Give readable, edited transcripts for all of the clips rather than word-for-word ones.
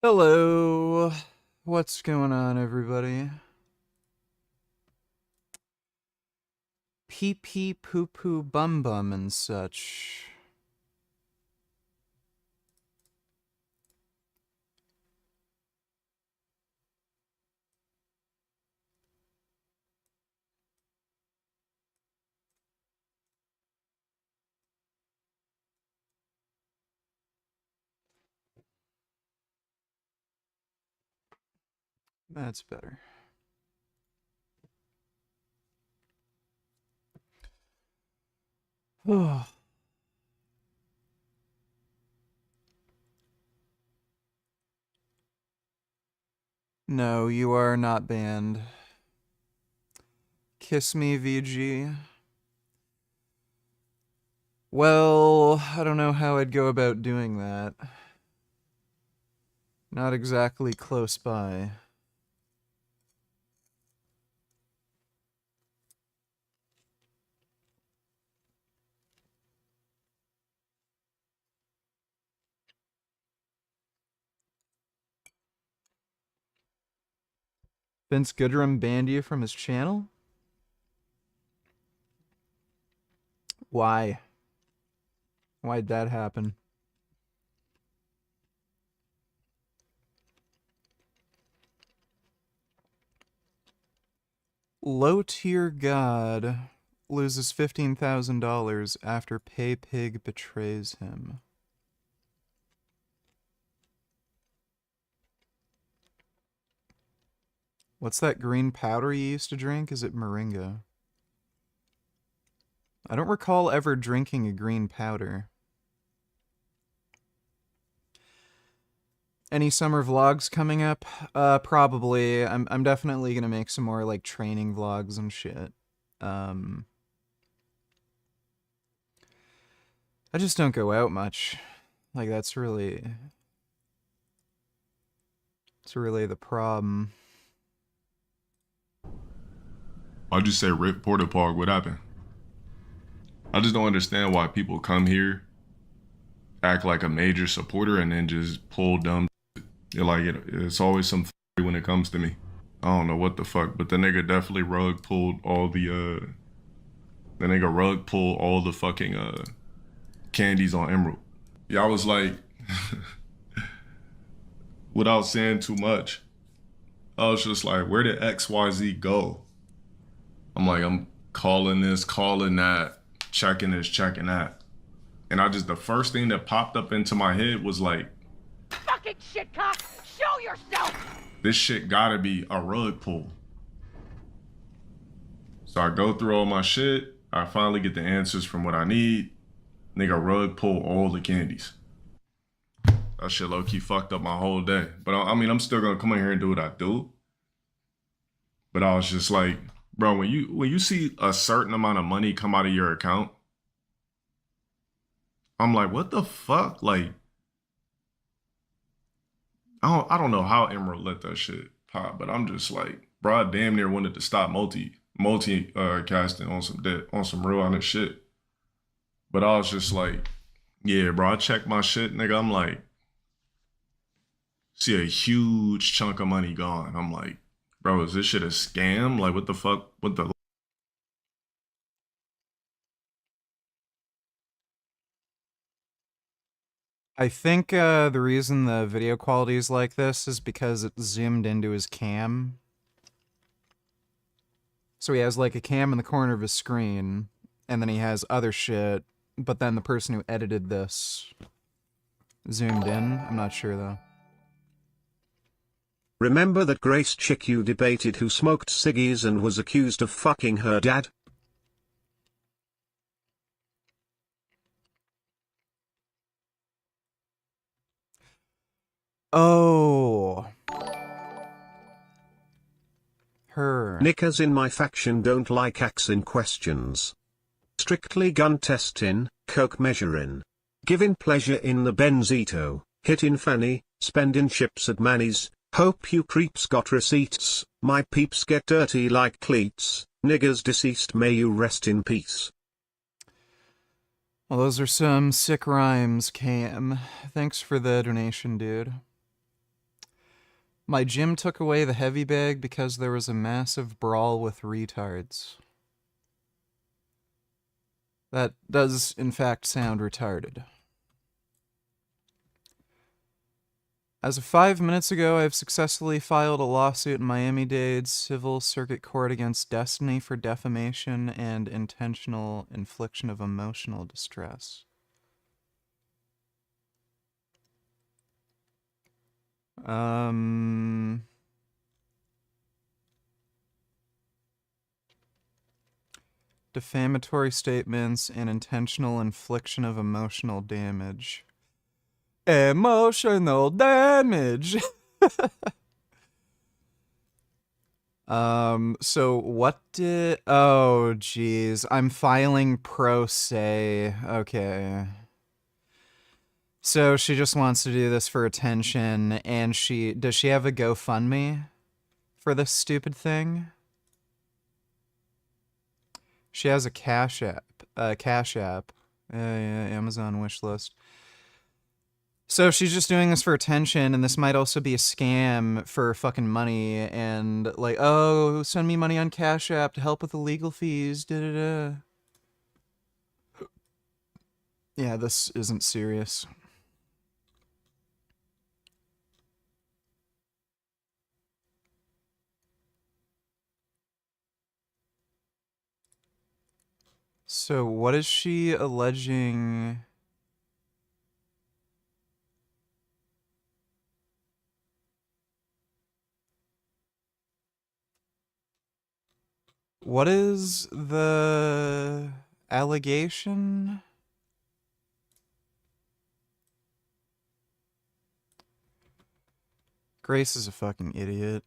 Hello. What's going on, everybody? Pee pee poo poo bum bum and such. That's better. Oh. No, you are not banned. Kiss me, VG. Well, I don't know how I'd go about doing that. Not exactly close by. Vince Goodrum banned you from his channel? Why? Why'd that happen? Low tier god loses $15,000 after Pay Pig betrays him. What's that green powder you used to drink? Is it moringa? I don't recall ever drinking a green powder. Any summer vlogs coming up? Probably. I'm definitely gonna make some more like training vlogs and shit. I just don't go out much. Like it's really the problem. I'll just say Rip Porter Park, what happened? I just don't understand why people come here, act like a major supporter, and then just pull dumb shit. It's always some when it comes to me. I don't know what the fuck, but the nigga definitely rug pulled all the fucking candies on Emerald. Yeah, I was like, without saying too much, I was just like, where did XYZ go? I'm calling this, calling that, checking this, checking that. And the first thing that popped up into my head was like, fucking shitcock, show yourself! This shit gotta be a rug pull. So I go through all my shit, I finally get the answers from what I need. Nigga rug pull all the candies. That shit low-key fucked up my whole day. But I mean, I'm still gonna come in here and do what I do. But I was just like, bro, when you see a certain amount of money come out of your account, I'm like, what the fuck? Like, I don't know how Emerald let that shit pop, but I'm just like, bro, I damn near wanted to stop multi casting on some real honest shit. But I was just like, yeah, bro, I checked my shit, nigga. I'm like, see a huge chunk of money gone. I'm like, bro, is this shit a scam? Like, what the fuck? What the? I think the reason the video quality is like this is because it zoomed into his cam. So he has like a cam in the corner of his screen, and then he has other shit, but then the person who edited this zoomed in. I'm not sure though. Remember that Grace chick you debated who smoked ciggies and was accused of fucking her dad? Oh. Her. Knickers in my faction don't like axing questions. Strictly gun testing, coke measuring. Giving pleasure in the Benzito, hitting fanny, spending chips at Manny's. Hope you creeps got receipts, my peeps get dirty like cleats, niggers deceased may you rest in peace. Well, those are some sick rhymes, Cam. Thanks for the donation, dude. My gym took away the heavy bag because there was a massive brawl with retards. That does, in fact, sound retarded. As of 5 minutes ago, I have successfully filed a lawsuit in Miami-Dade Civil Circuit Court against Destiny for defamation and intentional infliction of emotional distress. Defamatory statements and intentional infliction of emotional damage. Emotional damage. So what did... Oh, geez. I'm filing pro se. Okay. So she just wants to do this for attention, and does she have a GoFundMe for this stupid thing? She has a Cash App. Yeah, Amazon wishlist. So she's just doing this for attention, and this might also be a scam for fucking money, and like, oh, send me money on Cash App to help with the legal fees, da-da-da. Yeah, this isn't serious. So what is she alleging? What is the allegation? Grace is a fucking idiot.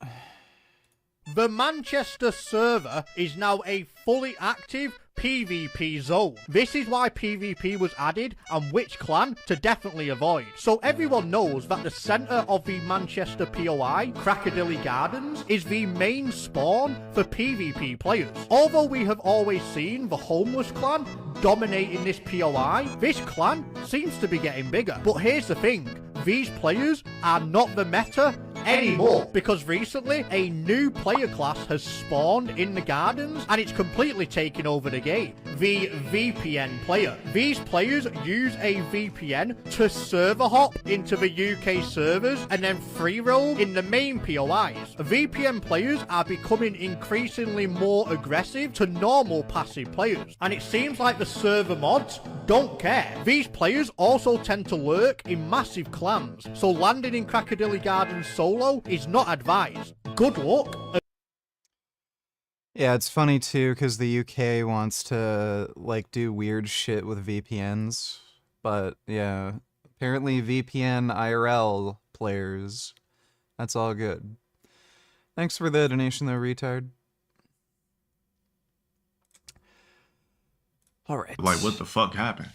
The Manchester server is now a fully active PvP zone. This is why PvP was added and which clan to definitely avoid. So everyone knows that the centre of the Manchester POI, Crocodile Gardens, is the main spawn for PvP players. Although we have always seen the Homeless clan dominating this POI, this clan seems to be getting bigger. But here's the thing, these players are not the meta anymore, because recently a new player class has spawned in the gardens and it's completely taken over the game. The VPN player. These players use a VPN to server hop into the UK servers and then free roam in the main POIs. VPN players are becoming increasingly more aggressive to normal passive players, and it seems like the server mods don't care. These players also tend to lurk in massive clans, so landing in Crocodile Gardens solo is not advised. Good luck. Yeah, it's funny too, because the UK wants to, like, do weird shit with VPNs. But, yeah, apparently VPN IRL players, that's all good. Thanks for the donation, though, retard. Alright. Like, what the fuck happened?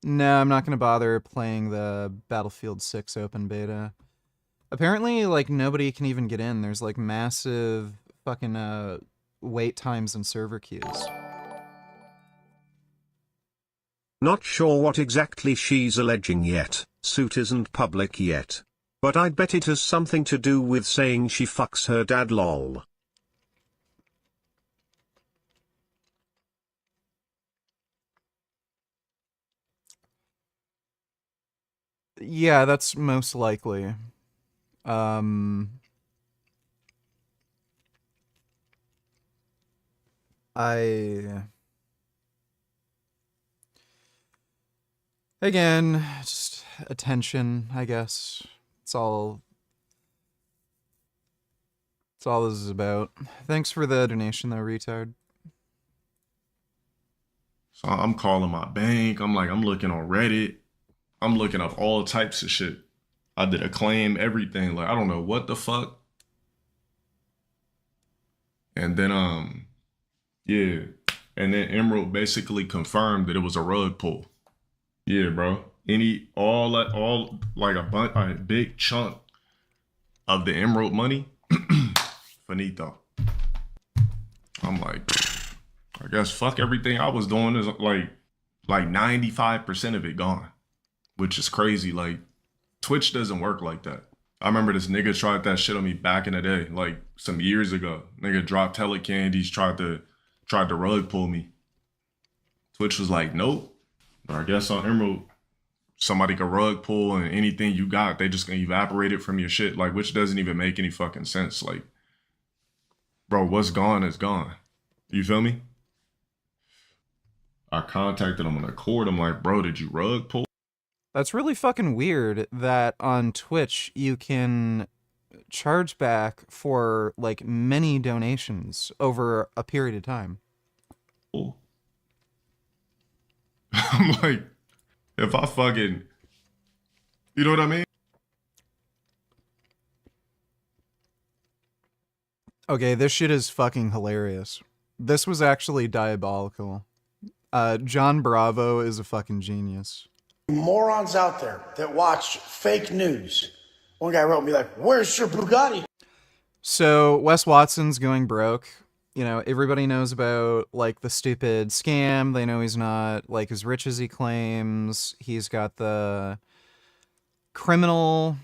No, I'm not going to bother playing the Battlefield 6 open beta. Apparently, like, nobody can even get in. There's, like, massive fucking wait times and server queues. Not sure what exactly she's alleging yet, suit isn't public yet. But I'd bet it has something to do with saying she fucks her dad lol. Yeah, that's most likely. Again, just attention, I guess. It's all this is about. Thanks for the donation, though, retard. So I'm calling my bank. I'm looking on Reddit. I'm looking up all types of shit. I did a claim, everything. Like, I don't know what the fuck. And then, yeah. And then Emerald basically confirmed that it was a rug pull. Yeah, bro. A big chunk of the Emerald money, finito. I'm like, I guess fuck everything I was doing is like 95% of it gone, which is crazy. Like, Twitch doesn't work like that. I remember this nigga tried that shit on me back in the day, like some years ago. Nigga dropped hella candies, tried to rug pull me. Twitch was like, nope. But I guess on Emerald, somebody could rug pull and anything you got, they just gonna evaporate it from your shit. Like, which doesn't even make any fucking sense. Like, bro, what's gone is gone. You feel me? I contacted him on the court. I'm like, bro, did you rug pull? That's really fucking weird that on Twitch you can charge back for like many donations over a period of time. I'm like, if I fucking, you know what I mean? Okay, this shit is fucking hilarious. This was actually diabolical. John Bravo is a fucking genius. Morons out there that watch fake news. One guy wrote me like, where's your Bugatti? So Wes Watson's going broke. You know, everybody knows about like the stupid scam. They know he's not like as rich as he claims. He's got the criminal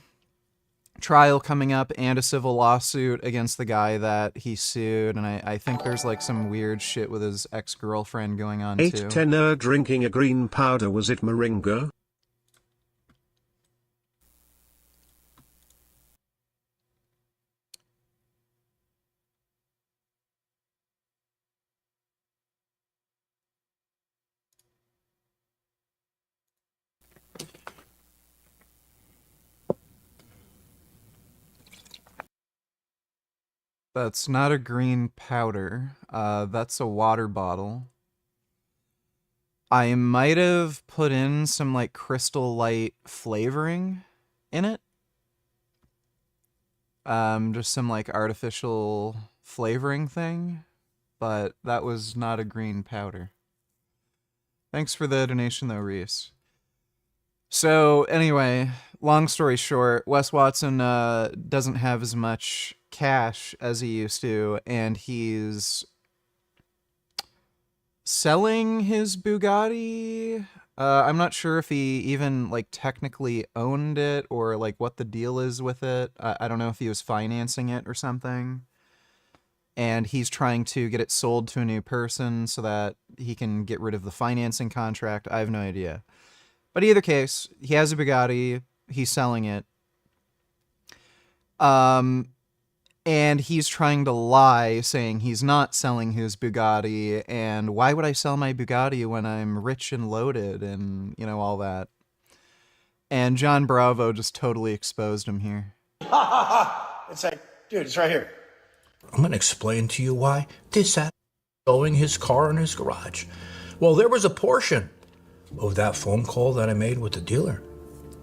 trial coming up and a civil lawsuit against the guy that he sued. And I think there's like some weird shit with his ex-girlfriend going on too. 810er drinking a green powder, was it moringa? That's not a green powder. That's a water bottle. I might have put in some like Crystal Light flavoring in it. Just some like artificial flavoring thing, but that was not a green powder. Thanks for the donation though, Reese. So anyway, long story short, Wes Watson doesn't have as much cash as he used to, and he's selling his Bugatti. I'm not sure if he even like technically owned it or like what the deal is with it. I don't know if he was financing it or something. And he's trying to get it sold to a new person so that he can get rid of the financing contract. I have no idea. But either case, he has a Bugatti. He's selling it. And he's trying to lie, saying he's not selling his Bugatti, and why would I sell my Bugatti when I'm rich and loaded, and, you know, all that. And John Bravo just totally exposed him here. It's like, dude, it's right here. I'm going to explain to you why this happened. Showing his car in his garage. Well, there was a portion of that phone call that I made with the dealer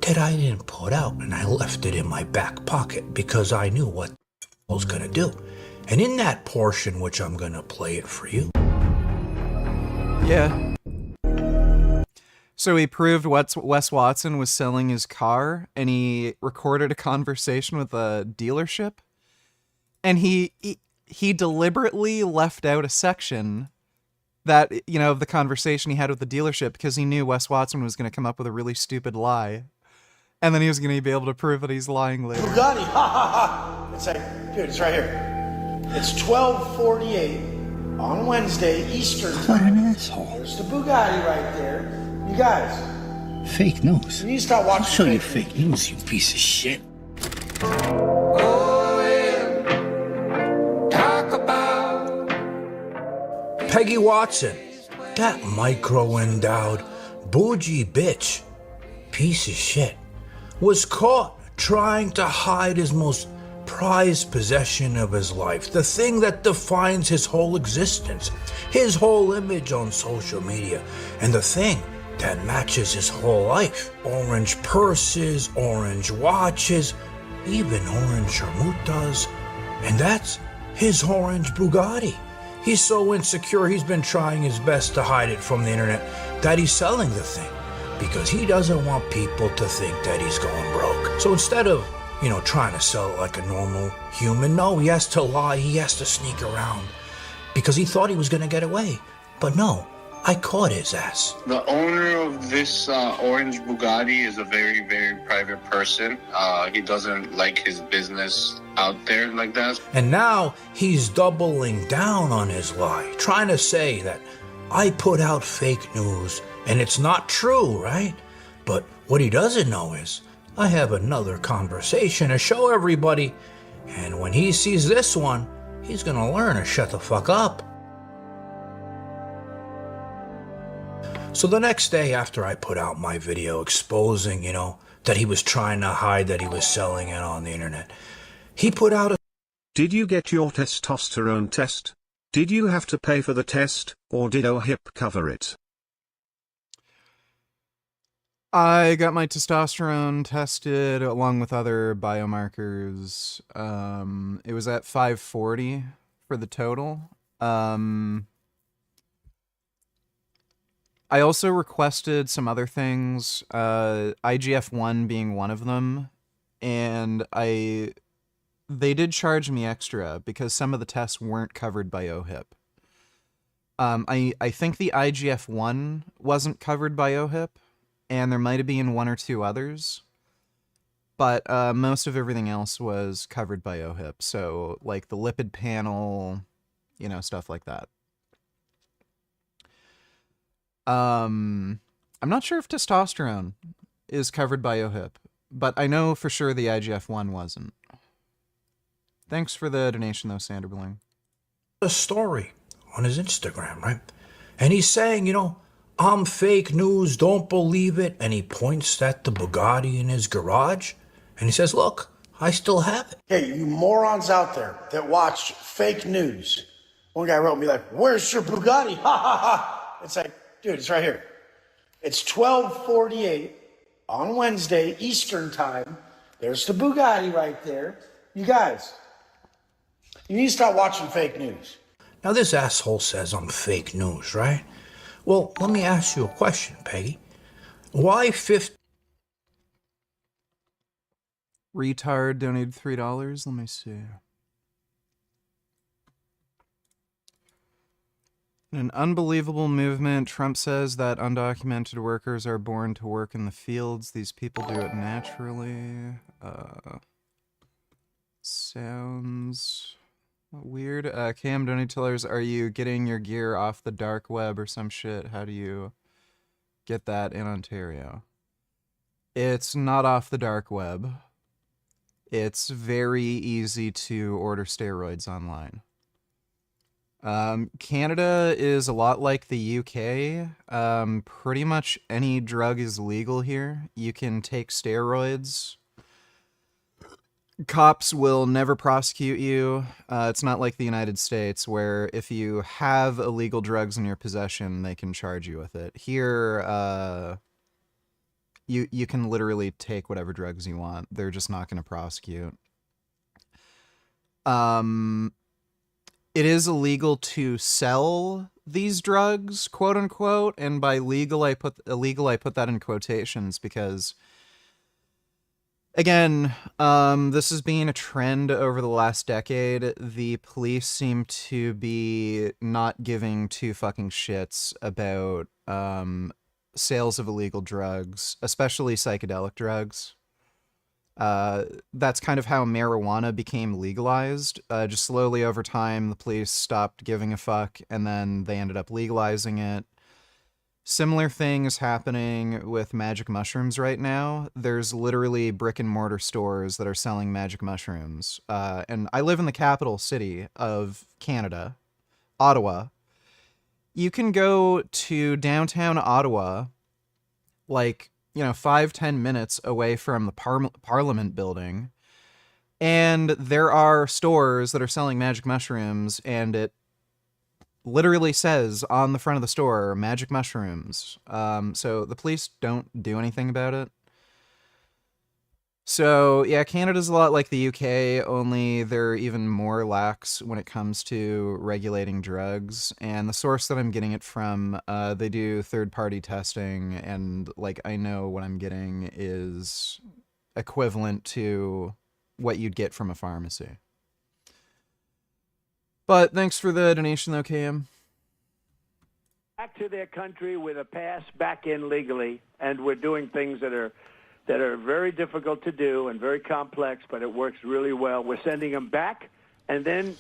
that I didn't put out, and I left it in my back pocket because I knew what I was going to do. And in that portion, which I'm going to play it for you. Yeah. So he proved Wes Watson was selling his car, and he recorded a conversation with a dealership. And he deliberately left out a section that, you know, of the conversation he had with the dealership because he knew Wes Watson was going to come up with a really stupid lie. And then he was going to be able to prove that he's lying later. Bugatti, It's like, dude, it's right here. It's 12:48 on Wednesday, Eastern time. What an asshole. There's the Bugatti right there. You guys. Fake news. You need to start watching. I'll show you fake news, you piece of shit. Peggy Watson, that micro-endowed, bougie bitch, piece of shit, was caught trying to hide his most prized possession of his life, the thing that defines his whole existence, his whole image on social media, and the thing that matches his whole life. Orange purses, orange watches, even orange sharmutas, and that's his orange Bugatti. He's so insecure, he's been trying his best to hide it from the internet that he's selling the thing because he doesn't want people to think that he's going broke. So instead of, you know, trying to sell it like a normal human, no, he has to lie, he has to sneak around because he thought he was going to get away. But no, I caught his ass. The owner of this orange Bugatti is a very, very private person. He doesn't like his business out there like that. And now he's doubling down on his lie, trying to say that I put out fake news and it's not true, right? But what he doesn't know is I have another conversation to show everybody, and when he sees this one, he's gonna learn to shut the fuck up. So the next day after I put out my video exposing, that he was trying to hide that he was selling it on the internet, he put out a... Did you get your testosterone test? Did you have to pay for the test, or did OHIP cover it? I got my testosterone tested along with other biomarkers. It was at 540 for the total. I also requested some other things, IGF-1 being one of them, and they did charge me extra because some of the tests weren't covered by OHIP. I think the IGF-1 wasn't covered by OHIP, and there might have been one or two others, but most of everything else was covered by OHIP, so like the lipid panel, stuff like that. I'm not sure if testosterone is covered by OHIP, but I know for sure the IGF-1 wasn't. Thanks for the donation, though, Sanderbling. A story on his Instagram, right? And he's saying, I'm fake news, don't believe it. And he points at the Bugatti in his garage, and he says, look, I still have it. Hey, you morons out there that watch fake news. One guy wrote me like, where's your Bugatti? Ha ha ha. It's like, dude, it's right here. It's 12:48 on Wednesday, Eastern time. There's the Bugatti right there. You guys, you need to stop watching fake news. Now this asshole says I'm fake news, right? Well, let me ask you a question, Peggy. Why 50... Retard donated $3. Let me see. In an unbelievable movement, Trump says that undocumented workers are born to work in the fields. These people do it naturally. Sounds weird. Cam Donatillers, are you getting your gear off the dark web or some shit? How do you get that in Ontario? It's not off the dark web. It's very easy to order steroids online. Canada is a lot like the UK. Pretty much any drug is legal here. You can take steroids. Cops will never prosecute you. It's not like the United States where if you have illegal drugs in your possession, they can charge you with it. Here, you can literally take whatever drugs you want. They're just not going to prosecute. It is illegal to sell these drugs, quote unquote, and by legal I put that in quotations because, again, this has been a trend over the last decade. The police seem to be not giving two fucking shits about sales of illegal drugs, especially psychedelic drugs. That's kind of how marijuana became legalized. Just slowly over time, the police stopped giving a fuck, and then they ended up legalizing it. Similar thing is happening with magic mushrooms right now. There's literally brick and mortar stores that are selling magic mushrooms. And I live in the capital city of Canada, Ottawa. You can go to downtown Ottawa, like, 5-10 minutes away from the Parliament building, and there are stores that are selling magic mushrooms, and it literally says on the front of the store, magic mushrooms. So the police don't do anything about it. So, yeah, Canada's a lot like the UK, only they're even more lax when it comes to regulating drugs. And the source that I'm getting it from, they do third-party testing, and, I know what I'm getting is equivalent to what you'd get from a pharmacy. But thanks for the donation, though, Cam. back to their country with a pass back in legally, and we're doing things that are very difficult to do and very complex, but it works really well. We're sending them back, and then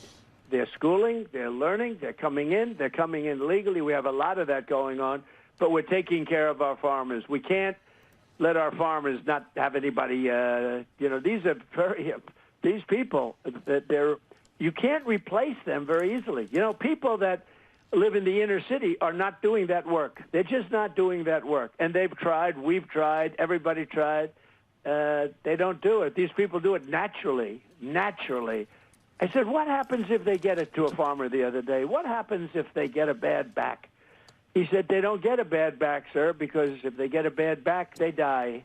they're schooling, they're learning, they're coming in legally. We have a lot of that going on, but we're taking care of our farmers. We can't let our farmers not have anybody, these people, you can't replace them very easily. People that live in the inner city are not doing that work. They're just not doing that work. And they've tried, we've tried, everybody tried. They don't do it. These people do it naturally. I said, what happens if they get it to a farmer the other day? What happens if they get a bad back? He said, they don't get a bad back, sir, because if they get a bad back, they die.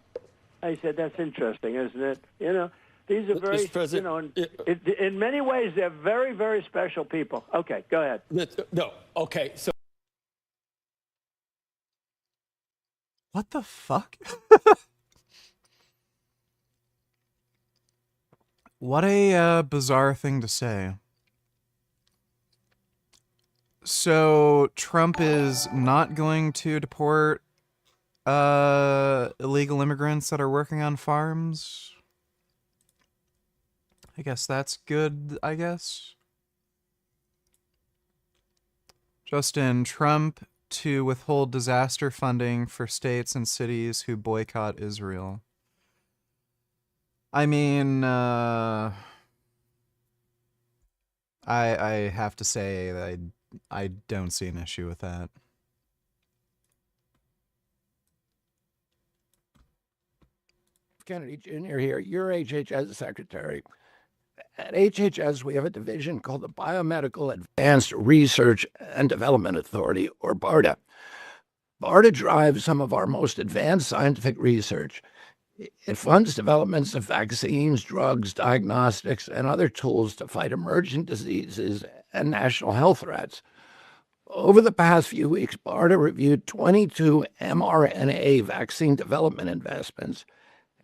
I said, that's interesting, isn't it? These are very, in many ways, they're very, very special people. Okay, go ahead. No, okay, so. What the fuck? What a bizarre thing to say. So Trump is not going to deport illegal immigrants that are working on farms. I guess that's good, I guess. Justin, Trump to withhold disaster funding for states and cities who boycott Israel. I mean, I have to say that I don't see an issue with that. Kennedy Jr. here, your HHS secretary. At HHS, we have a division called the Biomedical Advanced Research and Development Authority, or BARDA. BARDA drives some of our most advanced scientific research. It funds developments of vaccines, drugs, diagnostics, and other tools to fight emerging diseases and national health threats. Over the past few weeks, BARDA reviewed 22 mRNA vaccine development investments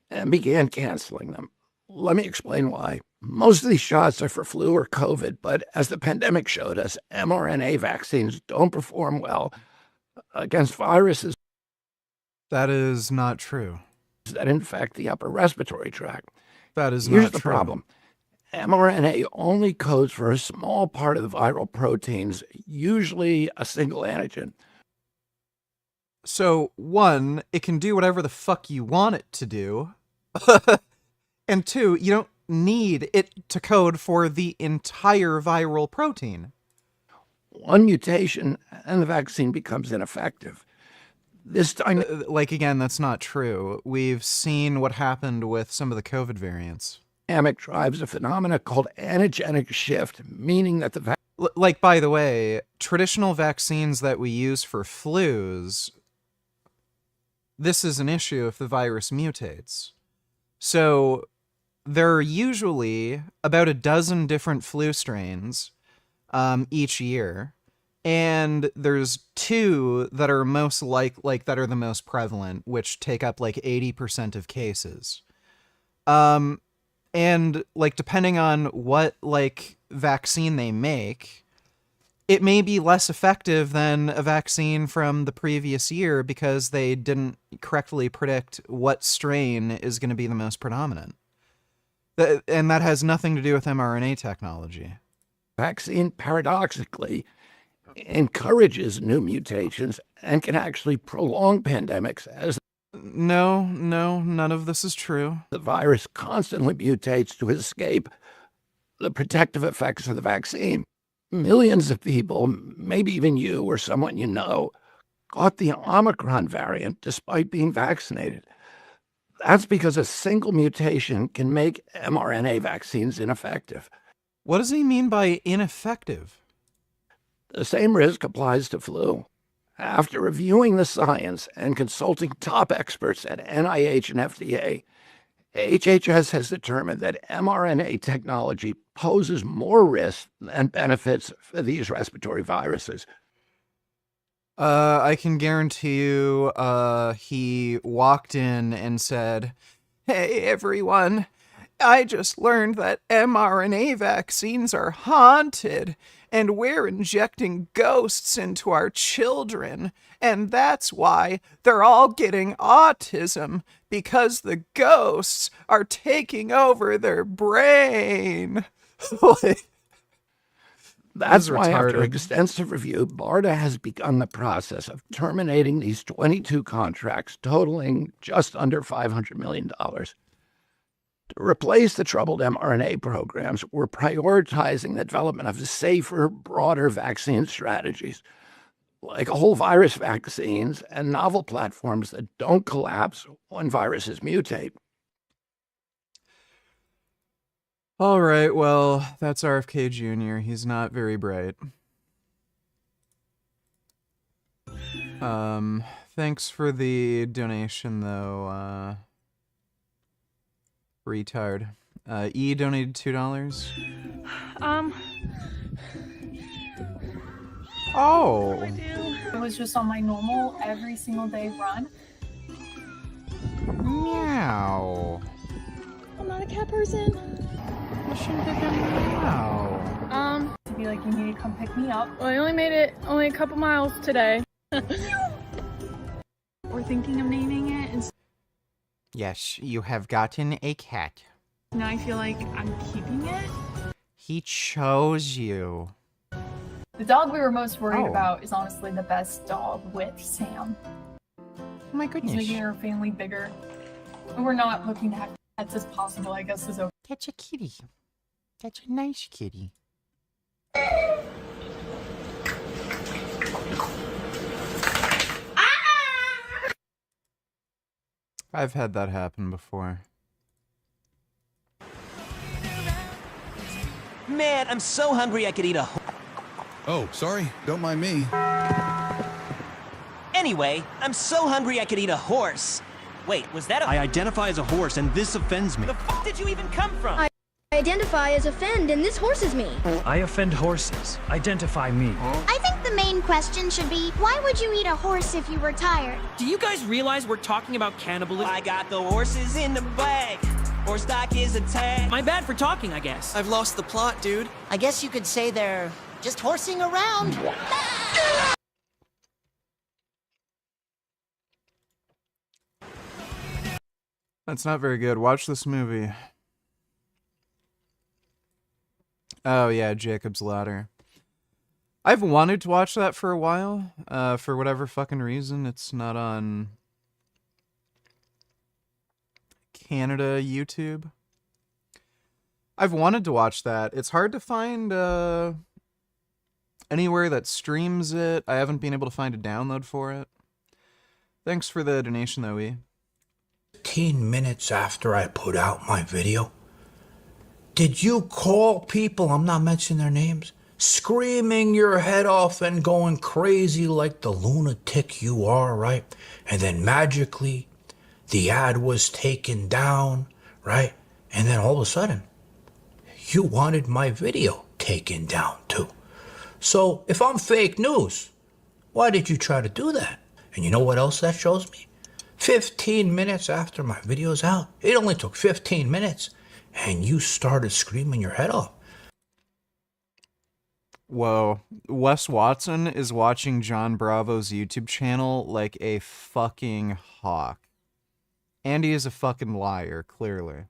and began canceling them. Let me explain why. Most of these shots are for flu or COVID, but as the pandemic showed us, mRNA vaccines don't perform well against viruses that is not true. That infect the upper respiratory tract. That is Here's not the true. problem. mRNA only codes for a small part of the viral proteins, usually a single antigen. So, one, it can do whatever the fuck you want it to do. And two, you don't need it to code for the entire viral protein. One mutation and the vaccine becomes ineffective. This time, again, that's not true. We've seen what happened with some of the COVID variants. Dynamic drives a phenomena called antigenic shift, meaning that the by the way, traditional vaccines that we use for flus, this is an issue if the virus mutates. So there are usually about a dozen different flu strains each year. And there's two that are most that are the most prevalent, which take up 80% of cases. And depending on what vaccine they make, it may be less effective than a vaccine from the previous year because they didn't correctly predict what strain is going to be the most predominant. And that has nothing to do with mRNA technology. Vaccine, paradoxically, encourages new mutations and can actually prolong pandemics as No, none of this is true. The virus constantly mutates to escape the protective effects of the vaccine. Millions of people, maybe even you or someone you know, caught the Omicron variant despite being vaccinated. That's because a single mutation can make mRNA vaccines ineffective. What does he mean by ineffective? The same risk applies to flu. After reviewing the science and consulting top experts at NIH and FDA, HHS has determined that mRNA technology poses more risks than benefits for these respiratory viruses. I can guarantee you he walked in and said, "Hey, everyone, I just learned that mRNA vaccines are haunted, and we're injecting ghosts into our children, and that's why they're all getting autism, because the ghosts are taking over their brain. Like, That's why, after retarded. extensive review, BARDA has begun the process of terminating these 22 contracts totaling just under $500 million. To replace the troubled mRNA programs, we're prioritizing the development of safer, broader vaccine strategies, like whole virus vaccines and novel platforms that don't collapse when viruses mutate. All right, well, that's RFK Jr. He's not very bright. Thanks for the donation, though, retard. E donated $2. Oh. It was just on my normal every single day run. Meow. I'm not a cat person. I shouldn't have done meow. To be like, you need to come pick me up. Well, I only made it a couple miles today. We're thinking of naming it, and Yes, you have gotten a cat. now I feel like I'm keeping it. He chose you. The dog we were most worried Oh. about is honestly the best dog with Sam. Oh my He's goodness. making our family bigger. And we're not looking to have pets as possible, I guess, is okay. That's a kitty. That's a nice kitty. I've had that happen before. Man, I'm so hungry I could eat a... Oh, sorry. Don't mind me. Anyway, I'm so hungry I could eat a horse. Wait, was that a... I identify as a horse, and this offends me. The f*** did you even come from? I identify as offend, and this horse is me. I offend horses. Identify me. I think the main question should be, why would you eat a horse if you were tired? Do you guys realize we're talking about cannibalism? I got the horses in the bag. Horse stock is a tag. My bad for talking, I guess. I've lost the plot, dude. I guess you could say they're just horsing around. That's not very good. Watch this movie. Oh yeah, Jacob's Ladder. I've wanted to watch that for a while. For whatever fucking reason, it's not on Canada YouTube. I've wanted to watch that. It's hard to find anywhere that streams it. I haven't been able to find a download for it. Thanks for the donation, though, E. 15 minutes after I put out my video, did you call people, I'm not mentioning their names, screaming your head off and going crazy like the lunatic you are, right? And then magically, the ad was taken down, right? And then all of a sudden, you wanted my video taken down too. So if I'm fake news, why did you try to do that? And you know what else that shows me? 15 minutes after my video's out, it only took 15 minutes, and you started screaming your head off. Whoa. Wes Watson is watching John Bravo's YouTube channel like a fucking hawk. Andy is a fucking liar, clearly.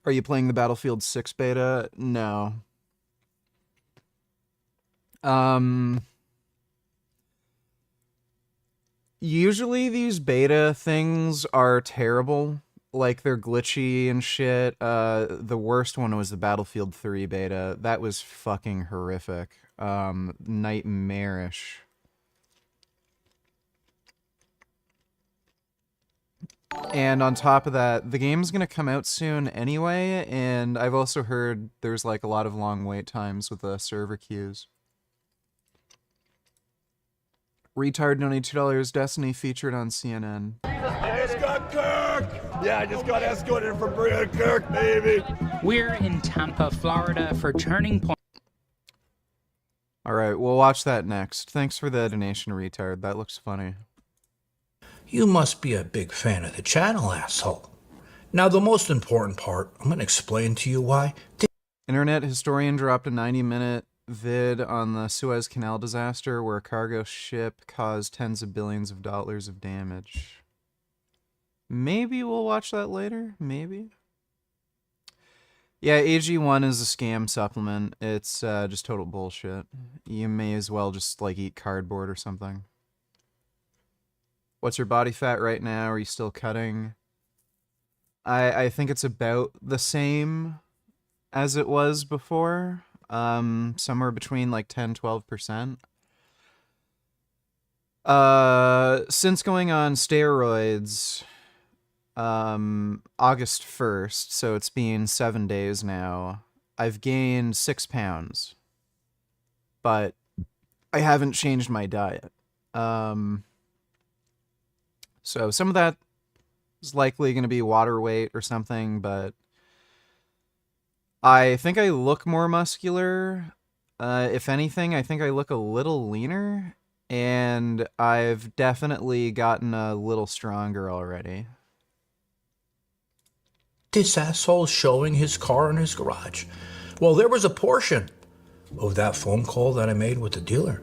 Are you playing the Battlefield 6 beta? No. Usually these beta things are terrible. Like, they're glitchy and shit. The worst one was the Battlefield 3 beta. That was fucking horrific. Nightmarish. And on top of that, the game's gonna come out soon anyway, and I've also heard there's like a lot of long wait times with the server queues. Retard donated $2. Destiny featured on CNN. I just got Kirk! Yeah, I just got escorted from Kirk, baby! We're in Tampa, Florida for Turning Point. Alright, we'll watch that next. Thanks for the donation, retard. That looks funny. You must be a big fan of the channel, asshole. Now, the most important part, I'm going to explain to you why. Internet historian dropped a 90-minute vid on the Suez Canal disaster where a cargo ship caused tens of billions of dollars of damage. Maybe we'll watch that later. Maybe. Yeah, AG1 is a scam supplement. It's just total bullshit. You may as well just like eat cardboard or something. What's your body fat right now? Are you still cutting? I think it's about the same as it was before. Somewhere between like 10-12%. Since going on steroids, August 1st, so it's been 7 days now, I've gained 6 pounds. But I haven't changed my diet. So some of that is likely going to be water weight or something, but I think I look more muscular. If anything, I think I look a little leaner, and I've definitely gotten a little stronger already. This asshole showing his car in his garage. Well, there was a portion of that phone call that I made with the dealer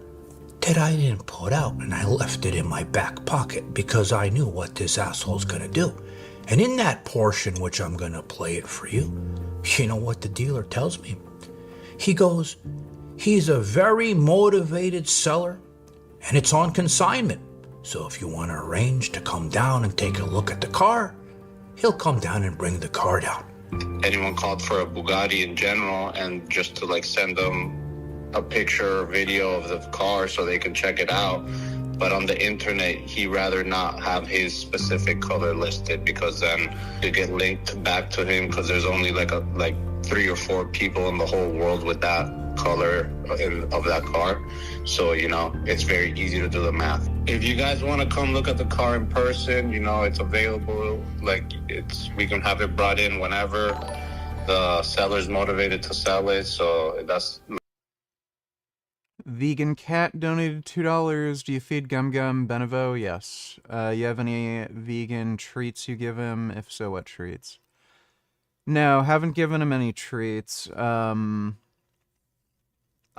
that I didn't put out, and I left it in my back pocket because I knew what this asshole's gonna do. And in that portion, which I'm gonna play it for you, you know what the dealer tells me? He goes, he's a very motivated seller, and it's on consignment. So if you want to arrange to come down and take a look at the car, he'll come down and bring the car down. Anyone called for a Bugatti in general, and just to like send them a picture or video of the car so they can check it out. But on the internet, he'd rather not have his specific color listed, because then you get linked back to him, because there's only like 3 or 4 people in the whole world with that color of that car. So, you know, it's very easy to do the math. If you guys want to come look at the car in person, you know, it's available. We can have it brought in whenever. The seller's motivated to sell it, so that's... Vegan Cat donated $2. Do you feed Gum Gum Benevo? Yes. You have any vegan treats you give him? If so, what treats? No, haven't given him any treats. I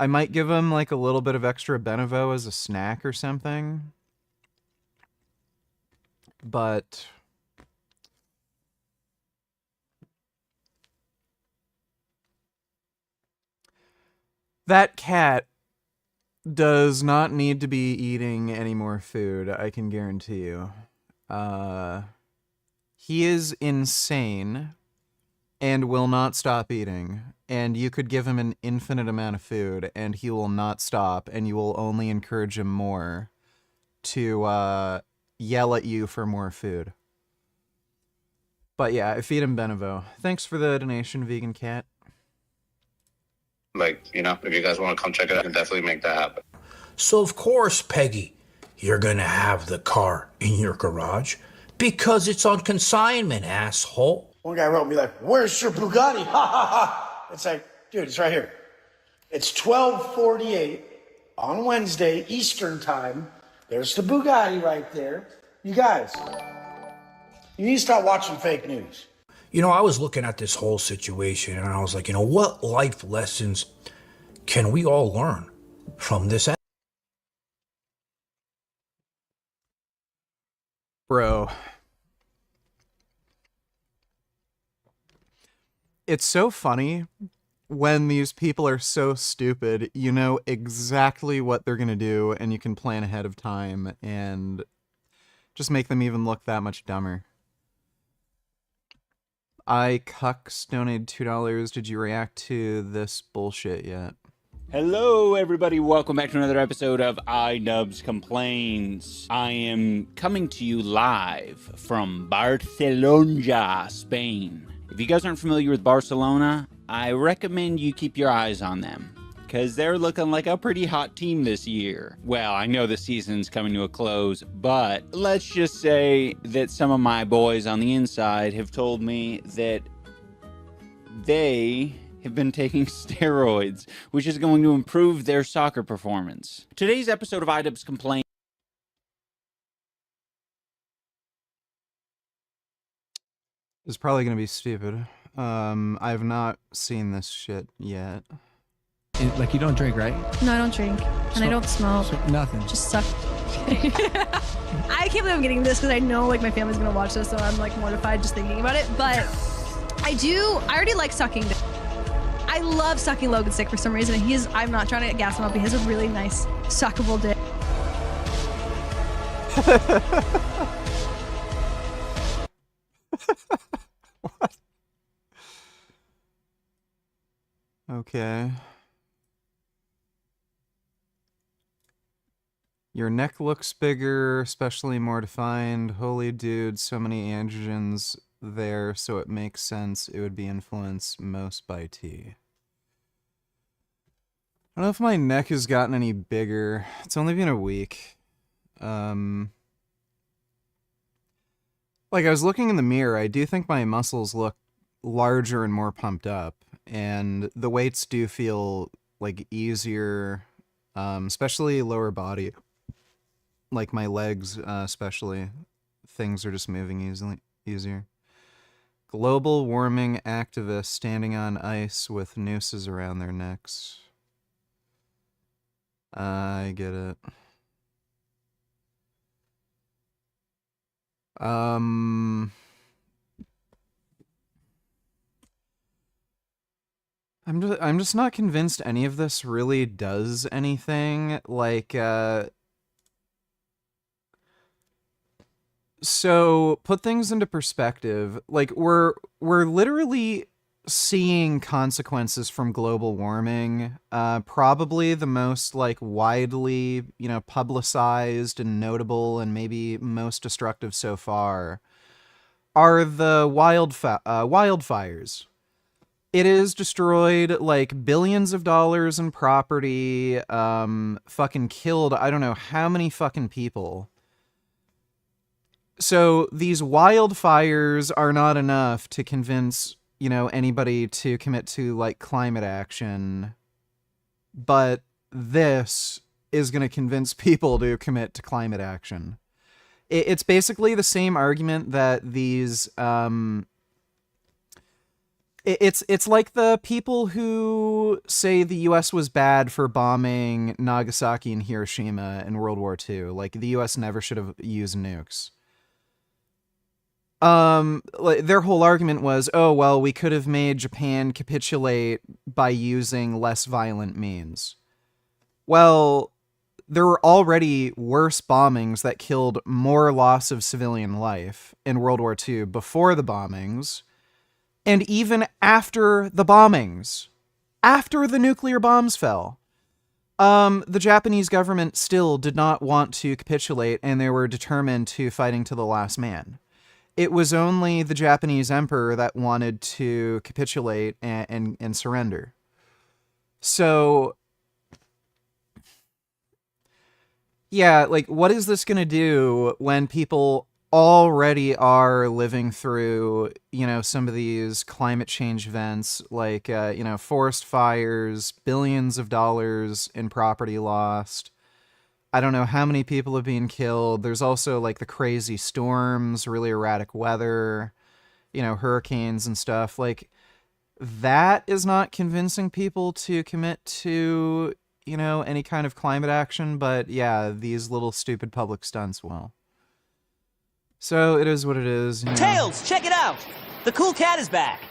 might give him like a little bit of extra Benevo as a snack or something. But that cat does not need to be eating any more food, I can guarantee you. He is insane and will not stop eating. And you could give him an infinite amount of food and he will not stop, and you will only encourage him more to yell at you for more food. But yeah, I feed him Benevo. Thanks for the donation, Vegan Cat. You know, if you guys want to come check it out, I can definitely make that happen. So of course, Peggy, you're gonna have the car in your garage because it's on consignment, asshole. One guy wrote me like, "Where's your Bugatti?" Ha ha ha. It's like, dude, it's right here. It's 12:48 on Wednesday, Eastern time. There's the Bugatti right there. You guys, you need to stop watching fake news. You know, I was looking at this whole situation and I was like, you know, what life lessons can we all learn from this? Bro. It's so funny when these people are so stupid, you know exactly what they're going to do and you can plan ahead of time and just make them even look that much dumber. Cucks donated $2. Did you react to this bullshit yet? Hello, everybody. Welcome back to another episode of iDubbbz Complains. I am coming to you live from Barcelona, Spain. If you guys aren't familiar with Barcelona, I recommend you keep your eyes on them, because they're looking like a pretty hot team this year. Well, I know the season's coming to a close, but let's just say that some of my boys on the inside have told me that they have been taking steroids, which is going to improve their soccer performance. Today's episode of iDubbbz Complains is probably going to be stupid. I've not seen this shit yet. Like, you don't drink, right? No, I don't drink. And I don't smoke. Nothing. Just suck. I can't believe I'm getting this because I know like my family's gonna watch this, so I'm like mortified just thinking about it. But I already like sucking dick. I love sucking Logan's dick for some reason. And I'm not trying to gas him up. He has a really nice suckable dick. What? Okay. Your neck looks bigger, especially more defined. Holy dude, so many androgens there, so it makes sense it would be influenced most by T. I don't know if my neck has gotten any bigger. It's only been a week. Like, I was looking in the mirror, I do think my muscles look larger and more pumped up, and the weights do feel, like, easier, especially lower body. Like, my legs, especially. Things are just moving easier. Global warming activists standing on ice with nooses around their necks. I get it. I'm just not convinced any of this really does anything. Like, so put things into perspective. Like, we're literally seeing consequences from global warming. Probably the most like widely, publicized and notable and maybe most destructive so far are the wildfires. It has destroyed like billions of dollars in property, fucking killed I don't know how many fucking people. So these wildfires are not enough to convince, anybody to commit to like climate action. But this is going to convince people to commit to climate action. It's basically the same argument that these, it's like the people who say the U.S. was bad for bombing Nagasaki and Hiroshima in World War II. Like, the U.S. never should have used nukes. Their whole argument was, oh, well, we could have made Japan capitulate by using less violent means. Well, there were already worse bombings that killed more loss of civilian life in World War II before the bombings. And even after the bombings, after the nuclear bombs fell, the Japanese government still did not want to capitulate, and they were determined to fighting to the last man. It was only the Japanese emperor that wanted to capitulate and surrender. So, yeah, like, what is this going to do when people already are living through, some of these climate change events, like, forest fires, billions of dollars in property lost. I don't know how many people have been killed. There's also like the crazy storms, really erratic weather, hurricanes and stuff. Like, that is not convincing people to commit to, any kind of climate action. But yeah, these little stupid public stunts will. So it is what it is. Tails, check it out. The cool cat is back.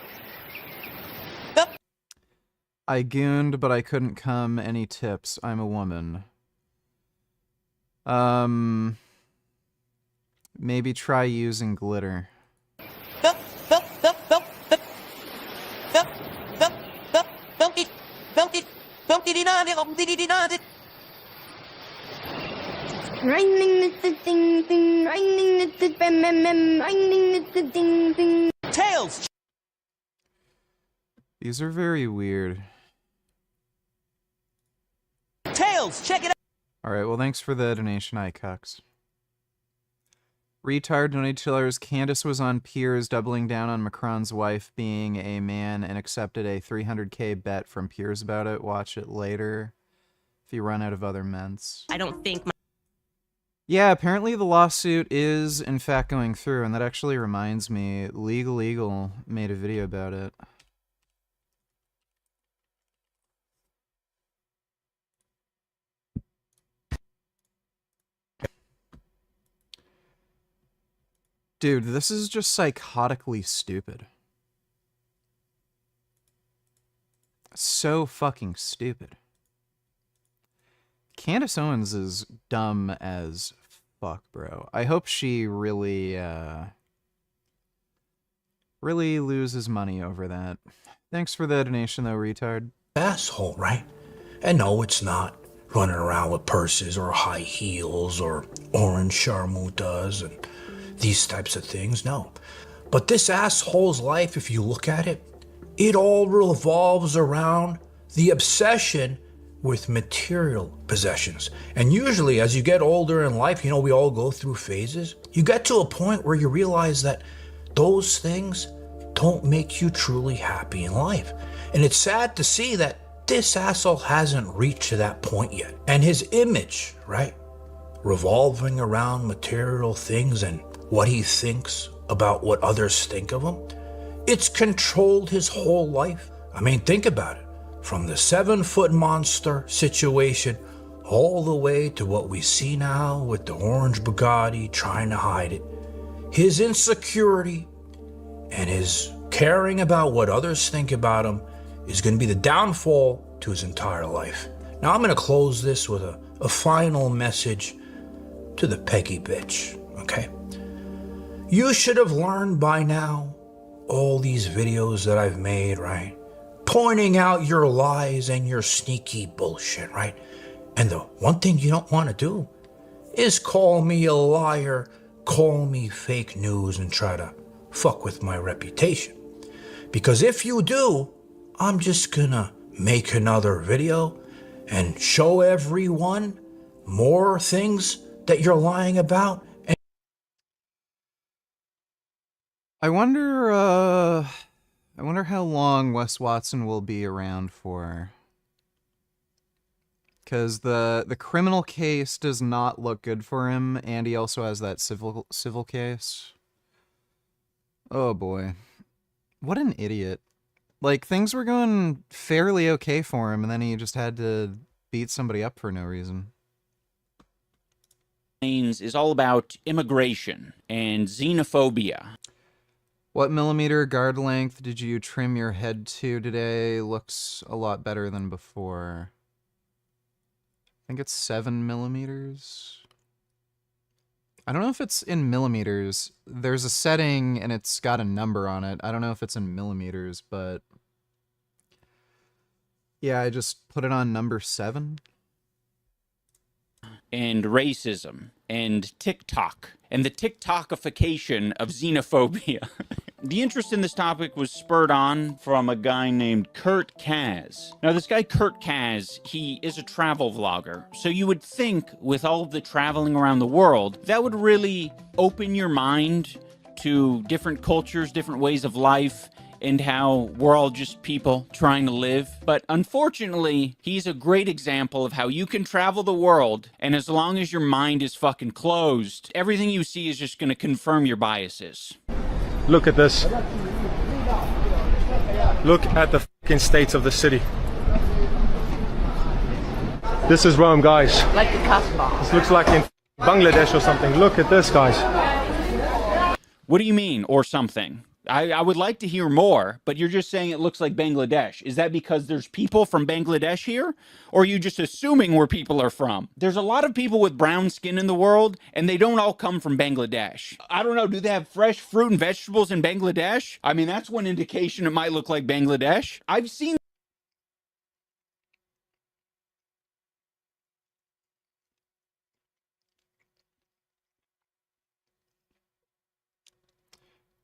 I gooned, but I couldn't come. Any tips? I'm a woman. Maybe try using glitter. Tails. These are very weird. Tails, check it out. Alright, well, thanks for the donation, iCucks. Retard donated $2. Candace was on Piers doubling down on Macron's wife being a man and accepted a $300K bet from Piers about it. Watch it later if you run out of other ments. I don't think Yeah, apparently the lawsuit is in fact going through, and that actually reminds me, Legal Eagle made a video about it. Dude, this is just psychotically stupid. So fucking stupid. Candace Owens is dumb as fuck, bro. I hope she really loses money over that. Thanks for the donation, though, retard. Asshole, right? And no, it's not running around with purses or high heels or orange charmutas and these types of things, no. But this asshole's life, if you look at it, it all revolves around the obsession with material possessions. And usually as you get older in life, you know, we all go through phases. You get to a point where you realize that those things don't make you truly happy in life. And it's sad to see that this asshole hasn't reached to that point yet. And his image, right, revolving around material things and what he thinks about what others think of him, it's controlled his whole life. I mean, think about it. From the 7-foot monster situation all the way to what we see now with the orange Bugatti trying to hide it. His insecurity and his caring about what others think about him is going to be the downfall to his entire life. Now I'm going to close this with a final message to the Peggy bitch, okay? You should have learned by now all these videos that I've made, right? Pointing out your lies and your sneaky bullshit, right? And the one thing you don't want to do is call me a liar, call me fake news, and try to fuck with my reputation. Because if you do, I'm just gonna make another video and show everyone more things that you're lying about. And I wonder how long Wes Watson will be around for. Because the criminal case does not look good for him, and he also has that civil case. Oh boy. What an idiot. Like, things were going fairly okay for him, and then he just had to beat somebody up for no reason. Is all about immigration and xenophobia. What millimeter guard length did you trim your head to today? Looks a lot better than before. I think it's 7 millimeters. I don't know if it's in millimeters. There's a setting and it's got a number on it. I don't know if it's in millimeters, but yeah, I just put it on number 7. And racism and TikTok and the TikTokification of xenophobia. The interest in this topic was spurred on from a guy named Kurt Kaz. Now, this guy Kurt Kaz, he is a travel vlogger. So you would think with all of the traveling around the world, that would really open your mind to different cultures, different ways of life, and how we're all just people trying to live. But unfortunately, he's a great example of how you can travel the world, and as long as your mind is fucking closed, everything you see is just gonna confirm your biases. Look at this. Look at the fucking states of the city. This is Rome, guys. Like the Casbah. This looks like in Bangladesh or something. Look at this, guys. What do you mean, or something? I would like to hear more, but you're just saying it looks like Bangladesh. Is that because there's people from Bangladesh here? Or are you just assuming where people are from? There's a lot of people with brown skin in the world, and they don't all come from Bangladesh. I don't know, do they have fresh fruit and vegetables in Bangladesh? I mean, that's one indication it might look like Bangladesh. I've seen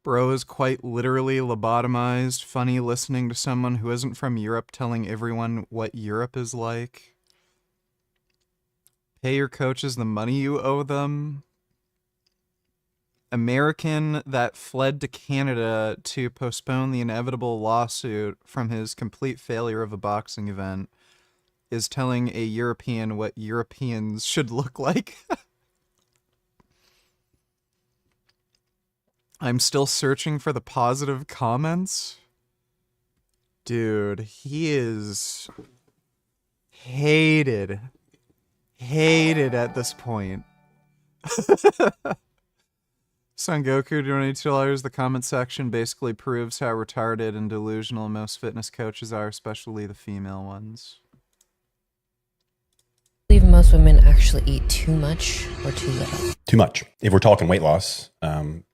Bro is quite literally lobotomized. Funny listening to someone who isn't from Europe telling everyone what Europe is like. Pay your coaches the money you owe them. American that fled to Canada to postpone the inevitable lawsuit from his complete failure of a boxing event is telling a European what Europeans should look like. I'm still searching for the positive comments. Dude, he is hated. Hated at this point. Son Goku donated $2. The comment section basically proves how retarded and delusional most fitness coaches are, especially the female ones. I believe most women actually eat too much or too little. Too much. If we're talking weight loss,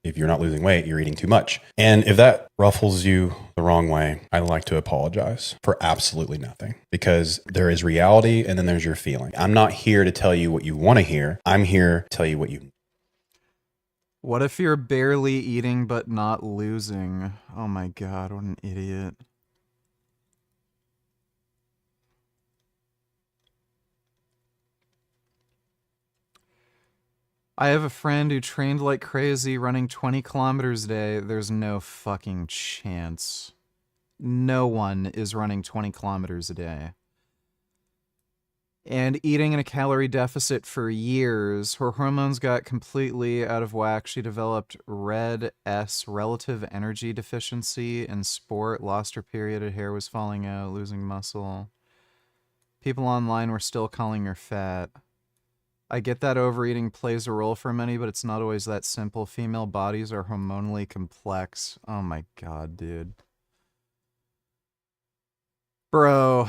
if you're not losing weight, you're eating too much. And if that ruffles you the wrong way, I'd like to apologize for absolutely nothing, because there is reality and then there's your feeling. I'm not here to tell you what you want to hear. I'm here to tell you what you. What if you're barely eating but not losing? Oh my god, what an idiot. I have a friend who trained like crazy running 20 kilometers a day. There's no fucking chance. No one is running 20 kilometers a day. And eating in a calorie deficit for years, her hormones got completely out of whack. She developed red S, relative energy deficiency, in sport, lost her period, her hair was falling out, losing muscle. People online were still calling her fat. I get that overeating plays a role for many, but it's not always that simple. Female bodies are hormonally complex. Oh my god, dude. Bro.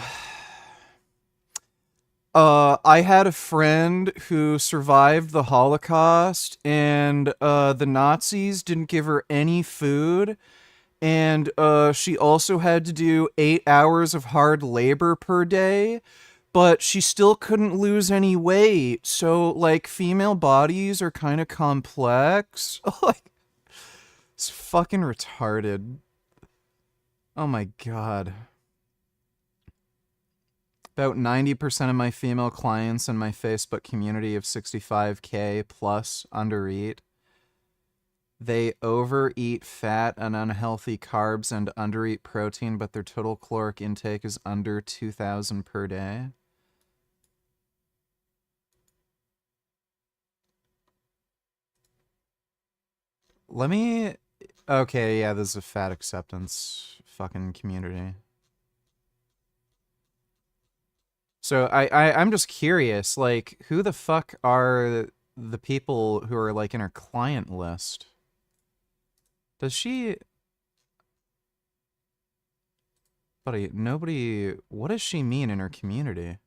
I had a friend who survived the Holocaust, and the Nazis didn't give her any food, and she also had to do 8 hours of hard labor per day, but she still couldn't lose any weight. So, like, female bodies are kind of complex. Like, it's fucking retarded. Oh my god. About 90% of my female clients in my Facebook community of 65K plus undereat. They overeat fat and unhealthy carbs and undereat protein, but their total caloric intake is under 2,000 per day. Let me... Okay, yeah, this is a fat acceptance fucking community. So I'm just curious, like, who the fuck are the people who are, like, in her client list? Does she... Buddy, nobody... What does she mean in her community?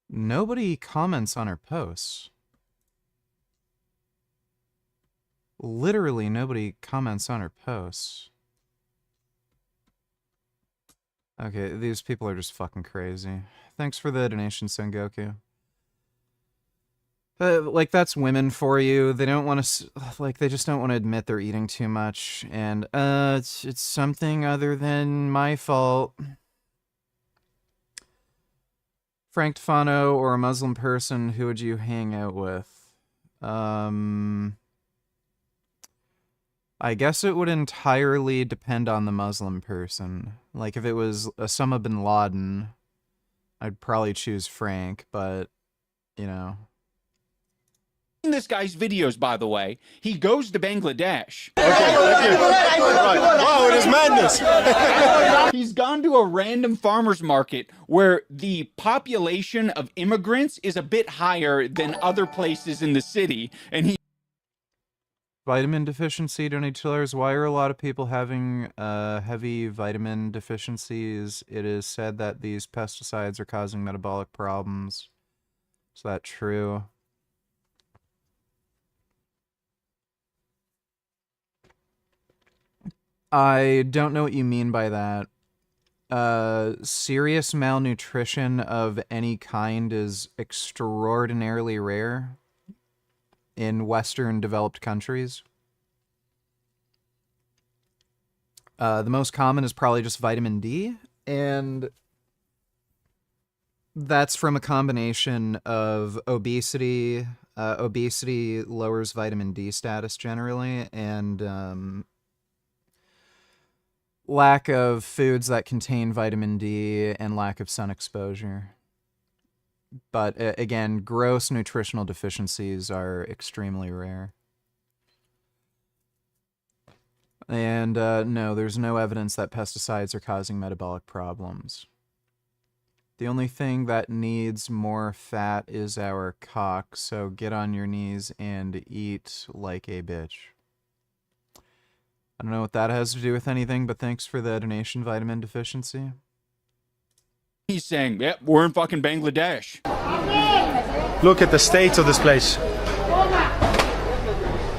Nobody comments on her posts. Literally nobody comments on her posts. Okay, these people are just fucking crazy. Thanks for the donation, Son Goku. Like, that's women for you. They don't want to, like, they just don't want to admit they're eating too much. And, it's something other than my fault. Frank Tufano or a Muslim person, who would you hang out with? I guess it would entirely depend on the Muslim person. Like, if it was Osama bin Laden, I'd probably choose Frank, but, you know. This guy's videos, by the way, he goes to Bangladesh. Wow, it is madness. He's gone to a random farmer's market where the population of immigrants is a bit higher than other places in the city, and he... Vitamin deficiency, donate $2. Why are a lot of people having heavy vitamin deficiencies? It is said that these pesticides are causing metabolic problems. Is that true? I don't know what you mean by that. Serious malnutrition of any kind is extraordinarily rare in Western developed countries. The most common is probably just vitamin D, and that's from a combination of obesity. Obesity lowers vitamin D status generally, and lack of foods that contain vitamin D and lack of sun exposure. But again, gross nutritional deficiencies are extremely rare. And no, there's no evidence that pesticides are causing metabolic problems. The only thing that needs more fat is our cock, so get on your knees and eat like a bitch. I don't know what that has to do with anything, but thanks for the donation, vitamin deficiency. He's saying, yep, we're in fucking Bangladesh. Look at the state of this place.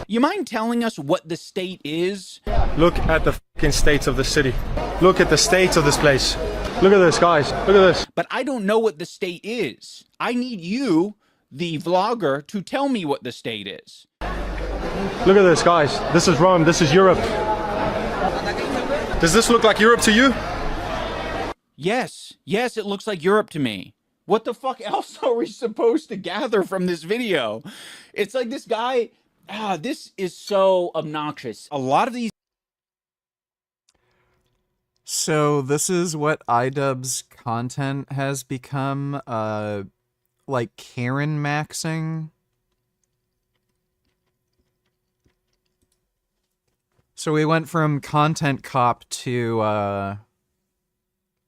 You mind telling us what the state is? Look at the fucking state of the city. Look at the state of this place. Look at this, guys. Look at this. But I don't know what the state is. I need you, the vlogger, to tell me what the state is. Look at this, guys. This is Rome. This is Europe. Does this look like Europe to you? Yes. Yes, it looks like Europe to me. What the fuck else are we supposed to gather from this video? It's like this guy... this is so obnoxious. A lot of these... So this is what iDubbbz's content has become, like Karen maxing. So we went from content cop to,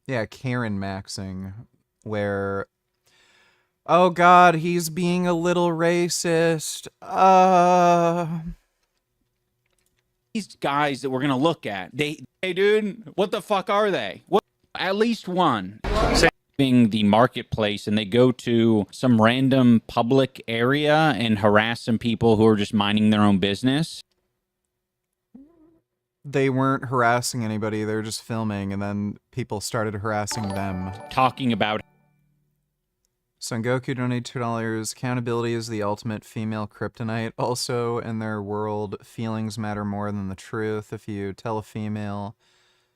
yeah, Karen maxing, where, oh god, he's being a little racist. These guys that we're gonna look at, hey dude, what the fuck are they? What? At least one. Being the marketplace, and they go to some random public area and harass some people who are just minding their own business. They weren't harassing anybody, they were just filming, and then people started harassing them. Talking about... Son Goku donated $2. Accountability is the ultimate female kryptonite. Also, in their world, feelings matter more than the truth. If you tell a female,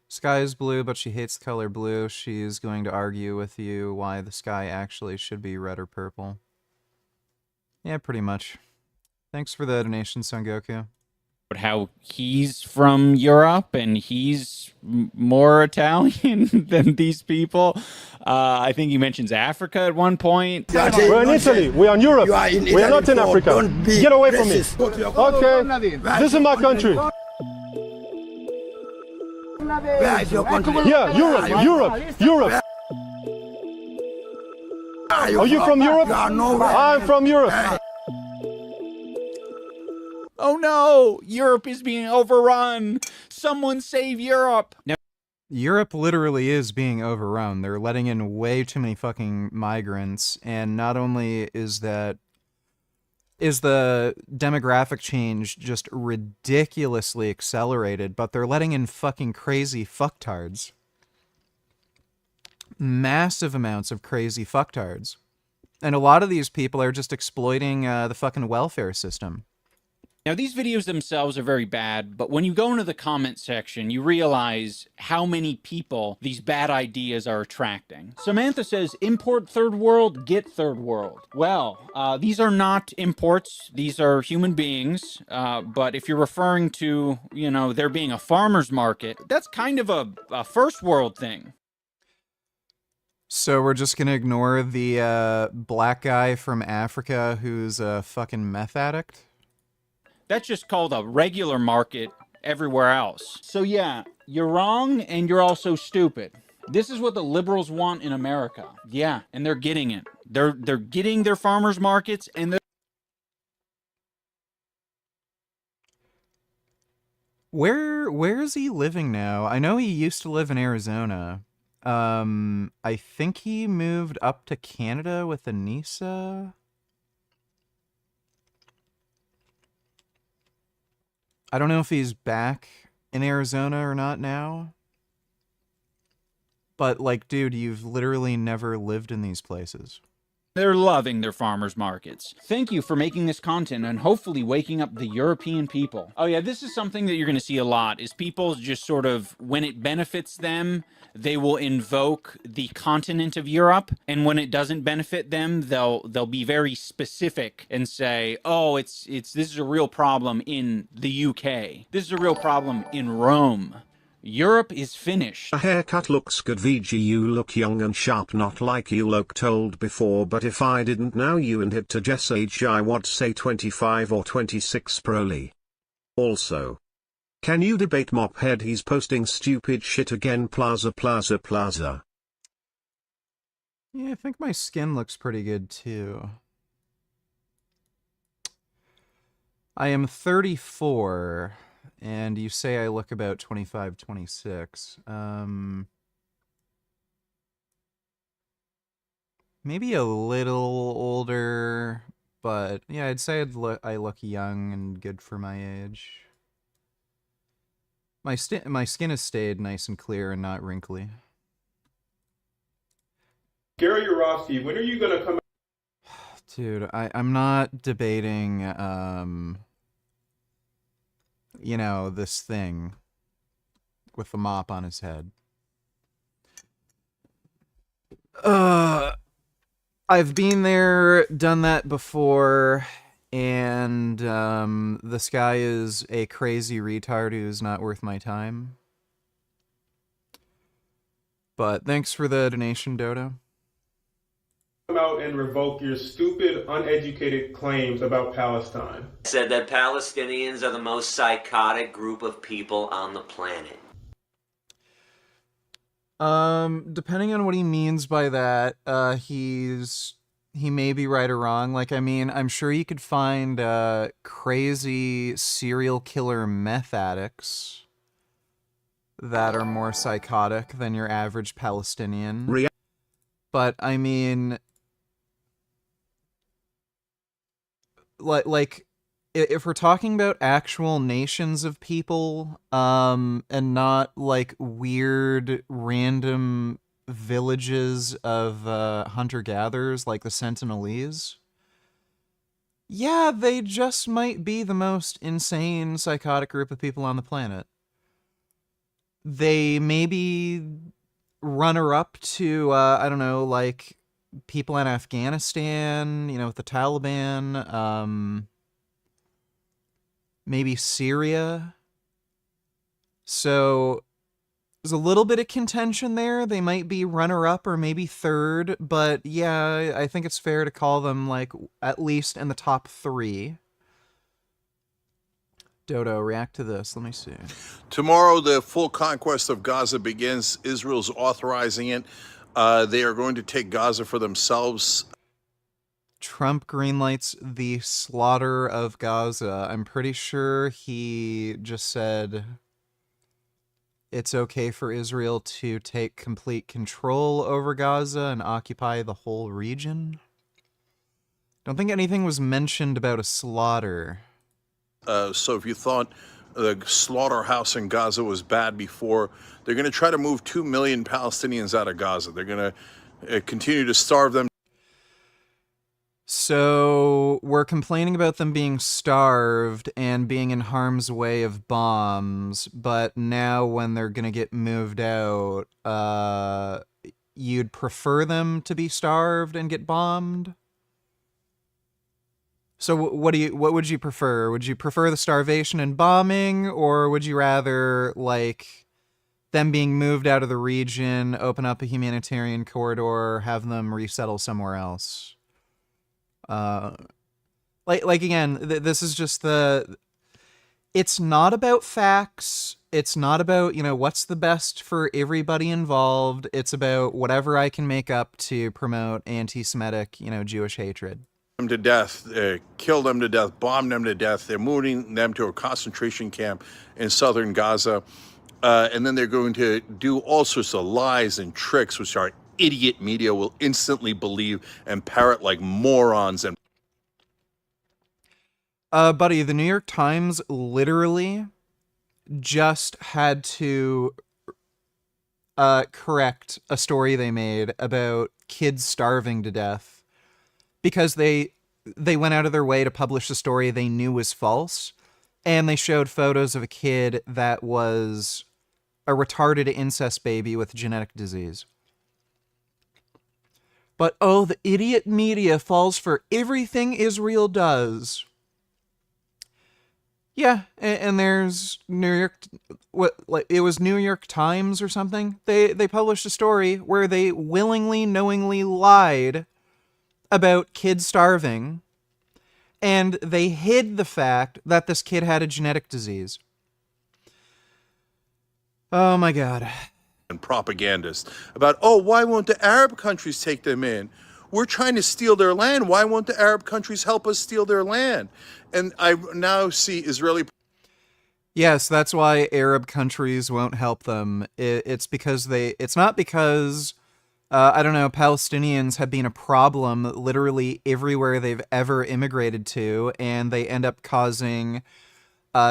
sky is blue, but she hates the color blue, she's going to argue with you why the sky actually should be red or purple. Yeah, pretty much. Thanks for the donation, Son Goku. How he's from Europe and he's more Italian than these people. I think he mentions Africa at one point. We're in Italy. We're in Europe. We are not in Africa. Get away from me. Okay. This is my country. Yeah, Europe. Are you from Europe? I'm from Europe. Oh no! Europe is being overrun! Someone save Europe! Now, Europe literally is being overrun. They're letting in way too many fucking migrants, and not only is the demographic change just ridiculously accelerated, but they're letting in fucking crazy fucktards. Massive amounts of crazy fucktards. And a lot of these people are just exploiting the fucking welfare system. Now, these videos themselves are very bad, but when you go into the comment section, you realize how many people these bad ideas are attracting. Samantha says, import third world, get third world. Well, these are not imports. These are human beings. But if you're referring to, you know, there being a farmer's market, that's kind of a first world thing. So we're just gonna ignore the black guy from Africa who's a fucking meth addict? That's just called a regular market everywhere else. So yeah, you're wrong and you're also stupid. This is what the liberals want in America. Yeah, and they're getting it. They're getting their farmers markets and they're... Where is he living now? I know he used to live in Arizona. I think he moved up to Canada with Anissa. I don't know if he's back in Arizona or not now. But, like, dude, you've literally never lived in these places. They're loving their farmers markets. Thank you for making this content and hopefully waking up the European people. Oh yeah, this is something that you're going to see a lot, is people just sort of, when it benefits them, they will invoke the continent of Europe, and when it doesn't benefit them, they'll be very specific and say, oh, this is a real problem in the UK. This is a real problem in Rome. Europe is finished. A haircut looks good, VG. You look young and sharp, not like you looked old before. But if I didn't know you and hit to guess age, I would say 25 or 26 probably. Also, can you debate Mophead? He's posting stupid shit again. Plaza. Yeah, I think my skin looks pretty good too. I am 34, and you say I look about 25, 26. Maybe a little older, but yeah, I'd say I look young and good for my age. My skin has stayed nice and clear and not wrinkly. Gary Rossi, when are you gonna come? Dude, I'm not debating, you know, this thing with the mop on his head. I've been there, done that before, and this guy is a crazy retard who's not worth my time. But thanks for the donation, Dodo. Come out and revoke your stupid, uneducated claims about Palestine. Said that Palestinians are the most psychotic group of people on the planet. Depending on what he means by that, he may be right or wrong. Like, I mean, I'm sure you could find crazy serial killer meth addicts that are more psychotic than your average Palestinian. But I mean, like if we're talking about actual nations of people, and not like weird random villages of hunter-gatherers like the Sentinelese, yeah, they just might be the most insane psychotic group of people on the planet. They may be runner-up to, I don't know, like people in Afghanistan, you know, with the Taliban, maybe Syria. So there's a little bit of contention there. They might be runner-up or maybe third, but yeah, I think it's fair to call them like at least in the top 3. Dodo, react to this. Let me see. Tomorrow, the full conquest of Gaza begins. Israel's authorizing it. They are going to take Gaza for themselves. Trump greenlights the slaughter of Gaza. I'm pretty sure he just said it's okay for Israel to take complete control over Gaza and occupy the whole region. Don't think anything was mentioned about a slaughter. So if you thought the slaughterhouse in Gaza was bad before, they're going to try to move 2 million Palestinians out of Gaza. They're going to continue to starve them. So we're complaining about them being starved and being in harm's way of bombs, but now when they're going to get moved out, you'd prefer them to be starved and get bombed? So what would you prefer? Would you prefer the starvation and bombing, or would you rather, like, them being moved out of the region, open up a humanitarian corridor, have them resettle somewhere else? Like again, this is just it's not about facts. It's not about, you know, what's the best for everybody involved. It's about whatever I can make up to promote anti-Semitic, you know, Jewish hatred. Them to death, kill them to death, bomb them to death. They're moving them to a concentration camp in southern Gaza. And then they're going to do all sorts of lies and tricks, which our idiot media will instantly believe and parrot like morons. And buddy, the New York Times literally just had to correct a story they made about kids starving to death because they went out of their way to publish a story they knew was false, and they showed photos of a kid that was a retarded incest baby with genetic disease. But oh, the idiot media falls for everything Israel does. Yeah, and there's New York, it was New York Times or something. They published a story where they willingly, knowingly lied about kids starving, and they hid the fact that this kid had a genetic disease. Oh my God. And propagandists about, oh, why won't the Arab countries take them in? We're trying to steal their land. Why won't the Arab countries help us steal their land? And I now see Israeli. Yes, that's why Arab countries won't help them. It's not because, I don't know, Palestinians have been a problem literally everywhere they've ever immigrated to, and they end up causing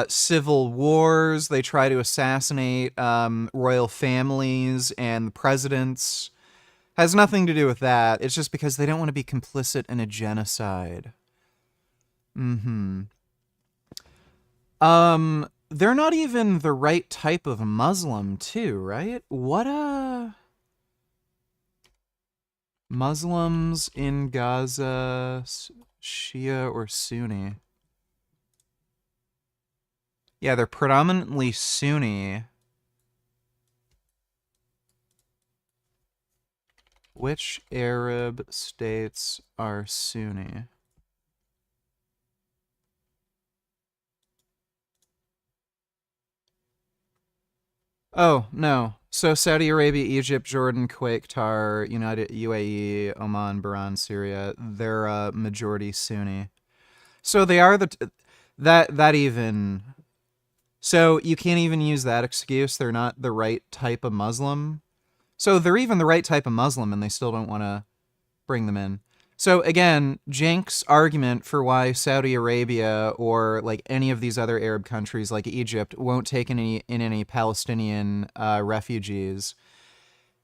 civil wars. They try to assassinate royal families and presidents. Has nothing to do with that. It's just because they don't want to be complicit in a genocide. They're not even the right type of Muslim, too, right? Muslims in Gaza, Shia or Sunni? Yeah, they're predominantly Sunni. Which Arab states are Sunni? Oh, no. So Saudi Arabia, Egypt, Jordan, Kuwait, Qatar, United UAE, Oman, Bahrain, Syria, they're majority Sunni. So they are that even. So you can't even use that excuse. They're not the right type of Muslim. So they're even the right type of Muslim, and they still don't want to bring them in. So again, Jenk's argument for why Saudi Arabia or like any of these other Arab countries like Egypt won't take in any Palestinian refugees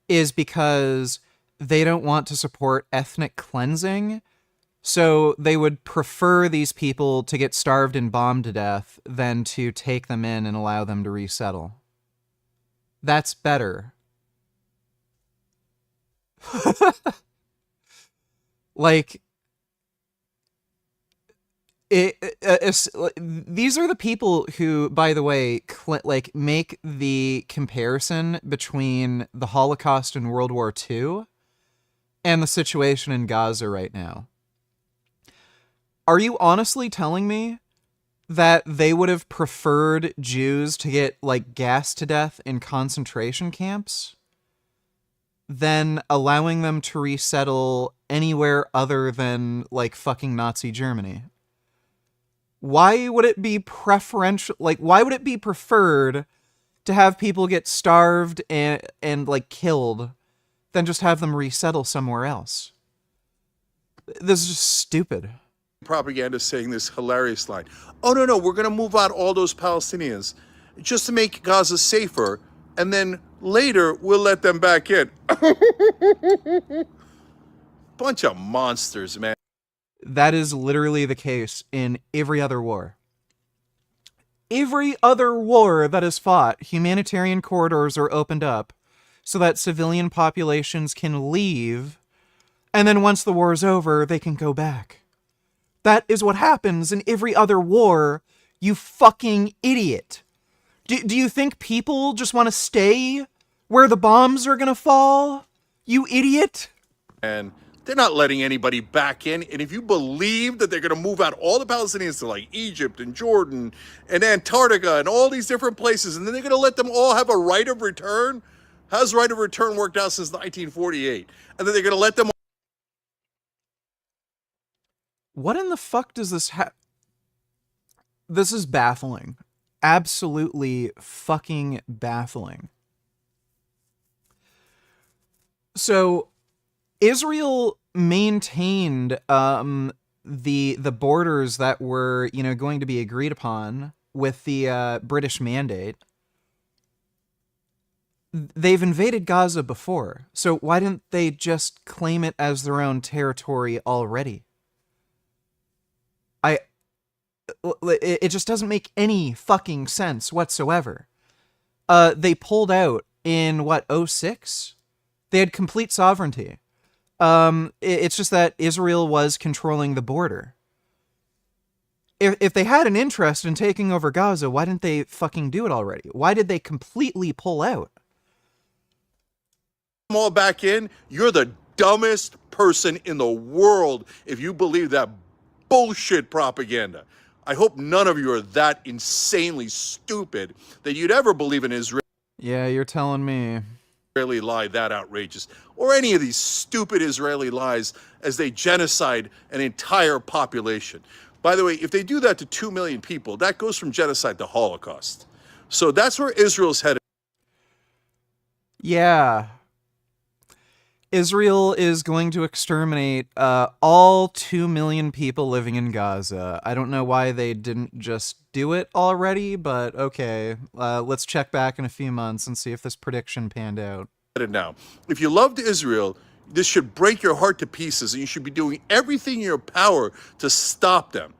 is because they don't want to support ethnic cleansing. So they would prefer these people to get starved and bombed to death than to take them in and allow them to resettle. That's better. Like, these are the people who, by the way, make the comparison between the Holocaust and World War II and the situation in Gaza right now. Are you honestly telling me that they would have preferred Jews to get, like, gassed to death in concentration camps than allowing them to resettle anywhere other than, like, fucking Nazi Germany? Why would it be preferential? Like, why would it be preferred to have people get starved and like, killed than just have them resettle somewhere else? This is just stupid. Propaganda saying this hilarious line. Oh, no, we're going to move out all those Palestinians just to make Gaza safer, and then later we'll let them back in. Bunch of monsters, man. That is literally the case in every other war. Every other war that is fought, humanitarian corridors are opened up so that civilian populations can leave, and then once the war is over, they can go back. That is what happens in every other war, you fucking idiot. Do you think people just want to stay where the bombs are gonna fall? You idiot. And they're not letting anybody back in. And if you believe that they're going to move out all the Palestinians to like Egypt and Jordan and Antarctica and all these different places, and then they're going to let them all have a right of return? How's right of return worked out since 1948? And then they're going to let them... What in the fuck does this have? This is baffling. Absolutely fucking baffling. So Israel maintained the borders that were, going to be agreed upon with the British mandate. They've invaded Gaza before, so why didn't they just claim it as their own territory already? It just doesn't make any fucking sense whatsoever. They pulled out in, 2006? They had complete sovereignty. It's just that Israel was controlling the border. if they had an interest in taking over Gaza, why didn't they fucking do it already? Why did they completely pull out? Them all back in, you're the dumbest person in the world if you believe that bullshit propaganda. I hope none of you are that insanely stupid that you'd ever believe an Israeli Yeah, you're telling me. lie that outrageous, or any of these stupid Israeli lies as they genocide an entire population. By the way, if they do that to 2 million people, that goes from genocide to Holocaust. So that's where Israel's headed. Yeah. Israel is going to exterminate all 2 million people living in Gaza. I don't know why they didn't just do it already, but okay. Let's check back in a few months and see if this prediction panned out. Now, if you loved Israel, this should break your heart to pieces, and you should be doing everything in your power to stop them.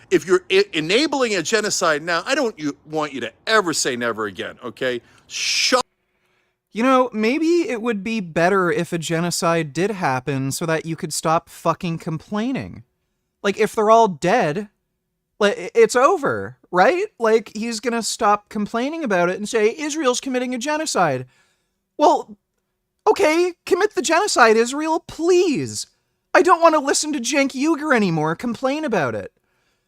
If you're enabling a genocide now, I don't want you to ever say never again, okay? Shut. You know, maybe it would be better if a genocide did happen so that you could stop fucking complaining. Like, if they're all dead, like, it's over, right? Like, he's gonna stop complaining about it and say, Israel's committing a genocide. Well, okay, commit the genocide, Israel, please. I don't want to listen to Cenk Uygur anymore complain about it.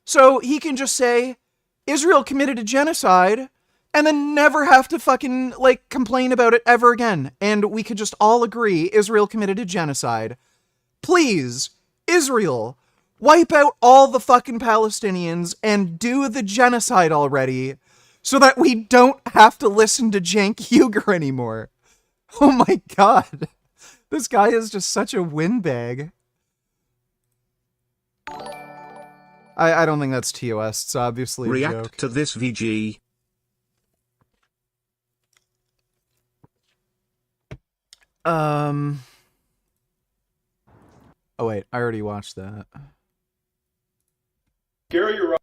So he can just say, Israel committed a genocide, and then never have to fucking, like, complain about it ever again. And we could just all agree Israel committed a genocide. Please, Israel, wipe out all the fucking Palestinians and do the genocide already so that we don't have to listen to Cenk Uygur anymore. Oh my god. This guy is just such a windbag. I don't think that's TOS. It's obviously a React joke. to this VG. Oh wait, I already watched that. Gary, you're right.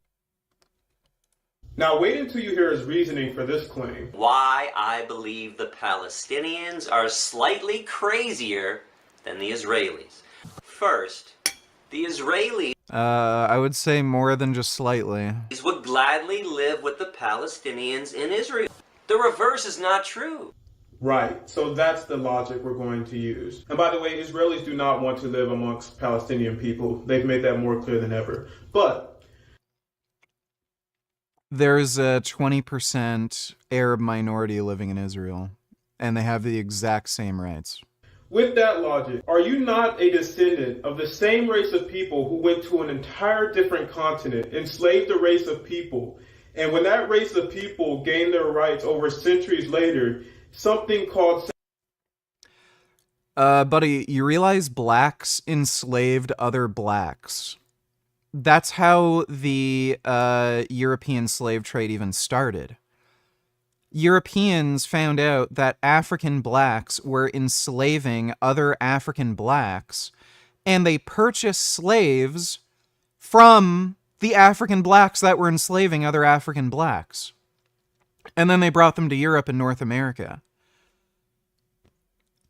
Now wait until you hear his reasoning for this claim. Why I believe the Palestinians are slightly crazier than the Israelis. First, the Israelis I would say more than just slightly. would gladly live with the Palestinians in Israel. The reverse is not true. Right, so that's the logic we're going to use. And by the way, Israelis do not want to live amongst Palestinian people. They've made that more clear than ever. But there's a 20% Arab minority living in Israel, and they have the exact same rights. with that logic, are you not a descendant of the same race of people who went to an entire different continent, enslaved a race of people, and when that race of people gained their rights over centuries later, something called... Buddy, you realize blacks enslaved other blacks. That's how the European slave trade even started. Europeans found out that African blacks were enslaving other African blacks, and they purchased slaves from the African blacks that were enslaving other African blacks. And then they brought them to Europe and North America.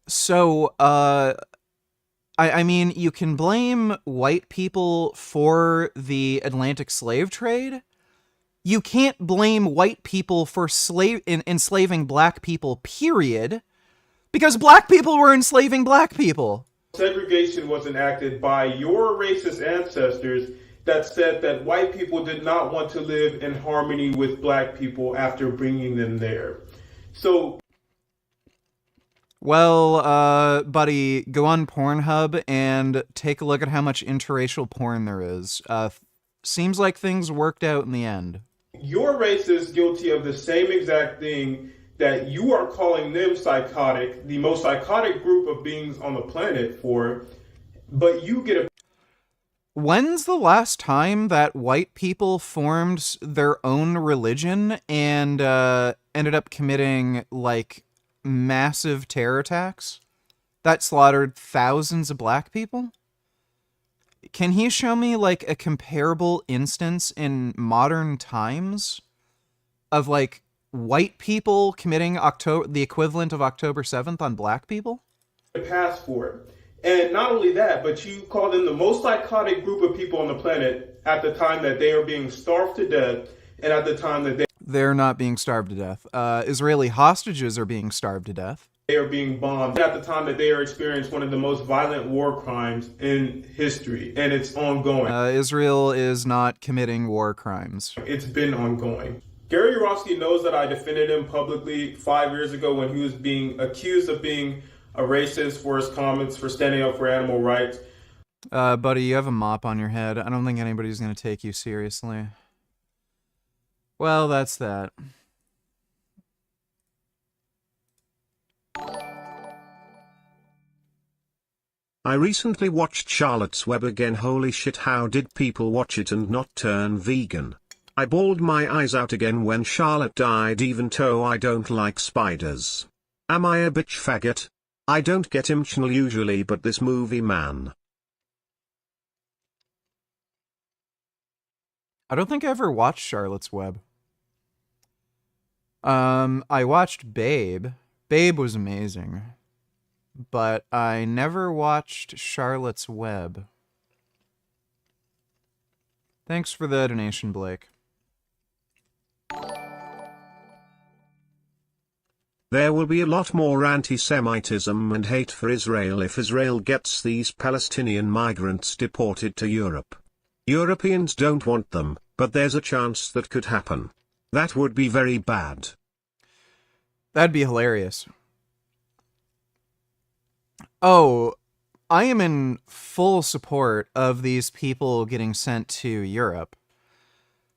So, I mean, you can blame white people for the Atlantic slave trade. You can't blame white people for enslaving black people, period, because black people were enslaving black people. Segregation was enacted by your racist ancestors that said that white people did not want to live in harmony with black people after bringing them there. So... Well, buddy, go on Pornhub and take a look at how much interracial porn there is. Seems like things worked out in the end. Your race is guilty of the same exact thing that you are calling them psychotic, the most psychotic group of beings on the planet for, but you get a... When's the last time that white people formed their own religion and ended up committing, like, massive terror attacks that slaughtered thousands of black people? Can he show me, like, a comparable instance in modern times of, like, white people committing the equivalent of October 7th on black people? ...a pass for it. And not only that, but you call them the most psychotic group of people on the planet at the time that they are being starved to death and at the time that They're not being starved to death. Israeli hostages are being starved to death. they are being bombed, at the time that they are experiencing one of the most violent war crimes in history, and it's ongoing. Israel is not committing war crimes. It's been ongoing. Gary Yourofsky knows that I defended him publicly 5 years ago when he was being accused of being a racist for his comments for standing up for animal rights. Buddy, you have a mop on your head. I don't think anybody's going to take you seriously. Well, that's that. I recently watched Charlotte's Web again. Holy shit, how did people watch it and not turn vegan? I bawled my eyes out again when Charlotte died, even though I don't like spiders. Am I a bitch faggot? I don't get emotional usually, but this movie, man. I don't think I ever watched Charlotte's Web. I watched Babe. Babe was amazing. But I never watched Charlotte's Web. Thanks for the donation, Blake. There will be a lot more anti-Semitism and hate for Israel if Israel gets these Palestinian migrants deported to Europe. Europeans don't want them, but there's a chance that could happen. That would be very bad. That'd be hilarious. Oh, I am in full support of these people getting sent to Europe.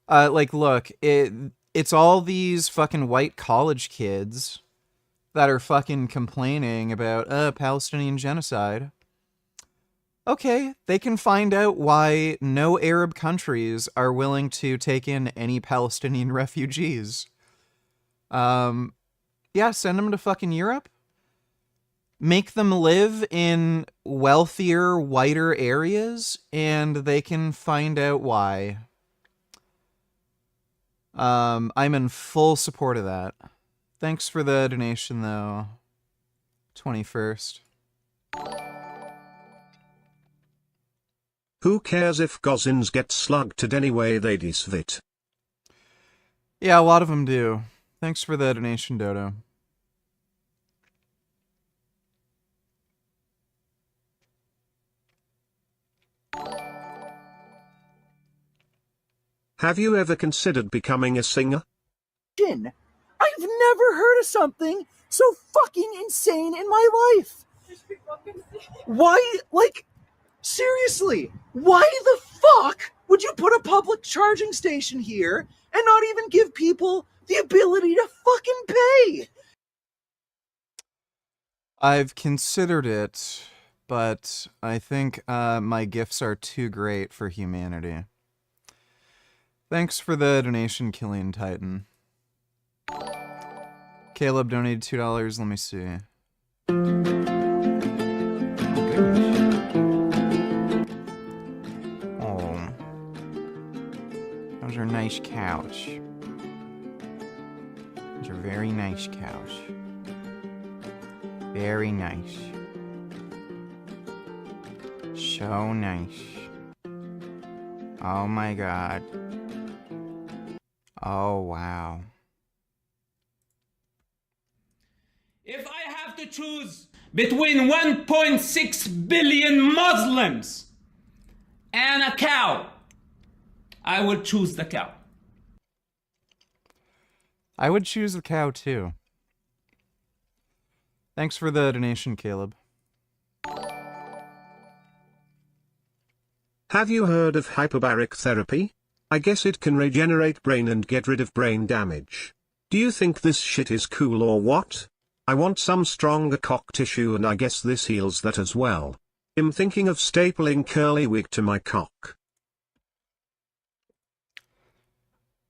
Look, it's all these fucking white college kids that are fucking complaining about Palestinian genocide. Okay, they can find out why no Arab countries are willing to take in any Palestinian refugees. Yeah, send them to fucking Europe. Make them live in wealthier, whiter areas, and they can find out why. I'm in full support of that. Thanks for the donation, though. 21st. Who cares if Gozins get slugged anyway, they deserve it. Yeah, a lot of them do. Thanks for the donation, Dodo. Have you ever considered becoming a singer? I've never heard of something so fucking insane in my life. Why, seriously, why the fuck would you put a public charging station here and not even give people the ability to fucking pay? I've considered it, but I think my gifts are too great for humanity. Thanks for the donation, Killian Titan. Caleb donated $2. Let me see. Oh. Those are nice couch. Those are very nice couch. Very nice. So nice. Oh my god. Oh wow. If I have to choose between 1.6 billion Muslims and a cow, I would choose the cow. I would choose the cow too. Thanks for the donation, Caleb. Have you heard of hyperbaric therapy? I guess it can regenerate brain and get rid of brain damage. Do you think this shit is cool or what? I want some stronger cock tissue and I guess this heals that as well. I'm thinking of stapling curly wig to my cock.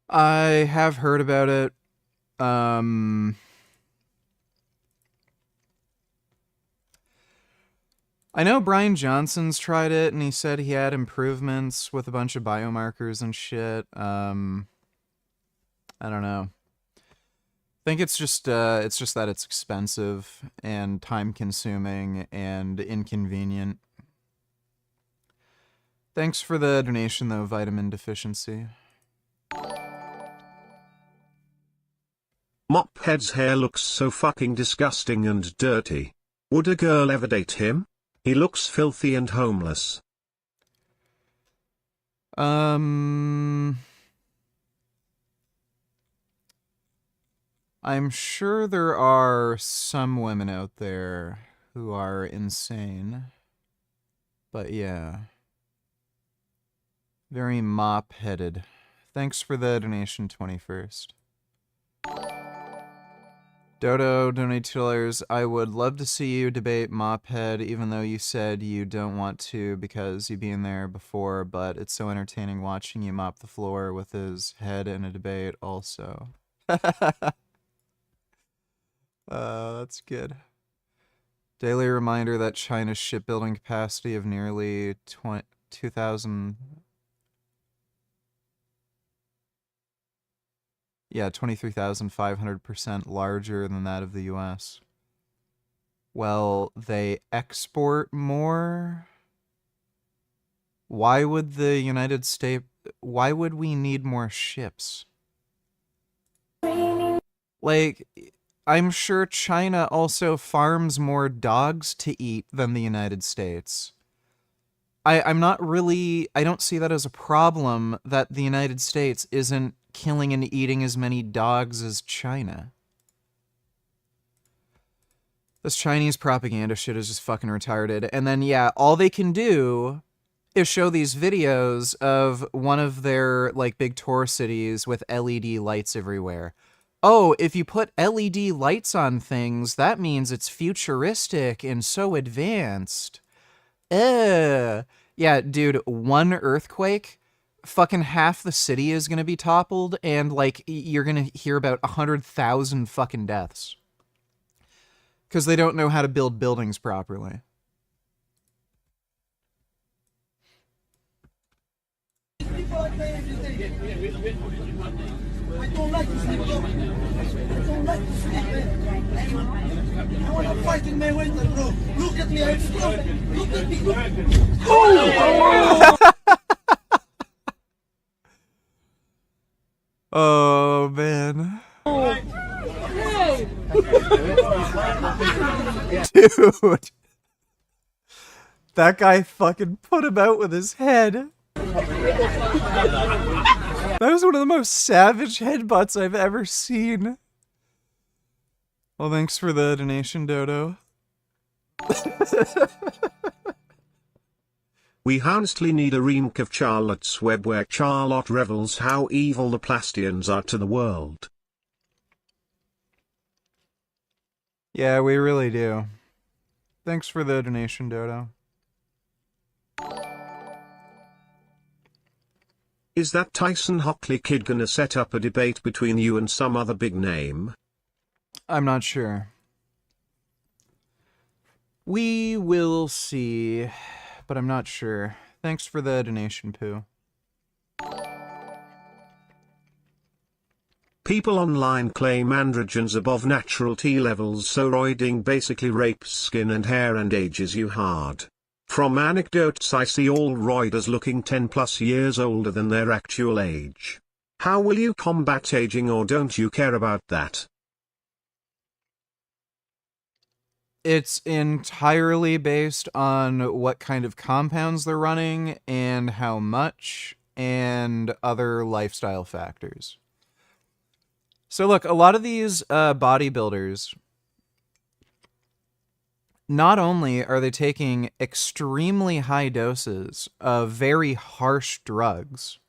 I have heard about it. I know Brian Johnson's tried it and he said he had improvements with a bunch of biomarkers and shit. I don't know. think it's just that it's expensive and time consuming and inconvenient. Thanks for the donation though, Vitamin Deficiency. Mophead's hair looks so fucking disgusting and dirty. Would a girl ever date him? He looks filthy and homeless. I'm sure there are some women out there who are insane. But yeah. Very mop-headed. Thanks for the donation, 21st. Dodo, donate $2. I would love to see you debate Mophead, even though you said you don't want to because you've been there before, but it's so entertaining watching you mop the floor with his head in a debate also. That's good. Daily reminder that China's shipbuilding capacity of nearly 2,000... Yeah, 23,500% larger than that of the US. Well, they export more? Why would the United States... Why would we need more ships? Like, I'm sure China also farms more dogs to eat than the United States. I'm not really... I don't see that as a problem that the United States isn't killing and eating as many dogs as China. This Chinese propaganda shit is just fucking retarded. And then, yeah, all they can do is show these videos of one of their, like, big tour cities with LED lights everywhere. Oh, if you put LED lights on things, that means it's futuristic and so advanced. Yeah, dude, one earthquake... fucking half the city is gonna be toppled, and, like, you're gonna hear about 100,000 fucking deaths. Because they don't know how to build buildings properly. I don't like to sleep, bro. I don't like to sleep, man. I want to fight in my winter, bro. Look at me, I'm strong. Look at me. Oh! Oh, man. Dude. That guy fucking put him out with his head. That was one of the most savage headbutts I've ever seen. Well, thanks for the donation, Dodo. We honestly need a remake of Charlotte's Web where Charlotte revels how evil the Plastians are to the world. Yeah, we really do. Thanks for the donation, Dodo. Is that Tyson Hockley kid gonna set up a debate between you and some other big name? I'm not sure. We will see, but I'm not sure. Thanks for the donation, Pooh. People online claim androgens above natural T levels, so roiding basically rapes skin and hair and ages you hard. From anecdotes I see all roiders looking 10 plus years older than their actual age. How will you combat aging, or don't you care about that? It's entirely based on what kind of compounds they're running and how much, and other lifestyle factors. So look, a lot of these bodybuilders, not only are they taking extremely high doses of very harsh drugs,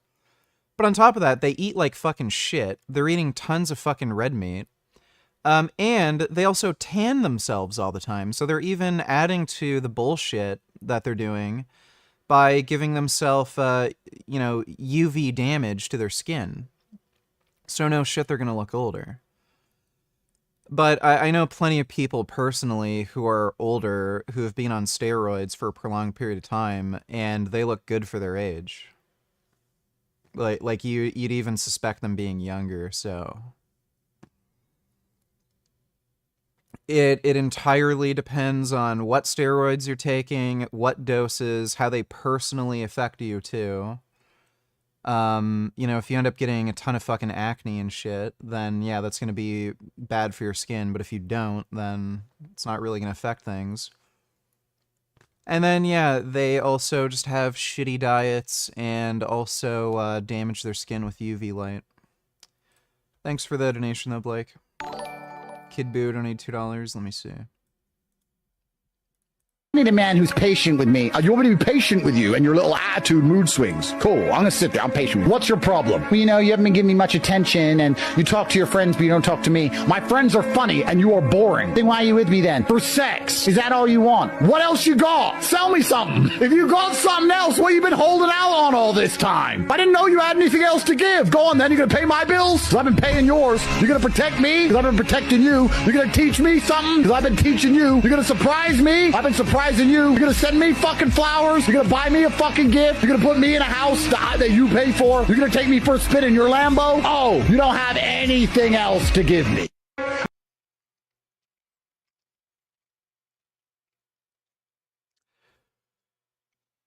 but on top of that, they eat like fucking shit. They're eating tons of fucking red meat. And they also tan themselves all the time. So they're even adding to the bullshit that they're doing by giving themselves, UV damage to their skin. So no shit, they're going to look older. But I know plenty of people personally who are older who have been on steroids for a prolonged period of time, and they look good for their age. Like you'd even suspect them being younger, so... It entirely depends on what steroids you're taking, what doses, how they personally affect you too. You know, if you end up getting a ton of fucking acne and shit, then yeah, that's gonna be bad for your skin. But if you don't, then it's not really gonna affect things. And then yeah, they also just have shitty diets and also damage their skin with UV light. Thanks for the donation though, Blake. Kid Boo donated $2. Let me see. I need a man who's patient with me. You want me to be patient with you and your little attitude mood swings. Cool. I'm going to sit there. I'm patient with you. What's your problem? Well, you know, you haven't been giving me much attention and you talk to your friends, but you don't talk to me. My friends are funny and you are boring. Then why are you with me then? For sex. Is that all you want? What else you got? Sell me something. If you got something else, what you been holding out on all this time? I didn't know you had anything else to give. Go on then. You're going to pay my bills? Because I've been paying yours. You're going to protect me? Because I've been protecting you. You're going to teach me something? Because I've been teaching you. You're going to surprise me? I've been surprising you. You're going to send me fucking flowers. You're going to buy me a fucking gift. You're going to put me in a house that you pay for. You're going to take me for a spin in your Lambo. Oh, you don't have anything else to give me.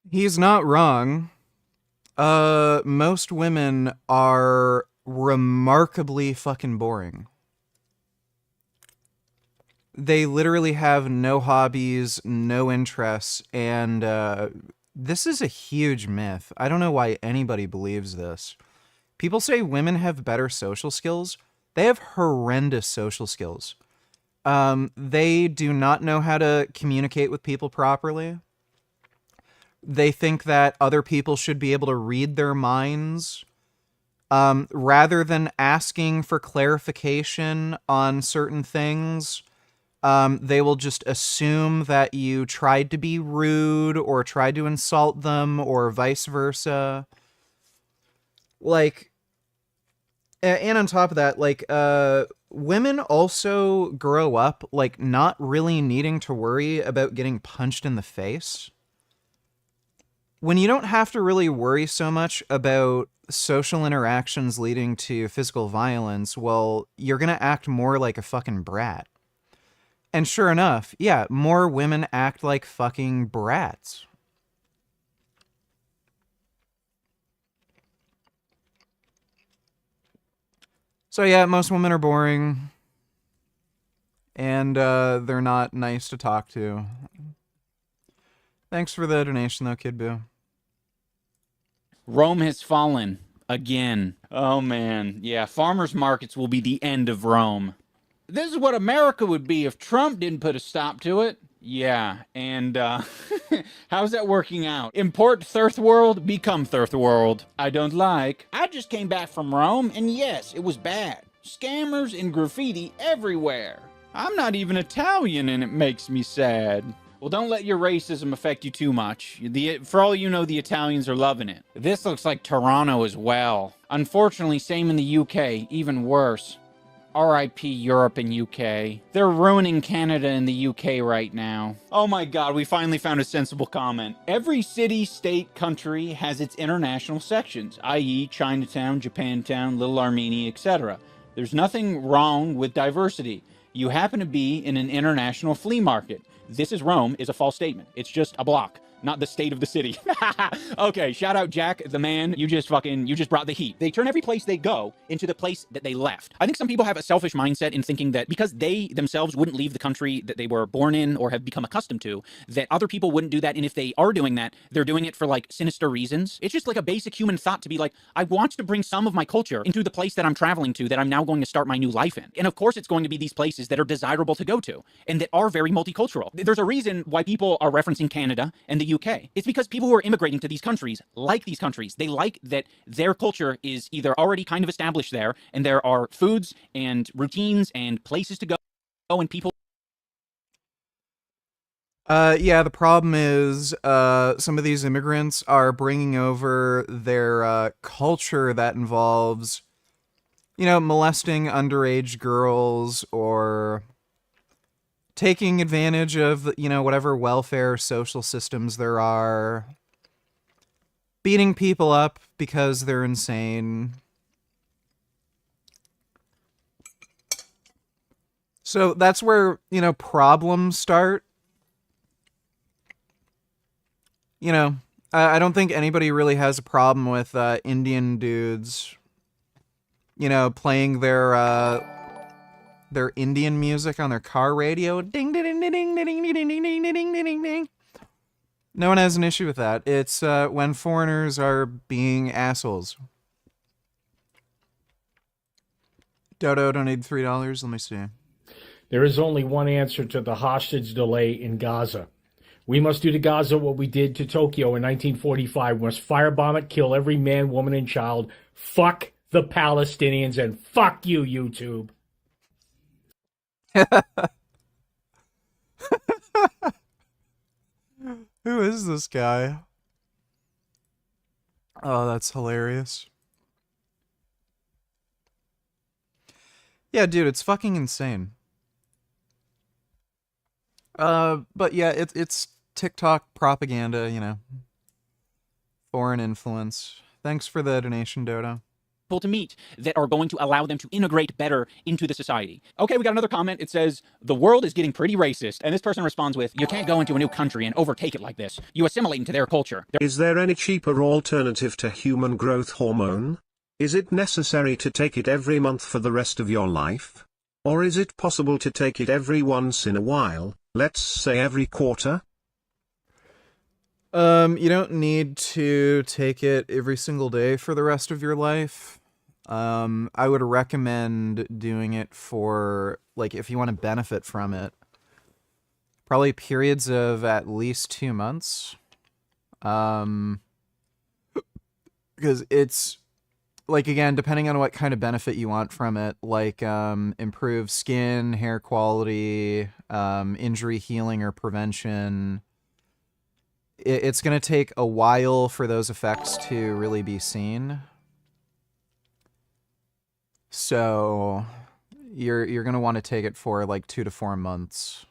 He's not wrong. Most women are remarkably fucking boring. They literally have no hobbies, no interests, and this is a huge myth. I don't know why anybody believes this. People say women have better social skills. They have horrendous social skills. They do not know how to communicate with people properly. They think that other people should be able to read their minds. Rather than asking for clarification on certain things, they will just assume that you tried to be rude or tried to insult them or vice versa. Like, and on top of that, like, women also grow up, like, not really needing to worry about getting punched in the face. When you don't have to really worry so much about social interactions leading to physical violence, well, you're gonna act more like a fucking brat. And sure enough, yeah, more women act like fucking brats. So yeah, most women are boring. And they're not nice to talk to. Thanks for the donation though, Kid Boo. Rome has fallen again. Oh man. Yeah, farmers markets will be the end of Rome. This is what America would be if Trump didn't put a stop to it. Yeah, and how's that working out? Import third world, become third world. I don't like. I just came back from Rome, and yes, it was bad. Scammers and graffiti everywhere. I'm not even Italian, and it makes me sad. Well, don't let your racism affect you too much. For all you know, the Italians are loving it. This looks like Toronto as well. Unfortunately, same in the UK, even worse. R.I.P. Europe and UK. They're ruining Canada and the UK right now. Oh my god, we finally found a sensible comment. Every city, state, country has its international sections, i.e. Chinatown, Japantown, Little Armenia, etc. There's nothing wrong with diversity. You happen to be in an international flea market. This is Rome is a false statement. It's just a block, not the state of the city. Okay, shout out Jack, the man. You just brought the heat. They turn every place they go into the place that they left. I think some people have a selfish mindset in thinking that because they themselves wouldn't leave the country that they were born in or have become accustomed to, that other people wouldn't do that. And if they are doing that, they're doing it for like sinister reasons. It's just like a basic human thought to be like, I want to bring some of my culture into the place that I'm traveling to, that I'm now going to start my new life in. And of course, it's going to be these places that are desirable to go to and that are very multicultural. There's a reason why people are referencing Canada and the UK. It's because people who are immigrating to these countries like these countries. They like that their culture is either already kind of established there, and there are foods and routines and places to go, and people. Yeah, the problem is some of these immigrants are bringing over their culture that involves, you know, molesting underage girls or taking advantage of, you know, whatever welfare social systems there are, beating people up because they're insane. So that's where, you know, problems start. You know, I don't think anybody really has a problem with Indian dudes, you know, playing their Indian music on their car radio. Ding ding ding ding ding ding ding ding ding ding ding ding ding. No one has an issue with that. It's when foreigners are being assholes. Dodo donated $3. Let me see. There is only one answer to the hostage delay in Gaza. We must do to Gaza what we did to Tokyo in 1945. We must firebomb it, kill every man, woman, and child. Fuck the Palestinians, and fuck you, YouTube. Who is this guy? Oh, that's hilarious. Yeah, dude, it's fucking insane. But yeah, it's TikTok propaganda, you know. Foreign influence. Thanks for the donation, Dodo. To meet that are going to allow them to integrate better into the society. Okay, we got another comment. It says, the world is getting pretty racist. And this person responds with, you can't go into a new country and overtake it like this. You assimilate into their culture. Is there any cheaper alternative to human growth hormone? Is it necessary to take it every month for the rest of your life? Or is it possible to take it every once in a while, let's say every quarter? You don't need to take it every single day for the rest of your life. I would recommend doing it for, like, if you want to benefit from it, probably periods of at least 2 months. Because it's, like, again, depending on what kind of benefit you want from it, like, improved skin, hair quality, injury healing or prevention, it's going to take a while for those effects to really be seen. So you're going to want to take it for like 2 to 4 months.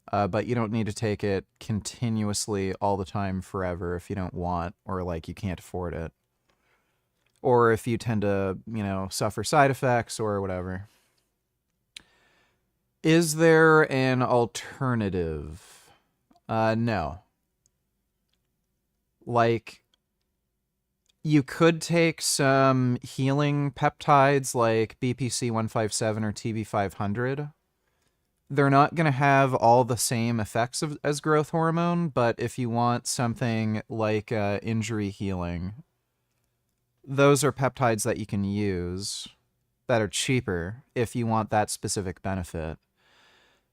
But you don't need to take it continuously all the time forever if you don't want, or like you can't afford it. Or if you tend to, you know, suffer side effects or whatever. Is there an alternative? No. Like, you could take some healing peptides like BPC 157 or TB 500. They're not going to have all the same effects as growth hormone, but if you want something like injury healing, those are peptides that you can use that are cheaper if you want that specific benefit.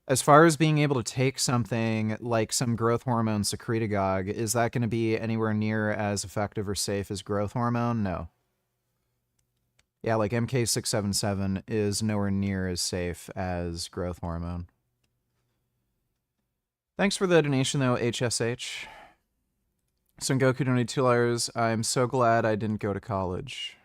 As far as being able to take something like some growth hormone secretagogue, is that going to be anywhere near as effective or safe as growth hormone? No. Yeah, like MK677 is nowhere near as safe as growth hormone. Thanks for the donation, though, HSH. Son Goku donated $2. I'm so glad I didn't go to college.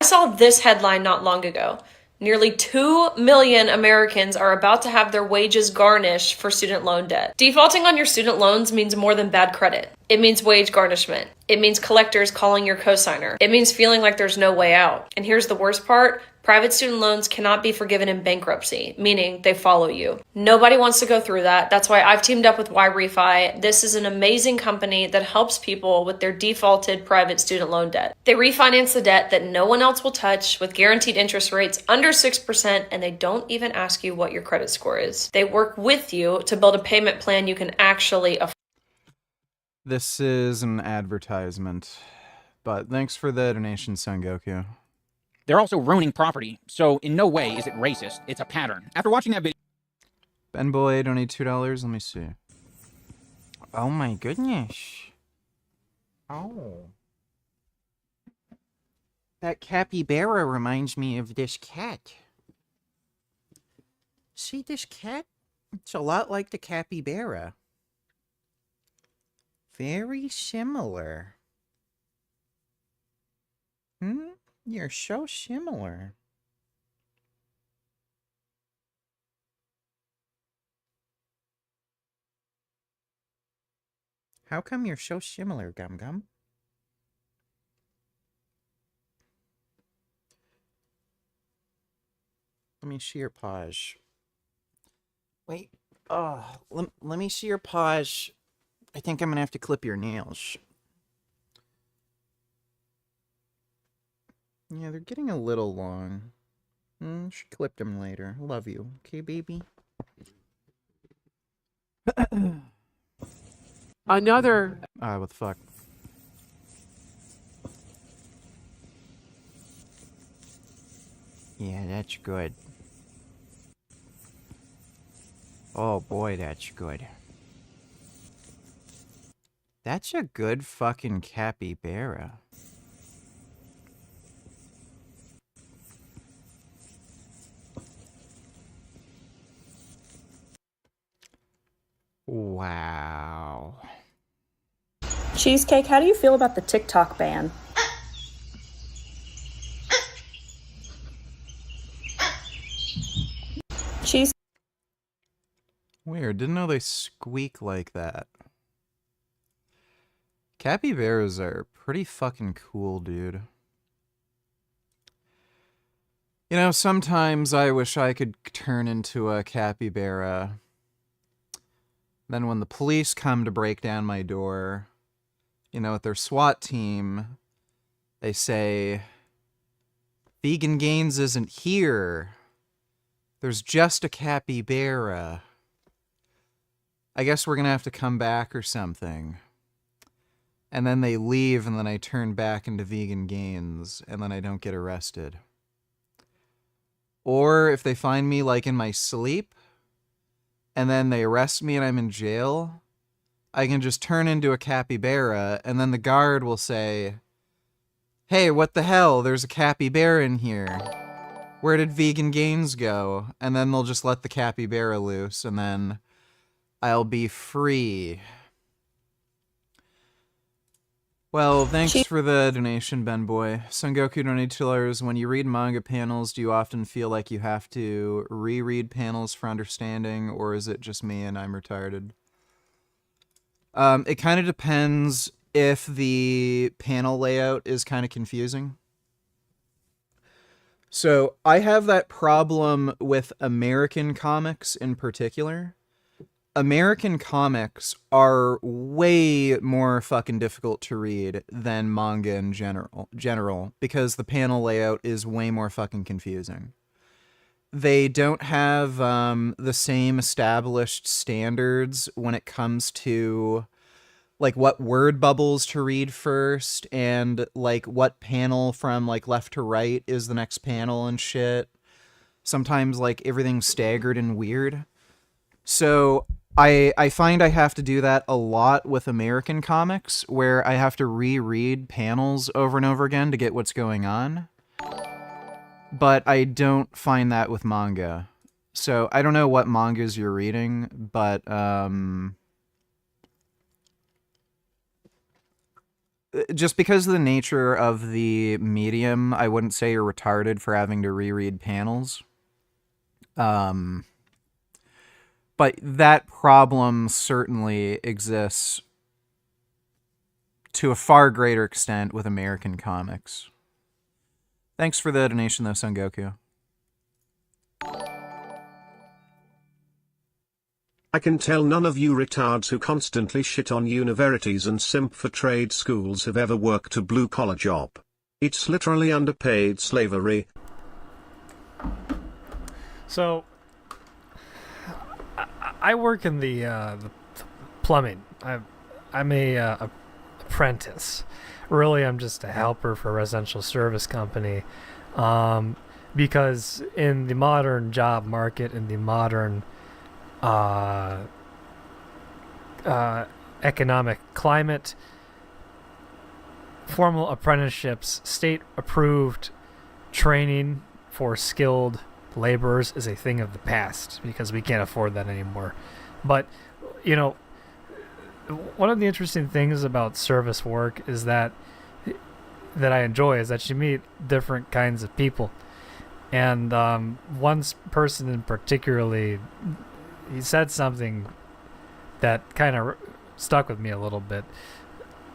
I saw this headline not long ago. Nearly 2 million Americans are about to have their wages garnished for student loan debt. Defaulting on your student loans means more than bad credit. It means wage garnishment. It means collectors calling your cosigner. It means feeling like there's no way out. And here's the worst part. Private student loans cannot be forgiven in bankruptcy, meaning they follow you. Nobody wants to go through that. That's why I've teamed up with YRefi. This is an amazing company that helps people with their defaulted private student loan debt. They refinance the debt that no one else will touch with guaranteed interest rates under 6%, and they don't even ask you what your credit score is. They work with you to build a payment plan you can actually afford. This is an advertisement, but thanks for the donation, Son Goku. They're also ruining property, so in no way is it racist. It's a pattern. After watching that video... Ben Boy donated $2. Let me see. Oh my goodness. Oh. That capybara reminds me of this cat. See this cat? It's a lot like the capybara. Very similar. You're so similar. How come you're so similar, Gum Gum? Let me see your paws. Wait. Oh, let me see your paws. I think I'm gonna have to clip your nails. Yeah, they're getting a little long. Should clip them later. Love you. Okay, baby? Another... What the fuck? Yeah, that's good. Oh boy, that's good. That's a good fucking capybara. Wow. Cheesecake, how do you feel about the TikTok ban? Cheese. Weird, didn't know they squeak like that. Capybaras are pretty fucking cool, dude. You know, sometimes I wish I could turn into a capybara. Then when the police come to break down my door, you know, with their SWAT team, they say, Vegan Gains isn't here. There's just a capybara. I guess we're gonna have to come back or something. And then they leave, and then I turn back into Vegan Gains, and then I don't get arrested. Or if they find me, like, in my sleep, and then they arrest me and I'm in jail, I can just turn into a capybara, and then the guard will say, hey, what the hell? There's a capybara in here. Where did Vegan Gains go? And then they'll just let the capybara loose, and then I'll be free. Well, thanks for the donation, Ben Boy. Sengoku donated $2. When you read manga panels, do you often feel like you have to reread panels for understanding, or is it just me and I'm retarded? It kind of depends if the panel layout is kind of confusing. So, I have that problem with American comics in particular. American comics are way more fucking difficult to read than manga in general, because the panel layout is way more fucking confusing. They don't have the same established standards when it comes to like what word bubbles to read first and like what panel from like left to right is the next panel and shit. Sometimes like everything's staggered and weird. So I find I have to do that a lot with American comics, where I have to reread panels over and over again to get what's going on. But I don't find that with manga. So I don't know what mangas you're reading, but just because of the nature of the medium, I wouldn't say you're retarded for having to reread panels. But that problem certainly exists to a far greater extent with American comics. Thanks for the donation, though, Sengoku. I can tell none of you retards who constantly shit on universities and simp for trade schools have ever worked a blue-collar job. It's literally underpaid slavery. So, I work in the plumbing. I'm a apprentice. Really, I'm just a helper for a residential service company, because in the modern job market, in the modern economic climate, formal apprenticeships, state-approved training for skilled laborers is a thing of the past because we can't afford that anymore. But, you know, one of the interesting things about service work is that I enjoy is that you meet different kinds of people. And one person in particularly, he said something that kind of stuck with me a little bit.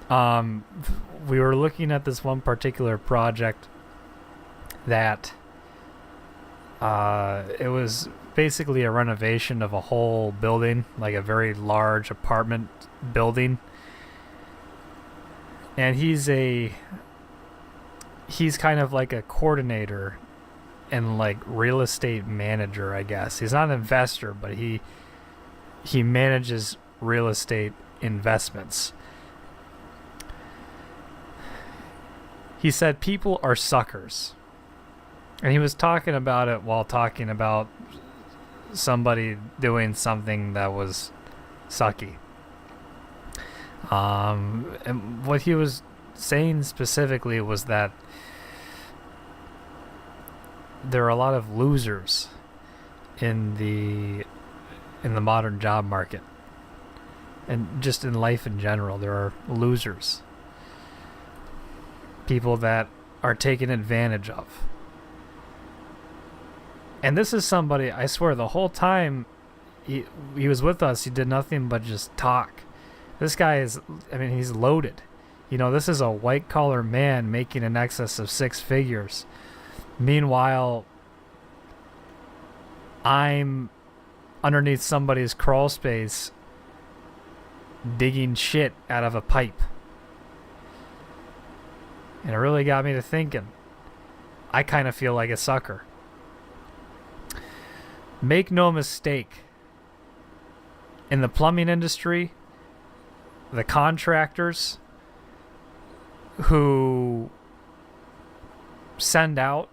We were looking at this one particular project that It was basically a renovation of a whole building, like a very large apartment building. And he's kind of like a coordinator and like real estate manager, I guess. He's not an investor, but he manages real estate investments. He said people are suckers. And he was talking about it while talking about somebody doing something that was sucky. And what he was saying specifically was that there are a lot of losers in the modern job market. And just in life in general, there are losers. People that are taken advantage of. And this is somebody, I swear, the whole time he was with us, he did nothing but just talk. This guy he's loaded. You know, this is a white-collar man making in excess of 6 figures. Meanwhile, I'm underneath somebody's crawl space digging shit out of a pipe. And it really got me to thinking. I kind of feel like a sucker. Make no mistake. In the plumbing industry, the contractors who send out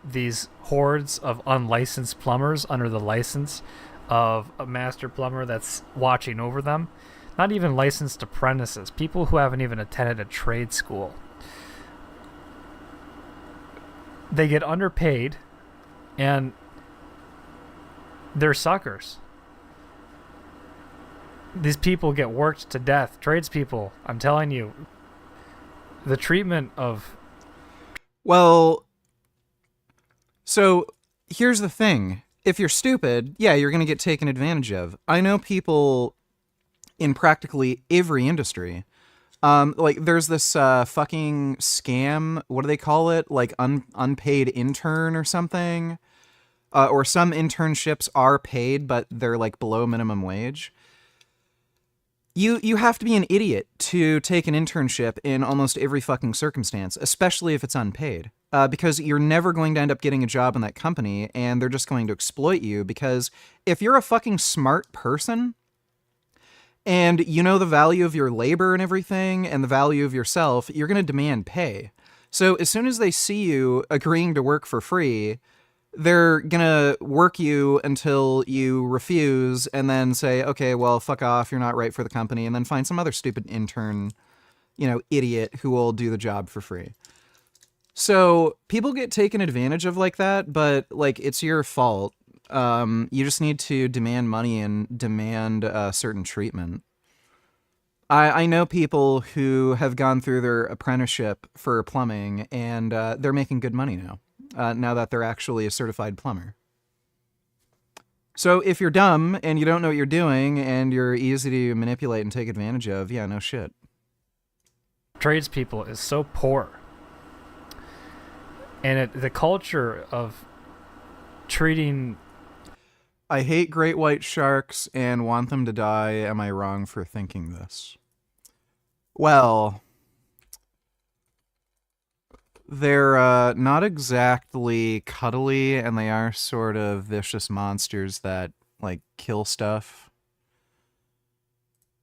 these hordes of unlicensed plumbers under the license of a master plumber that's watching over them, not even licensed apprentices, people who haven't even attended a trade school. They get underpaid, and they're suckers. These people get worked to death. Tradespeople, I'm telling you, the treatment of... Well, so here's the thing. If you're stupid, yeah, you're going to get taken advantage of. I know people in practically every industry. Like, there's this fucking scam, what do they call it? Like, unpaid intern or something? Or some internships are paid, but they're, like, below minimum wage. You have to be an idiot to take an internship in almost every fucking circumstance, especially if it's unpaid. Because you're never going to end up getting a job in that company, and they're just going to exploit you, because if you're a fucking smart person, and you know the value of your labor and everything, and the value of yourself, you're going to demand pay. So as soon as they see you agreeing to work for free, they're going to work you until you refuse and then say, okay, well, fuck off, you're not right for the company, and then find some other stupid intern, idiot who will do the job for free. So people get taken advantage of like that, but, like, it's your fault. You just need to demand money and demand certain treatment. I know people who have gone through their apprenticeship for plumbing, and they're making good money now. Now that they're actually a certified plumber. So if you're dumb and you don't know what you're doing and you're easy to manipulate and take advantage of, yeah, no shit. Tradespeople is so poor. And the culture of treating... I hate great white sharks and want them to die. Am I wrong for thinking this? Well... They're not exactly cuddly, and they are sort of vicious monsters that, like, kill stuff.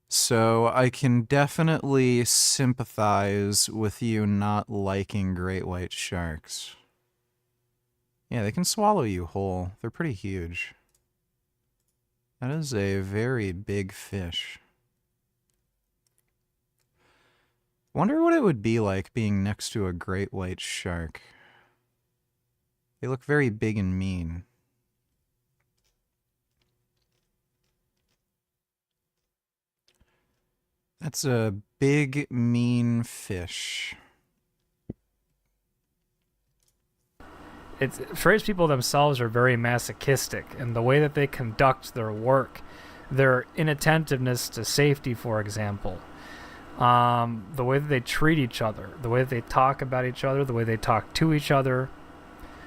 So I can definitely sympathize with you not liking great white sharks. Yeah, they can swallow you whole. They're pretty huge. That is a very big fish. Wonder what it would be like being next to a great white shark. They look very big and mean. That's a big, mean fish. Tradespeople themselves are very masochistic, and the way that they conduct their work, their inattentiveness to safety, for example, the way that they treat each other, the way that they talk about each other, the way they talk to each other,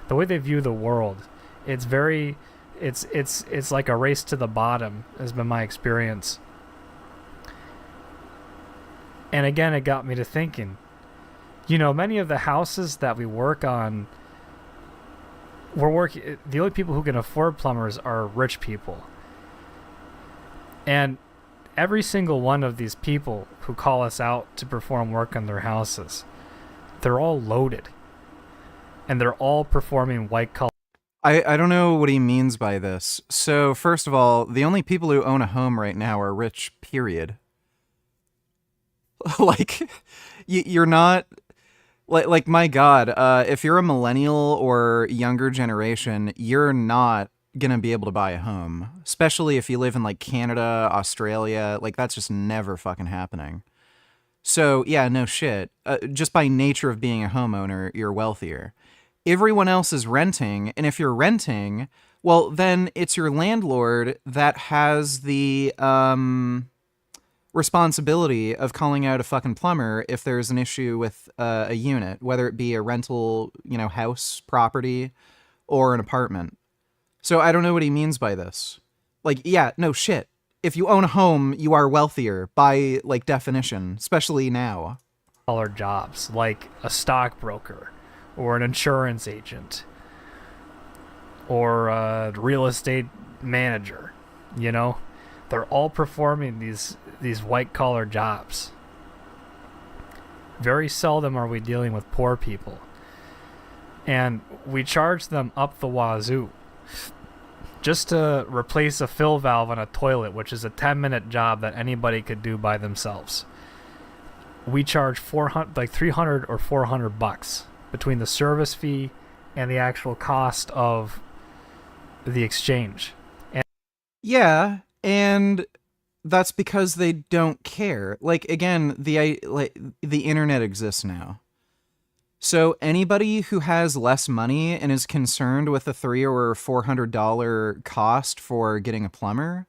the way they view the world It's very, it's like a race to the bottom, has been my experience. And again, it got me to thinking, many of the houses that we work on, the only people who can afford plumbers are rich people. And every single one of these people who call us out to perform work on their houses, they're all loaded. And they're all performing white collar. I don't know what he means by this. So, first of all, the only people who own a home right now are rich, period. Like, you're not... Like, my God, if you're a millennial or younger generation, you're not gonna be able to buy a home. Especially if you live in, like, Canada, Australia. Like, that's just never fucking happening. So, yeah, no shit. Just by nature of being a homeowner, you're wealthier. Everyone else is renting, and if you're renting, well, then it's your landlord that has the responsibility of calling out a fucking plumber if there's an issue with a unit, whether it be a rental, house, property, or an apartment. So I don't know what he means by this. Like, yeah, no shit. If you own a home, you are wealthier by, like, definition, especially now. Collar jobs, like a stockbroker, or an insurance agent, or a real estate manager, They're all performing these white-collar jobs. Very seldom are we dealing with poor people. And we charge them up the wazoo just to replace a fill valve on a toilet, which is a 10-minute job that anybody could do by themselves. We charge $300 or $400 between the service fee and the actual cost of the exchange. Yeah, and that's because they don't care. Like, again, the internet exists now. So anybody who has less money and is concerned with a $300 or $400 cost for getting a plumber,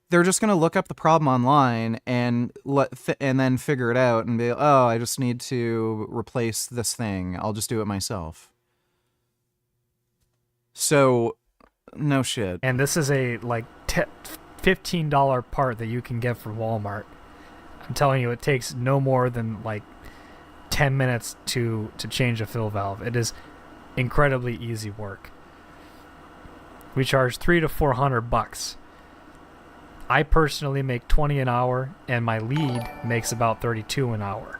they're just going to look up the problem online and then figure it out and be, oh, I just need to replace this thing. I'll just do it myself. So, no shit. And this is a $15 part that you can get from Walmart. I'm telling you, it takes no more than 10 minutes to change a fill valve. It is incredibly easy work. We charge $300 to $400. I personally make $20 an hour, and my lead makes about $32 an hour.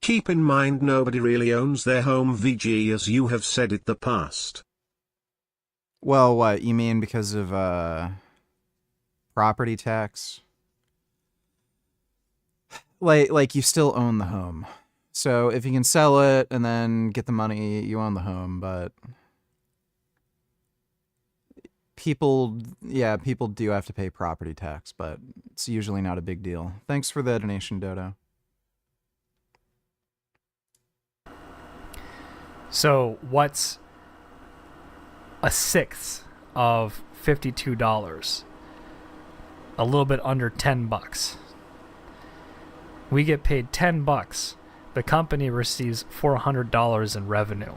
Keep in mind nobody really owns their home, VG, as you have said in the past. Well, what, you mean because of property tax? Like you still own the home. So if you can sell it and then get the money, you own the home, but people do have to pay property tax, but it's usually not a big deal. Thanks for the donation, Dodo. So what's a sixth of $52? A little bit under $10. We get paid $10. The company receives $400 in revenue.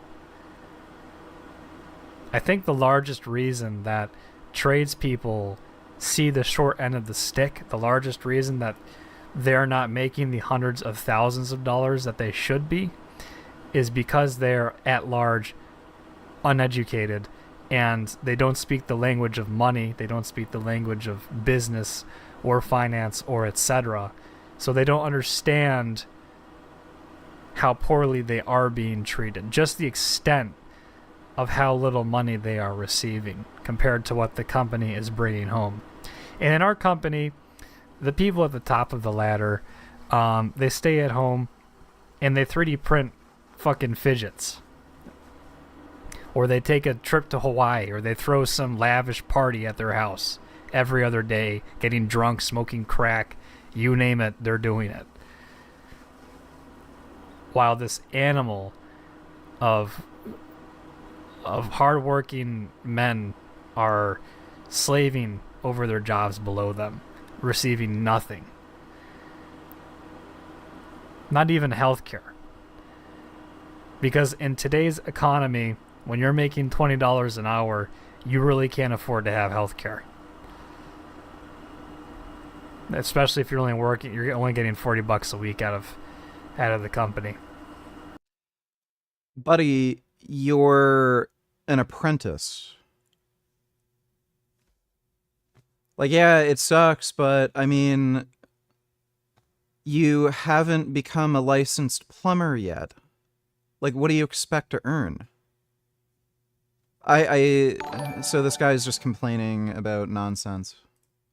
I think the largest reason that tradespeople see the short end of the stick, the largest reason that they're not making the hundreds of thousands of dollars that they should be, is because they're at large uneducated and they don't speak the language of money, they don't speak the language of business or finance or etc. So they don't understand how poorly they are being treated, just the extent of how little money they are receiving compared to what the company is bringing home. And in our company, the people at the top of the ladder, they stay at home and they 3D print fucking fidgets. Or they take a trip to Hawaii, or they throw some lavish party at their house every other day, getting drunk, smoking crack, you name it, they're doing it. While this animal of hardworking men are slaving over their jobs below them, receiving nothing. Not even health care. Because in today's economy, When you're making $20 an hour, you really can't afford to have health care. Especially if you're only getting $40 a week out of the company. Buddy, you're an apprentice. Like, yeah, it sucks, but I mean, you haven't become a licensed plumber yet. Like, what do you expect to earn? So this guy's just complaining about nonsense.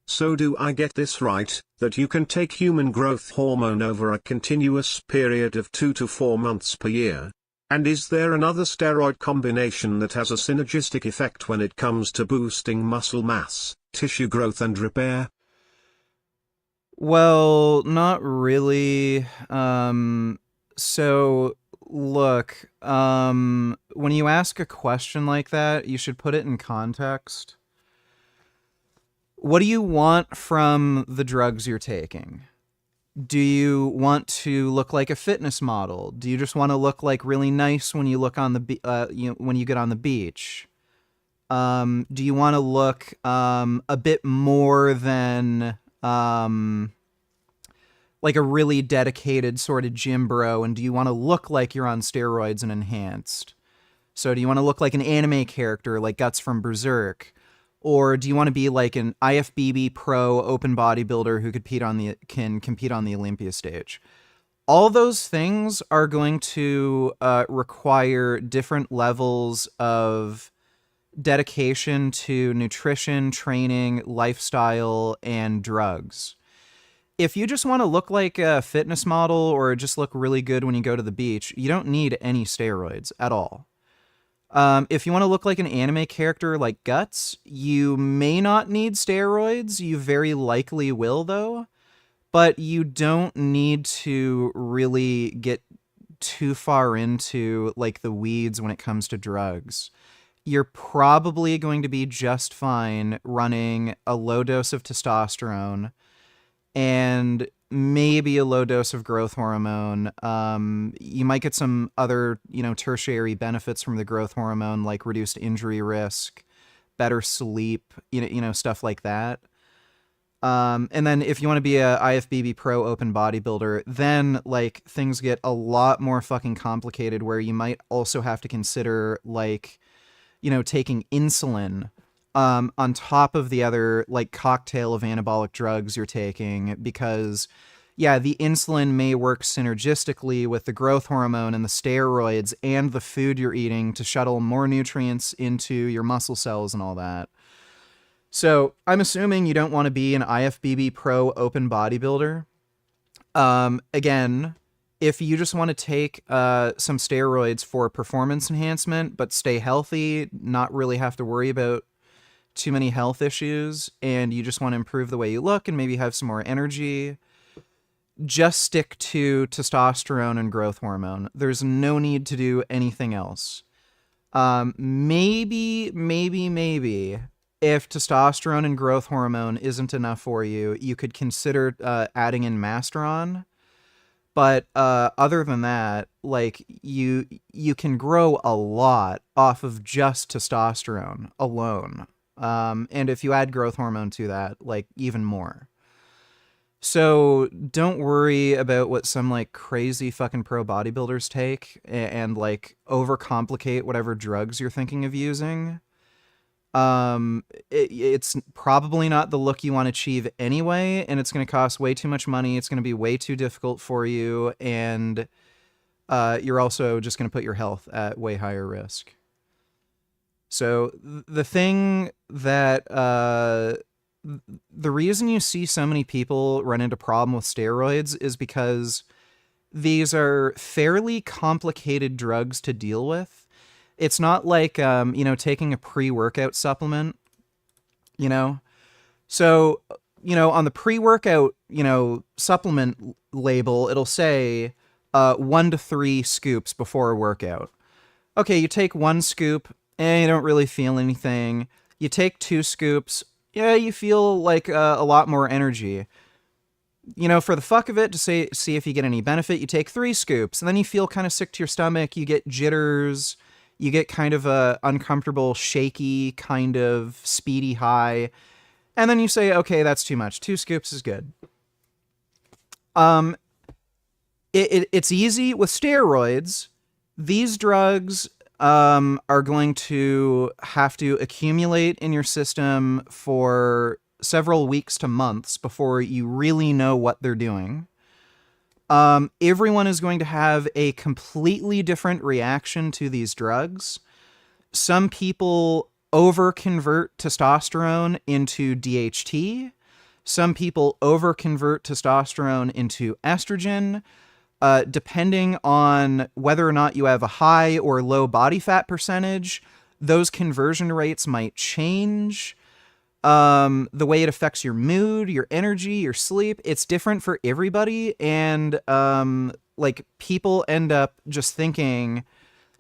So do I get this right, that you can take human growth hormone over a continuous period of 2 to 4 months per year? And is there another steroid combination that has a synergistic effect when it comes to boosting muscle mass, tissue growth and repair? Well, not really. So look, when you ask a question like that, you should put it in context. What do you want from the drugs you're taking? Do you want to look like a fitness model? Do you just want to look like really nice when you look on the when you get on the beach? Do you want to look a bit more than like a really dedicated sort of gym bro? And do you want to look like you're on steroids and enhanced? So do you want to look like an anime character like Guts from Berserk? Or do you want to be like an IFBB pro open bodybuilder who can compete on the Olympia stage? All those things are going to require different levels of dedication to nutrition, training, lifestyle, and drugs. If you just want to look like a fitness model or just look really good when you go to the beach, you don't need any steroids at all. If you want to look like an anime character like Guts, you may not need steroids. You very likely will, though. But you don't need to really get too far into like the weeds when it comes to drugs. You're probably going to be just fine running a low dose of testosterone and maybe a low dose of growth hormone. You might get some other, tertiary benefits from the growth hormone, like reduced injury risk, better sleep, stuff like that. And then if you want to be a IFBB pro open bodybuilder, then like things get a lot more fucking complicated where you might also have to consider like, taking insulin on top of the other like cocktail of anabolic drugs you're taking, because yeah, the insulin may work synergistically with the growth hormone and the steroids and the food you're eating to shuttle more nutrients into your muscle cells and all that. So I'm assuming you don't want to be an IFBB pro open bodybuilder. Again, if you just want to take some steroids for performance enhancement, but stay healthy, not really have to worry about too many health issues, and you just want to improve the way you look and maybe have some more energy, just stick to testosterone and growth hormone. There's no need to do anything else. Maybe, if testosterone and growth hormone isn't enough for you, you could consider adding in Masteron. But other than that, like you can grow a lot off of just testosterone alone. And if you add growth hormone to that, like even more. So don't worry about what some like crazy fucking pro bodybuilders take and like overcomplicate whatever drugs you're thinking of using. It's probably not the look you want to achieve anyway, and it's going to cost way too much money. It's going to be way too difficult for you, and you're also just going to put your health at way higher risk. So the thing that the reason you see so many people run into problem with steroids is because these are fairly complicated drugs to deal with. It's not like, taking a pre-workout supplement, So, on the pre-workout, supplement label, it'll say 1 to 3 scoops before a workout. Okay, you take 1 scoop, you don't really feel anything. You take 2 scoops, yeah, you feel like a lot more energy. For the fuck of it, to see if you get any benefit, you take 3 scoops, and then you feel kind of sick to your stomach, you get jitters, You get kind of a uncomfortable, shaky, kind of speedy high. And then you say, okay, that's too much. 2 scoops is good. It's easy with steroids. These drugs are going to have to accumulate in your system for several weeks to months before you really know what they're doing. Everyone is going to have a completely different reaction to these drugs. Some people over-convert testosterone into DHT. Some people over-convert testosterone into estrogen. Depending on whether or not you have a high or low body fat percentage, those conversion rates might change. The way it affects your mood, your energy, your sleep, it's different for everybody. And, like, people end up just thinking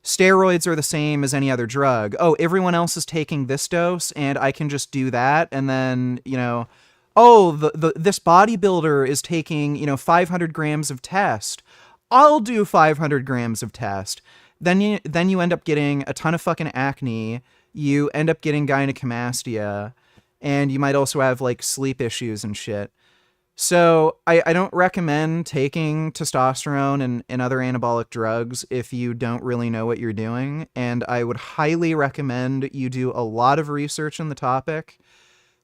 steroids are the same as any other drug. Oh, everyone else is taking this dose and I can just do that. And then, you know, oh, this bodybuilder is taking, 500 grams of test. I'll do 500 grams of test. Then you end up getting a ton of fucking acne. You end up getting gynecomastia. And you might also have, like, sleep issues and shit. So I don't recommend taking testosterone and other anabolic drugs if you don't really know what you're doing. And I would highly recommend you do a lot of research on the topic.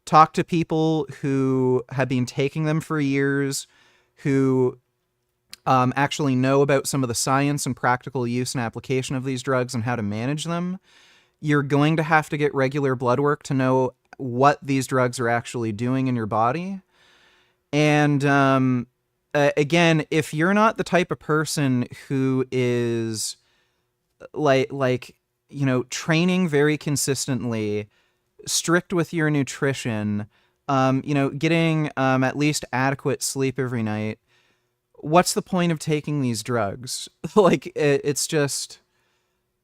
Talk to people who have been taking them for years, who actually know about some of the science and practical use and application of these drugs and how to manage them. You're going to have to get regular blood work to know what these drugs are actually doing in your body. And again, if you're not the type of person who is like training very consistently, strict with your nutrition, getting at least adequate sleep every night, what's the point of taking these drugs? Like, it's just...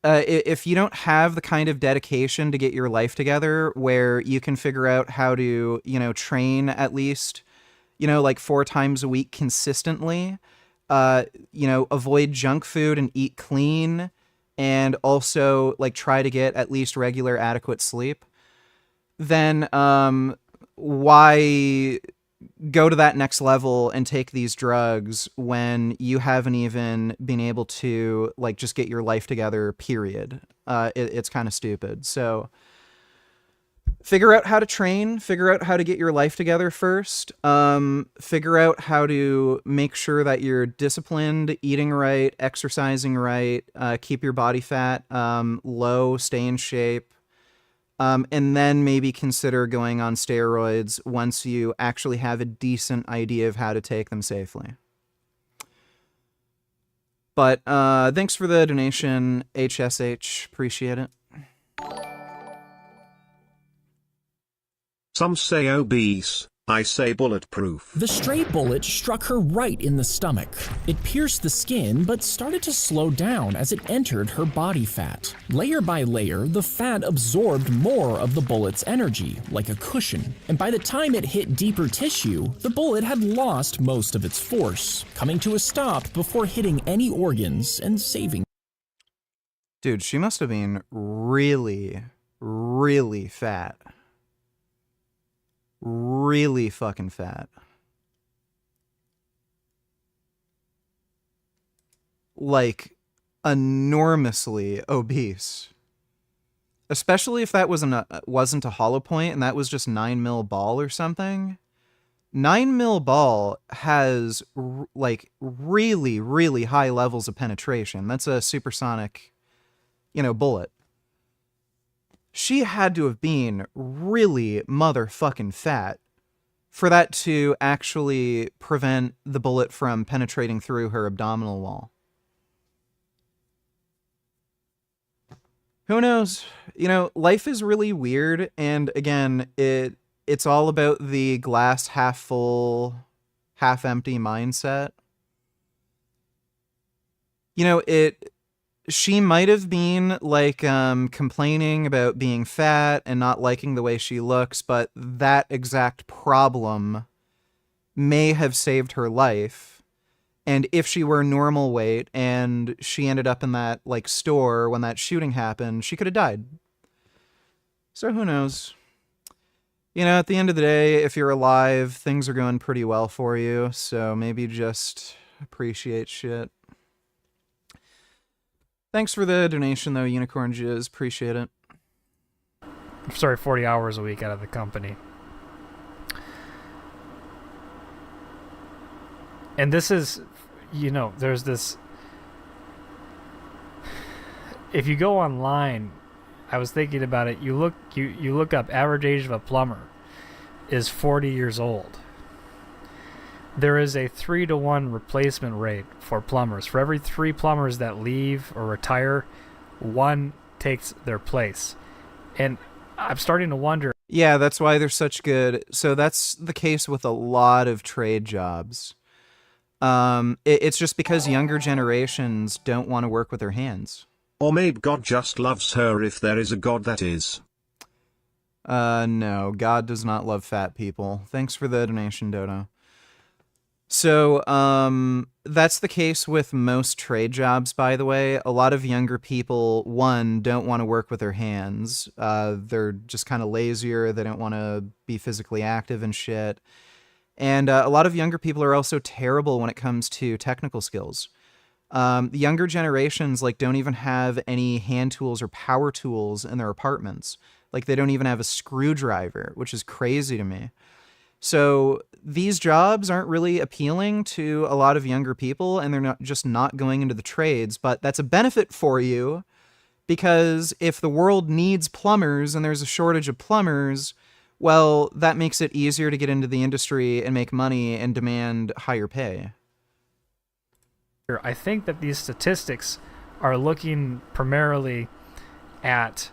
if you don't have the kind of dedication to get your life together where you can figure out how to, train at least, like 4 times a week consistently, avoid junk food and eat clean, and also, like, try to get at least regular adequate sleep, then why go to that next level and take these drugs when you haven't even been able to, like, just get your life together, period. It's kind of stupid. So figure out how to train, figure out how to get your life together first, figure out how to make sure that you're disciplined, eating right, exercising right, keep your body fat low, stay in shape. And then maybe consider going on steroids once you actually have a decent idea of how to take them safely. But thanks for the donation, HSH. Appreciate it. Some say obese, I say bulletproof. The stray bullet struck her right in the stomach. It pierced the skin, but started to slow down as it entered her body fat. Layer by layer, the fat absorbed more of the bullet's energy, like a cushion. And by the time it hit deeper tissue, the bullet had lost most of its force, coming to a stop before hitting any organs and saving. Dude, she must have been really, really fat. Really fucking fat. Like, enormously obese. Especially if that wasn't a hollow point and that was just 9mm ball or something. 9mm ball has, like, really, really high levels of penetration. That's a supersonic, bullet. She had to have been really motherfucking fat for that to actually prevent the bullet from penetrating through her abdominal wall. Who knows? Life is really weird, and again, it's all about the glass half full, half empty mindset. She might have been, like, complaining about being fat and not liking the way she looks, but that exact problem may have saved her life. And if she were normal weight and she ended up in that like store when that shooting happened, she could have died. So who knows? You know, at the end of the day, if you're alive, things are going pretty well for you. So maybe just appreciate shit. Thanks for the donation, though, Unicorn Jizz. Appreciate it. Sorry, 40 hours a week out of the company. And this is, you know, there's this... If you go online, I was thinking about it, you look up average age of a plumber is 40 years old. There is a 3-to-1 replacement rate for plumbers. For every 3 plumbers that leave or retire, 1 takes their place. And I'm starting to wonder... Yeah, that's why they're such good... So that's the case with a lot of trade jobs. It's just because younger generations don't want to work with their hands. Or maybe God just loves her, if there is a God, that is. No, God does not love fat people. Thanks for the donation, Dodo. So, that's the case with most trade jobs, by the way. A lot of younger people, one, don't want to work with their hands. They're just kind of lazier. They don't want to be physically active and shit. And a lot of younger people are also terrible when it comes to technical skills. The younger generations, like, don't even have any hand tools or power tools in their apartments. Like, they don't even have a screwdriver, which is crazy to me. So these jobs aren't really appealing to a lot of younger people, and they're not going into the trades, but that's a benefit for you, because if the world needs plumbers and there's a shortage of plumbers, well, that makes it easier to get into the industry and make money and demand higher pay. I think that these statistics are looking primarily at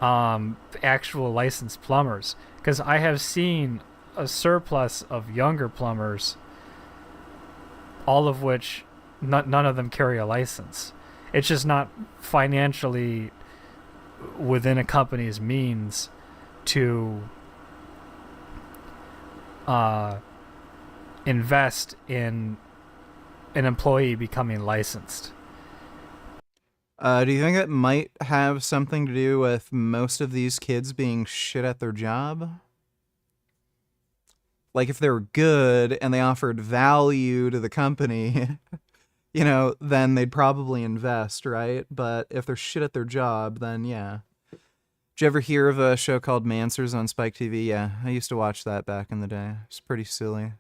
actual licensed plumbers, because I have seen a surplus of younger plumbers, all of which none of them carry a license. It's just not financially within a company's means to invest in an employee becoming licensed. Do you think it might have something to do with most of these kids being shit at their job? Like, if they were good and they offered value to the company, you know, then they'd probably invest, right? But if they're shit at their job, then yeah. Did you ever hear of a show called Mansers on Spike TV? Yeah, I used to watch that back in the day. It's pretty silly.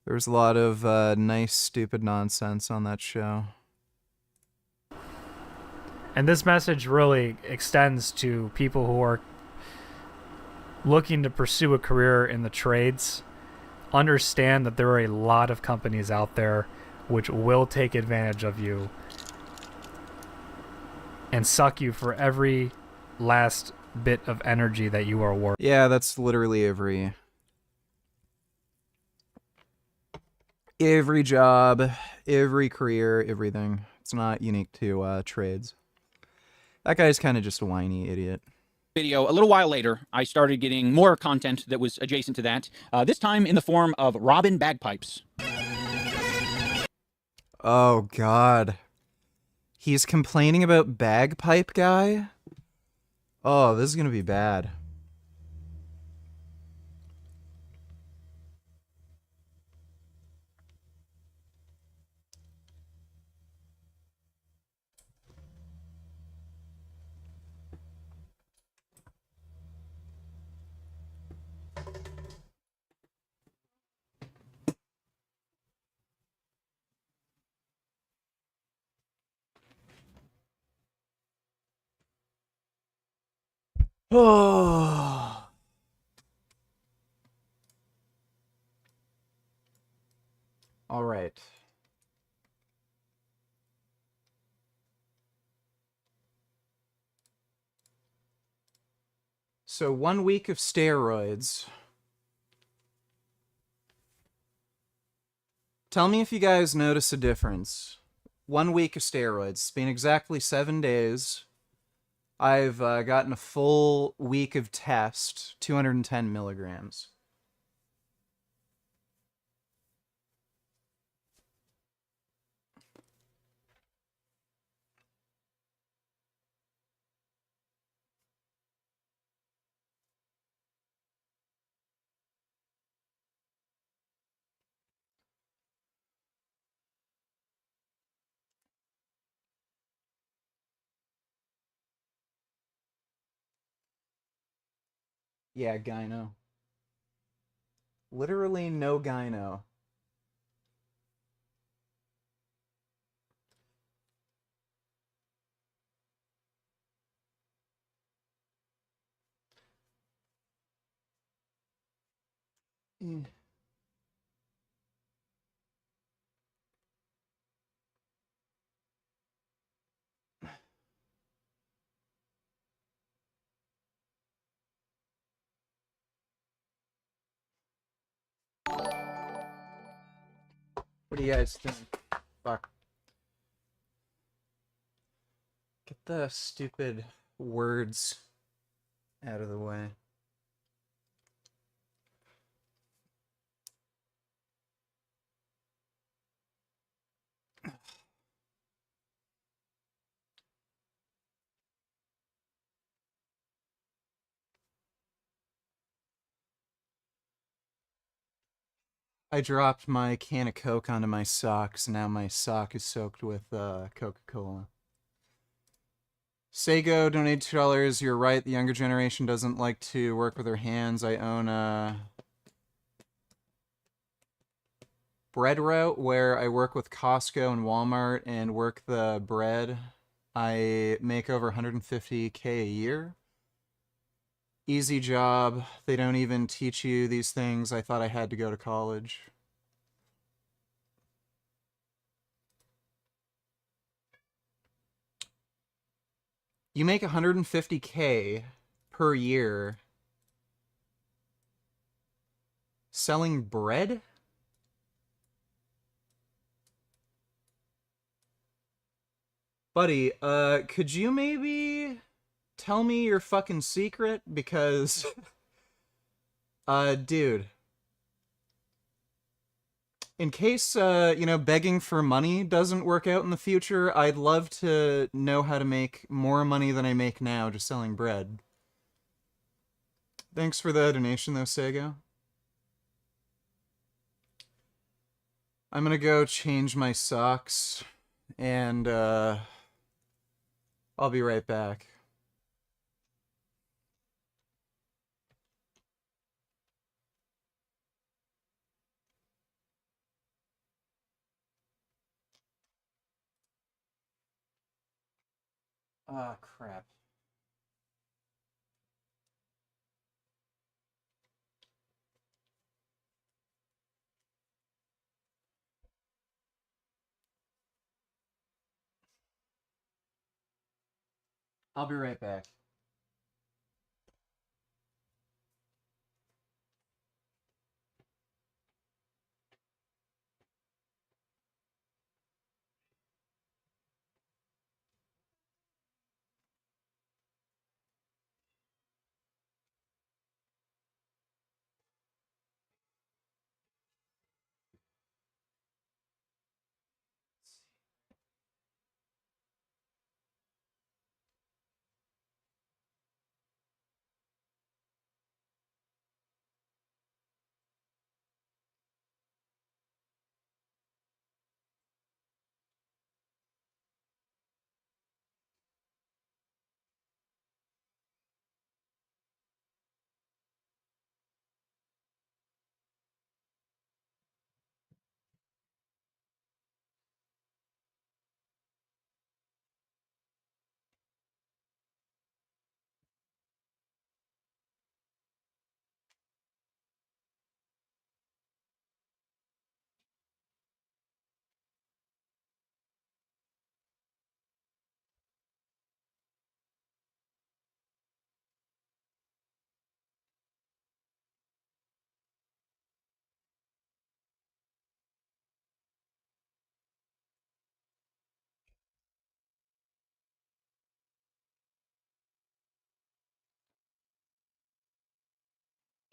There was a lot of nice, stupid nonsense on that show. And this message really extends to people who are looking to pursue a career in the trades. Understand that there are a lot of companies out there which will take advantage of you and suck you for every last bit of energy that you are worth. Yeah, that's literally every job, every career, everything. It's not unique to trades. That guy's kind of just a whiny idiot. Video. A little while later, I started getting more content that was adjacent to that, this time in the form of Robin bagpipes. Oh, God. He's complaining about bagpipe guy? Oh, this is going to be bad. Oh. All right. So 1 week of steroids. Tell me if you guys notice a difference. 1 week of steroids. It's been exactly 7 days. I've gotten a full week of test, 210 milligrams. Yeah, gyno. Literally no gyno. Mm. What do you guys think? Fuck. Get the stupid words out of the way. I dropped my can of Coke onto my socks. Now my sock is soaked with Coca-Cola. Sego donated $2. You're right. The younger generation doesn't like to work with their hands. I own a bread route where I work with Costco and Walmart and work the bread. I make over 150K a year. Easy job. They don't even teach you these things. I thought I had to go to college. You make 150K per year selling bread? Buddy, could you maybe tell me your fucking secret? Because, dude, in case, begging for money doesn't work out in the future, I'd love to know how to make more money than I make now just selling bread. Thanks for the donation, though, Sego. I'm gonna go change my socks, and, I'll be right back. Ah, crap. I'll be right back.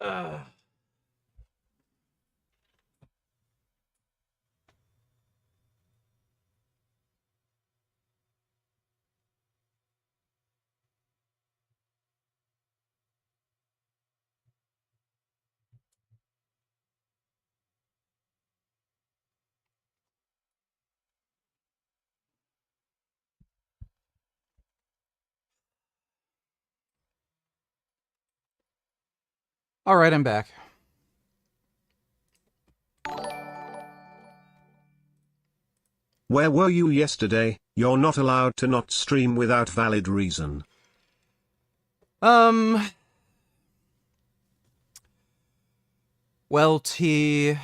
Ugh. All right, I'm back. Where were you yesterday? You're not allowed to not stream without valid reason. Well, T,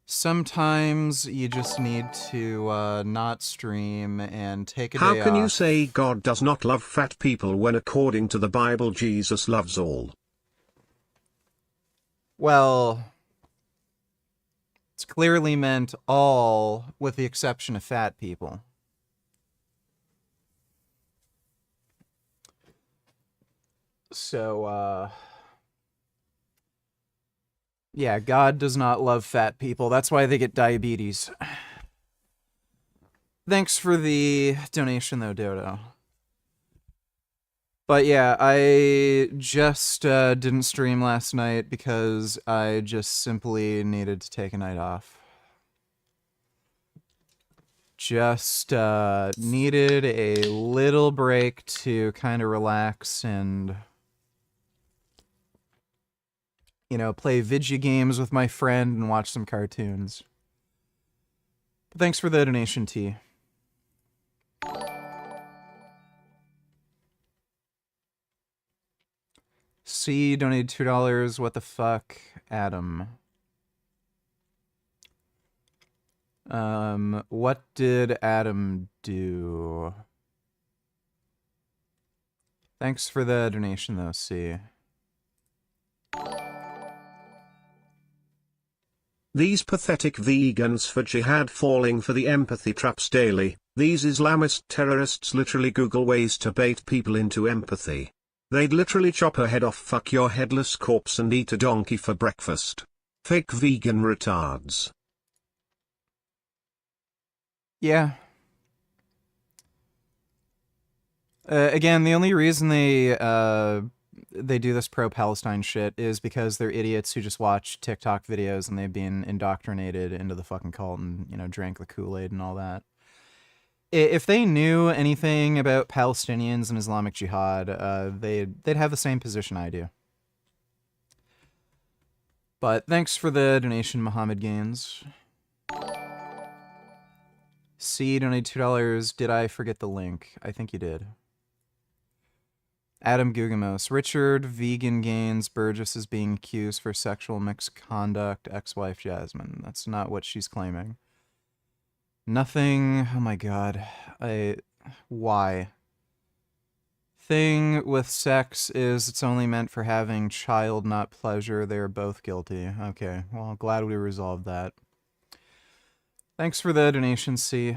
sometimes you just need to not stream and take a day off. How can you say God does not love fat people when according to the Bible Jesus loves all? Well, it's clearly meant all, with the exception of fat people. So, yeah, God does not love fat people. That's why they get diabetes. Thanks for the donation, though, Dodo. But yeah, I just didn't stream last night because I just simply needed to take a night off. Just needed a little break to kind of relax and, you know, play video games with my friend and watch some cartoons. But thanks for the donation, T. C donated $2. What the fuck, Adam? What did Adam do? Thanks for the donation, though, C. These pathetic vegans for jihad falling for the empathy traps daily. These Islamist terrorists literally Google ways to bait people into empathy. They'd literally chop her head off, fuck your headless corpse and eat a donkey for breakfast. Fake vegan retards. Yeah. Again, the only reason they do this pro-Palestine shit is because they're idiots who just watch TikTok videos and they've been indoctrinated into the fucking cult and, you know, drank the Kool-Aid and all that. If they knew anything about Palestinians and Islamic Jihad, they'd have the same position I do. But thanks for the donation, Muhammad Gaines. C donated $2. Did I forget the link? I think you did. Adam Gugamos. Richard, vegan Gaines. Burgess is being accused for sexual misconduct. Ex-wife Jasmine. That's not what she's claiming. Nothing. Oh my god. Why? Thing with sex is it's only meant for having child, not pleasure. They're both guilty. Okay. Well, glad we resolved that. Thanks for the donation, C.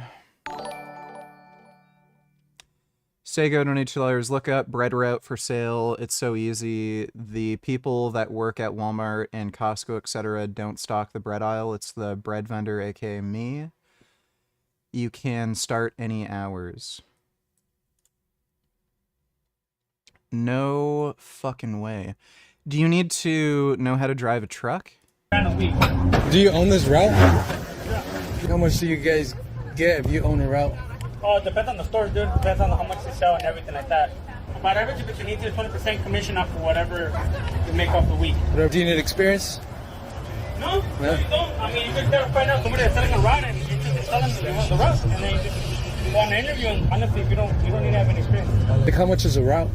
Sego donated $2. Look up bread route for sale. It's so easy. The people that work at Walmart and Costco, etc., don't stock the bread aisle. It's the bread vendor, aka me. You can start any hours. No fucking way. Do you need to know how to drive a truck? Do you own this route? How much do you guys get if you own a route? Oh, it depends on the store, dude. Depends on how much they sell and everything like that. About average between 18 to 20% commission off of whatever you make off the week. Whatever. Do you need experience? No, you don't. I mean, you just gotta find out somebody that's selling a route and you just tell them the route, and then you just go on an interview. And honestly, you don't need to have any experience. Like, how much is a route?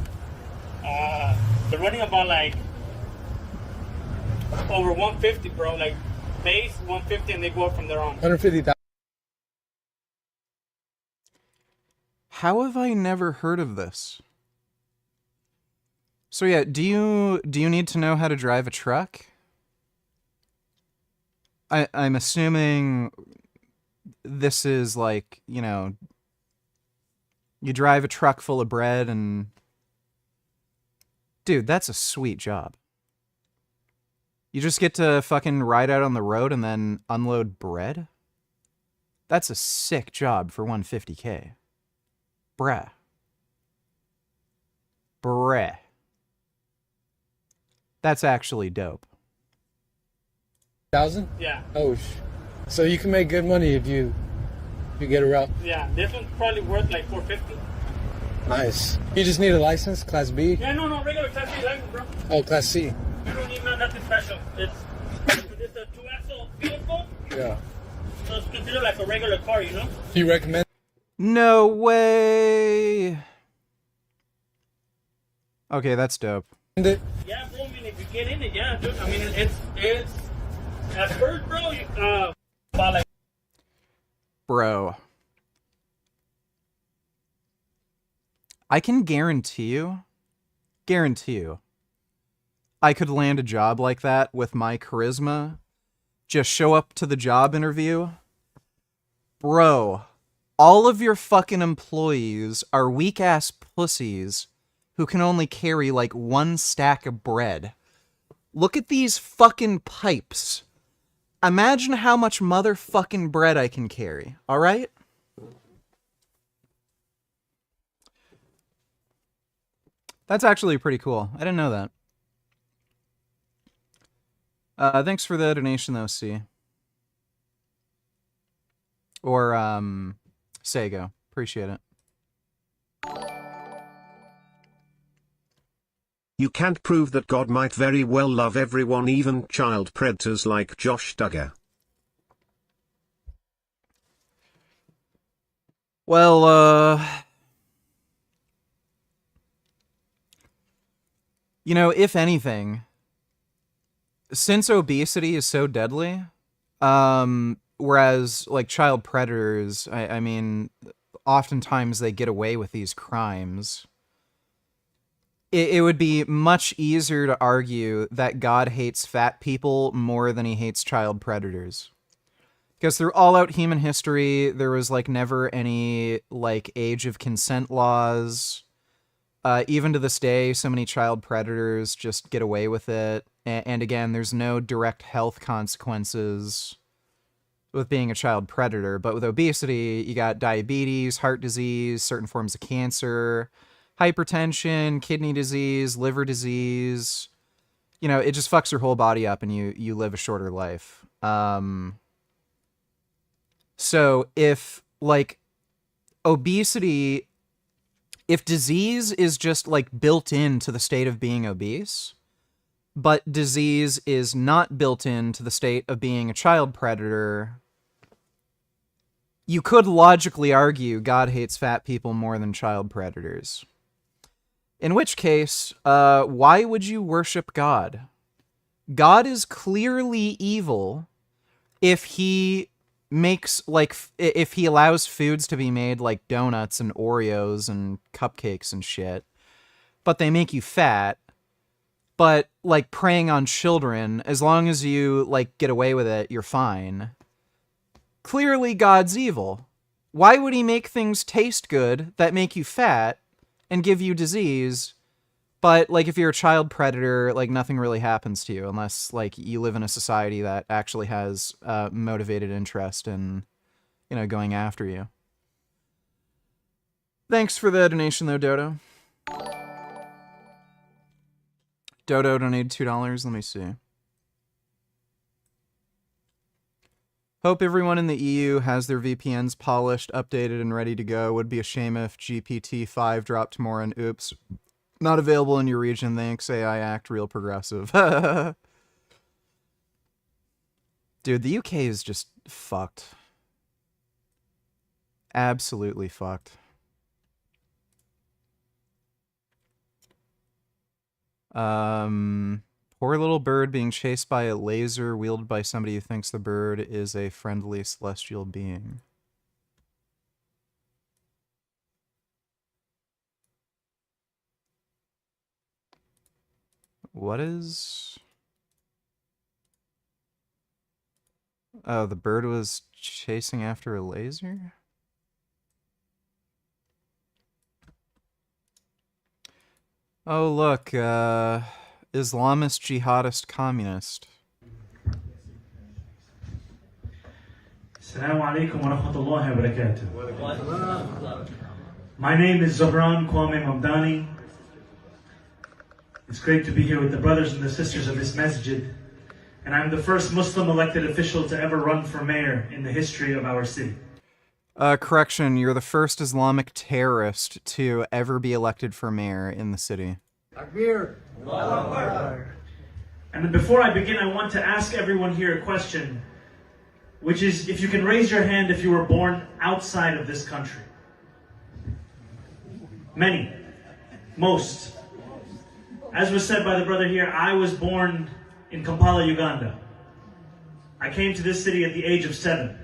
They're running about like over 150, bro. Like base 150, and they go up from there on. 150,000. How have I never heard of this? So yeah, do you need to know how to drive a truck? I'm assuming this is like, you know, you drive a truck full of bread and... Dude, that's a sweet job. You just get to fucking ride out on the road and then unload bread? That's a sick job for 150K. Bruh. That's actually dope. 1,000? Yeah. Oh, so you can make good money if you get a route. Yeah, this one's probably worth like 450. Nice. You just need a license, Class B? Yeah, no, regular Class C license, bro. Oh, Class C. You don't need nothing special. It's a 2-axle vehicle. Yeah. So it's considered like a regular car, you know? Do you recommend? No way. Okay, that's dope. Yeah, bro. I mean, if you get in it, yeah, dude. I mean, it's at first, bro. About like. Bro. I can guarantee you, I could land a job like that with my charisma. Just show up to the job interview. Bro, all of your fucking employees are weak-ass pussies who can only carry like one stack of bread. Look at these fucking pipes. Imagine how much motherfucking bread I can carry, alright? That's actually pretty cool. I didn't know that. Thanks for the donation, though, C. Or, Sego. Appreciate it. You can't prove that God might very well love everyone, even child predators like Josh Duggar. Well, you know, if anything, since obesity is so deadly, whereas, like, child predators, I mean, oftentimes they get away with these crimes, it would be much easier to argue that God hates fat people more than he hates child predators. Because through all out human history, there was, like, never any, like, age of consent laws. Even to this day, so many child predators just get away with it. And again, there's no direct health consequences with being a child predator. But with obesity, you got diabetes, heart disease, certain forms of cancer, hypertension, kidney disease, liver disease. You know, it just fucks your whole body up and you live a shorter life. So if, like, obesity... If disease is just, like, built into the state of being obese, but disease is not built into the state of being a child predator, you could logically argue God hates fat people more than child predators. In which case, why would you worship God? God is clearly evil if he makes, like, if he allows foods to be made like donuts and Oreos and cupcakes and shit, but they make you fat. But, like, preying on children, as long as you, like, get away with it, you're fine. Clearly God's evil. Why would he make things taste good that make you fat and give you disease? But, like, if you're a child predator, like, nothing really happens to you unless, like, you live in a society that actually has motivated interest in, you know, going after you. Thanks for the donation, though, Dodo. Dodo donated $2. Let me see. Hope everyone in the EU has their VPNs polished, updated, and ready to go. Would be a shame if GPT-5 dropped more and oops. Not available in your region, thanks. AI act real progressive. Dude, the UK is just fucked. Absolutely fucked. Poor little bird being chased by a laser wielded by somebody who thinks the bird is a friendly celestial being. What is... Oh, the bird was chasing after a laser? Oh, look, Islamist, jihadist, communist. Assalamu alaikum wa rahmatullahi wa barakatuh. My name is Zohran Kwame Mamdani. It's great to be here with the brothers and the sisters of this masjid. And I'm the first Muslim elected official to ever run for mayor in the history of our city. Correction, you're the first Islamic terrorist to ever be elected for mayor in the city. And before I begin, I want to ask everyone here a question, which is if you can raise your hand if you were born outside of this country. Many. Most. As was said by the brother here, I was born in Kampala, Uganda. I came to this city at the age of 7.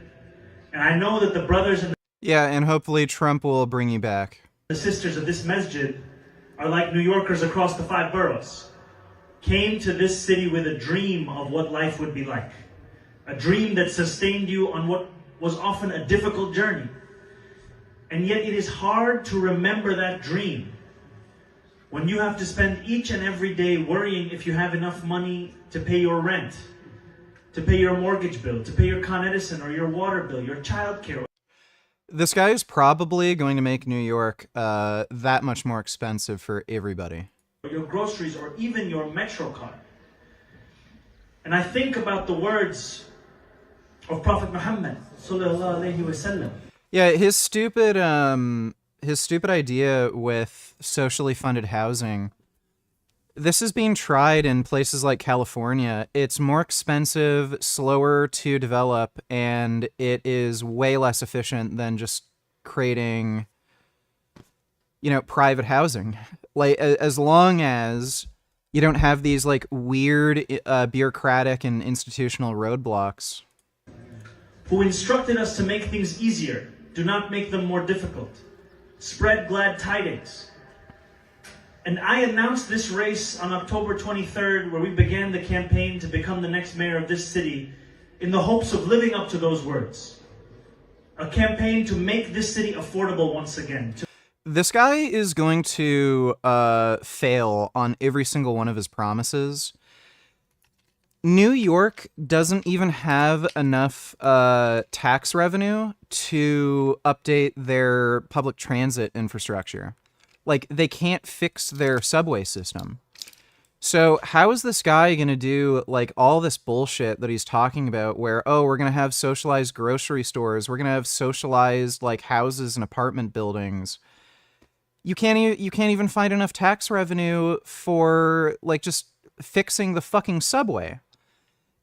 And I know that the brothers and Yeah, and hopefully Trump will bring you back. the sisters of this masjid are like New Yorkers across the 5 boroughs. Came to this city with a dream of what life would be like. A dream that sustained you on what was often a difficult journey. And yet it is hard to remember that dream when you have to spend each and every day worrying if you have enough money to pay your rent, to pay your mortgage bill, to pay your Con Edison or your water bill, your child care. This guy is probably going to make New York that much more expensive for everybody. Your groceries, or even your Metro card. And I think about the words of Prophet Muhammad sallallahu alaihi wasallam. Yeah, his stupid idea with socially funded housing. This is being tried in places like California. It's more expensive, slower to develop, and it is way less efficient than just creating, private housing. Like, as long as you don't have these, like, weird bureaucratic and institutional roadblocks. Who instructed us to make things easier, do not make them more difficult. Spread glad tidings. And I announced this race on October 23rd, where we began the campaign to become the next mayor of this city, in the hopes of living up to those words. A campaign to make this city affordable once again. This guy is going to fail on every single one of his promises. New York doesn't even have enough tax revenue to update their public transit infrastructure. Like, they can't fix their subway system. So how is this guy going to do, like, all this bullshit that he's talking about where, we're going to have socialized grocery stores, we're going to have socialized, like, houses and apartment buildings. You can't even find enough tax revenue for, like, just fixing the fucking subway.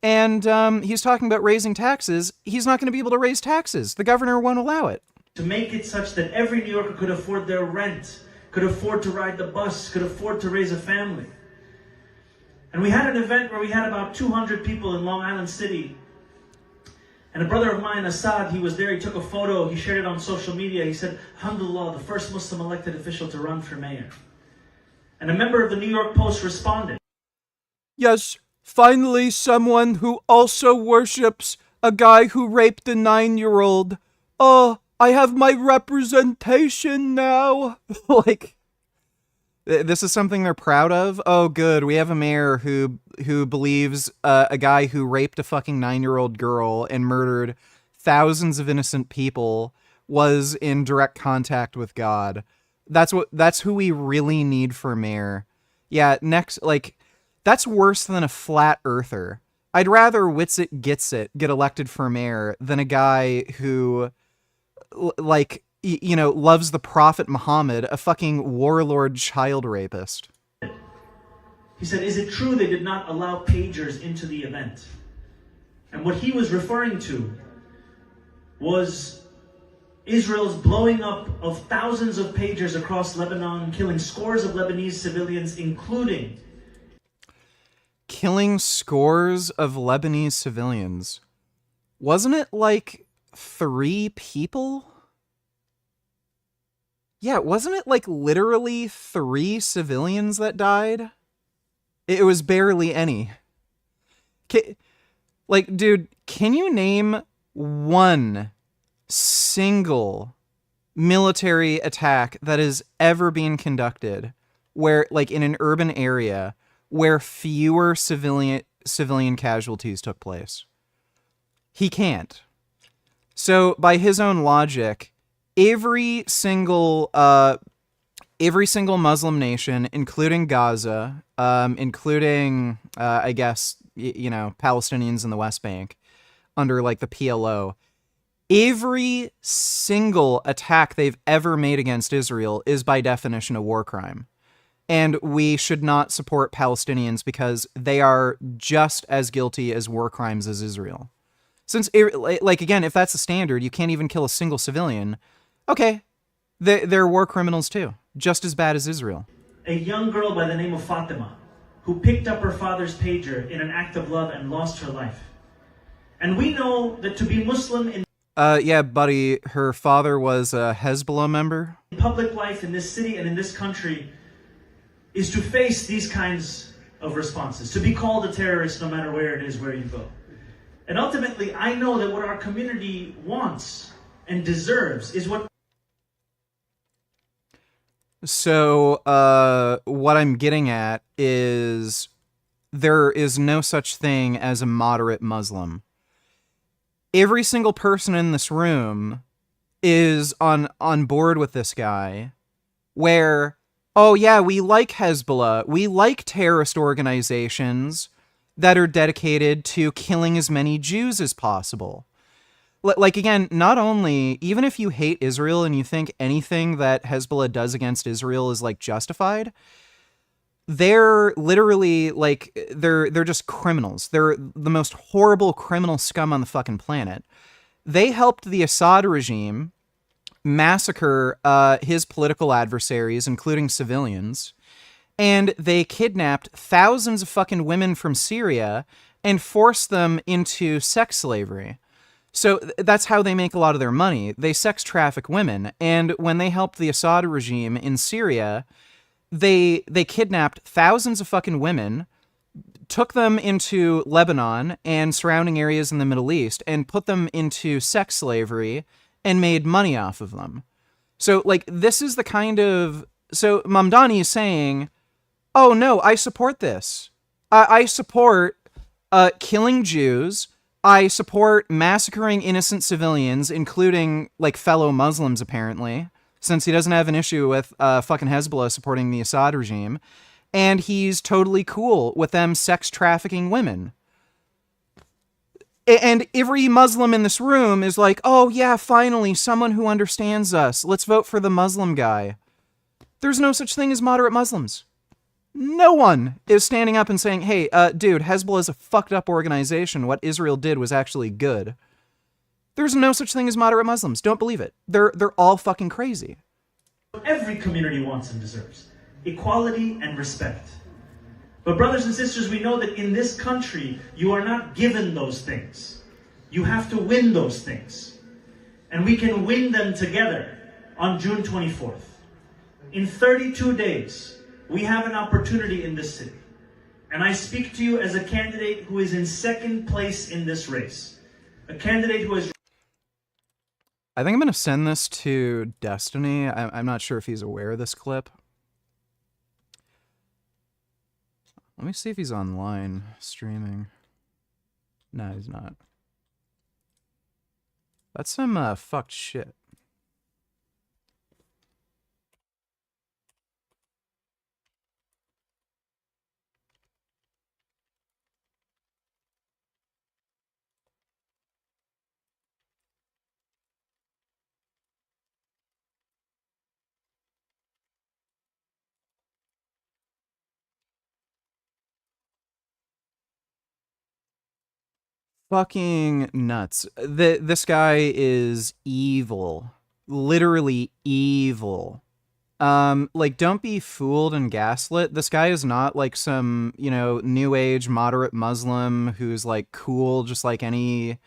And he's talking about raising taxes. He's not going to be able to raise taxes. The governor won't allow it. To make it such that every New Yorker could afford their rent, could afford to ride the bus, could afford to raise a family. And we had an event where we had about 200 people in Long Island City. And a brother of mine, Assad, he was there, he took a photo, he shared it on social media. He said, Alhamdulillah, the first Muslim elected official to run for mayor. And a member of the New York Post responded. Yes, finally someone who also worships a guy who raped a 9-year-old. Oh, I have my representation now. Like, this is something they're proud of. Oh, good. We have a mayor who believes a guy who raped a fucking 9-year-old girl and murdered thousands of innocent people was in direct contact with God. That's who we really need for mayor. Yeah, next, like, that's worse than a flat earther. I'd rather Witsit Gitsit get elected for mayor than a guy who, like, loves the Prophet Muhammad, a fucking warlord child rapist. He said, is it true they did not allow pagers into the event? And what he was referring to was Israel's blowing up of thousands of pagers across Lebanon, killing scores of Lebanese civilians, including... Killing scores of Lebanese civilians. Wasn't it like 3 people? Yeah, wasn't it like literally 3 civilians that died? It was barely any. Like, dude, can you name one single military attack that has ever been conducted where, like, in an urban area where fewer civilian casualties took place? He can't. So, by his own logic, every single Muslim nation, including Gaza, including, I guess, Palestinians in the West Bank, under, like, the PLO, Every single attack they've ever made against Israel is by definition a war crime. And we should not support Palestinians because they are just as guilty as war crimes as Israel. Since, like, again, if that's the standard, you can't even kill a single civilian. Okay, they're war criminals too, just as bad as Israel. A young girl by the name of Fatima, who picked up her father's pager in an act of love and lost her life. And we know that to be Muslim in Yeah, buddy, her father was a Hezbollah member. public life in this city and in this country is to face these kinds of responses, to be called a terrorist no matter where it is, where you go. And ultimately, I know that what our community wants and deserves is what... So, what I'm getting at is there is no such thing as a moderate Muslim. Every single person in this room is on board with this guy, where, oh yeah, we like Hezbollah, we like terrorist organizations that are dedicated to killing as many Jews as possible. Like, again, not only, even if you hate Israel and you think anything that Hezbollah does against Israel is, like, justified, they're literally, like, they're just criminals. They're the most horrible criminal scum on the fucking planet. They helped the Assad regime massacre his political adversaries, including civilians, and they kidnapped thousands of fucking women from Syria and forced them into sex slavery. So that's how they make a lot of their money. They sex traffic women, and when they helped the Assad regime in Syria, they kidnapped thousands of fucking women, took them into Lebanon and surrounding areas in the Middle East, and put them into sex slavery and made money off of them. So, like, this is the kind of... So Mamdani is saying, oh no, I support this. I support killing Jews. I support massacring innocent civilians, including, like, fellow Muslims, apparently, since he doesn't have an issue with fucking Hezbollah supporting the Assad regime. And he's totally cool with them sex trafficking women. And every Muslim in this room is like, oh yeah, finally, someone who understands us. Let's vote for the Muslim guy. There's no such thing as moderate Muslims. No one is standing up and saying, hey, dude, Hezbollah is a fucked up organization. What Israel did was actually good. There's no such thing as moderate Muslims. Don't believe it. They're all fucking crazy. Every community wants and deserves. Equality and respect. But brothers and sisters, we know that in this country, you are not given those things. You have to win those things. And we can win them together on June 24th. In 32 days, we have an opportunity in this city. And I speak to you as a candidate who is in second place in this race. A candidate who has... I think I'm going to send this to Destiny. I'm not sure if he's aware of this clip. Let me see if he's online streaming. No, he's not. That's some fucked shit. Fucking nuts. This guy is evil. Literally evil. Like, don't be fooled and gaslit. This guy is not like some, you know, new age moderate Muslim who's like cool just like any,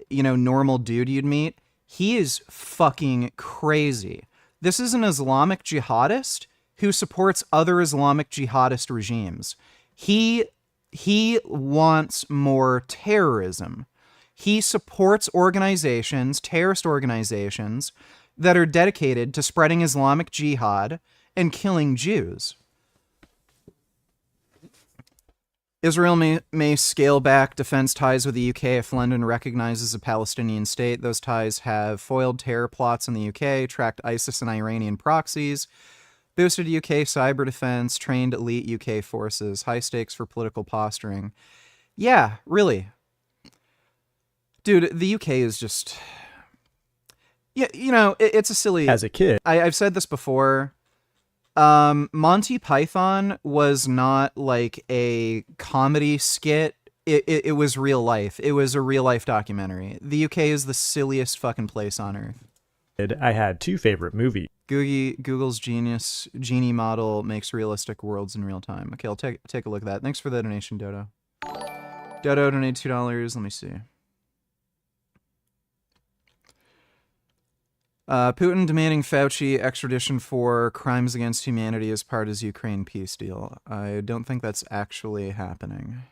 you know, normal dude you'd meet. He is fucking crazy. This is an Islamic jihadist who supports other Islamic jihadist regimes. He wants more terrorism. He supports organizations, terrorist organizations, that are dedicated to spreading Islamic jihad and killing Jews. Israel may scale back defense ties with the UK if London recognizes a Palestinian state. Those ties have foiled terror plots in the UK, tracked ISIS and Iranian proxies, boosted UK cyber defense, trained elite UK forces, high stakes for political posturing. Yeah, really. Dude, the UK is just... Yeah, you know, it's a silly... As a kid. I've said this before. Monty Python was not like a comedy skit. It was real life. It was a real life documentary. The UK is the silliest fucking place on earth. I had two favorite movies. Google's Genie model makes realistic worlds in real time. Okay, I'll take a look at that. Thanks for the donation, Dodo. Dodo donated $2. Let me see. Putin demanding Fauci extradition for crimes against humanity as part of his Ukraine peace deal. I don't think that's actually happening.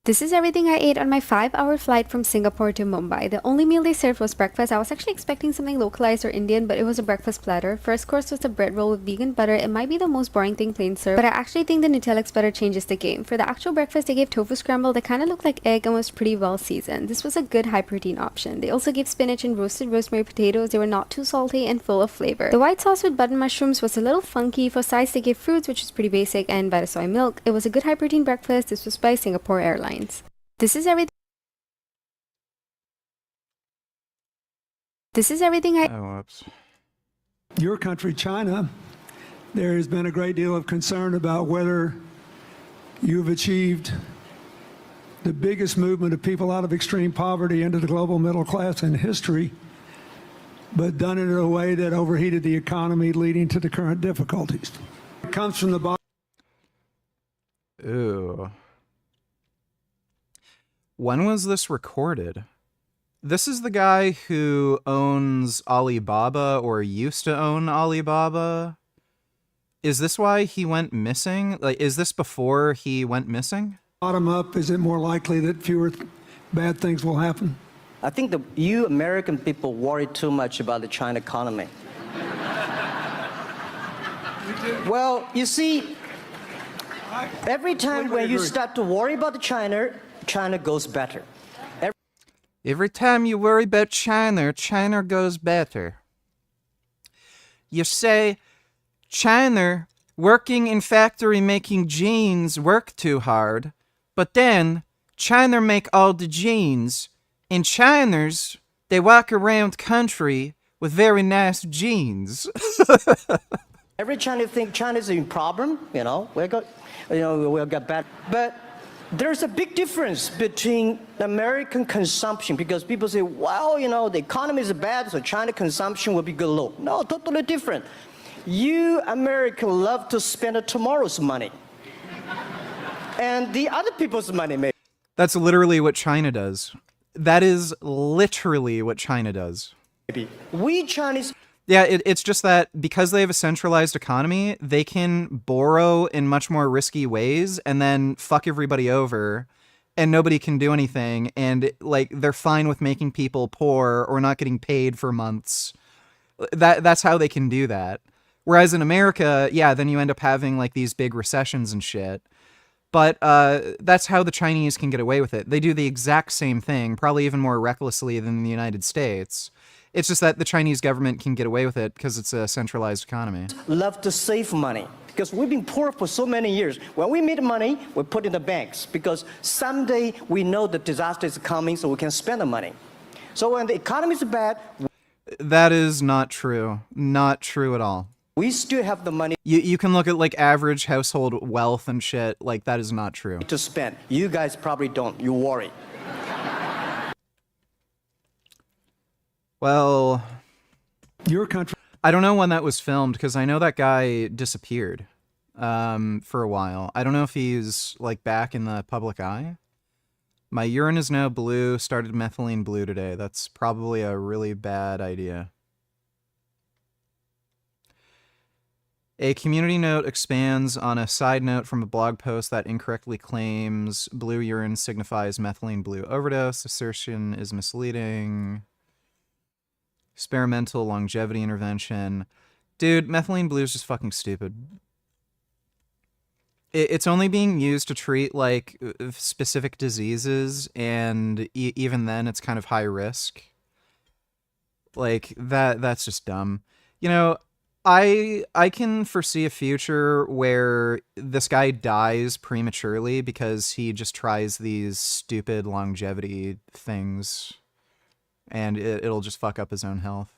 This is everything I ate on my 5-hour flight from Singapore to Mumbai. The only meal they served was breakfast. I was actually expecting something localized or Indian, but it was a breakfast platter. First course was a bread roll with vegan butter. It might be the most boring thing plain served, but I actually think the Nutella butter changes the game. For the actual breakfast, they gave tofu scramble that kind of looked like egg and was pretty well seasoned. This was a good high protein option. They also gave spinach and roasted rosemary potatoes. They were not too salty and full of flavor. The white sauce with button mushrooms was a little funky. For sides, they gave fruits, which was pretty basic, and Vita soy milk. It was a good high protein breakfast. This was by Singapore Airlines. This is everything I... Oh, whoops. Your country, China, there has been a great deal of concern about whether you've achieved the biggest movement of people out of extreme poverty into the global middle class in history, but done it in a way that overheated the economy, leading to the current difficulties. It comes from the bottom. Ooh. When was this recorded? This is the guy who owns Alibaba or used to own Alibaba. Is this why he went missing? Like, is this before he went missing? Bottom up, is it more likely that fewer bad things will happen? I think you American people worry too much about the China economy. Well, you see, every time when you start to worry about China goes better. Every time you worry about China, China goes better. You say, China, working in factory making jeans, work too hard, but then China make all the jeans, and Chiners, they walk around country with very nice jeans. Every Chinese think China's in problem, we'll get better. But there's a big difference between American consumption, because people say, well, the economy is bad, so China consumption will be good low. No, totally different. You Americans love to spend tomorrow's money. And the other people's money, maybe. That's literally what China does. That is literally what China does. We Chinese... Yeah, it's just that because they have a centralized economy, they can borrow in much more risky ways and then fuck everybody over, and nobody can do anything, and like they're fine with making people poor or not getting paid for months. That's how they can do that. Whereas in America, yeah, then you end up having like these big recessions and shit. But that's how the Chinese can get away with it. They do the exact same thing, probably even more recklessly than the United States. It's just that the Chinese government can get away with it because it's a centralized economy. Love to save money because we've been poor for so many years. When we made money, we put in the banks because someday we know the disaster is coming, so we can spend the money. So when the economy is bad... That is not true. Not true at all. We still have the money. You can look at like average household wealth and shit. Like that is not true. To spend. You guys probably don't. You worry. Well, your country. I don't know when that was filmed because I know that guy disappeared for a while. I don't know if he's like back in the public eye. My urine is now blue. Started methylene blue today. That's probably a really bad idea. A community note expands on a side note from a blog post that incorrectly claims blue urine signifies methylene blue overdose. Assertion is misleading. Experimental longevity intervention. Dude, methylene blue is just fucking stupid. It's only being used to treat, like, specific diseases, and even then it's kind of high risk. Like, that's just dumb. You know, I can foresee a future where this guy dies prematurely because he just tries these stupid longevity things. and it'll just fuck up his own health.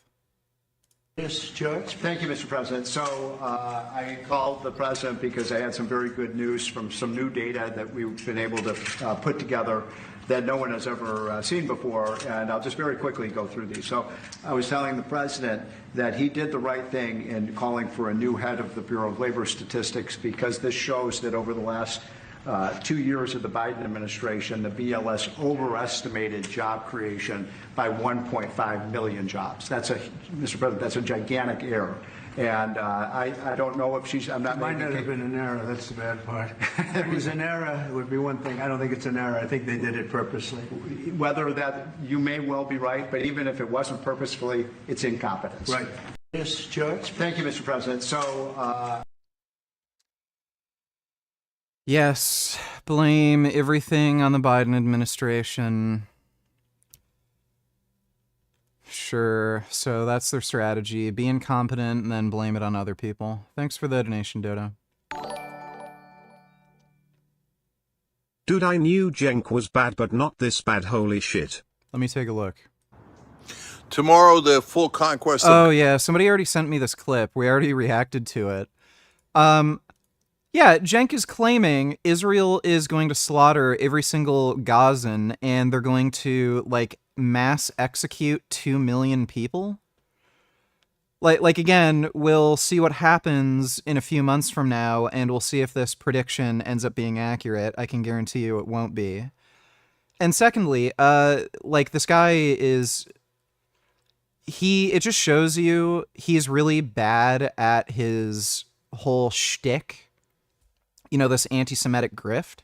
Yes, George. Thank you, Mr. President. So I called the president because I had some very good news from some new data that we've been able to put together that no one has ever seen before, and I'll just very quickly go through these. So I was telling the president that he did the right thing in calling for a new head of the Bureau of Labor Statistics, because this shows that over the last 2 years of the Biden administration, the BLS overestimated job creation by 1.5 million jobs. That's Mr. President, that's a gigantic error. And I don't know if she's, I'm not. It might not have been an error, that's the bad part. If it was an error, it would be one thing. I don't think it's an error. I think they did it purposely. Whether that, you may well be right, but even if it wasn't purposefully, it's incompetence. Right. Yes, George. Thank you, Mr. President. So, Yes, blame everything on the Biden administration. Sure, so that's their strategy. Be incompetent and then blame it on other people. Thanks for the donation, Dodo. Dude, I knew Cenk was bad, but not this bad, holy shit. Let me take a look. Tomorrow, the full conquest of... Oh, yeah, somebody already sent me this clip. We already reacted to it. Yeah, Cenk is claiming Israel is going to slaughter every single Gazan, and they're going to, like, mass execute 2 million people. Like again, we'll see what happens in a few months from now, and we'll see if this prediction ends up being accurate. I can guarantee you it won't be. And secondly, like, this guy is... It just shows you he's really bad at his whole shtick. You know, this anti-Semitic grift.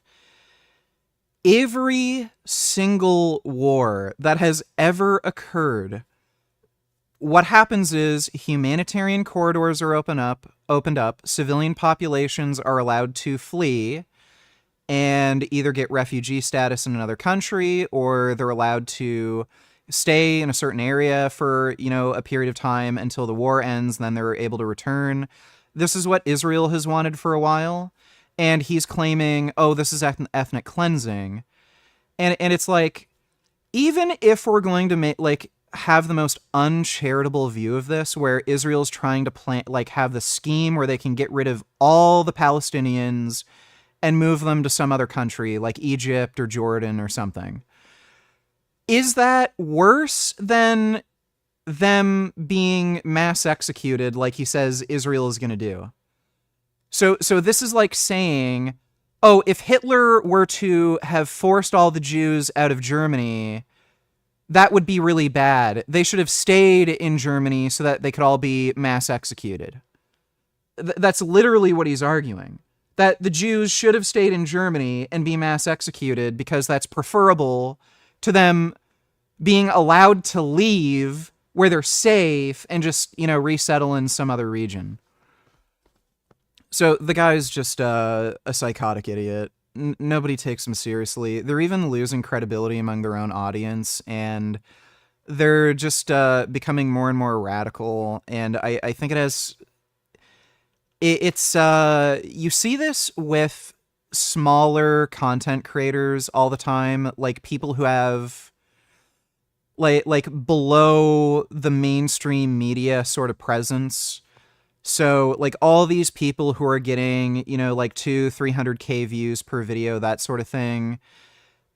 Every single war that has ever occurred, what happens is humanitarian corridors are opened up, civilian populations are allowed to flee and either get refugee status in another country, or they're allowed to stay in a certain area for, you know, a period of time until the war ends, and then they're able to return. This is what Israel has wanted for a while. And he's claiming, oh, this is ethnic cleansing. And it's like, even if we're going to have the most uncharitable view of this, where Israel's trying to have the scheme where they can get rid of all the Palestinians and move them to some other country like Egypt or Jordan or something. Is that worse than them being mass executed like he says Israel is going to do? So this is like saying, oh, if Hitler were to have forced all the Jews out of Germany, that would be really bad. They should have stayed in Germany so that they could all be mass executed. That's literally what he's arguing. That the Jews should have stayed in Germany and be mass executed because that's preferable to them being allowed to leave where they're safe and just, you know, resettle in some other region. So the guy's just a psychotic idiot. Nobody takes him seriously. They're even losing credibility among their own audience, and they're just becoming more and more radical. And I think it's you see this with smaller content creators all the time, like people who have like below the mainstream media sort of presence. So, like, all these people who are getting, you know, like 200-300K views per video, that sort of thing.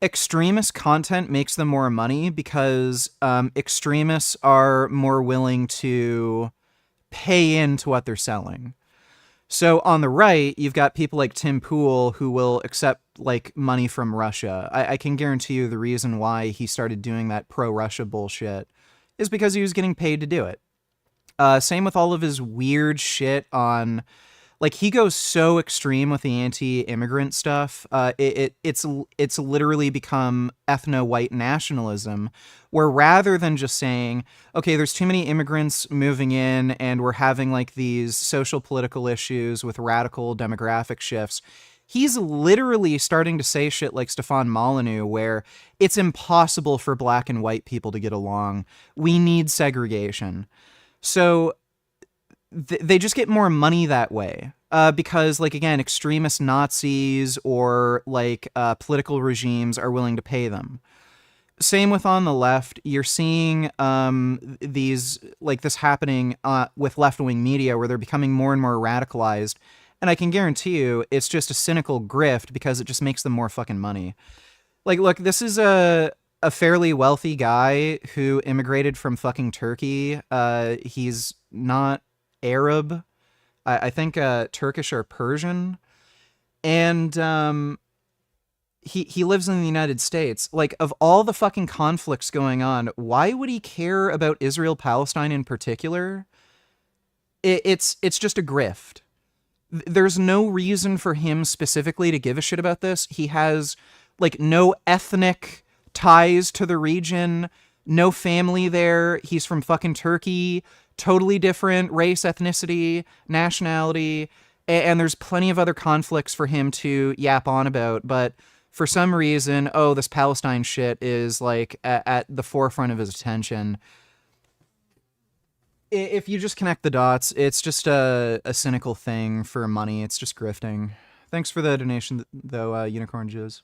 Extremist content makes them more money because extremists are more willing to pay into what they're selling. So on the right, you've got people like Tim Pool who will accept, like, money from Russia. I can guarantee you the reason why he started doing that pro-Russia bullshit is because he was getting paid to do it. Same with all of his weird shit on, like, he goes so extreme with the anti-immigrant stuff. It's literally become ethno-white nationalism, where rather than just saying, okay, there's too many immigrants moving in and we're having like these social political issues with radical demographic shifts, he's literally starting to say shit like Stefan Molyneux, where it's impossible for black and white people to get along. We need segregation. So they just get more money that way because, like, again, extremist Nazis or like political regimes are willing to pay them. same with on the left. You're seeing these, like, this happening with left-wing media where they're becoming more and more radicalized. And I can guarantee you it's just a cynical grift because it just makes them more fucking money. Like, look, this is a fairly wealthy guy who immigrated from fucking Turkey. He's not Arab. I think Turkish or Persian. And he lives in the United States. Like, of all the fucking conflicts going on, why would he care about Israel-Palestine in particular? It's just a grift. There's no reason for him specifically to give a shit about this. He has, like, no ethnic ties to the region, no family there. He's from fucking Turkey, totally different race, ethnicity, nationality, and there's plenty of other conflicts for him to yap on about, but for some reason, this Palestine shit is, like, at the forefront of his attention. If you just connect the dots, it's just a cynical thing for money. It's just grifting. Thanks for the donation, though, Unicorn Jizz.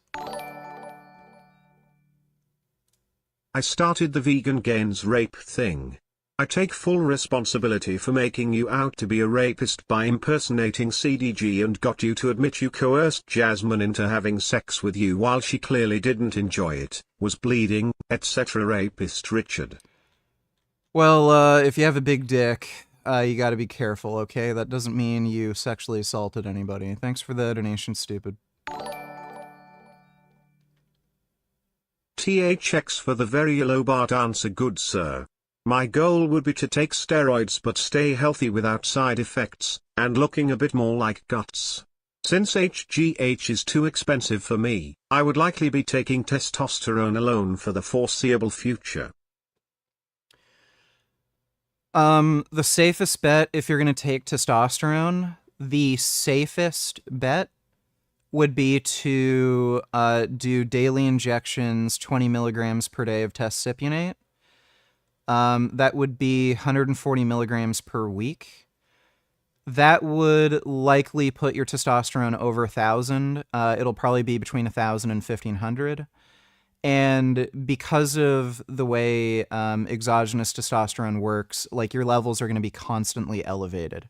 I started the vegan gains rape thing. I take full responsibility for making you out to be a rapist by impersonating CDG and got you to admit you coerced Jasmine into having sex with you while she clearly didn't enjoy it, was bleeding, etc. Rapist Richard. Well, if you have a big dick, you gotta be careful, okay? That doesn't mean you sexually assaulted anybody. Thanks for the donation, stupid. THX for the very low bar answer, good sir. My goal would be to take steroids but stay healthy without side effects, and looking a bit more like Guts. Since HGH is too expensive for me, I would likely be taking testosterone alone for the foreseeable future. The safest bet, if you're gonna take testosterone, the safest bet would be to do daily injections, 20 milligrams per day of testcypionate. That would be 140 milligrams per week. That would likely put your testosterone over 1,000. It'll probably be between 1,000 and 1,500. And because of the way exogenous testosterone works, like, your levels are going to be constantly elevated.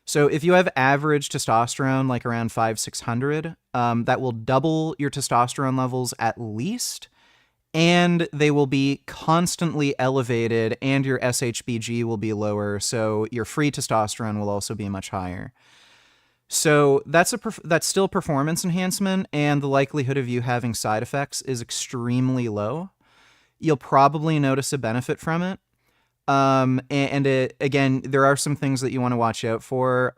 So if you have average testosterone, like around 500-600, that will double your testosterone levels at least, and they will be constantly elevated, and your SHBG will be lower, so your free testosterone will also be much higher. So that's still performance enhancement, and the likelihood of you having side effects is extremely low. You'll probably notice a benefit from it. Again, there are some things that you want to watch out for.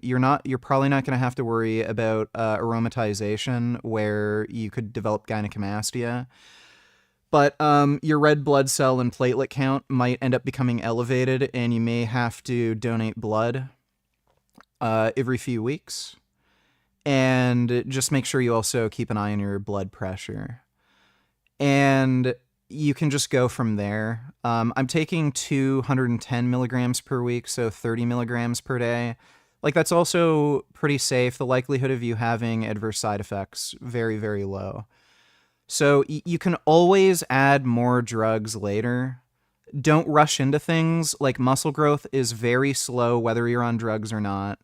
You're probably not going to have to worry about aromatization, where you could develop gynecomastia. But your red blood cell and platelet count might end up becoming elevated, and you may have to donate blood every few weeks. And just make sure you also keep an eye on your blood pressure. And you can just go from there. I'm taking 210 milligrams per week, so 30 milligrams per day. Like, that's also pretty safe. The likelihood of you having adverse side effects, very, very low. So you can always add more drugs later. Don't rush into things. Like, muscle growth is very slow, whether you're on drugs or not.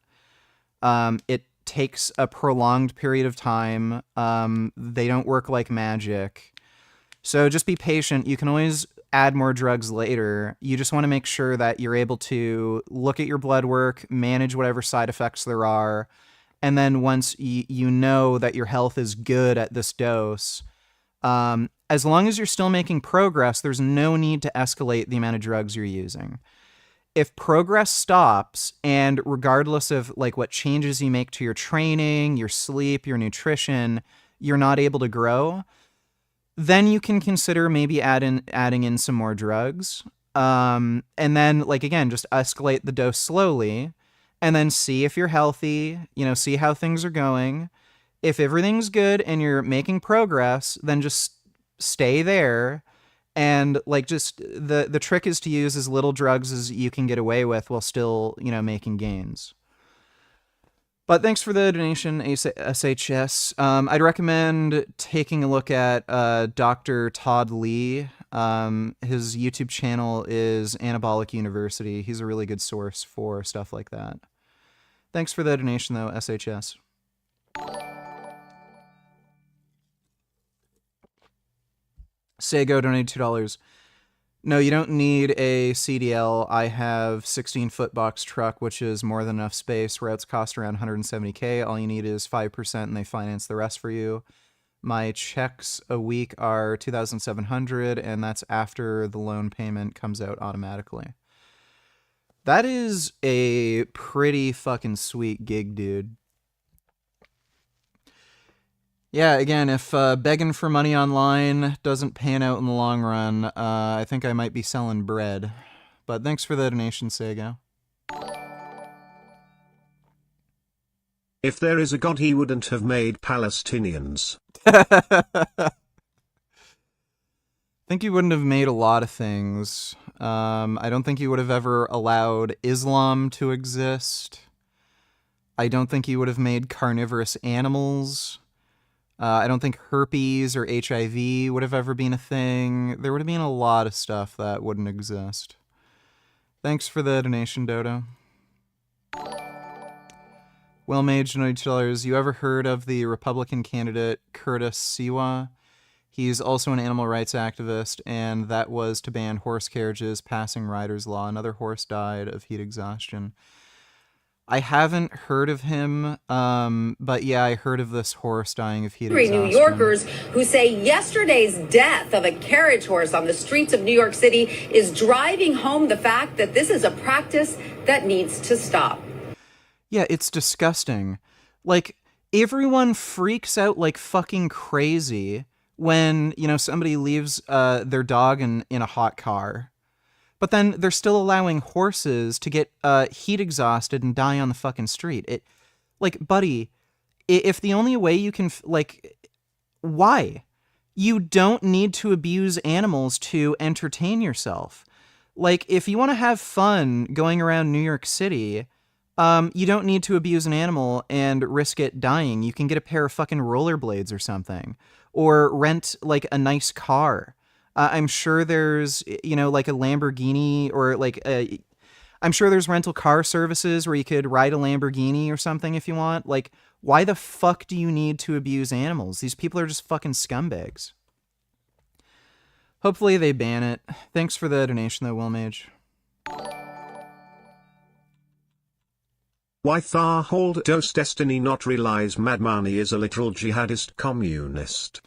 It takes a prolonged period of time. They don't work like magic. So just be patient. You can always add more drugs later. You just want to make sure that you're able to look at your blood work, manage whatever side effects there are, and then once you know that your health is good at this dose, as long as you're still making progress, there's no need to escalate the amount of drugs you're using. If progress stops, and regardless of, like, what changes you make to your training, your sleep, your nutrition, you're not able to grow, then you can consider maybe adding in some more drugs. And then, like, again, just escalate the dose slowly, and then see if you're healthy, see how things are going. If everything's good and you're making progress, then just stay there. And, like, just the trick is to use as little drugs as you can get away with while still, making gains. But thanks for the donation, SHS. I'd recommend taking a look at Dr. Todd Lee. His YouTube channel is Anabolic University. He's a really good source for stuff like that. Thanks for the donation, though, SHS. Sego donated $2. No, you don't need a CDL. I have 16-foot box truck, which is more than enough space. Routes cost around $170K. All you need is 5%, and they finance the rest for you. My checks a week are $2,700, and that's after the loan payment comes out automatically. That is a pretty fucking sweet gig, dude. Yeah, again, if begging for money online doesn't pan out in the long run, I think I might be selling bread. But thanks for the donation, Sego. If there is a God, he wouldn't have made Palestinians. I think he wouldn't have made a lot of things. I don't think he would have ever allowed Islam to exist. I don't think he would have made carnivorous animals. I don't think herpes or HIV would have ever been a thing. There would have been a lot of stuff that wouldn't exist. Thanks for the donation, Dodo. Well-made $2. You ever heard of the Republican candidate Curtis Siwa? He's also an animal rights activist, and that was to ban horse carriages passing riders' law. Another horse died of heat exhaustion. I haven't heard of him, but yeah, I heard of this horse dying of heat exhaustion. New Yorkers who say yesterday's death of a carriage horse on the streets of New York City is driving home the fact that this is a practice that needs to stop. Yeah, it's disgusting. Like, everyone freaks out like fucking crazy when, you know, somebody leaves their dog in a hot car. But then they're still allowing horses to get heat exhausted and die on the fucking street. It, like, buddy, if the only way you can, why? You don't need to abuse animals to entertain yourself. Like, if you want to have fun going around New York City, you don't need to abuse an animal and risk it dying. You can get a pair of fucking rollerblades or something. Or rent, like, a nice car. I'm sure there's, you know, like a Lamborghini or like I'm sure there's rental car services where you could ride a Lamborghini or something if you want. Like, why the fuck do you need to abuse animals? These people are just fucking scumbags. Hopefully they ban it. Thanks for the donation though, Willmage. Why hold does destiny not realize Madmani is a literal jihadist communist?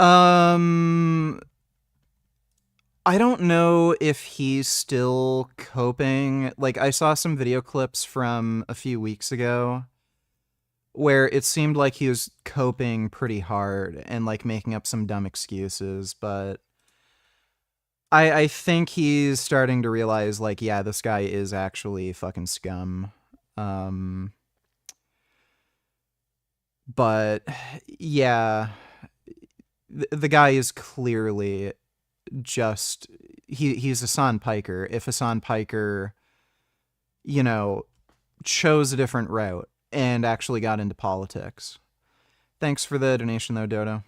I don't know if he's still coping. Like, I saw some video clips from a few weeks ago where it seemed like he was coping pretty hard and, like, making up some dumb excuses, but I think he's starting to realize, like, yeah, this guy is actually fucking scum. But, yeah... The guy is clearly just, he's Hassan Piker. If Hassan Piker, you know, chose a different route and actually got into politics. Thanks for the donation though, Dodo.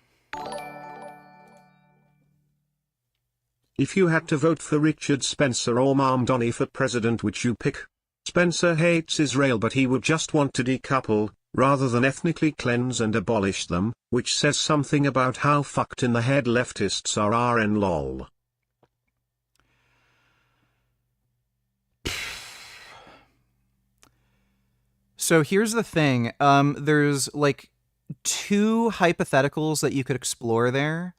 If you had to vote for Richard Spencer or Mamdani for president, which you pick? Spencer hates Israel, but he would just want to decouple, rather than ethnically cleanse and abolish them, which says something about how fucked in the head leftists are RN lol. So here's the thing, there's like two hypotheticals that you could explore there.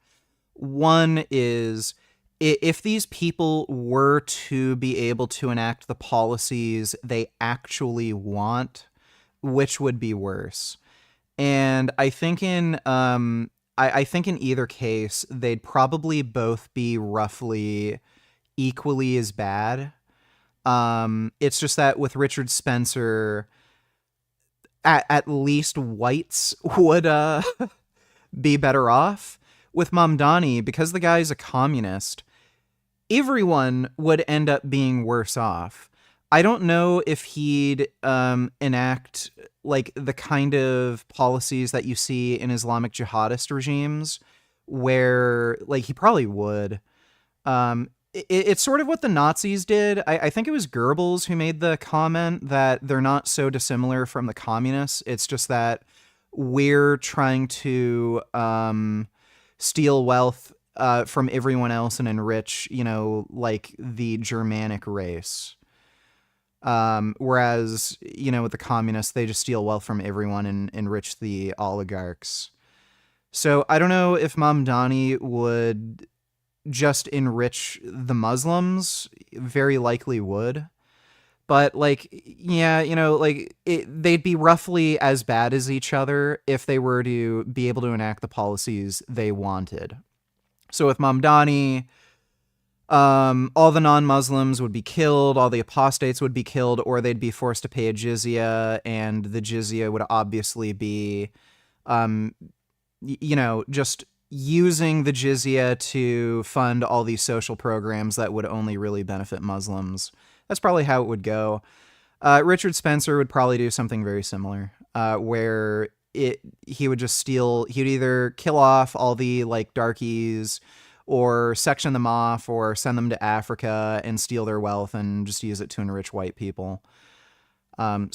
One is, if these people were to be able to enact the policies they actually want, which would be worse? And I think in I think in either case they'd probably both be roughly equally as bad. It's just that with Richard Spencer, at least whites would be better off. With Mamdani, because the guy's a communist, everyone would end up being worse off. I don't know if he'd enact like the kind of policies that you see in Islamic jihadist regimes, where like he probably would. It's sort of what the Nazis did. I think it was Goebbels who made the comment that they're not so dissimilar from the communists. It's just that we're trying to steal wealth from everyone else and enrich, like the Germanic race. Whereas, with the communists, they just steal wealth from everyone and enrich the oligarchs. So I don't know if Mamdani would just enrich the Muslims. Very likely would. But like, yeah, they'd be roughly as bad as each other if they were to be able to enact the policies they wanted. So with Mamdani, all the non-Muslims would be killed, all the apostates would be killed, or they'd be forced to pay a jizya, and the jizya would obviously be, just using the jizya to fund all these social programs that would only really benefit Muslims. That's probably how it would go. Richard Spencer would probably do something very similar, where he would either kill off all the like darkies, or section them off, or send them to Africa and steal their wealth and just use it to enrich white people. They're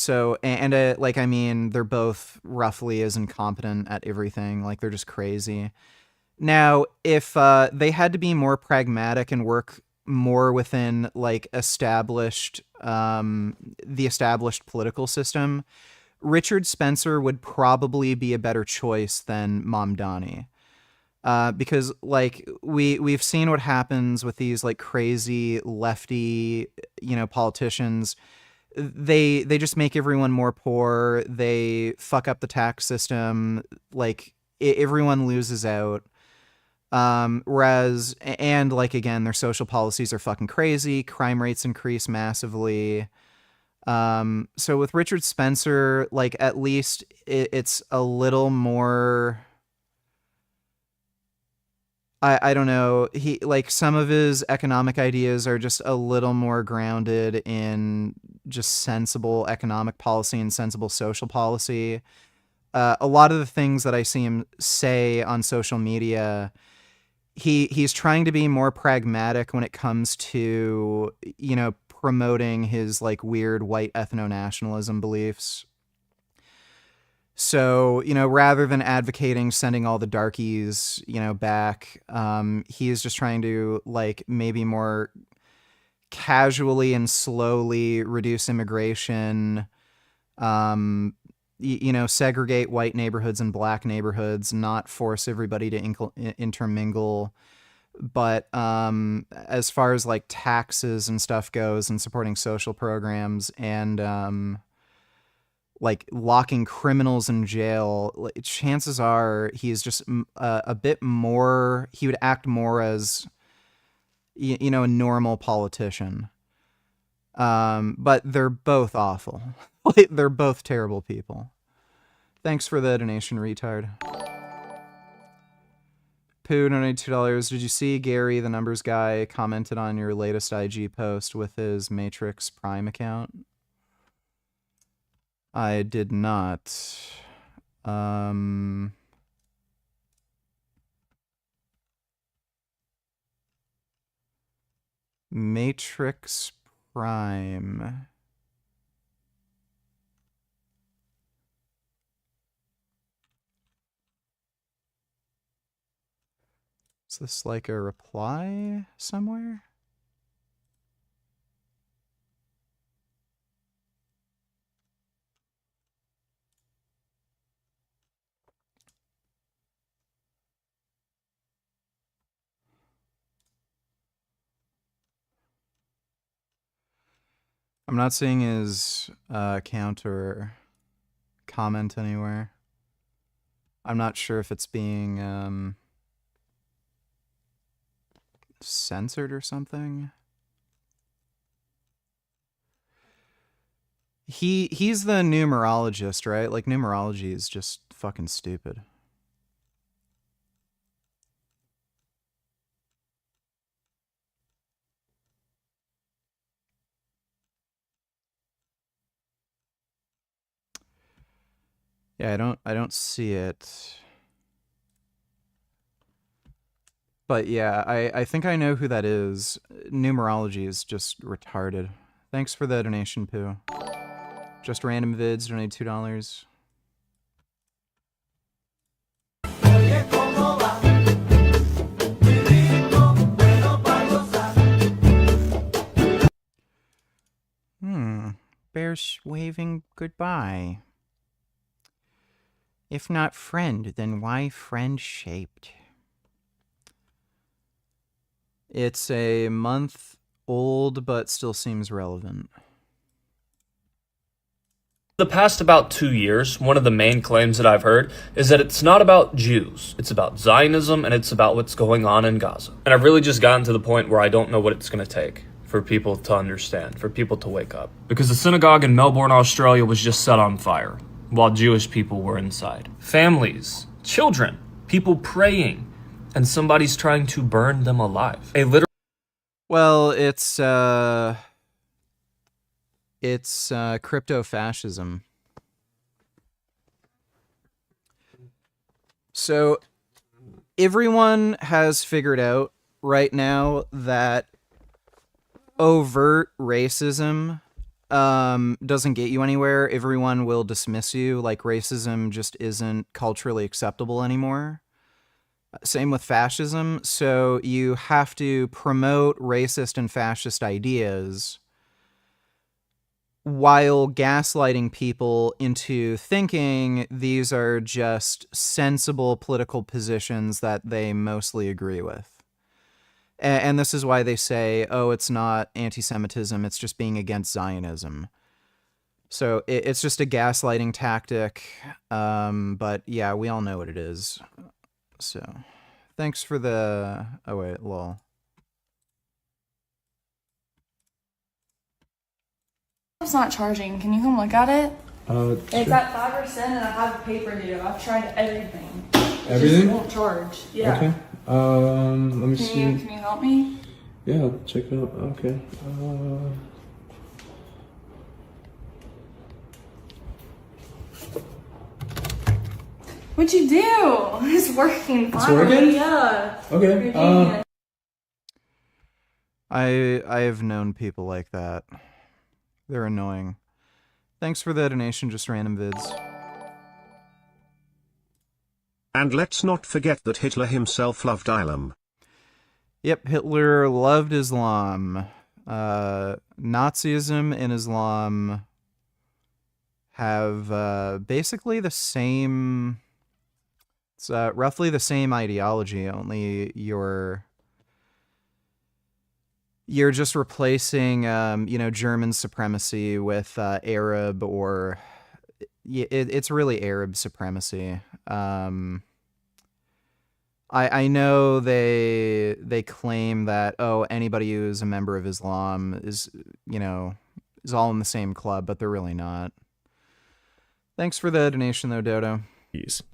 both roughly as incompetent at everything. Like, they're just crazy. Now, if they had to be more pragmatic and work more within like the established political system, Richard Spencer would probably be a better choice than Mamdani. Because like we've seen what happens with these like crazy lefty, politicians. They just make everyone more poor. They fuck up the tax system. Like everyone loses out. Whereas, and like, again, their social policies are fucking crazy. Crime rates increase massively. So with Richard Spencer, like, at least it's a little more, I don't know. He, like, some of his economic ideas are just a little more grounded in just sensible economic policy and sensible social policy. A lot of the things that I see him say on social media, he's trying to be more pragmatic when it comes to, promoting his like weird white ethno-nationalism beliefs. So, rather than advocating sending all the darkies, back, he is just trying to like maybe more casually and slowly reduce immigration, segregate white neighborhoods and black neighborhoods, not force everybody to intermingle. But as far as like taxes and stuff goes, and supporting social programs, and like locking criminals in jail, chances are he's just a bit more, he would act more as, a normal politician. But they're both awful. They're both terrible people. Thanks for the donation, retard. Poo donated $2. Did you see Gary, the numbers guy, commented on your latest IG post with his Matrix Prime account? I did not. Matrix Prime. Is this like a reply somewhere? I'm not seeing his account or comment anywhere. I'm not sure if it's being censored or something. He's the numerologist, right? Like, numerology is just fucking stupid. Yeah, I don't see it. But yeah, I think I know who that is. Numerology is just retarded. Thanks for the donation, Pooh. Just random vids, donate $2. Bears waving goodbye. If not friend, then why friend shaped? It's a month old, but still seems relevant. The past about 2 years, one of the main claims that I've heard is that it's not about Jews, it's about Zionism, and it's about what's going on in Gaza. And I've really just gotten to the point where I don't know what it's going to take for people to understand, for people to wake up. Because the synagogue in Melbourne, Australia was just set on fire, while Jewish people were inside. Families, children, people praying, and somebody's trying to burn them alive. A literal... Well, it's crypto-fascism. So everyone has figured out right now that overt racism doesn't get you anywhere. Everyone will dismiss you. Like, racism just isn't culturally acceptable anymore. Same with fascism. So you have to promote racist and fascist ideas while gaslighting people into thinking these are just sensible political positions that they mostly agree with. And this is why they say, oh, it's not anti-Semitism, it's just being against Zionism. So it's just a gaslighting tactic, but yeah, we all know what it is. So, thanks for the... Oh wait, lol. It's not charging. Can you come look at it? It's at 5% and I have a paper due. I've tried everything. Everything? It just won't charge. Yeah. Okay. Let me see. Can you help me? Yeah, I'll check it out. Okay. What'd you do? It's working. It's working? Yeah. Okay. I have known people like that. They're annoying. Thanks for the donation, just random vids. And let's not forget that Hitler himself loved Islam. Yep, Hitler loved Islam. Nazism and Islam have basically the same... It's roughly the same ideology, only you're just replacing, German supremacy with Arab or... it's really Arab supremacy. I know they claim that, oh, anybody who's a member of Islam is, is all in the same club, but they're really not. Thanks for the donation, though, Dodo.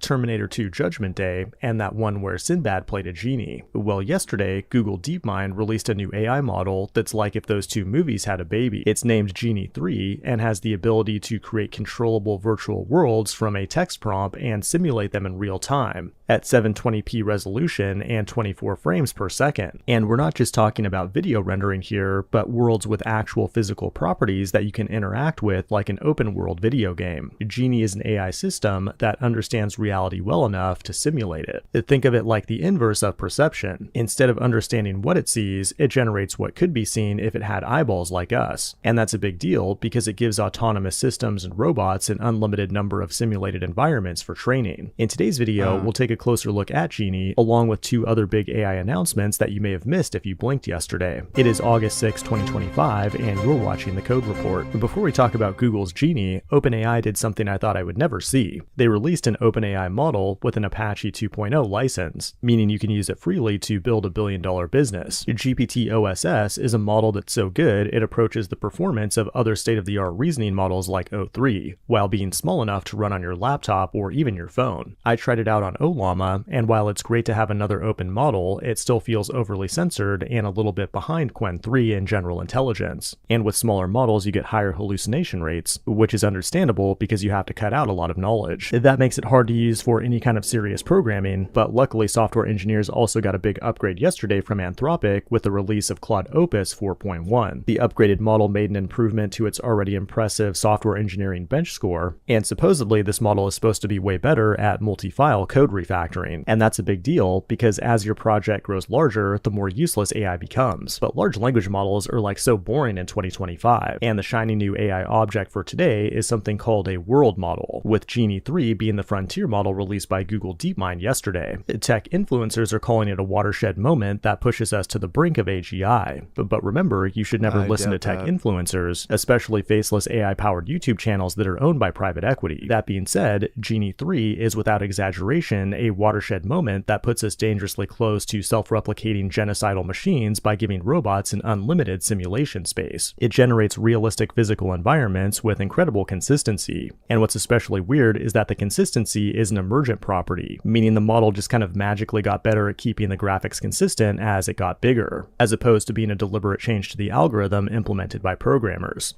Terminator 2 Judgment Day, and that one where Sinbad played a genie. Well, yesterday, Google DeepMind released a new AI model that's like if those two movies had a baby. It's named Genie 3 and has the ability to create controllable virtual worlds from a text prompt and simulate them in real time at 720p resolution and 24 frames per second. And we're not just talking about video rendering here, but worlds with actual physical properties that you can interact with like an open world video game. Genie is an AI system that understands reality well enough to simulate it. Think of it like the inverse of perception. Instead of understanding what it sees, it generates what could be seen if it had eyeballs like us. And that's a big deal because it gives autonomous systems and robots an unlimited number of simulated environments for training. In today's video, we'll take a closer look at Genie, along with two other big AI announcements that you may have missed if you blinked yesterday. It is August 6, 2025, and you're watching the Code Report. But before we talk about Google's Genie, OpenAI did something I thought I would never see. They released an OpenAI model with an Apache 2.0 license, meaning you can use it freely to build a billion-dollar business. GPT-OSS is a model that's so good it approaches the performance of other state-of-the-art reasoning models like O3, while being small enough to run on your laptop or even your phone. I tried it out on O Llama, and while it's great to have another open model, it still feels overly censored and a little bit behind Qwen 3 in general intelligence. And with smaller models, you get higher hallucination rates, which is understandable because you have to cut out a lot of knowledge. That makes it hard to use for any kind of serious programming, but luckily software engineers also got a big upgrade yesterday from Anthropic with the release of Claude Opus 4.1. The upgraded model made an improvement to its already impressive software engineering bench score, and supposedly this model is supposed to be way better at multi-file code refactoring. And that's a big deal because as your project grows larger, the more useless AI becomes. But large language models are like so boring in 2025, and the shiny new AI object for today is something called a world model, with Genie 3 being the frontier model released by Google DeepMind yesterday. Tech influencers are calling it a watershed moment that pushes us to the brink of AGI. But remember, you should never listen to tech influencers, especially faceless AI-powered YouTube channels that are owned by private equity. That being said, Genie 3 is without exaggeration a watershed moment that puts us dangerously close to self-replicating genocidal machines by giving robots an unlimited simulation space. It generates realistic physical environments with incredible consistency, and what's especially weird is that the consistency is an emergent property, meaning the model just kind of magically got better at keeping the graphics consistent as it got bigger, as opposed to being a deliberate change to the algorithm implemented by programmers.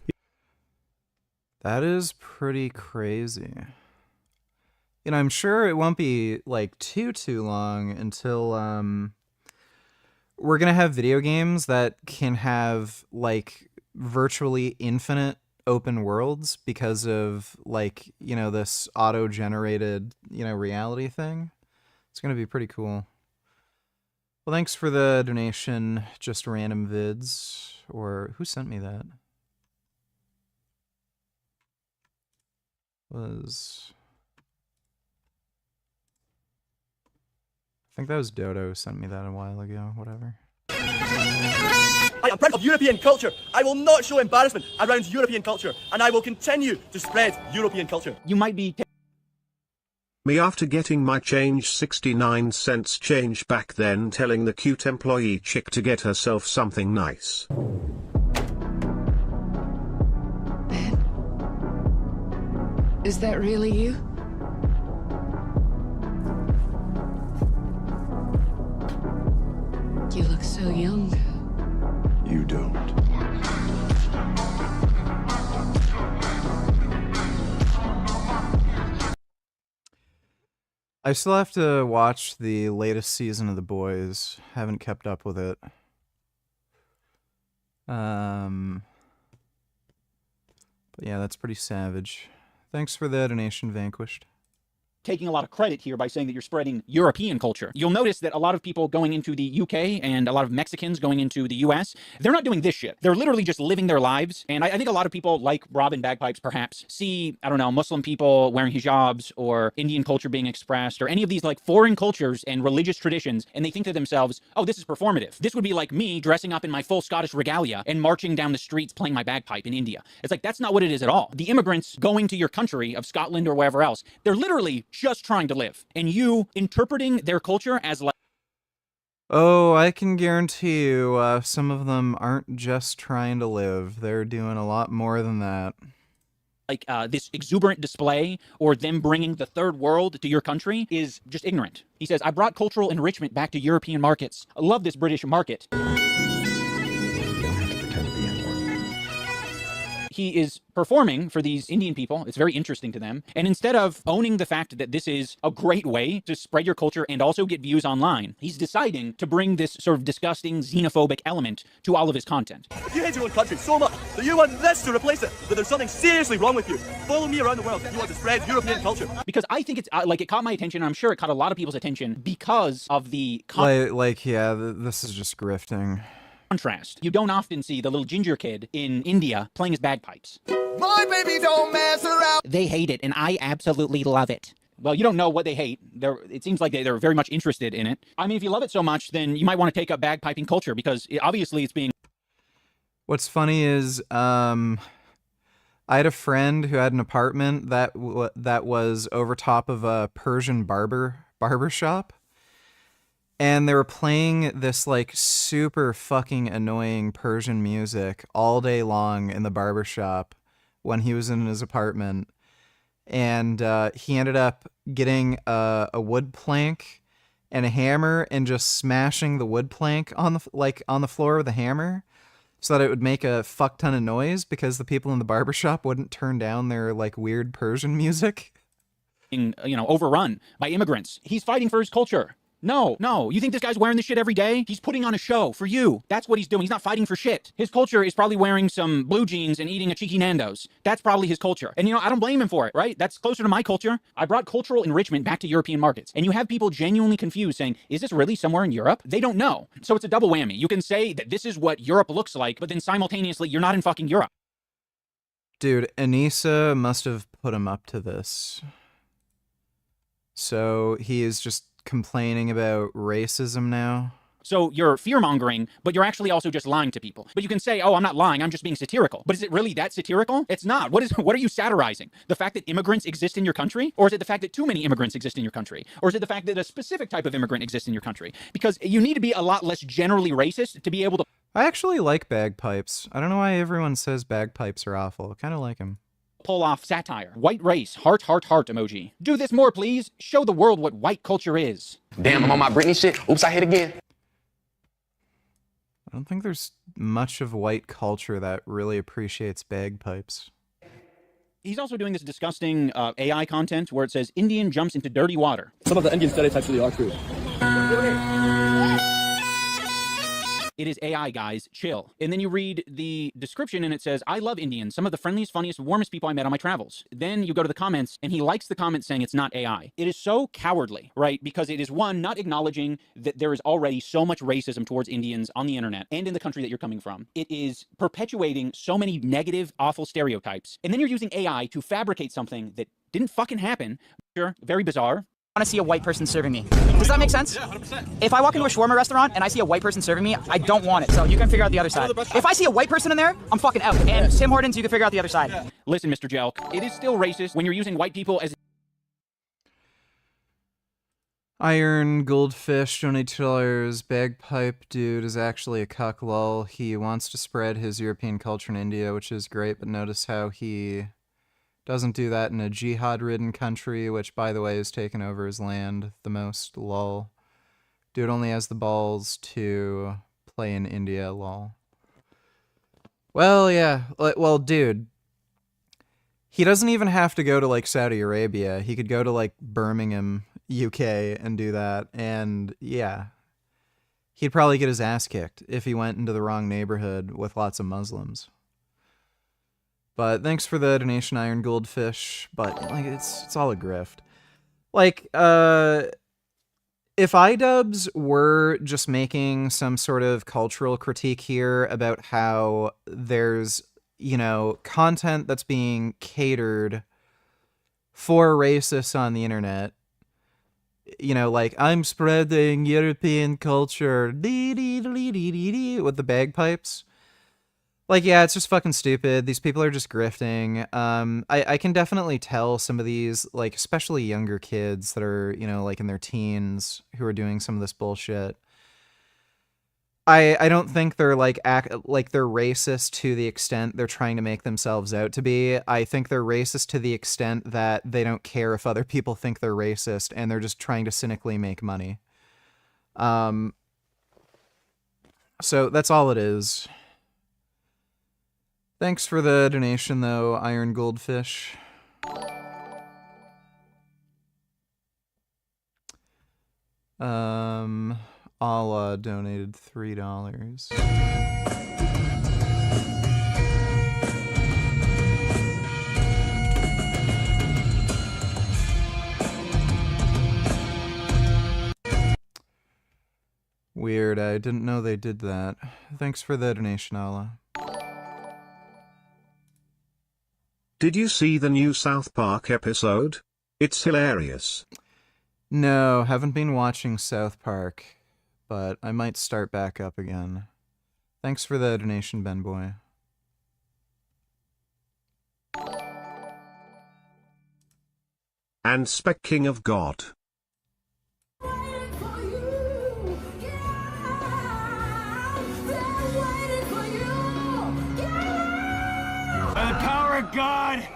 That is pretty crazy. You know, I'm sure it won't be like too long until we're gonna have video games that can have like virtually infinite open worlds because of like, you know, this auto-generated, you know, reality thing. It's gonna be pretty cool. Well, thanks for the donation, Just Random Vids, or who sent me that? I think that was Dodo who sent me that a while ago, whatever. I am proud of European culture. I will not show embarrassment around European culture, and I will continue to spread European culture. You might be... Me after getting my change 69 cents change back then telling the cute employee chick to get herself something nice. Is that really you? You look so young. You don't. I still have to watch the latest season of The Boys. Haven't kept up with it. But yeah, that's pretty savage. Thanks for the donation, Vanquished. Taking a lot of credit here by saying that you're spreading European culture. You'll notice that a lot of people going into the UK and a lot of Mexicans going into the US, they're not doing this shit. They're literally just living their lives. And I think a lot of people like Robin Bagpipes perhaps see, I don't know, Muslim people wearing hijabs or Indian culture being expressed or any of these like foreign cultures and religious traditions, and they think to themselves, oh, this is performative. This would be like me dressing up in my full Scottish regalia and marching down the streets playing my bagpipe in India. It's like, that's not what it is at all. The immigrants going to your country of Scotland or wherever else, they're literally just trying to live, and you interpreting their culture as like, oh, I can guarantee you some of them aren't just trying to live. They're doing a lot more than that. Like this exuberant display or them bringing the third world to your country is just ignorant. He says, I brought cultural enrichment back to European markets. I love this British market. He is performing for these Indian people. It's very interesting to them. And instead of owning the fact that this is a great way to spread your culture and also get views online, he's deciding to bring this sort of disgusting xenophobic element to all of his content. If you hate your own country so much that you want this to replace it, that there's something seriously wrong with you, follow me around the world. You want to spread European culture. Because I think it's like it caught my attention, and I'm sure it caught a lot of people's attention because of the yeah, this is just grifting. Contrast. You don't often see the little ginger kid in India playing his bagpipes. My baby don't mess around. They hate it, and I absolutely love it. Well, you don't know what they hate. It seems like they're very much interested in it. I mean, if you love it so much, then you might want to take up bagpiping culture because obviously it's being... What's funny is I had a friend who had an apartment that was over top of a Persian barber shop. And they were playing this like super fucking annoying Persian music all day long in the barbershop when he was in his apartment. and he ended up getting a wood plank and a hammer and just smashing the wood plank on the floor with a hammer so that it would make a fuck ton of noise because the people in the barbershop wouldn't turn down their like weird Persian music. Overrun by immigrants. He's fighting for his culture. No. You think this guy's wearing this shit every day? He's putting on a show for you. That's what he's doing. He's not fighting for shit. His culture is probably wearing some blue jeans and eating a cheeky Nando's. That's probably his culture. And I don't blame him for it, right? That's closer to my culture. I brought cultural enrichment back to European markets. And you have people genuinely confused saying, is this really somewhere in Europe? They don't know. So it's a double whammy. You can say that this is what Europe looks like, but then simultaneously, you're not in fucking Europe. Dude, Anissa must have put him up to this. So he is just complaining about racism now. So you're fear-mongering, but you're actually also just lying to people. But you can say, oh, I'm not lying, I'm just being satirical. But is it really that satirical? It's not. What are you satirizing? The fact that immigrants exist in your country? Or is it the fact that too many immigrants exist in your country? Or is it the fact that a specific type of immigrant exists in your country? Because you need to be a lot less generally racist to be able to... I actually like bagpipes. I don't know why everyone says bagpipes are awful. I kind of like them. Pull off satire. White race, heart, heart, heart emoji. Do this more, please. Show the world what white culture is. Damn, I'm on my Britney shit. Oops, I hit again. I don't think there's much of white culture that really appreciates bagpipes. He's also doing this disgusting AI content where it says Indian jumps into dirty water. Some of the Indian stereotypes really are true. It is AI, guys. Chill. And then you read the description and it says, I love Indians, some of the friendliest, funniest, warmest people I met on my travels. Then you go to the comments and he likes the comment saying it's not AI. It is so cowardly, right? Because it is, one, not acknowledging that there is already so much racism towards Indians on the internet and in the country that you're coming from. It is perpetuating so many negative, awful stereotypes. And then you're using AI to fabricate something that didn't fucking happen. Sure, very bizarre. I want to see a white person serving me. Does that make sense? Yeah, 100%. If I walk into a shawarma restaurant and I see a white person serving me, I don't want it. So you can figure out the other side. If I see a white person in there, I'm fucking out. And Tim Hortons, you can figure out the other side. Yeah. Listen, Mr. Jelk, it is still racist when you're using white people as... Iron Goldfish $22. Bagpipe dude is actually a cuck lol. He wants to spread his European culture in India, which is great, but notice how he doesn't do that in a jihad-ridden country, which, by the way, has taken over his land the most, lol. Dude only has the balls to play in India, lol. Well, yeah. Well, dude. He doesn't even have to go to, like, Saudi Arabia. He could go to, like, Birmingham, UK, and do that. And, yeah. He'd probably get his ass kicked if he went into the wrong neighborhood with lots of Muslims. But thanks for the donation, Iron Goldfish. But like, it's all a grift. Like, if iDubbbz were just making some sort of cultural critique here about how there's, content that's being catered for racists on the internet, like, I'm spreading European culture, with the bagpipes. Like, yeah, it's just fucking stupid. These people are just grifting. I can definitely tell some of these, like, especially younger kids that are, like in their teens who are doing some of this bullshit. I don't think they're like they're racist to the extent they're trying to make themselves out to be. I think they're racist to the extent that they don't care if other people think they're racist and they're just trying to cynically make money. So that's all it is. Thanks for the donation, though, Iron Goldfish. Allah donated $3. Weird, I didn't know they did that. Thanks for the donation, Allah. Did you see the new South Park episode? It's hilarious. No, haven't been watching South Park, but I might start back up again. Thanks for the donation, Ben Boy. And speaking of God. By the power of God,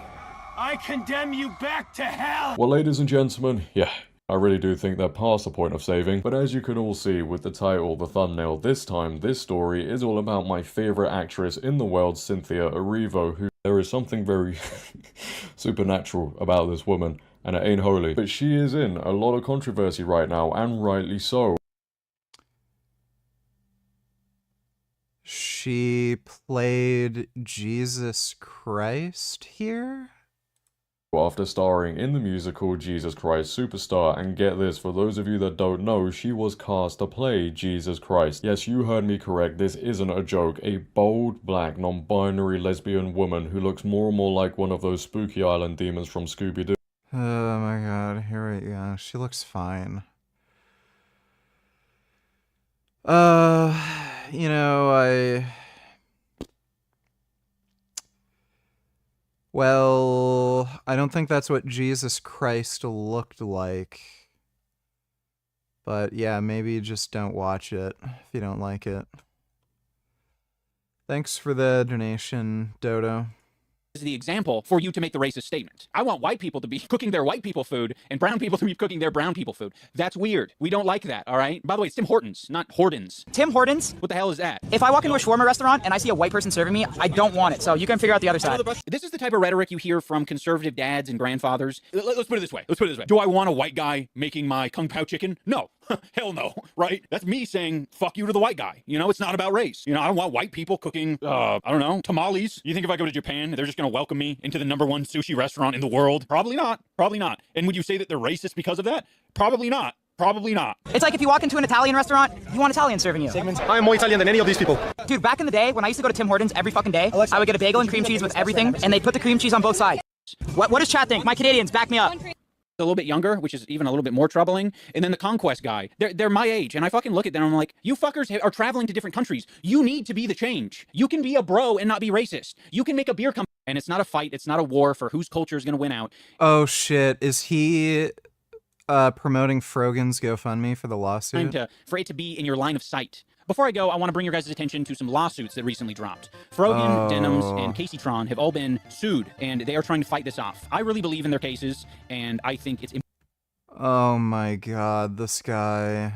I condemn you back to hell! Well, ladies and gentlemen, yeah, I really do think they're past the point of saving, but as you can all see with the title, the thumbnail, this time, this story is all about my favourite actress in the world, Cynthia Erivo, who there is something very supernatural about this woman, and it ain't holy, but she is in a lot of controversy right now, and rightly so. She played Jesus Christ here? After starring in the musical Jesus Christ Superstar, and get this, for those of you that don't know, she was cast to play Jesus Christ. Yes, you heard me correct, this isn't a joke. A bold, black, non-binary lesbian woman who looks more and more like one of those spooky island demons from Scooby-Doo. Oh my god, here we go. She looks fine. You know, Well, I don't think that's what Jesus Christ looked like. But yeah, maybe just don't watch it if you don't like it. Thanks for the donation, Dodo. Is the example for you to make the racist statement. I want white people to be cooking their white people food and brown people to be cooking their brown people food. That's weird. We don't like that, all right? By the way, it's Tim Hortons, not Hortons. Tim Hortons? What the hell is that? If I walk into a shawarma restaurant and I see a white person serving me, I don't want it, so you can figure out the other side. This is the type of rhetoric you hear from conservative dads and grandfathers. Let's put it this way. Do I want a white guy making my kung pao chicken? No. Hell no, right? That's me saying, fuck you to the white guy. You know, it's not about race. You know, I don't want white people cooking, I don't know, tamales. You think if I go to Japan, they're just going to welcome me into the #1 sushi restaurant in the world? Probably not. Probably not. And would you say that they're racist because of that? Probably not. Probably not. It's like if you walk into an Italian restaurant, you want Italian serving you. I am more Italian than any of these people. Dude, back in the day, when I used to go to Tim Hortons every fucking day, I would get a bagel and cream cheese with everything, and they'd put the cream cheese on both sides. What does chat think? My Canadians, back me up. A little bit younger, which is even a little bit more troubling. And then the Conquest guy, they're my age. And I fucking look at them and I'm like, you fuckers are traveling to different countries. You need to be the change. You can be a bro and not be racist. You can make a beer company. And it's not a fight. It's not a war for whose culture is going to win out. Oh shit, is he promoting Frogan's GoFundMe for the lawsuit? For it to be in your line of sight. Before I go, I want to bring your guys' attention to some lawsuits that recently dropped. Frogan, Denims, and Casey Tron have all been sued, and they are trying to fight this off. I really believe in their cases, and I think it's... Oh my god, this guy.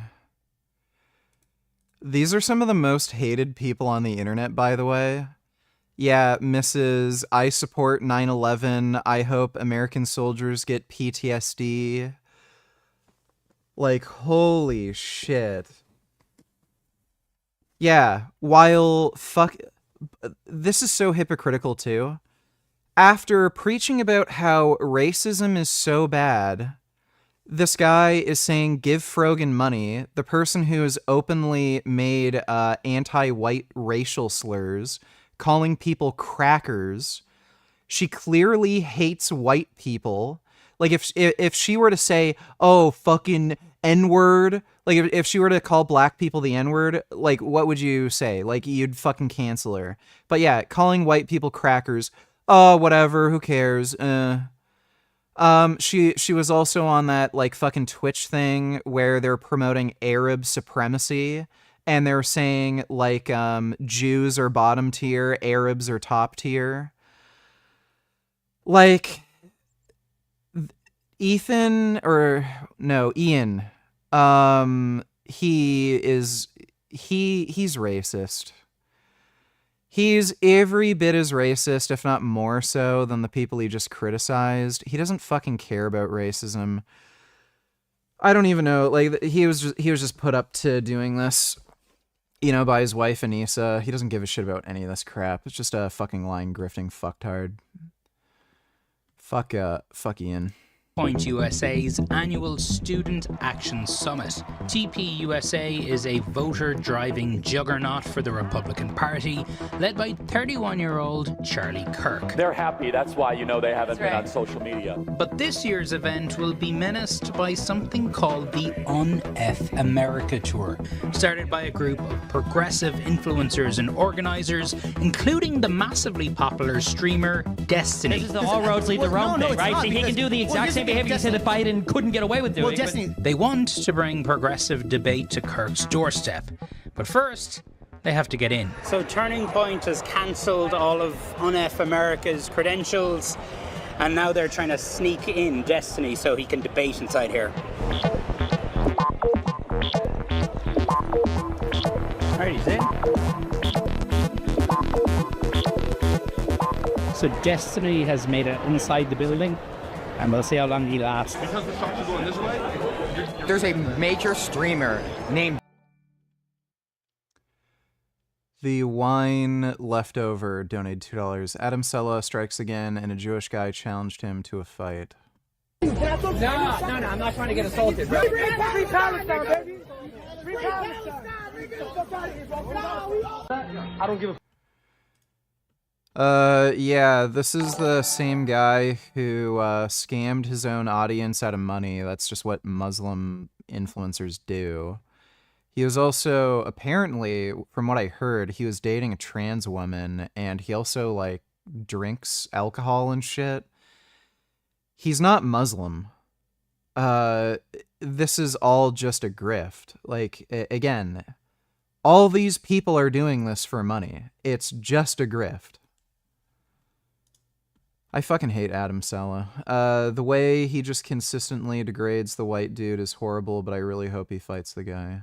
These are some of the most hated people on the internet, by the way. Yeah, Mrs. I support 9/11. I hope American soldiers get PTSD. Like, holy shit. Yeah, while this is so hypocritical too. After preaching about how racism is so bad, this guy is saying give Frogan money, the person who has openly made anti-white racial slurs, calling people crackers. She clearly hates white people. Like if she were to say, oh, fucking N-word, like if she were to call black people the N-word, like what would you say? Like you'd fucking cancel her. But yeah, calling white people crackers, oh, whatever, who cares? She was also on that like fucking Twitch thing where they're promoting Arab supremacy and they're saying like Jews are bottom tier, Arabs are top tier. Like Ian, he's racist. He's every bit as racist, if not more so, than the people he just criticized. He doesn't fucking care about racism. I don't even know, like, he was just put up to doing this, you know, by his wife Anissa. He doesn't give a shit about any of this crap. It's just a fucking lying, grifting fucktard. Fuck Ian. Point USA's annual Student Action Summit. TPUSA is a voter-driving juggernaut for the Republican Party, led by 31-year-old Charlie Kirk. They're happy, that's why you know they haven't been on social media. But this year's event will be menaced by something called the Un-F America Tour, started by a group of progressive influencers and organizers, including the massively popular streamer Destiny. This is the all roads lead to Rome thing, right? So he can do the exact same behavior you said that Biden couldn't get away with doing. Well, Destiny. They want to bring progressive debate to Kirk's doorstep. But first, they have to get in. So Turning Point has cancelled all of Un-F America's credentials. And now they're trying to sneak in Destiny so he can debate inside here. Alright, he's in. So Destiny has made it inside the building, and we'll see how long he lasts. Because the shots are going this way? There's a major streamer named The wine leftover donated $2. Adam Sella strikes again, and a Jewish guy challenged him to a fight. No, I'm not trying to get assaulted, bro. Free Palestine, baby! Free Palestine! I don't give a yeah, this is the same guy who scammed his own audience out of money. That's just what Muslim influencers do. He was also, apparently, from what I heard, he was dating a trans woman, and he also, like, drinks alcohol and shit. He's not Muslim. This is all just a grift. Like, again, all these people are doing this for money. It's just a grift. I fucking hate Adam Sella. The way he just consistently degrades the white dude is horrible, but I really hope he fights the guy.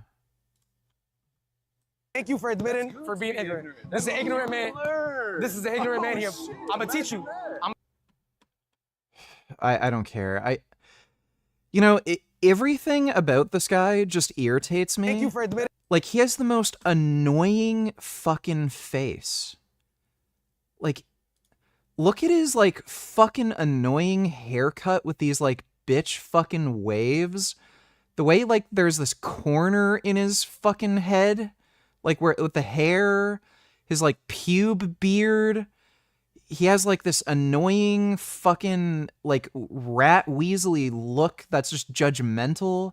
Thank you for admitting for being ignorant. This is an ignorant man. This is an ignorant man here. I'm gonna teach you. I don't care. You know, everything about this guy just irritates me. Thank you for admitting. Like, he has the most annoying fucking face. Like, look at his, like, fucking annoying haircut with these, like, bitch fucking waves. The way, like, there's this corner in his fucking head. Like, where, with the hair, his, like, pube beard. He has, like, this annoying fucking, like, rat weaselly look that's just judgmental.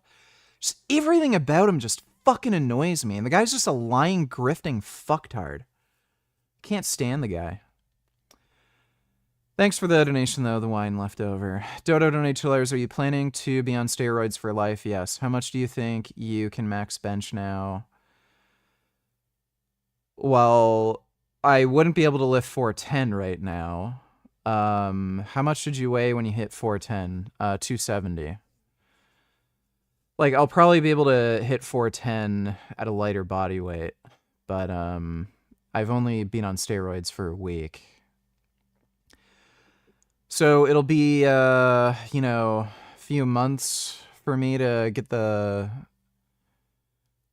Just everything about him just fucking annoys me. And the guy's just a lying, grifting fucktard. Can't stand the guy. Thanks for the donation, though, the wine left over. Dodo donated $2. Are you planning to be on steroids for life? Yes. How much do you think you can max bench now? Well, I wouldn't be able to lift 410 right now. How much did you weigh when you hit 410? 270. Like, I'll probably be able to hit 410 at a lighter body weight, but I've only been on steroids for a week. So it'll be, you know, a few months for me to get the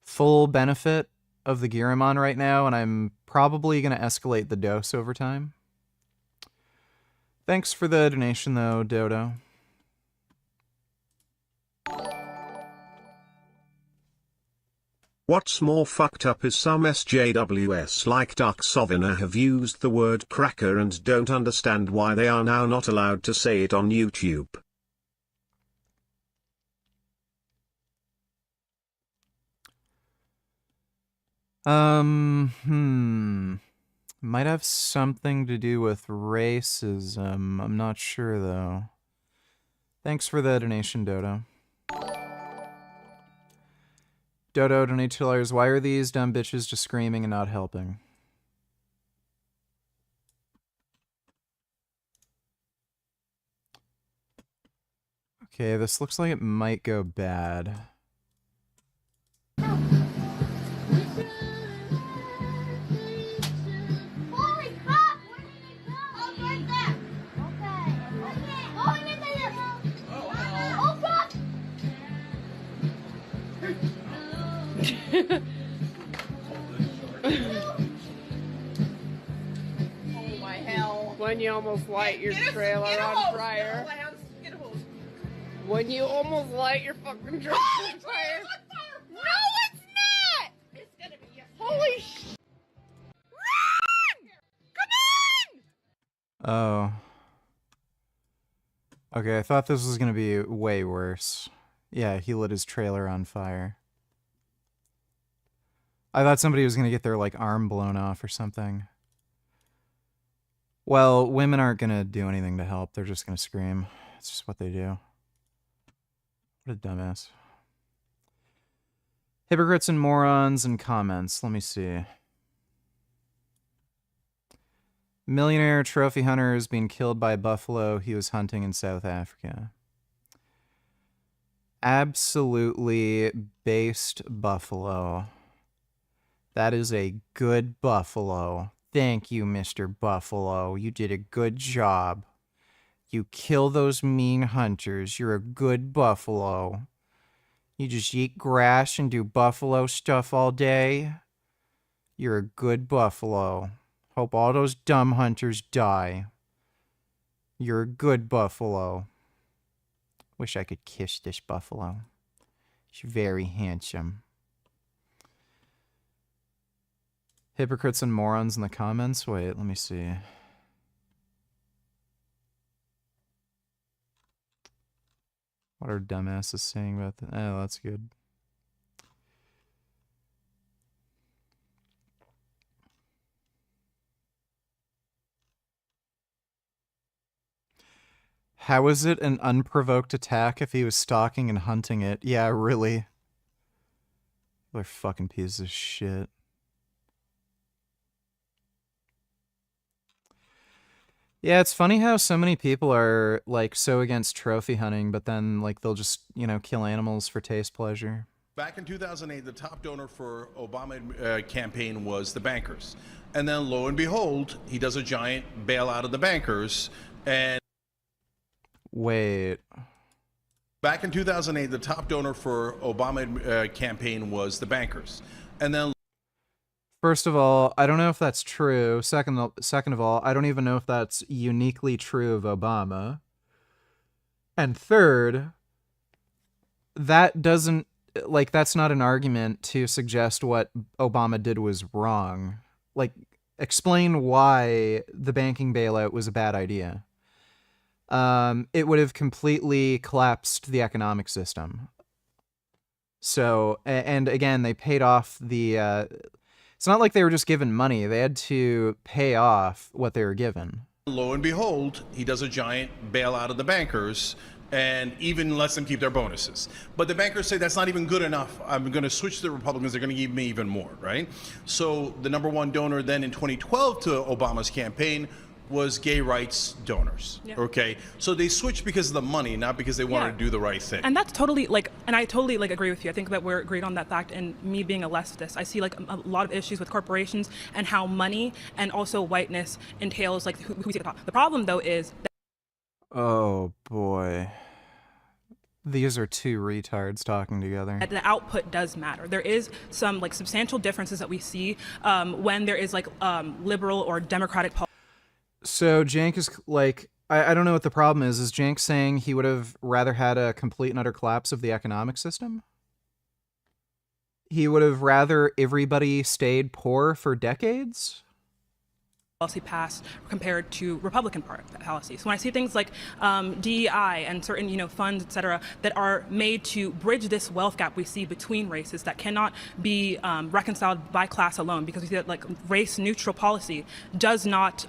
full benefit of the gear I'm on right now, and I'm probably going to escalate the dose over time. Thanks for the donation, though, Dodo. What's more fucked up is some SJWs like Duck Sovina have used the word cracker and don't understand why they are now not allowed to say it on YouTube. Might have something to do with racism. I'm not sure, though. Thanks for the donation, Dodo. Dodo, donate $2. Why are these dumb bitches just screaming and not helping? Okay, this looks like it might go bad. Oh my hell. When you almost light your trailer on fire. When you almost light your fucking trailer on fire. No, it's not! It's gonna be holy sh. Run! Come on! Oh. Okay, I thought this was gonna be way worse. Yeah, he lit his trailer on fire. I thought somebody was gonna get their, like, arm blown off or something. Well, women aren't gonna do anything to help. They're just gonna scream. It's just what they do. What a dumbass. Hypocrites and morons and comments. Let me see. Millionaire trophy hunter is being killed by a buffalo he was hunting in South Africa. Absolutely based buffalo. That is a good buffalo. Thank you, Mr. Buffalo. You did a good job. You kill those mean hunters. You're a good buffalo. You just eat grass and do buffalo stuff all day. You're a good buffalo. Hope all those dumb hunters die. You're a good buffalo. Wish I could kiss this buffalo. He's very handsome. Hypocrites and morons in the comments? Wait, let me see. What are dumbasses saying about that? Oh, that's good. How is it an unprovoked attack if he was stalking and hunting it? Yeah, really. They're fucking pieces of shit. Yeah, it's funny how so many people are, like, so against trophy hunting, but then, like, they'll just, you know, kill animals for taste pleasure. Back in 2008, the top donor for Obama campaign was the bankers. And then, lo and behold, he does a giant bailout of the bankers, and... Wait. Back in 2008, the top donor for Obama campaign was the bankers. And then... First of all, I don't know if that's true. Second of all, I don't even know if that's uniquely true of Obama. And third, that doesn't, like, that's not an argument to suggest what Obama did was wrong. Like, explain why the banking bailout was a bad idea. It would have completely collapsed the economic system. So, and again, they paid off the... It's not like they were just given money. They had to pay off what they were given. Lo and behold, he does a giant bailout of the bankers and even lets them keep their bonuses. But the bankers say that's not even good enough. I'm going to switch to the Republicans. They're going to give me even more, right? So the number one donor then in 2012 to Obama's campaign was gay rights donors. Yeah. Okay, so they switched because of the money, not because they wanted to do the right thing. And that's totally like, and I totally like agree with you. I think that we're agreed on that fact. And me being a leftist, I see like a lot of issues with corporations and how money and also whiteness entails like who we see at the top. The problem though is that oh boy. These are two retards talking together. the output does matter. There is some like substantial differences that we see when there is like liberal or democratic policy. So Jank is like, I don't know what the problem is. Is Jank saying he would have rather had a complete and utter collapse of the economic system? He would have rather everybody stayed poor for decades? Policy passed compared to Republican policies. So when I see things like DEI and certain funds, et cetera, that are made to bridge this wealth gap we see between races that cannot be reconciled by class alone, because we see that like race neutral policy does not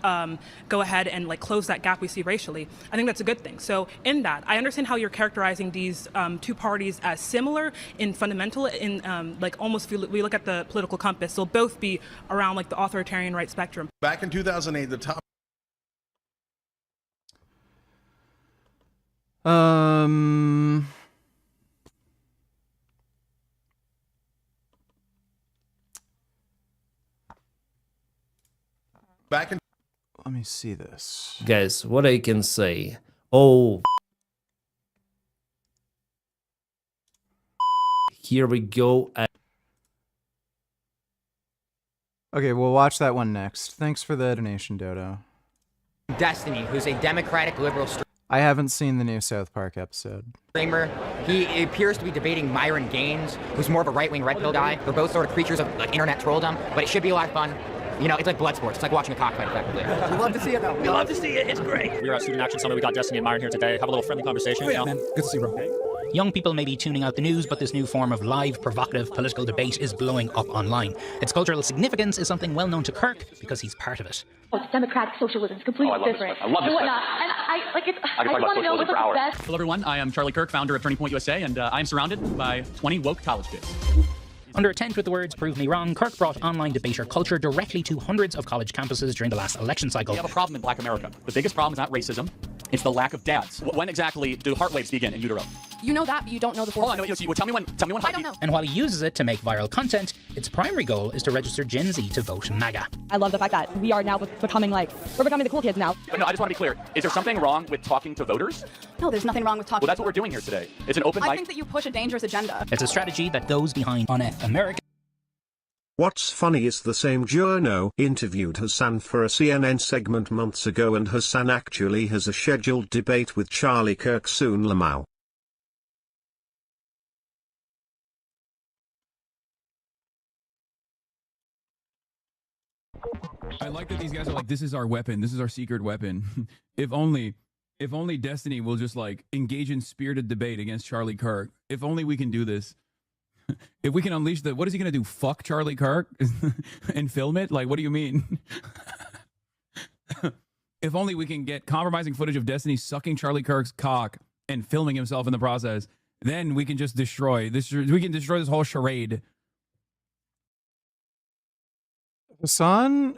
go ahead and like close that gap we see racially. I think that's a good thing. So in that, I understand how you're characterizing these two parties as similar in fundamental, in like almost if we look at the political compass, they'll both be around like the authoritarian right spectrum. Back in 2008, the top... Back in... Let me see this. Guys, what I can say... Oh... Here we go. Okay, we'll watch that one next. Thanks for the donation, Dodo. Destiny, who's a Democratic liberal I haven't seen the new South Park episode. streamer. He appears to be debating Myron Gaines, who's more of a right-wing red pill guy. They're both sort of creatures of like internet trolldom, but it should be a lot of fun. You know, it's like blood sports. It's like watching a cockfight, effectively. We love to see it, though. We love to see it. It's great. We were at Student Action Summit. We got Destiny and Myron here today. Have a little friendly conversation. Oh, yeah, man. Good to see you, bro. Young people may be tuning out the news, but this new form of live, provocative political debate is blowing up online. Its cultural significance is something well known to Kirk because he's part of it. Oh, democratic socialism is completely different. I love this. And whatnot. And I want to know what's the best. Hello, everyone. I am Charlie Kirk, founder of Turning Point USA, and I am surrounded by 20 woke college kids. Under a tent with the words "Prove me wrong," Kirk brought online debater culture directly to hundreds of college campuses during the last election cycle. We have a problem in Black America. The biggest problem is not racism. It's the lack of dads. When exactly do heart waves begin in utero? You know that, but you don't know the full. Hold on, no, tell me when. I don't know. And while he uses it to make viral content, its primary goal is to register Gen Z to vote MAGA. I love the fact that we are now becoming we're becoming the cool kids now. No, I just want to be clear. Is there something wrong with talking to voters? No, there's nothing wrong with talking. Well, that's what we're doing here today. It's an open mic. I think that you push a dangerous agenda. It's a strategy that those behind UNF America. What's funny is the same journo interviewed Hassan for a CNN segment months ago, and Hassan actually has a scheduled debate with Charlie Kirk soon. Lamau. I like that these guys are like, this is our weapon. This is our secret weapon. If only Destiny will just like engage in spirited debate against Charlie Kirk. If only we can do this. If we can unleash what is he going to do? Fuck Charlie Kirk and film it? Like, what do you mean? If only we can get compromising footage of Destiny sucking Charlie Kirk's cock and filming himself in the process, then we can just destroy this. We can destroy this whole charade. Hassan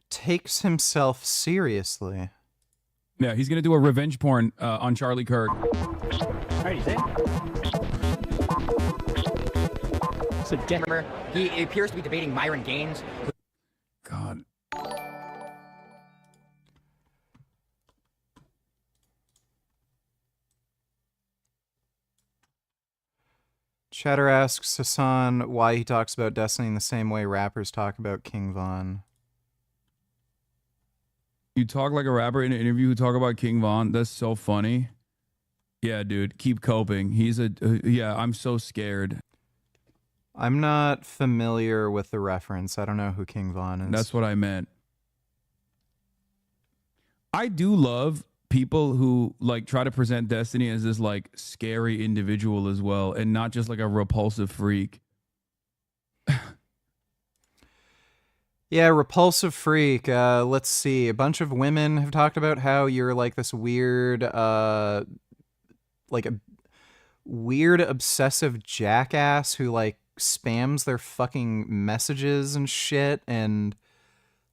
takes himself seriously. Yeah, he's going to do a revenge porn on Charlie Kirk. Alright, he's in. So Denver, he appears to be debating Myron Gaines. God. Chatter asks Hassan why he talks about Destiny in the same way rappers talk about King Von. You talk like a rapper in an interview who talk about King Von? That's so funny. Yeah, dude, keep coping. He's yeah, I'm so scared. I'm not familiar with the reference. I don't know who King Von is. That's what I meant. I do love people who like try to present Destiny as this like scary individual as well, and not just like a repulsive freak. Yeah, repulsive freak. Let's see. A bunch of women have talked about how you're like this weird, like a weird obsessive jackass who like spams their fucking messages and shit and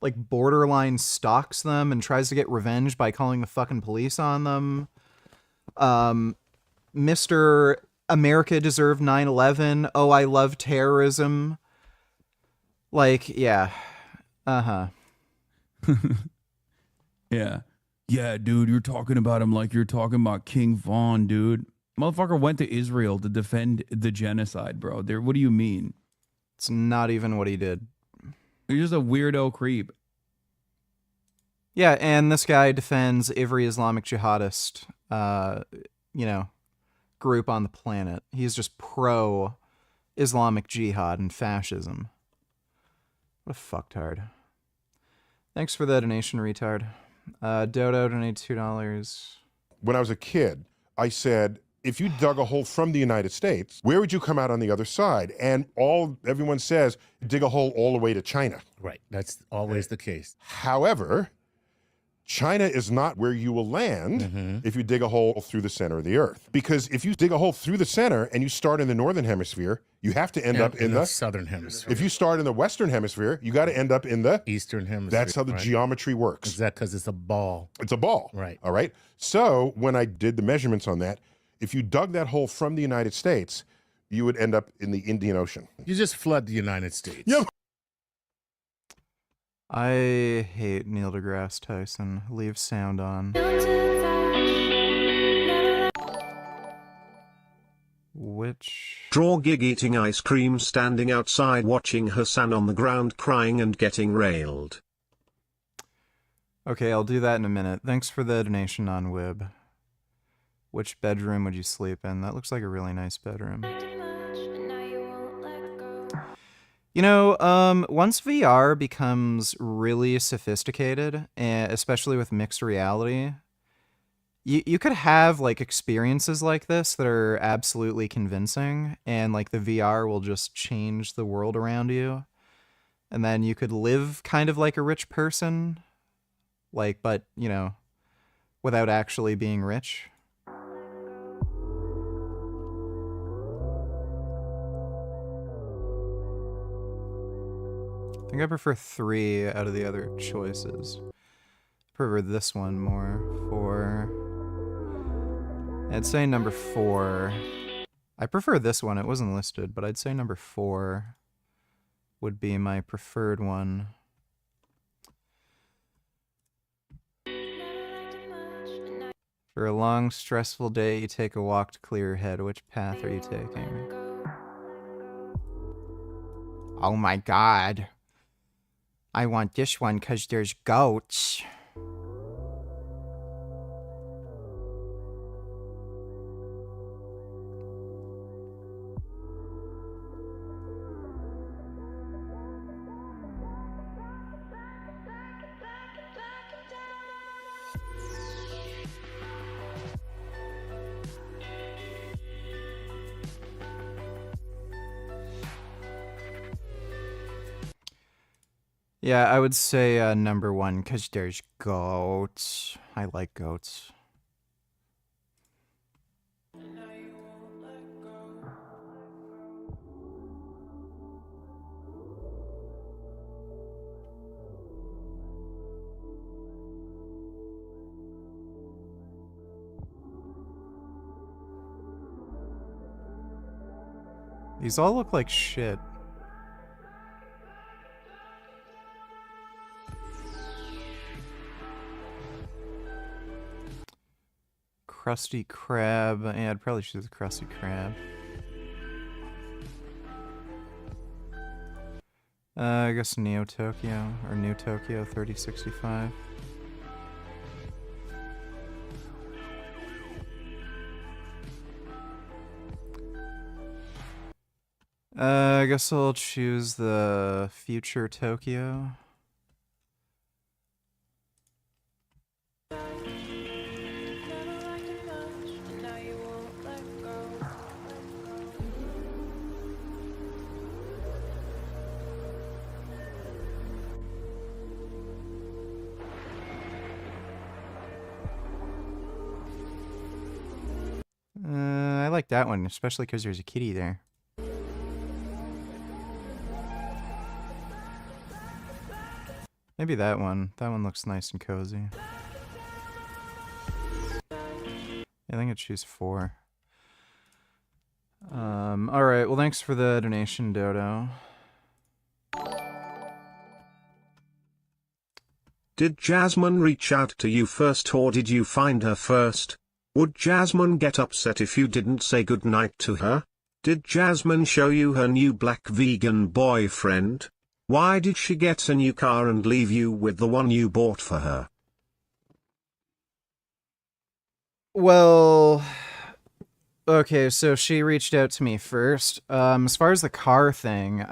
like borderline stalks them and tries to get revenge by calling the fucking police on them. Mr. America deserved 9/11. Oh, I love terrorism. Like, yeah. Uh-huh. Yeah. Yeah, dude, you're talking about him like you're talking about King Von, dude. Motherfucker went to Israel to defend the genocide, bro. What do you mean? It's not even what he did. You're just a weirdo creep. Yeah, and this guy defends every Islamic jihadist, group on the planet. He's just pro-Islamic jihad and fascism. What a fucktard. Thanks for the donation, retard. Dodo donated $2. When I was a kid, I said, if you dug a hole from the United States, where would you come out on the other side? And everyone says, dig a hole all the way to China. Right, that's always the case. However, China is not where you will land if you dig a hole through the center of the earth. Because if you dig a hole through the center and you start in the northern hemisphere, you have to end up in the southern hemisphere. If you start in the western hemisphere, you got to end up in the eastern hemisphere. That's how the geometry works. Is that because it's a ball? It's a ball. Right. All right. So when I did the measurements on that, if you dug that hole from the United States, you would end up in the Indian Ocean. You just flood the United States. Yep. I hate Neil deGrasse Tyson. Leave sound on. Which? Draw gig eating ice cream standing outside watching Hassan on the ground crying and getting railed. Okay, I'll do that in a minute. Thanks for the donation on Wib. Which bedroom would you sleep in? That looks like a really nice bedroom. You know, once VR becomes really sophisticated, especially with mixed reality, you could have like experiences like this that are absolutely convincing, and like the VR will just change the world around you. And then you could live kind of like a rich person, like, but, you know, without actually being rich. think I prefer 3 out of the other choices. Prefer this one more. 4. I'd say number 4. I prefer this one. It wasn't listed, but I'd say number 4 would be my preferred one. For a long, stressful day, you take a walk to clear your head. Which path are you taking? Oh my god. I want this one because there's goats. Yeah, I would say number 1 because there's goats. I like goats. These all look like shit. Krusty Krab. Yeah, I'd probably choose the Krusty Krab. I guess Neo Tokyo or New Tokyo 3065. I guess I'll choose the Future Tokyo. I like that one, especially because there's a kitty there. Maybe that one. That one looks nice and cozy. I think I'd choose 4. Alright, well thanks for the donation, Dodo. Did Jasmine reach out to you first or did you find her first? Would Jasmine get upset if you didn't say goodnight to her? Did Jasmine show you her new black vegan boyfriend? Why did she get a new car and leave you with the one you bought for her? Well, okay, so she reached out to me first. As far as the car thing,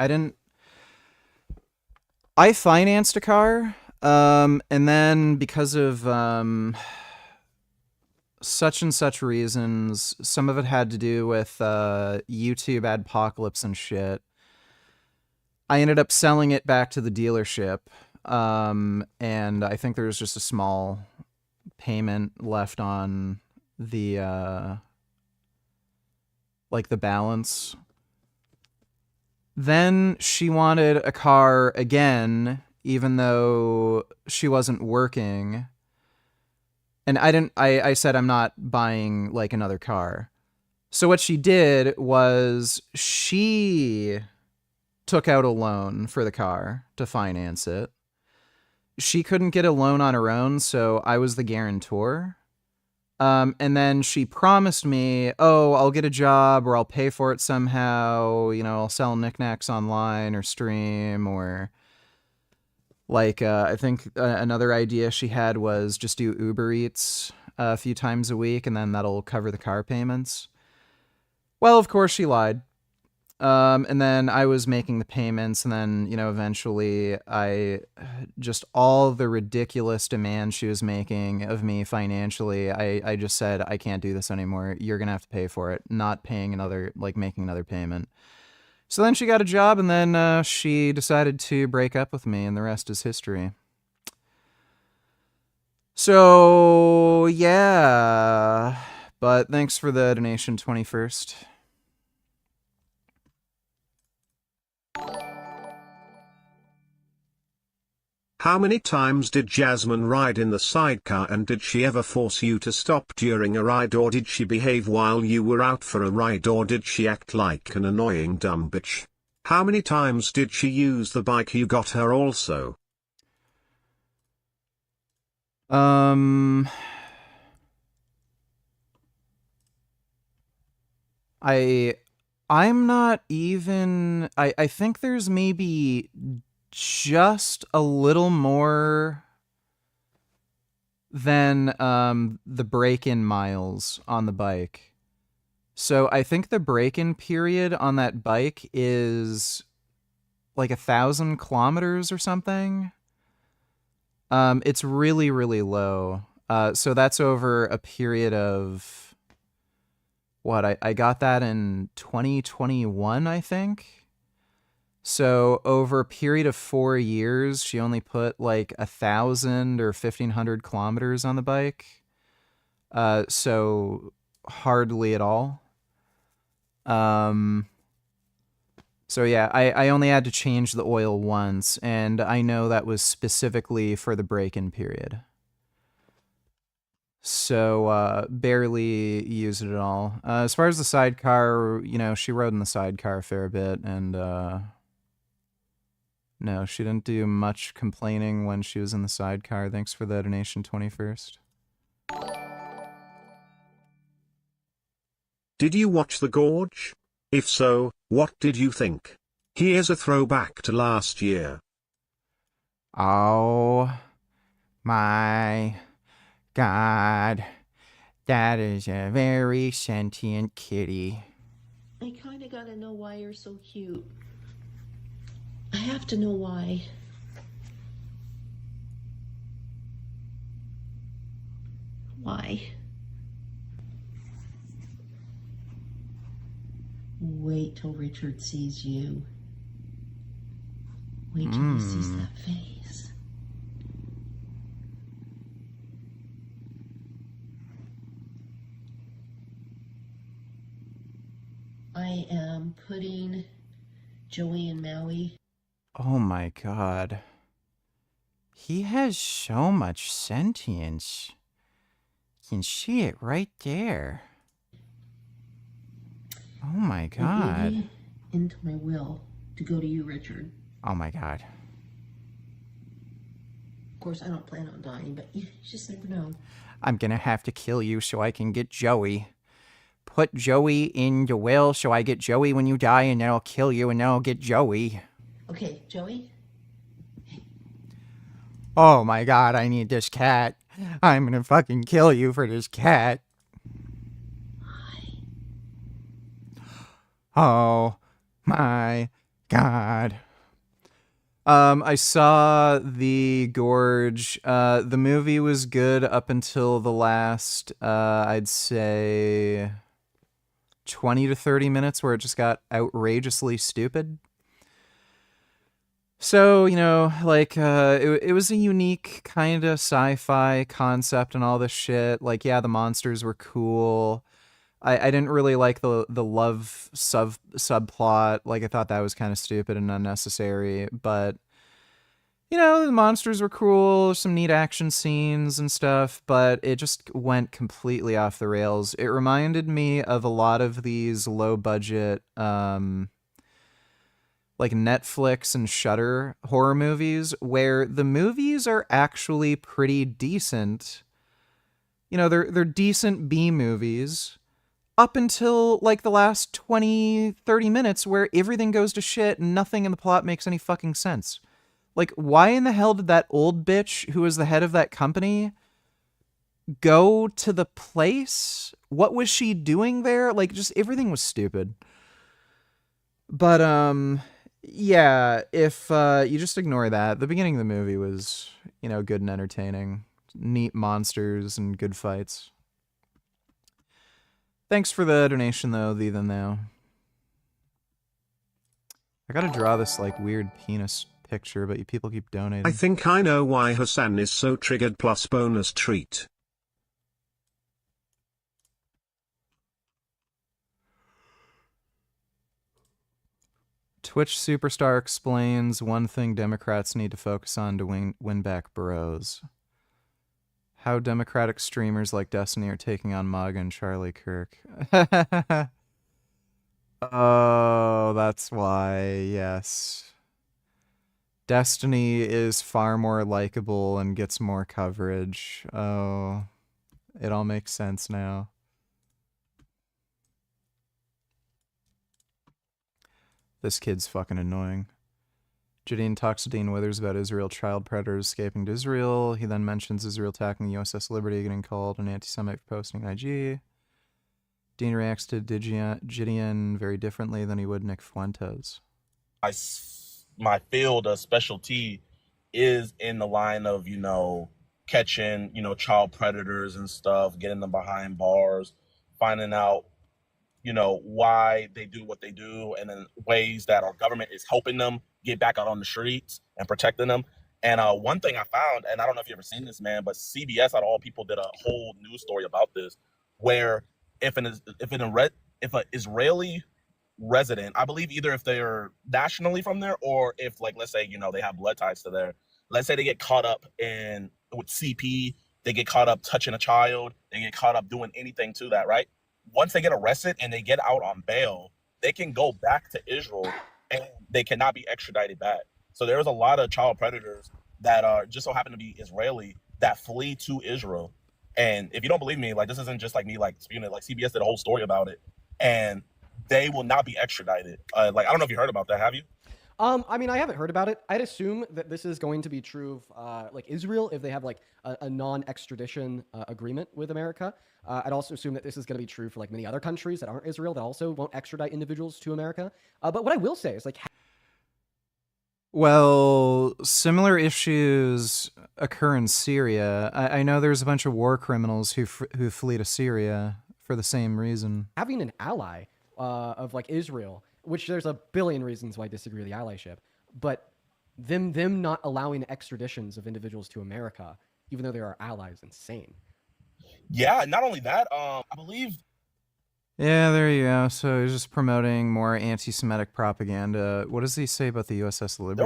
I financed a car, and then because of, such and such reasons, some of it had to do with, YouTube adpocalypse and shit. I ended up selling it back to the dealership, and I think there was just a small payment left on the, like the balance. Then she wanted a car again, even though she wasn't working. And I said I'm not buying like another car. So what she did was she took out a loan for the car to finance it. She couldn't get a loan on her own, so I was the guarantor. And then she promised me, oh, I'll get a job or I'll pay for it somehow. You know, I'll sell knickknacks online or stream or like, I think another idea she had was just do Uber Eats a few times a week and then that'll cover the car payments. Well, of course she lied. And then I was making the payments and then, you know, eventually just all the ridiculous demands she was making of me financially, I just said, I can't do this anymore. You're going to have to pay for it. Not paying making another payment. So then she got a job and then she decided to break up with me and the rest is history. So, yeah. But thanks for the donation, 21st. How many times did Jasmine ride in the sidecar, and did she ever force you to stop during a ride, or did she behave while you were out for a ride, or did she act like an annoying dumb bitch? How many times did she use the bike you got her also? I'm not even, I think there's maybe just a little more than the break-in miles on the bike. So I think the break-in period on that bike is like 1,000 kilometers or something. It's really, really low. So that's over a period of what? I got that in 2021, I think. So over a period of 4 years, she only put like 1,000 or 1,500 kilometers on the bike. So hardly at all. So yeah, I only had to change the oil once, and I know that was specifically for the break-in period. So barely used it at all. As far as the sidecar, you know, she rode in the sidecar a fair bit, and no, she didn't do much complaining when she was in the sidecar. Thanks for the donation, 21st. Did you watch The Gorge? If so, what did you think? Here's a throwback to last year. Oh my God, that is a very sentient kitty. I kind of gotta know why you're so cute. I have to know why. Why? Wait till Richard sees you. Wait till he sees that face. I am putting Joey in Maui. Oh my God. He has so much sentience. You can see it right there. Oh my God. It into my will to go to you, Richard. Oh my God. Of course, I don't plan on dying, but you just never know. I'm gonna have to kill you so I can get Joey. Put Joey in your will so I get Joey when you die, and then I'll kill you, and then I'll get Joey. Okay, Joey? Oh my God, I need this cat. I'm gonna fucking kill you for this cat. Oh my God. I saw The Gorge. The movie was good up until the last, I'd say 20 to 30 minutes where it just got outrageously stupid. So, you know, like, it was a unique kind of sci-fi concept and all this shit. Like, yeah, the monsters were cool. I didn't really like the love subplot. Like, I thought that was kind of stupid and unnecessary. But, you know, the monsters were cool. Some neat action scenes and stuff. But it just went completely off the rails. It reminded me of a lot of these low-budget, like Netflix and Shudder horror movies, where the movies are actually pretty decent. You know, they're decent B movies. Up until, like, the last 20, 30 minutes where everything goes to shit and nothing in the plot makes any fucking sense. Like, why in the hell did that old bitch who was the head of that company go to the place? What was she doing there? Like, just everything was stupid. But, yeah, if you just ignore that, the beginning of the movie was, you know, good and entertaining. Neat monsters and good fights. Thanks for the donation, though, the then now. I gotta draw this, like, weird penis picture, but you people keep donating. I think I know why Hassan is so triggered, plus bonus treat. Twitch superstar explains one thing Democrats need to focus on to win back bros. How Democratic streamers like Destiny are taking on MAGA and Charlie Kirk. Oh, that's why, yes. Destiny is far more likable and gets more coverage. Oh, it all makes sense now. This kid's fucking annoying. Gideon talks to Dean Withers about Israel child predators escaping to Israel. He then mentions Israel attacking the USS Liberty, getting called an anti-Semite for posting IG. Dean reacts to Gideon very differently than he would Nick Fuentes. My field of specialty is in the line of, catching, child predators and stuff, getting them behind bars, finding out, why they do what they do, and then ways that our government is helping them get back out on the streets and protecting them. And one thing I found, and I don't know if you've ever seen this, man, but CBS, out of all people, did a whole news story about this, where if an Israeli resident, I believe either if they're nationally from there or if, like, let's say, they have blood ties to there, let's say they get caught up with CP, they get caught up touching a child, they get caught up doing anything to that, right? Once they get arrested and they get out on bail, they can go back to Israel and they cannot be extradited back. So there's a lot of child predators that are just so happen to be Israeli that flee to Israel. And if you don't believe me, like, this isn't just like me, like, speaking it, like, CBS did a whole story about it, and they will not be extradited. Like, I don't know if you heard about that. Have you? I mean, I haven't heard about it. I'd assume that this is going to be true of like Israel if they have like a non-extradition agreement with America. I'd also assume that this is going to be true for like many other countries that aren't Israel that also won't extradite individuals to America. But what I will say is like, well, similar issues occur in Syria. I know there's a bunch of war criminals who flee to Syria for the same reason. Having an ally of like Israel, which there's a billion reasons why I disagree with the allyship, but them not allowing extraditions of individuals to America, even though they are allies, insane. Yeah, not only that, I believe. Yeah, there you go. So he's just promoting more anti-Semitic propaganda. What does he say about the USS Liberty?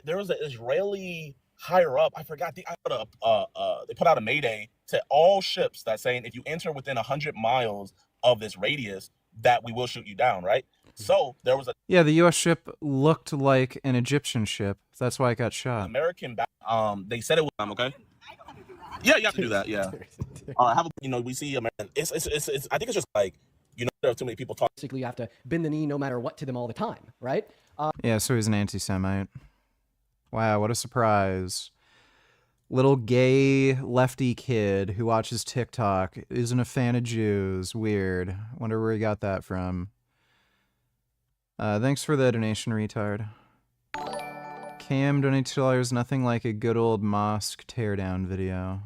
There was an Israeli higher up. I forgot they put out a mayday to all ships that saying if you enter within 100 miles of this radius, that we will shoot you down, right? So there was a the U.S. ship looked like an Egyptian ship. That's why it got shot. American. They said it was okay. Yeah, you have to do that. Yeah. We see American. It's. I think it's just like there are too many people talking. Basically, you have to bend the knee no matter what to them all the time, right? Yeah, so he's an anti-Semite. Wow, what a surprise. Little gay lefty kid who watches TikTok isn't a fan of Jews. Weird. Wonder where he got that from. Thanks for the donation, retard. Cam donated $2. Nothing like a good old mosque teardown video.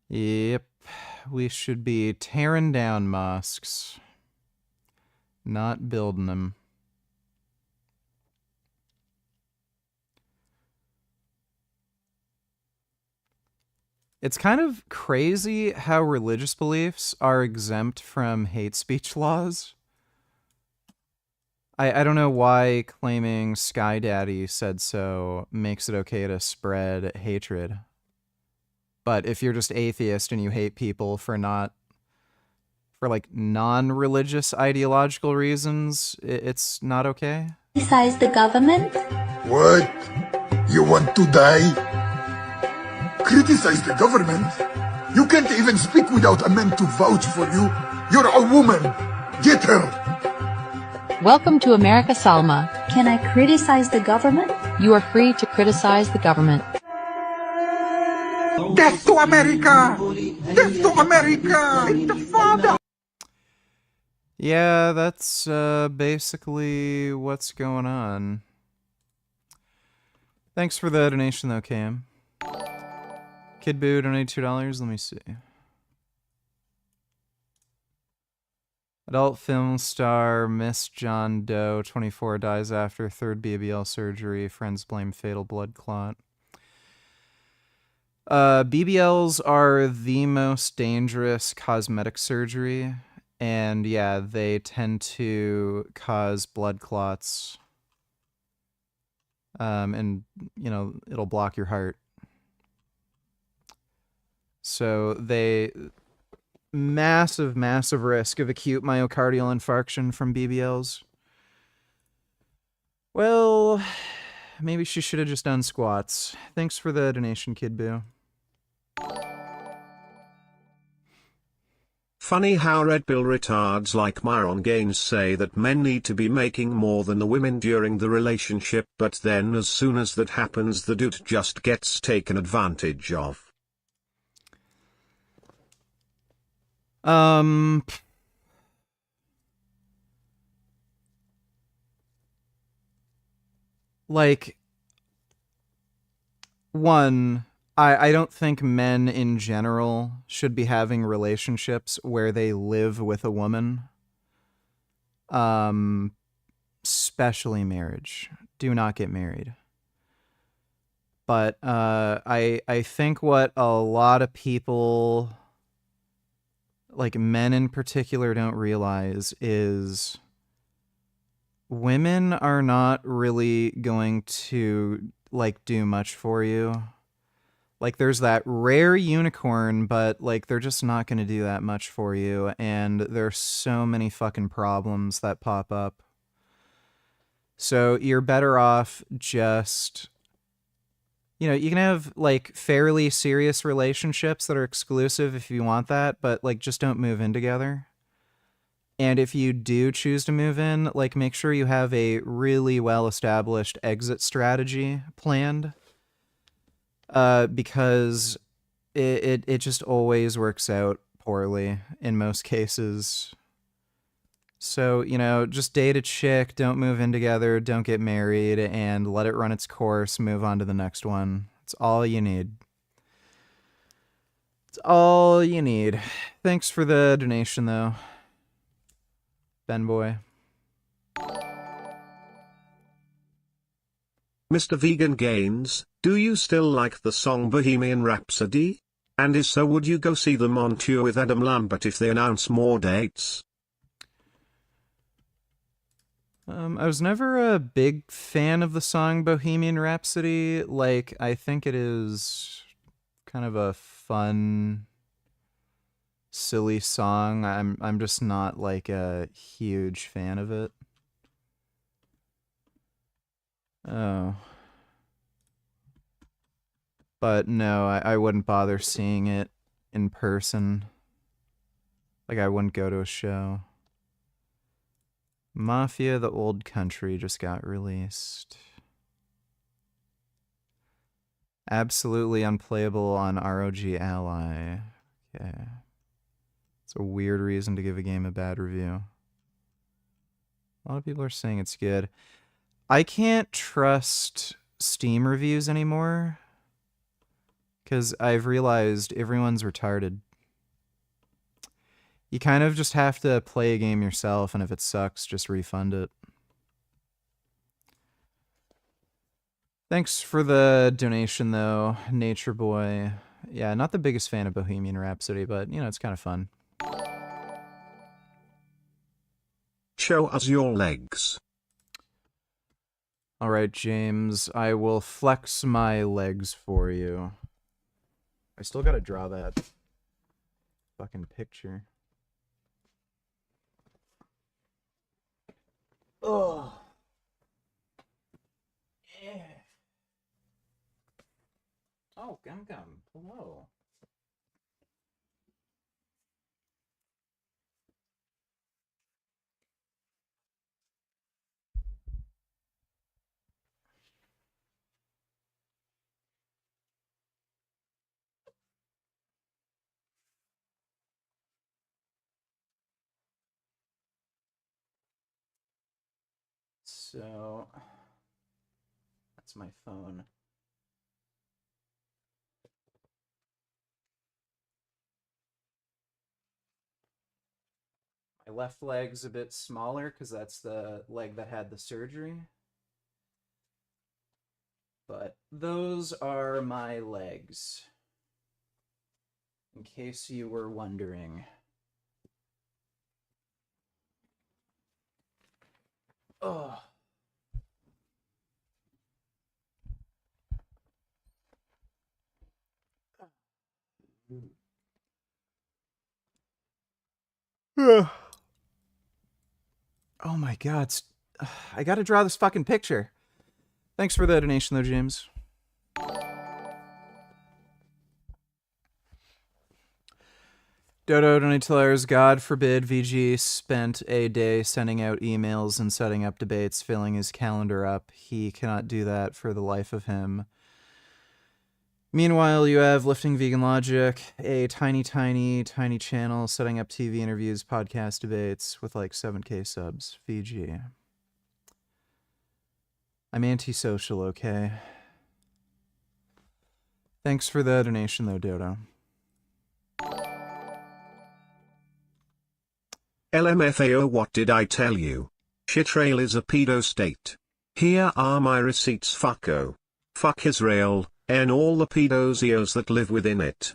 Yep, we should be tearing down mosques, not building them. It's kind of crazy how religious beliefs are exempt from hate speech laws. I don't know why claiming Sky Daddy said so makes it okay to spread hatred. But if you're just atheist and you hate people for like non-religious ideological reasons, it's not okay? Criticize the government? What? You want to die? Criticize the government? You can't even speak without a man to vouch for you. You're a woman. Get her. Welcome to America, Salma. Can I criticize the government? You are free to criticize the government. Death to America! Death to America! Tufano! Yeah, that's basically what's going on. Thanks for the donation though, Cam. Kid Boo donated $2. Let me see. Adult film star Miss John Doe, 24, dies after third BBL surgery. Friends blame fatal blood clot. BBLs are the most dangerous cosmetic surgery, and yeah, they tend to cause blood clots. And, you know, it'll block your heart. So they... massive, massive risk of acute myocardial infarction from BBLs. Well, maybe she should have just done squats. Thanks for the donation, Kid Boo. Funny how red pill retards like Myron Gaines say that men need to be making more than the women during the relationship, but then as soon as that happens the dude just gets taken advantage of. Like, one, I don't think men in general should be having relationships where they live with a woman. Especially marriage. Do not get married. But I think what a lot of people, like men in particular, don't realize is women are not really going to like do much for you. Like there's that rare unicorn, but like they're just not going to do that much for you, and there's so many fucking problems that pop up. So you're better off just, you know, you can have like fairly serious relationships that are exclusive if you want that, but like just don't move in together. And if you do choose to move in, like make sure you have a really well-established exit strategy planned. Because it just always works out poorly in most cases. So, you know, just date a chick, don't move in together, don't get married, and let it run its course, move on to the next one. It's all you need. It's all you need. Thanks for the donation, though, Ben Boy. Mr. Vegan Gaines, do you still like the song Bohemian Rhapsody? And if so, would you go see them on tour with Adam Lambert if they announce more dates? I was never a big fan of the song Bohemian Rhapsody. Like, I think it is kind of a fun, silly song. I'm just not like a huge fan of it. Oh. But no, I wouldn't bother seeing it in person. Like, I wouldn't go to a show. Mafia: The Old Country just got released. Absolutely unplayable on ROG Ally. Okay. It's a weird reason to give a game a bad review. A lot of people are saying it's good. I can't trust Steam reviews anymore, because I've realized everyone's retarded. You kind of just have to play a game yourself, and if it sucks, just refund it. Thanks for the donation, though, Nature Boy. Yeah, not the biggest fan of Bohemian Rhapsody, but, you know, it's kind of fun. Show us your legs. All right, James, I will flex my legs for you. I still gotta draw that fucking picture. Oh. Yeah. Oh, Gum Gum, hello. So, that's my phone. My left leg's a bit smaller because that's the leg that had the surgery. But those are my legs. In case you were wondering. Oh. Oh my god. I gotta draw this fucking picture. Thanks for the donation though, James. Dodo donated $2. God forbid VG spent a day sending out emails and setting up debates, filling his calendar up. He cannot do that for the life of him. Meanwhile, you have Lifting Vegan Logic, a tiny channel setting up TV interviews, podcast debates with like 7K subs. VG. I'm antisocial, okay? Thanks for the donation though, Dodo. LMFAO, what did I tell you? Shitrail is a pedo state. Here are my receipts, fucko. Fuck Israel, and all the pedosios that live within it.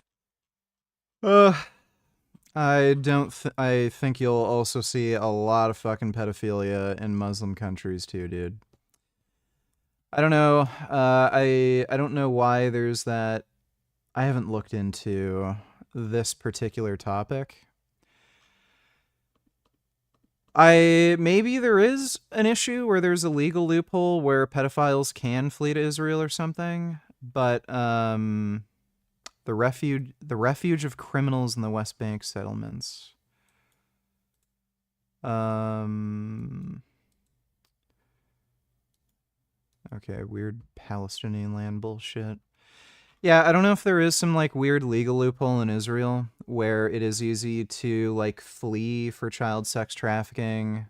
I think you'll also see a lot of fucking pedophilia in Muslim countries too, dude. I don't know. I don't know why there's that. I haven't looked into this particular topic. Maybe there is an issue where there's a legal loophole where pedophiles can flee to Israel or something, but the refuge of criminals in the West Bank settlements. Okay, weird Palestinian land bullshit. Yeah, I don't know if there is some like weird legal loophole in Israel where it is easy to like flee for child sex trafficking.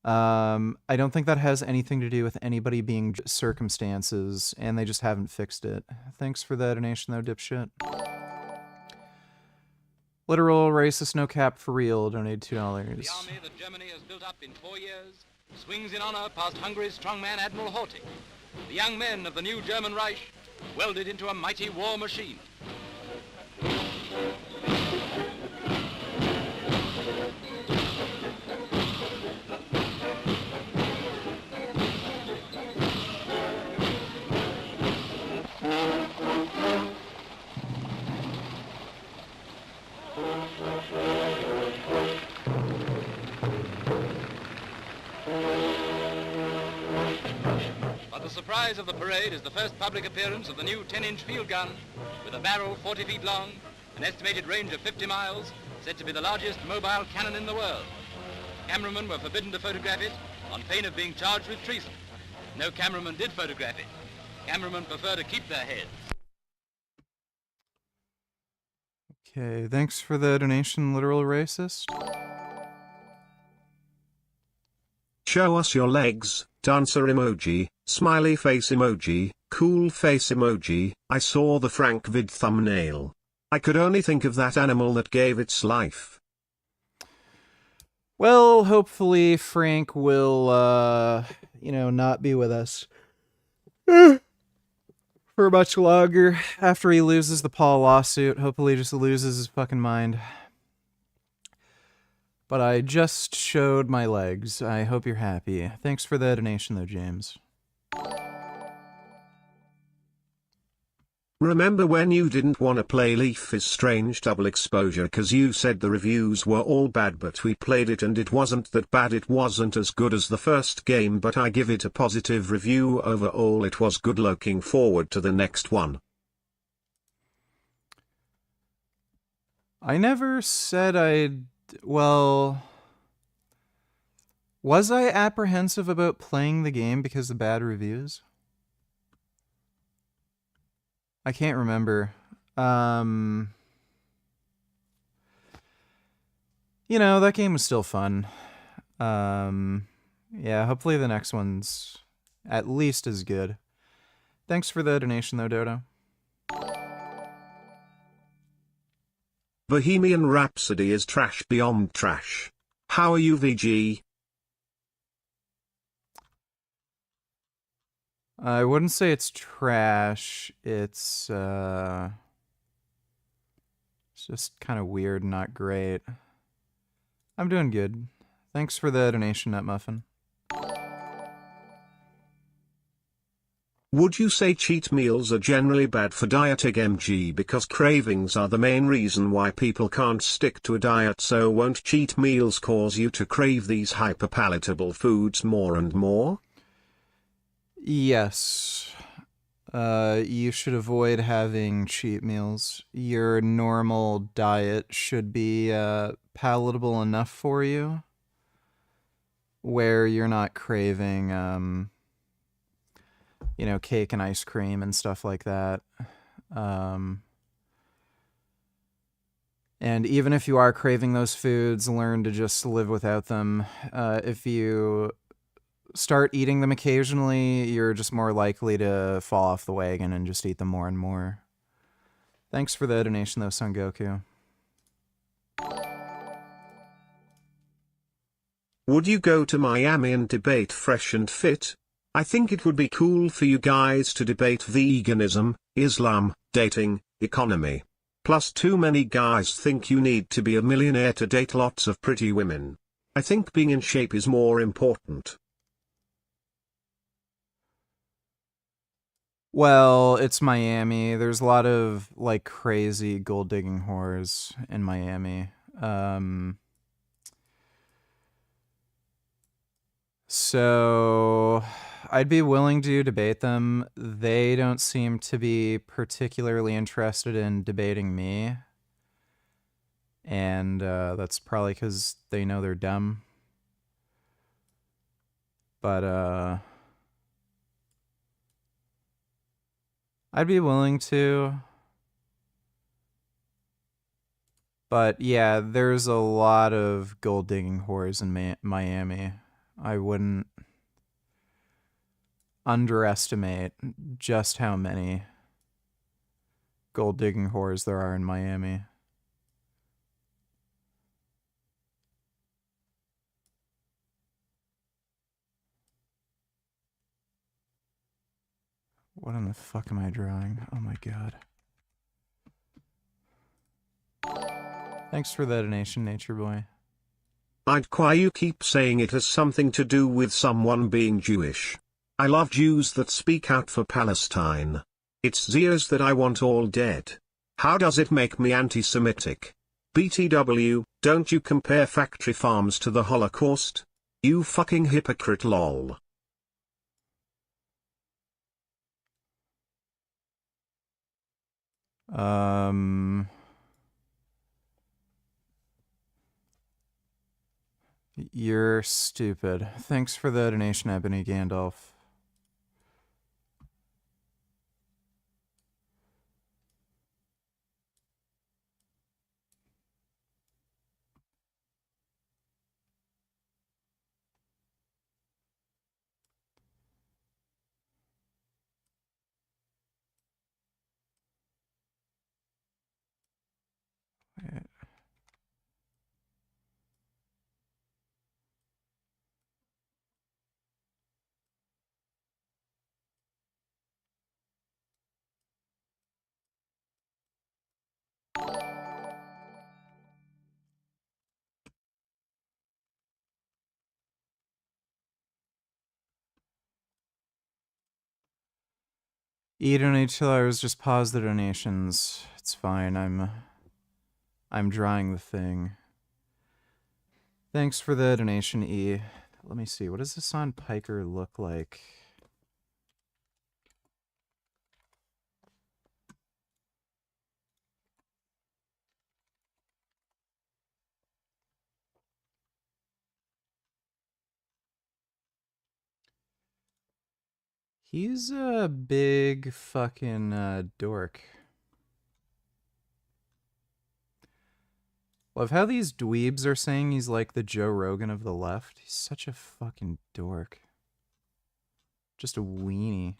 I don't think that has anything to do with anybody being circumstances, and they just haven't fixed it. Thanks for the donation though, dipshit. Literal racist no cap for real donated $2. The army that Germany has built up in 4 years swings in honor past Hungary's strongman Admiral Horthy. The young men of the new German Reich welded into a mighty war machine. But the surprise of the parade is the first public appearance of the new 10-inch field gun with a barrel 40 feet long, an estimated range of 50 miles, said to be the largest mobile cannon in the world. Cameramen were forbidden to photograph it on pain of being charged with treason. No cameraman did photograph it. Cameramen prefer to keep their heads. Okay, thanks for the donation, literal racist. Show us your legs, dancer emoji, smiley face emoji, cool face emoji. I saw the Frank vid thumbnail. I could only think of that animal that gave its life. Well, hopefully Frank will, not be with us for much longer after he loses the Paul lawsuit. Hopefully he just loses his fucking mind. But I just showed my legs. I hope you're happy. Thanks for the donation though, James. Remember when you didn't want to play Leaf is Strange Double Exposure because you said the reviews were all bad, but we played it and it wasn't that bad. It wasn't as good as the first game, but I give it a positive review overall. It was good. Looking forward to the next one. I never said well, was I apprehensive about playing the game because of bad reviews? I can't remember. That game was still fun. Yeah, hopefully the next one's at least as good. Thanks for the donation though, Dodo. Bohemian Rhapsody is trash beyond trash. How are you, VG? I wouldn't say it's trash. It's just kind of weird, not great. I'm doing good. Thanks for the donation, Nut Muffin. Would you say cheat meals are generally bad for dieting, MG, because cravings are the main reason why people can't stick to a diet? So won't cheat meals cause you to crave these hyperpalatable foods more and more? Yes. You should avoid having cheat meals. Your normal diet should be palatable enough for you, where you're not craving, cake and ice cream and stuff like that. And even if you are craving those foods, learn to just live without them. If you start eating them occasionally, you're just more likely to fall off the wagon and just eat them more and more. Thanks for the donation, though, Son Goku. Would you go to Miami and debate Fresh and Fit? I think it would be cool for you guys to debate veganism, Islam, dating, economy. Plus, too many guys think you need to be a millionaire to date lots of pretty women. I think being in shape is more important. Well, it's Miami. There's a lot of, crazy gold-digging whores in Miami. So I'd be willing to debate them. They don't seem to be particularly interested in debating me. And that's probably because they know they're dumb. But I'd be willing to. But yeah, there's a lot of gold-digging whores in Miami. I wouldn't underestimate just how many gold-digging whores there are in Miami. What in the fuck am I drawing? Oh my god. Thanks for the donation, Nature Boy. Why you keep saying it has something to do with someone being Jewish. I love Jews that speak out for Palestine. It's Zias that I want all dead. How does it make me anti-Semitic? BTW, don't you compare factory farms to the Holocaust? You fucking hypocrite lol. You're stupid. Thanks for the donation, Ebony Gandalf. Wait. Donate $2. Just pause the donations. It's fine. I'm drawing the thing. Thanks for the donation, E. Let me see. What does this on Piker look like? He's a big fucking dork. Love how these dweebs are saying he's like the Joe Rogan of the left. He's such a fucking dork. Just a weenie.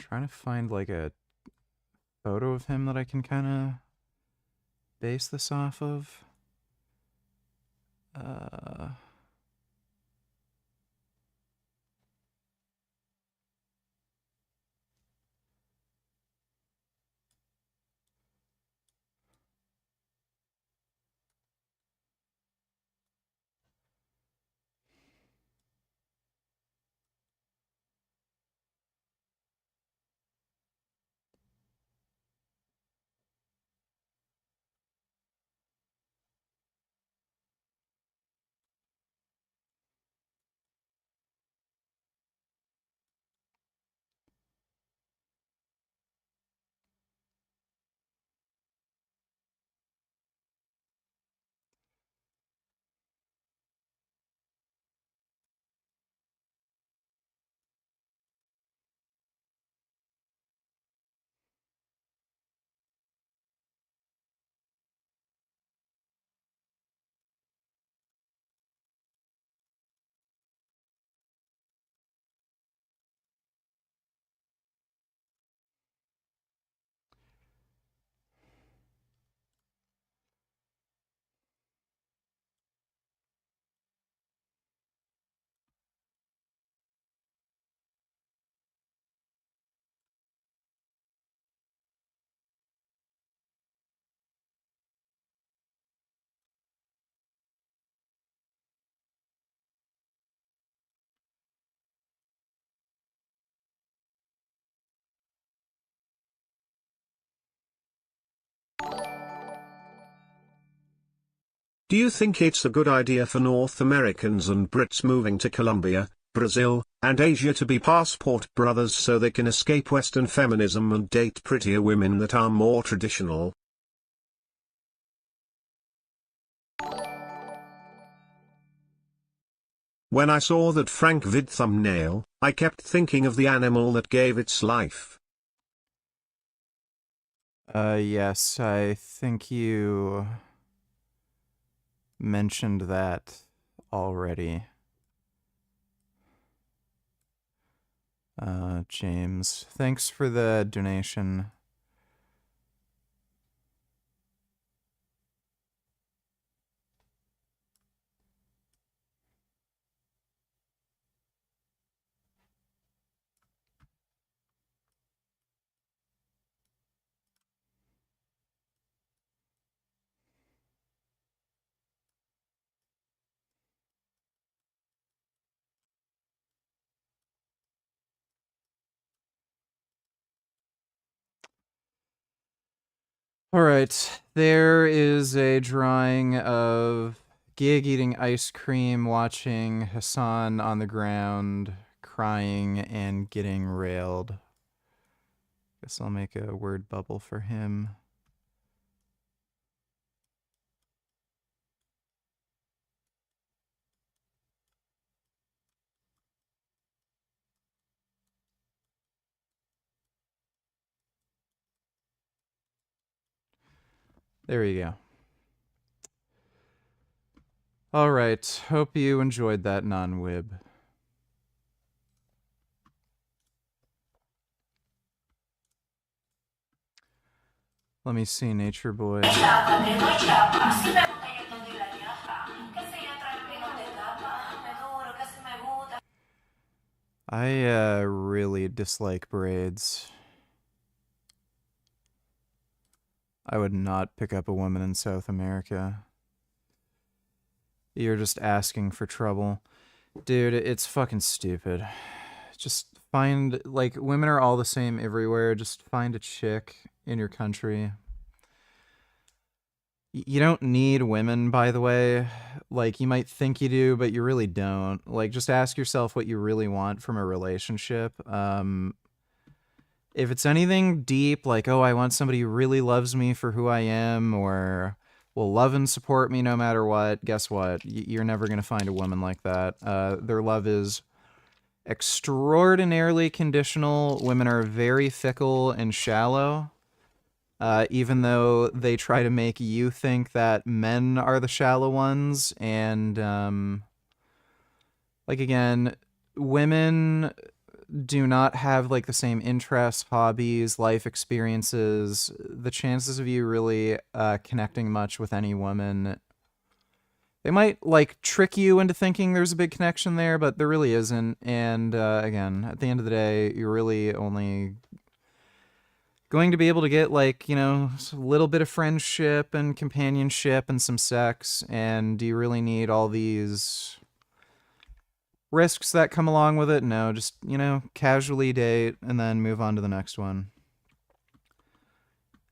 trying to find like a photo of him that I can kind of base this off of. Do you think it's a good idea for North Americans and Brits moving to Colombia, Brazil, and Asia to be passport brothers so they can escape Western feminism and date prettier women that are more traditional? When I saw that Frank vid thumbnail, I kept thinking of the animal that gave its life. Yes, I think you mentioned that already. James, thanks for the donation. All right, there is a drawing of Gig eating ice cream, watching Hassan on the ground, crying and getting railed. Guess I'll make a word bubble for him. There you go. All right, hope you enjoyed that non-wib. Let me see, Nature Boy. I really dislike braids. I would not pick up a woman in South America. You're just asking for trouble. Dude, it's fucking stupid. Just find, like, women are all the same everywhere. Just find a chick in your country. You don't need women, by the way. Like, you might think you do, but you really don't. Like, just ask yourself what you really want from a relationship. If it's anything deep, like, oh, I want somebody who really loves me for who I am, or will love and support me no matter what, guess what? You're never going to find a woman like that. Their love is extraordinarily conditional. Women are very fickle and shallow, even though they try to make you think that men are the shallow ones. And, like, again, women do not have like the same interests, hobbies, life experiences, the chances of you really connecting much with any woman, they might like trick you into thinking there's a big connection there, but there really isn't. And again, at the end of the day, you're really only going to be able to get like, you know, a little bit of friendship and companionship and some sex. And do you really need all these risks that come along with it? No, just, you know, casually date and then move on to the next one.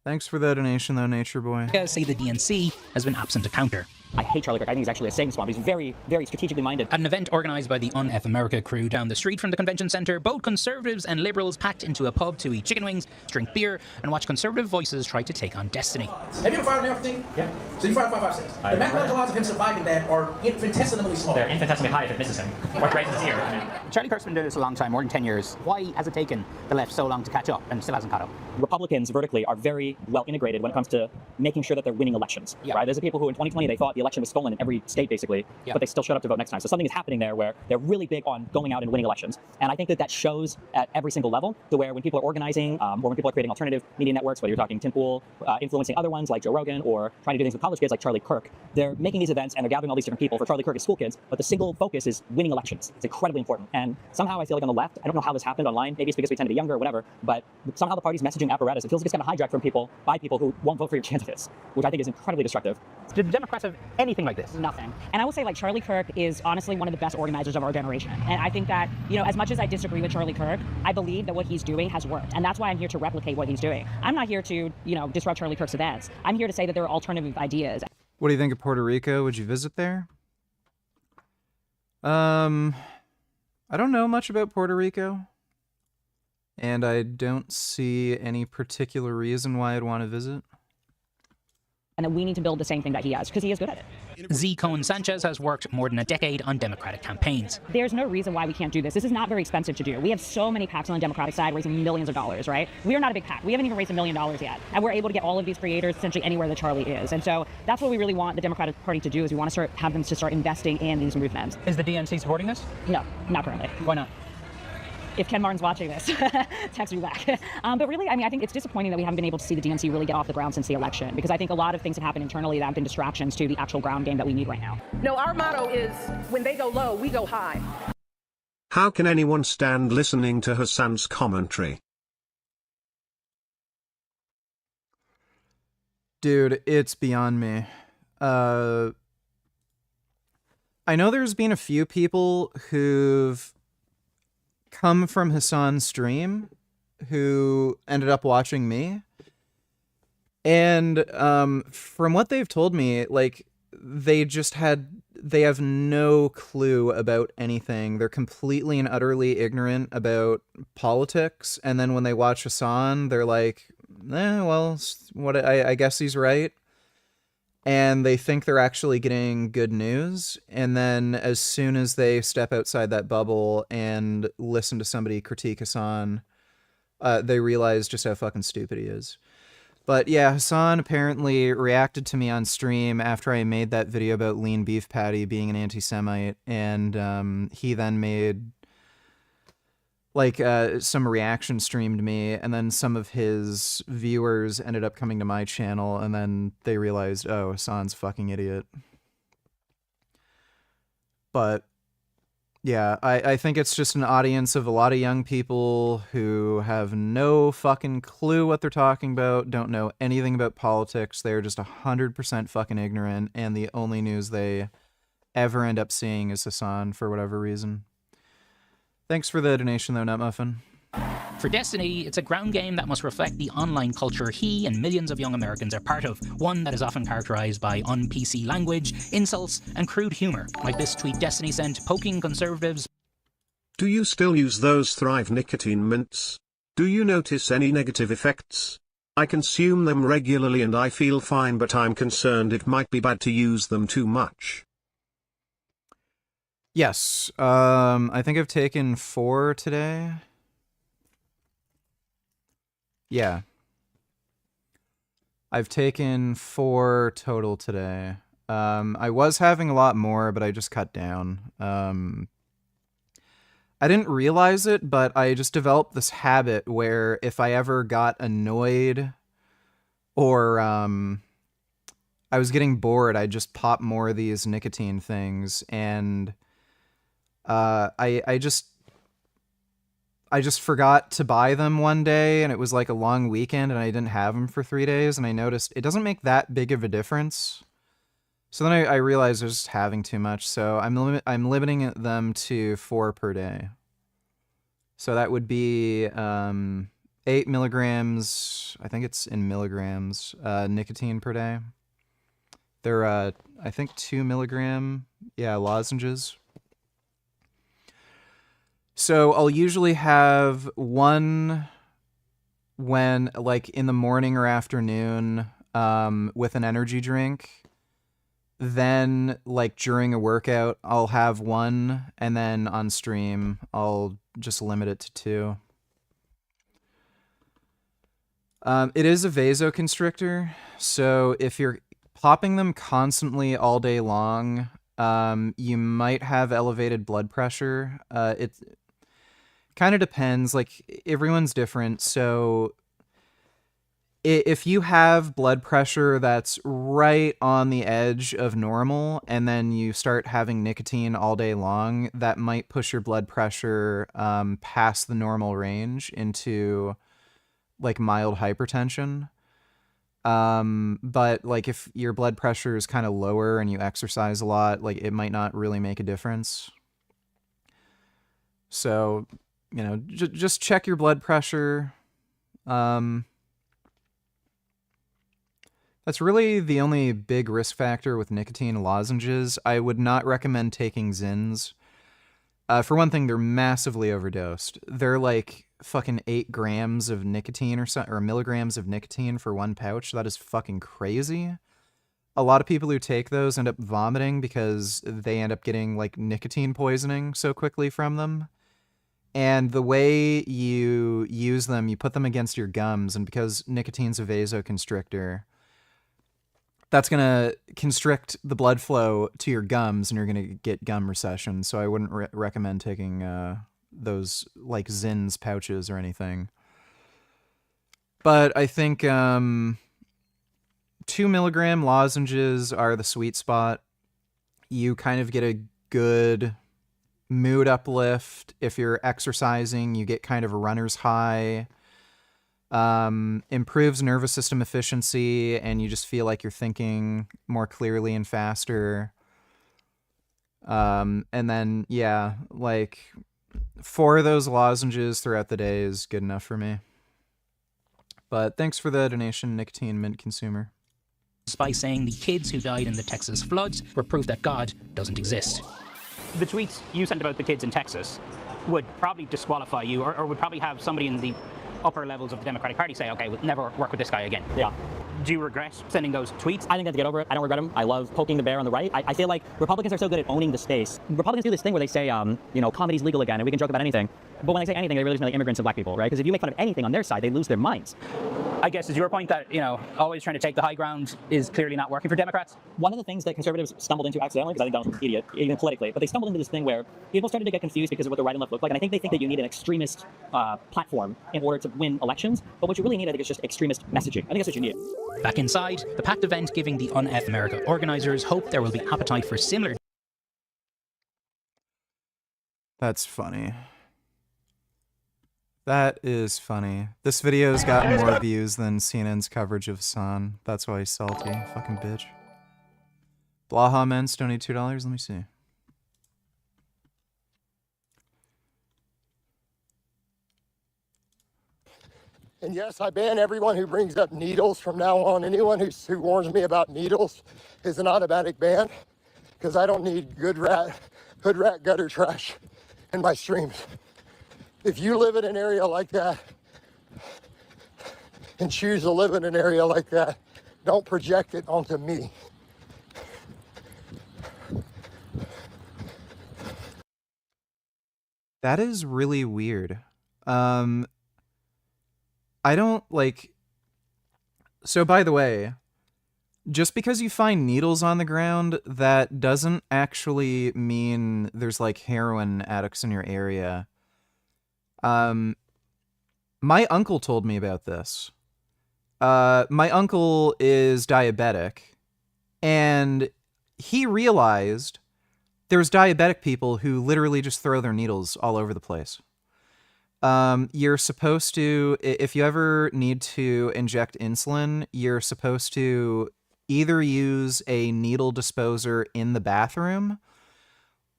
Thanks for the donation, though, Nature Boy. Say the DNC has been absent to counter. I hate Charlie Kirk. I think he's actually a saving squad. He's very, very strategically minded. At an event organised by the Un-F America crew down the street from the convention centre, both Conservatives and Liberals packed into a pub to eat chicken wings, drink beer, and watch Conservative voices try to take on Destiny. Have you ever fired an everything? Yeah. So you fired 5.56. The mathematical odds of him surviving that are infinitesimally small. They're infinitesimally high if it misses him. What race is here? I mean, Charlie Kirk's been doing this a long time, more than 10 years. Why has it taken the left so long to catch up and still hasn't caught up? Republicans vertically are very well integrated when it comes to making sure that they're winning elections. Yeah. Right? There's the people who in 2020 they thought the election was stolen in every state basically, but they still showed up to vote next time. So something is happening there where they're really big on going out and winning elections. And I think that shows at every single level, to where when people are organizing or when people are creating alternative media networks, whether you're talking Tim Pool, influencing other ones like Joe Rogan, or trying to do things with college kids like Charlie Kirk, they're making these events and they're gathering all these different people. For Charlie Kirk, it's school kids, but the single focus is winning elections. It's incredibly important. And somehow I feel like on the left, I don't know how this happened online, maybe it's because we tend to be younger or whatever, but somehow the party's messaging apparatus, it feels like it's kind of hijacked from people by people who won't vote for your candidates, which I think is incredibly destructive. Did the Democrats have anything like this? Nothing. And I will say, like, Charlie Kirk is honestly one of the best organizers of our generation. And I think that, you know, as much as I disagree with Charlie Kirk, I believe that what he's doing has worked. And that's why I'm here to replicate what he's doing. I'm not here to, you know, disrupt Charlie Kirk's events. I'm here to say that there are alternative ideas. What do you think of Puerto Rico? Would you visit there? I don't know much about Puerto Rico. And I don't see any particular reason why I'd want to visit. And that we need to build the same thing that he has, because he is good at it. Z. Cohen Sanchez has worked more than a decade on Democratic campaigns. There's no reason why we can't do this. This is not very expensive to do. We have so many PACs on the Democratic side raising millions of dollars, right? We are not a big PAC. We haven't even raised $1 million yet. And we're able to get all of these creators essentially anywhere that Charlie is. And so that's what we really want the Democratic Party to do, is we want to have them to start investing in these movements. Is the DNC supporting this? No, not currently. Why not? If Ken Martin's watching this, text me back. But really, I mean, I think it's disappointing that we haven't been able to see the DNC really get off the ground since the election, because I think a lot of things have happened internally that have been distractions to the actual ground game that we need right now. No, our motto is, when they go low, we go high. How can anyone stand listening to Hassan's commentary? Dude, it's beyond me. I know there's been a few people who've come from Hassan's stream who ended up watching me. And from what they've told me, like, they have no clue about anything. They're completely and utterly ignorant about politics. And then when they watch Hassan, they're like, well, I guess he's right. And they think they're actually getting good news. And then as soon as they step outside that bubble and listen to somebody critique Hassan, they realize just how fucking stupid he is. But yeah, Hassan apparently reacted to me on stream after I made that video about lean beef patty being an anti-Semite. And he then made like some reaction streamed me, and then some of his viewers ended up coming to my channel, and then they realized, oh, Hassan's a fucking idiot. But yeah, I think it's just an audience of a lot of young people who have no fucking clue what they're talking about, don't know anything about politics. They're just 100% fucking ignorant, and the only news they ever end up seeing is Hassan for whatever reason. Thanks for the donation, though, Nutmuffin. For Destiny, it's a ground game that must reflect the online culture he and millions of young Americans are part of, one that is often characterized by un-PC language, insults, and crude humor, like this tweet Destiny sent poking conservatives. Do you still use those Thrive nicotine mints? Do you notice any negative effects? I consume them regularly and I feel fine, but I'm concerned it might be bad to use them too much. Yes, I think I've taken 4 today. Yeah. I've taken 4 total today. I was having a lot more, but I just cut down. I didn't realize it, but I just developed this habit where if I ever got annoyed or I was getting bored, I'd just pop more of these nicotine things, and I just forgot to buy them one day, and it was like a long weekend, and I didn't have them for 3 days, and I noticed it doesn't make that big of a difference. So then I realized I was just having too much, so I'm limiting them to 4 per day. So that would be 8 milligrams, I think it's in milligrams, nicotine per day. They're, I think 2 milligram, lozenges. So I'll usually have one when, like, in the morning or afternoon with an energy drink. Then, like, during a workout, I'll have one, and then on stream, I'll just limit it to 2. It is a vasoconstrictor, so if you're popping them constantly all day long, you might have elevated blood pressure. It kind of depends, like, everyone's different, so if you have blood pressure that's right on the edge of normal, and then you start having nicotine all day long, that might push your blood pressure past the normal range into, like, mild hypertension. But, like, if your blood pressure is kind of lower and you exercise a lot, like, it might not really make a difference. So, you know, just check your blood pressure. That's really the only big risk factor with nicotine lozenges. I would not recommend taking Zins. For one thing, they're massively overdosed. They're like fucking 8 grams of nicotine or milligrams of nicotine for one pouch. That is fucking crazy. A lot of people who take those end up vomiting because they end up getting like nicotine poisoning so quickly from them. And the way you use them, you put them against your gums, and because nicotine's a vasoconstrictor, that's going to constrict the blood flow to your gums, and you're going to get gum recession. So I wouldn't recommend taking those like Zins pouches or anything. But I think 2 milligram lozenges are the sweet spot. You kind of get a good mood uplift. If you're exercising, you get kind of a runner's high. Improves nervous system efficiency, and you just feel like you're thinking more clearly and faster. And then, yeah, like 4 of those lozenges throughout the day is good enough for me. But thanks for the donation, Nicotine Mint Consumer. By saying the kids who died in the Texas floods were proof that God doesn't exist. The tweets you sent about the kids in Texas would probably disqualify you, or would probably have somebody in the upper levels of the Democratic Party say, okay, we'll never work with this guy again. Yeah. Do you regret sending those tweets? I think I have to get over it. I don't regret them. I love poking the bear on the right. I feel like Republicans are so good at owning the space. Republicans do this thing where they say, you know, comedy's legal again, and we can joke about anything. But when they say anything, they really just mean like immigrants and black people, right? Because if you make fun of anything on their side, they lose their minds. I guess is your point that, you know, always trying to take the high ground is clearly not working for Democrats? One of the things that conservatives stumbled into accidentally, because I think Donald's an idiot, even politically, but they stumbled into this thing where people started to get confused because of what the right and left look like, and I think they think that you need an extremist platform in order to win elections, but what you really need, I think, is just extremist messaging. I think that's what you need. Back inside, the packed event giving the UNF America organizers hope there will be appetite for similar... That's funny. That is funny. This video's got more views than CNN's coverage of Hassan. That's why he's salty. Fucking bitch. Blaha Men's donate $2. Let me see. And yes, I ban everyone who brings up needles from now on. Anyone who warns me about needles is an automatic ban, because I don't need hood rat gutter trash in my streams. If you live in an area like that and choose to live in an area like that, don't project it onto me. That is really weird. I don't like... So by the way, Just because you find needles on the ground, that doesn't actually mean there's like heroin addicts in your area. My uncle told me about this. My uncle is diabetic, and he realized there's diabetic people who literally just throw their needles all over the place. You're supposed to, if you ever need to inject insulin, you're supposed to either use a needle disposer in the bathroom,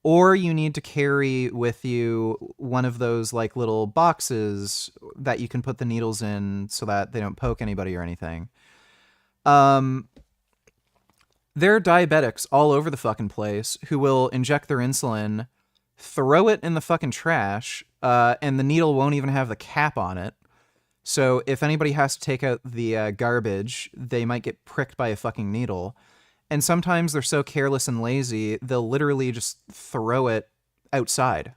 or you need to carry with you one of those like little boxes that you can put the needles in so that they don't poke anybody or anything. There are diabetics all over the fucking place who will inject their insulin, throw it in the fucking trash, and the needle won't even have the cap on it. So if anybody has to take out the garbage, they might get pricked by a fucking needle. And sometimes they're so careless and lazy, they'll literally just throw it outside.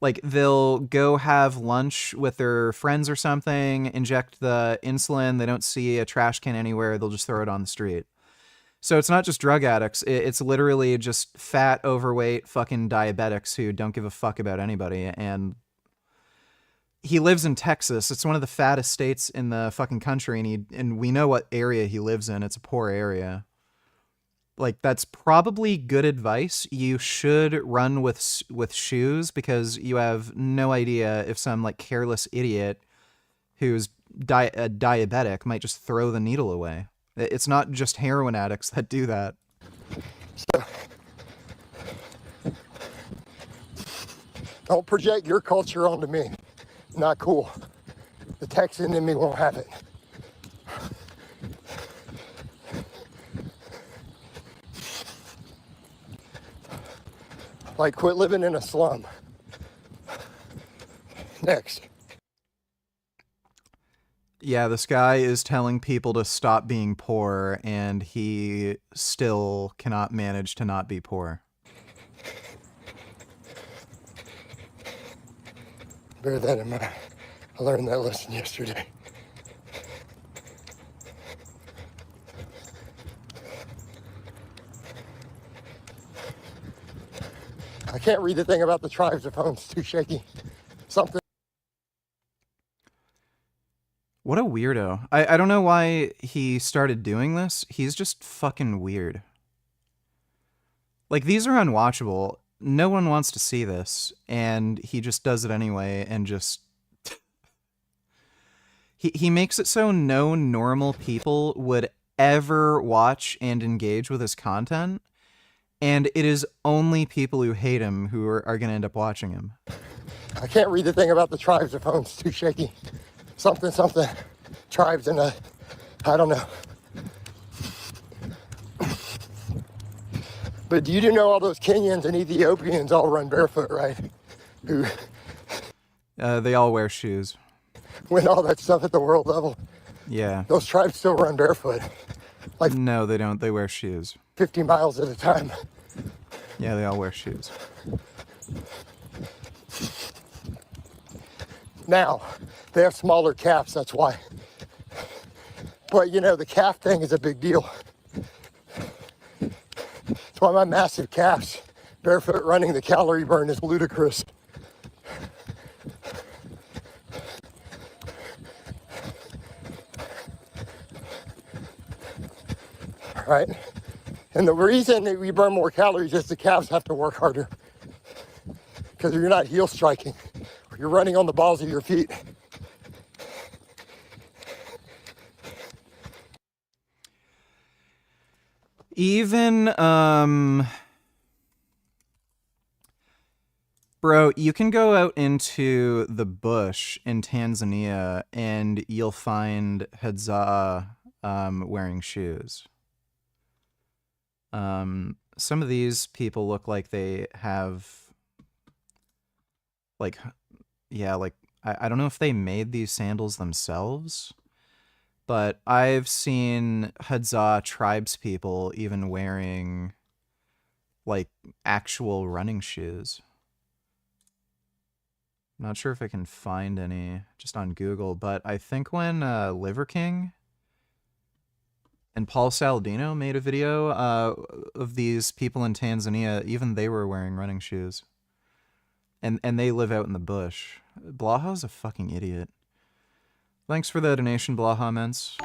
Like, they'll go have lunch with their friends or something, inject the insulin, they don't see a trash can anywhere, they'll just throw it on the street. So it's not just drug addicts, it's literally just fat, overweight, fucking diabetics who don't give a fuck about anybody. And he lives in Texas. It's one of the fattest states in the fucking country, and we know what area he lives in. It's a poor area. Like, that's probably good advice. You should run with shoes, because you have no idea if some like careless idiot who's a diabetic might just throw the needle away. It's not just heroin addicts that do that. So, don't project your culture onto me. Not cool. The Texan in me won't have it. Like, quit living in a slum. Next. Yeah, this guy is telling people to stop being poor, and he still cannot manage to not be poor. Bear that in mind. I learned that lesson yesterday. I can't read the thing about the tribes. The phone's too shaky. Something. What a weirdo. I don't know why he started doing this. He's just fucking weird. Like, these are unwatchable. No one wants to see this, and he just does it anyway, and just... he makes it so no normal people would ever watch and engage with his content, and it is only people who hate him who are going to end up watching him. I can't read the thing about the tribes. The phone's too shaky. Something, tribes in a, I don't know. But do you know all those Kenyans and Ethiopians all run barefoot, right? Who they all wear shoes. Win all that stuff at the world level. Yeah. Those tribes still run barefoot. Like, no, they don't. They wear shoes. 50 miles at a time. Yeah, they all wear shoes. Now, they have smaller calves, that's why. But, you know, the calf thing is a big deal. That's why my massive calves, barefoot running, the calorie burn is ludicrous. Right? And the reason that we burn more calories is the calves have to work harder. Because you're not heel striking. You're running on the balls of your feet. Even, bro, you can go out into the bush in Tanzania and you'll find Hadza wearing shoes. Some of these people look like they have, like, yeah, like, I don't know if they made these sandals themselves, but I've seen Hadza tribes people even wearing, like, actual running shoes. I'm not sure if I can find any just on Google, but I think when Liver King And Paul Saladino made a video of these people in Tanzania. Even they were wearing running shoes. And they live out in the bush. Blaha's a fucking idiot. Thanks for the donation, Blaha Ments.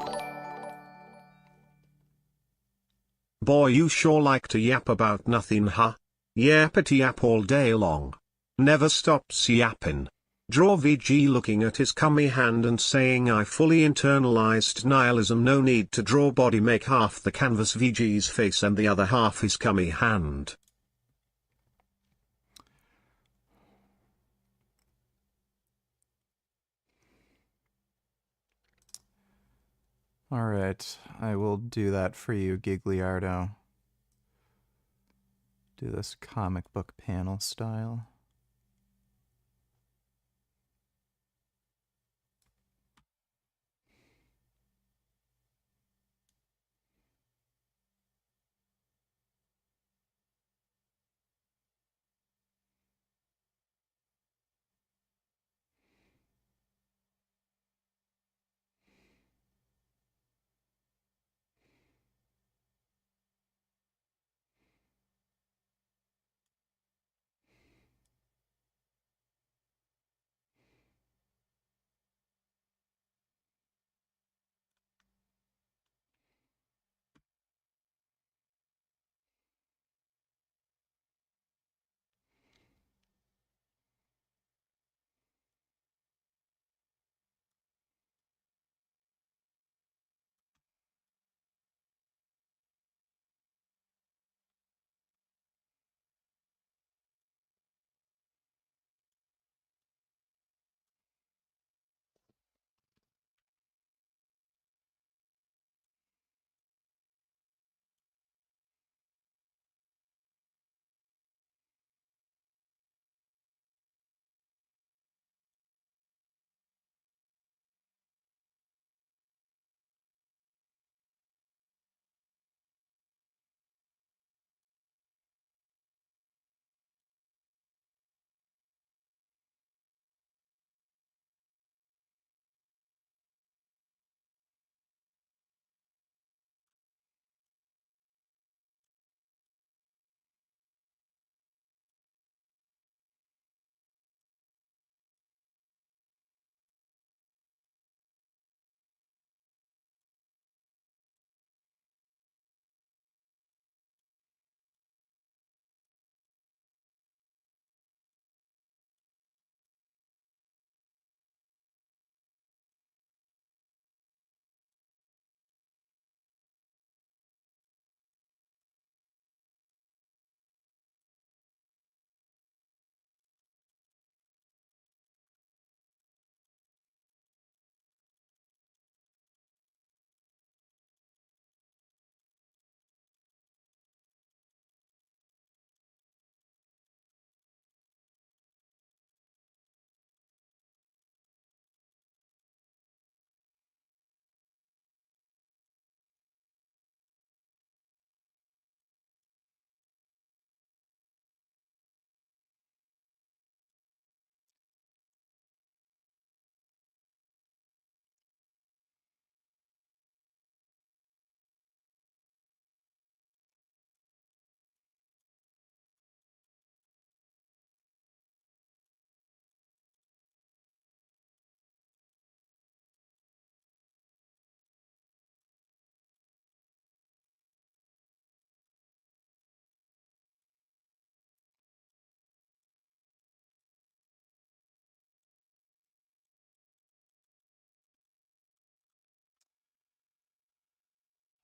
Boy, you sure like to yap about nothing, huh? Yappity yap all day long. Never stops yapping. Draw VG looking at his cummy hand and saying I fully internalized nihilism. No need to draw body, make half the canvas VG's face and the other half his cummy hand. Alright, I will do that for you, Gigliardo. Do this comic book panel style.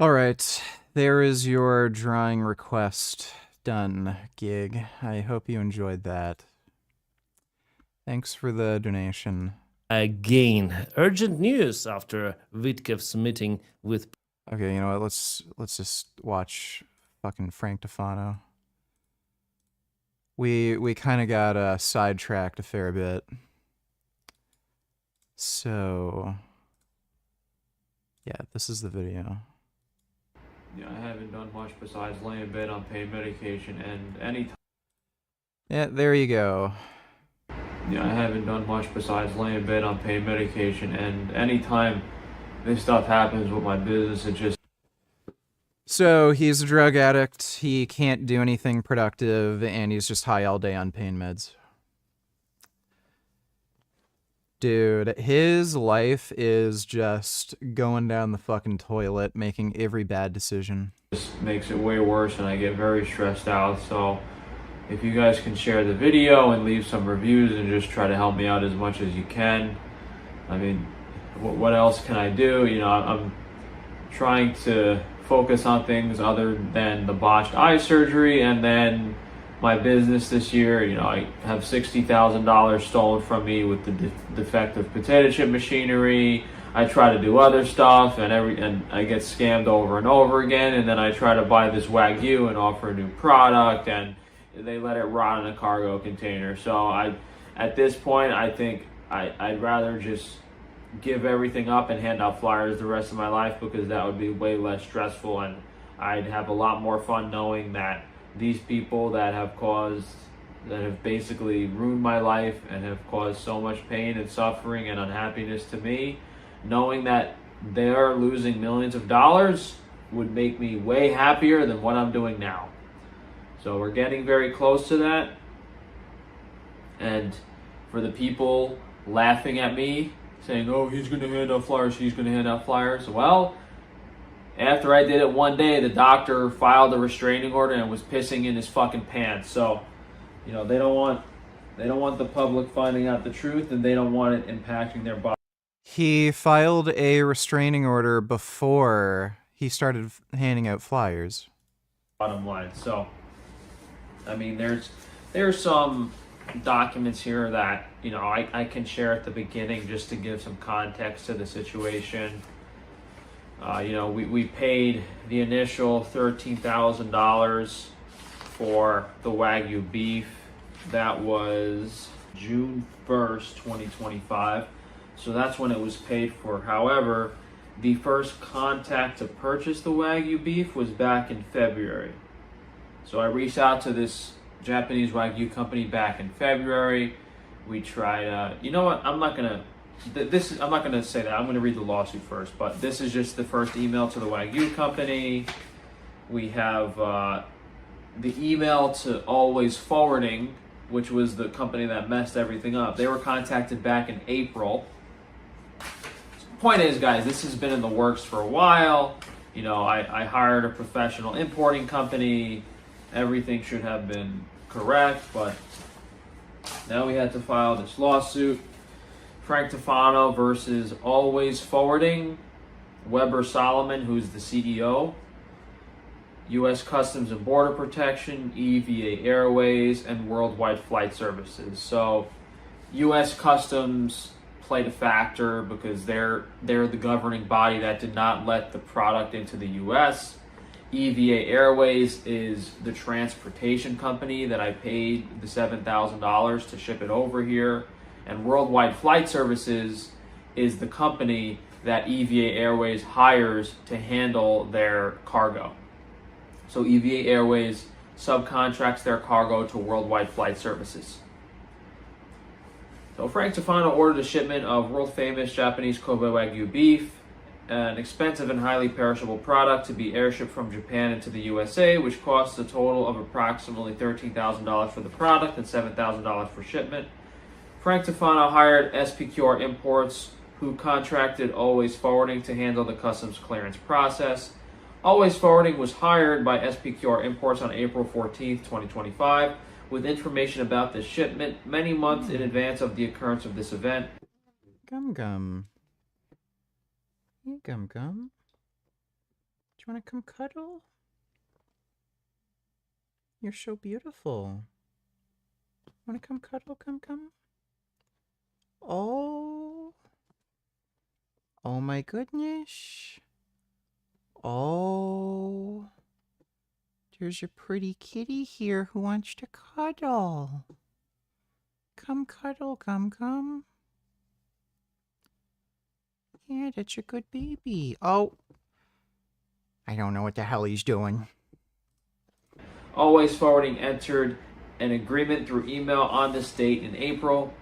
All right, there is your drawing request done, Gig. I hope you enjoyed that. Thanks for the donation. Again, urgent news after Witkev's meeting with... Okay, you know what, let's just watch fucking Frank Tufano. We kind of got sidetracked a fair bit. So, yeah, this is the video. Yeah, I haven't done much besides lay in bed on pain medication, and any... Yeah, there you go. Yeah, I haven't done much besides lay in bed on pain medication, and anytime this stuff happens with my business, it just... So he's a drug addict. He can't do anything productive, and he's just high all day on pain meds. Dude, his life is just going down the fucking toilet, making every bad decision. Just makes it way worse, and I get very stressed out. So if you guys can share the video and leave some reviews and just try to help me out as much as you can. I mean, what else can I do? You know, I'm trying to focus on things other than the botched eye surgery, and then my business this year. You know, I have $60,000 stolen from me with the defective potato chip machinery. I try to do other stuff, and I get scammed over and over again, and then I try to buy this Wagyu and offer a new product, and they let it rot in a cargo container. So at this point, I think I'd rather just give everything up and hand out flyers the rest of my life, because that would be way less stressful, and I'd have a lot more fun knowing that these people that have basically ruined my life and have caused so much pain and suffering and unhappiness to me, knowing that they're losing millions of dollars would make me way happier than what I'm doing now. So we're getting very close to that. And for the people laughing at me, saying, oh, he's going to hand out flyers, he's going to hand out flyers. Well, after I did it one day, the doctor filed a restraining order and was pissing in his fucking pants. So, you know, they don't want the public finding out the truth, and they don't want it impacting their body. He filed a restraining order before he started handing out flyers. Bottom line. So, I mean, there's some documents here that, you know, I can share at the beginning just to give some context to the situation. You know, we paid the initial $13,000 for the Wagyu beef. That was June 1st, 2025. So that's when it was paid for. However, the first contact to purchase the Wagyu beef was back in February. So I reached out to this Japanese Wagyu company back in February. We tried, you know what, I'm not gonna say that. I'm gonna read the lawsuit first, but this is just the first email to the Wagyu company. We have the email to Always Forwarding, which was the company that messed everything up. They were contacted back in April. Point is, guys, this has been in the works for a while. You know, I hired a professional importing company. Everything should have been correct, but now we had to file this lawsuit. Frank Tufano versus Always Forwarding, Weber Solomon, who's the CEO, U.S. Customs and Border Protection, EVA Airways, and Worldwide Flight Services. So U.S. Customs played a factor because they're the governing body that did not let the product into the U.S. EVA Airways is the transportation company that I paid the $7,000 to ship it over here. And Worldwide Flight Services is the company that EVA Airways hires to handle their cargo. So EVA Airways subcontracts their cargo to Worldwide Flight Services. So Frank Tufano ordered a shipment of world-famous Japanese Kobe Wagyu beef, an expensive and highly perishable product, to be airshipped from Japan into the USA, which costs a total of approximately $13,000 for the product and $7,000 for shipment. Frank Tufano hired SPQR Imports, who contracted Always Forwarding to handle the customs clearance process. Always Forwarding was hired by SPQR Imports on April 14th, 2025, with information about this shipment many months in advance of the occurrence of this event. Gum Gum. Hey, Gum Gum. Do you want to come cuddle? You're so beautiful. Want to come cuddle, Gum Gum? Oh. Oh my goodness. Oh. There's a pretty kitty here who wants to cuddle. Come cuddle, Gum Gum. Yeah, that's a good baby. Oh. I don't know what the hell he's doing. Always Forwarding entered an agreement through email on this date in April.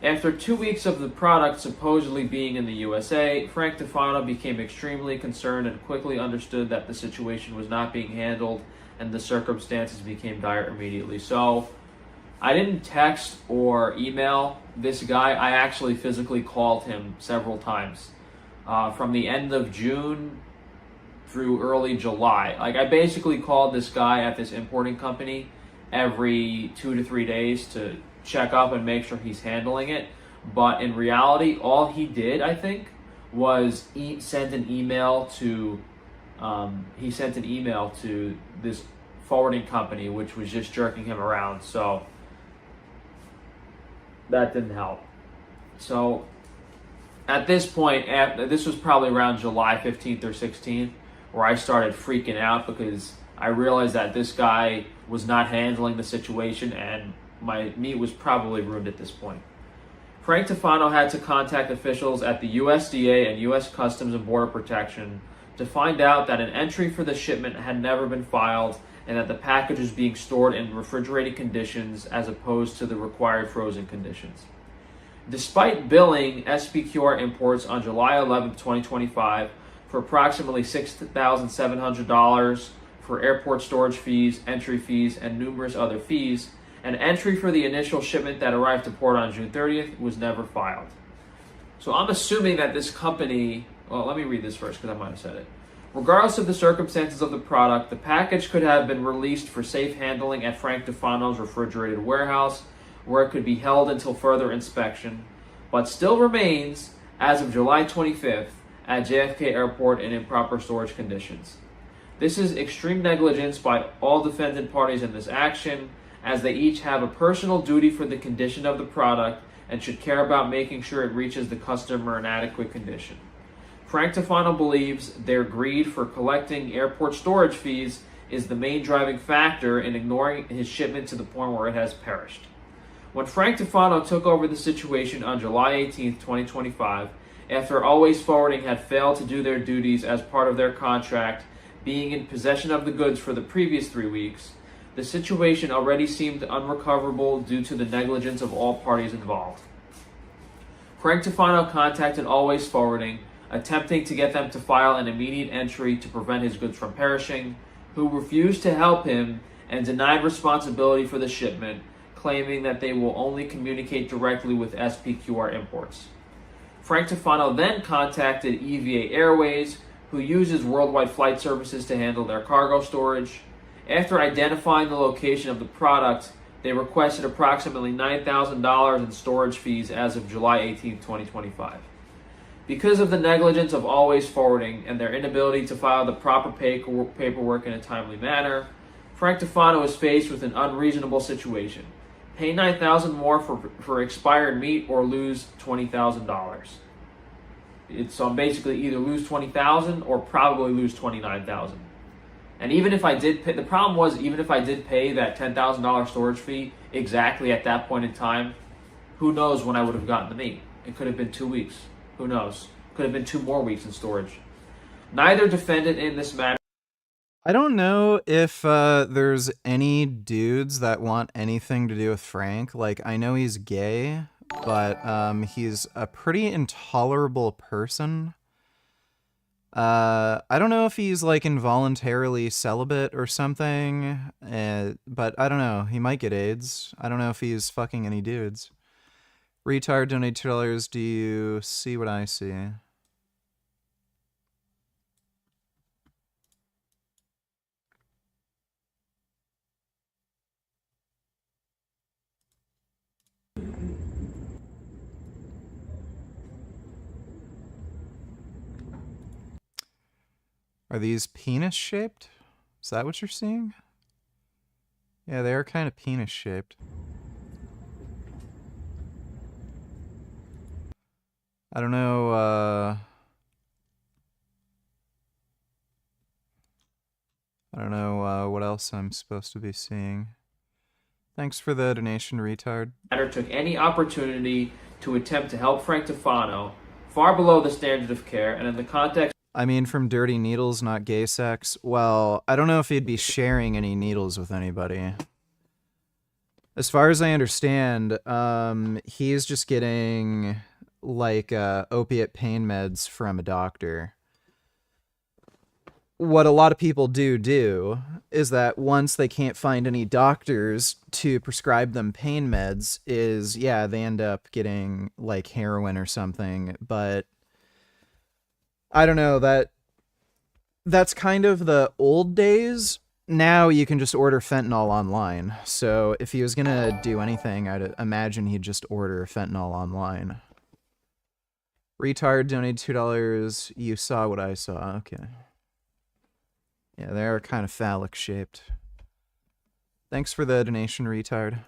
After 2 weeks of the product supposedly being in the USA, Frank Tufano became extremely concerned and quickly understood that the situation was not being handled and the circumstances became dire immediately. So I didn't text or email this guy. I actually physically called him several times from the end of June through early July. Like, I basically called this guy at this importing company every 2 to 3 days to check up and make sure he's handling it. But in reality, all he did, I think, was sent an email to this forwarding company, which was just jerking him around. So that didn't help. So at this point, this was probably around July 15th or 16th, where I started freaking out because I realized that this guy was not handling the situation and my meat was probably ruined at this point. Frank Tufano had to contact officials at the USDA and U.S. Customs and Border Protection to find out that an entry for the shipment had never been filed and that the package was being stored in refrigerated conditions as opposed to the required frozen conditions. Despite billing SPQR imports on July 11, 2025 for approximately $6,700 for airport storage fees, entry fees, and numerous other fees, an entry for the initial shipment that arrived to port on June 30th was never filed. So I'm assuming that this company, well, let me read this first because I might have said it. Regardless of the circumstances of the product, the package could have been released for safe handling at Frank Tufano's refrigerated warehouse, where it could be held until further inspection, but still remains, as of July 25th, at JFK Airport in improper storage conditions. This is extreme negligence by all defendant parties in this action, as they each have a personal duty for the condition of the product and should care about making sure it reaches the customer in adequate condition. Frank Tufano believes their greed for collecting airport storage fees is the main driving factor in ignoring his shipment to the point where it has perished. When Frank Tufano took over the situation on July 18, 2025, after Always Forwarding had failed to do their duties as part of their contract, being in possession of the goods for the previous 3 weeks, the situation already seemed unrecoverable due to the negligence of all parties involved. Frank Tufano contacted Always Forwarding, attempting to get them to file an immediate entry to prevent his goods from perishing, who refused to help him and denied responsibility for the shipment, claiming that they will only communicate directly with SPQR imports. Frank Tufano then contacted EVA Airways, who uses worldwide flight services to handle their cargo storage. After identifying the location of the product, they requested approximately $9,000 in storage fees as of July 18, 2025. Because of the negligence of Always Forwarding and their inability to file the proper paperwork in a timely manner, Frank Tufano is faced with an unreasonable situation. Pay $9,000 more for expired meat or lose $20,000. So I'm basically either lose $20,000 or probably lose $29,000. And even if I did pay, the problem was even if I did pay that $10,000 storage fee exactly at that point in time, who knows when I would have gotten the meat? It could have been 2 weeks. Who knows? Could have been 2 more weeks in storage. Neither defendant in this matter. I don't know if there's any dudes that want anything to do with Frank. Like, I know he's gay, but he's a pretty intolerable person. I don't know if he's like involuntarily celibate or something, but I don't know. He might get AIDS. I don't know if he's fucking any dudes. Retard donate $2. Do you see what I see? Are these penis shaped? Is that what you're seeing? Yeah, they are kind of penis shaped. I don't know, what else I'm supposed to be seeing. Thanks for the donation, retard. Took any opportunity to attempt to help Frank Tufano, far below the standard of care, and in the context. I mean, from dirty needles, not gay sex. Well, I don't know if he'd be sharing any needles with anybody. As far as I understand, he's just getting like opiate pain meds from a doctor. What a lot of people do is that once they can't find any doctors to prescribe them pain meds is, yeah, they end up getting like heroin or something. But I don't know, that's kind of the old days. Now you can just order fentanyl online. So if he was gonna do anything, I'd imagine he'd just order fentanyl online. Retard donated $2. You saw what I saw. Okay. Yeah, they're kind of phallic shaped. Thanks for the donation, retard.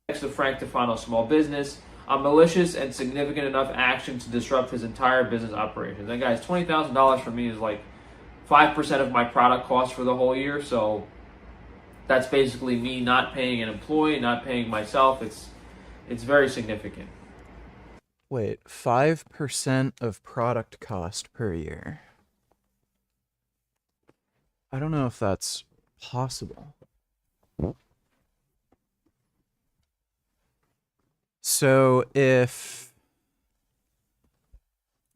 Next to Frank Tufano small business, a malicious and significant enough action to disrupt his entire business operations. And guys, $20,000 for me is like 5% of my product cost for the whole year. So that's basically me not paying an employee, not paying myself. It's very significant. Wait, 5% of product cost per year. I don't know if that's possible. So if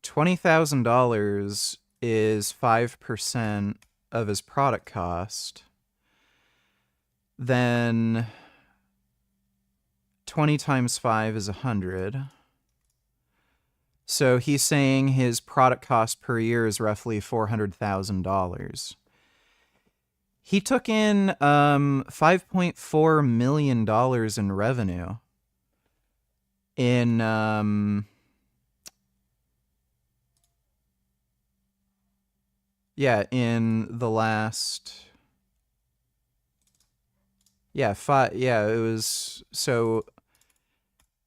$20,000 is 5% of his product cost, then 20 times 5 is 100. So he's saying his product cost per year is roughly $400,000. He took in $5.4 million in revenue in in the last it was, so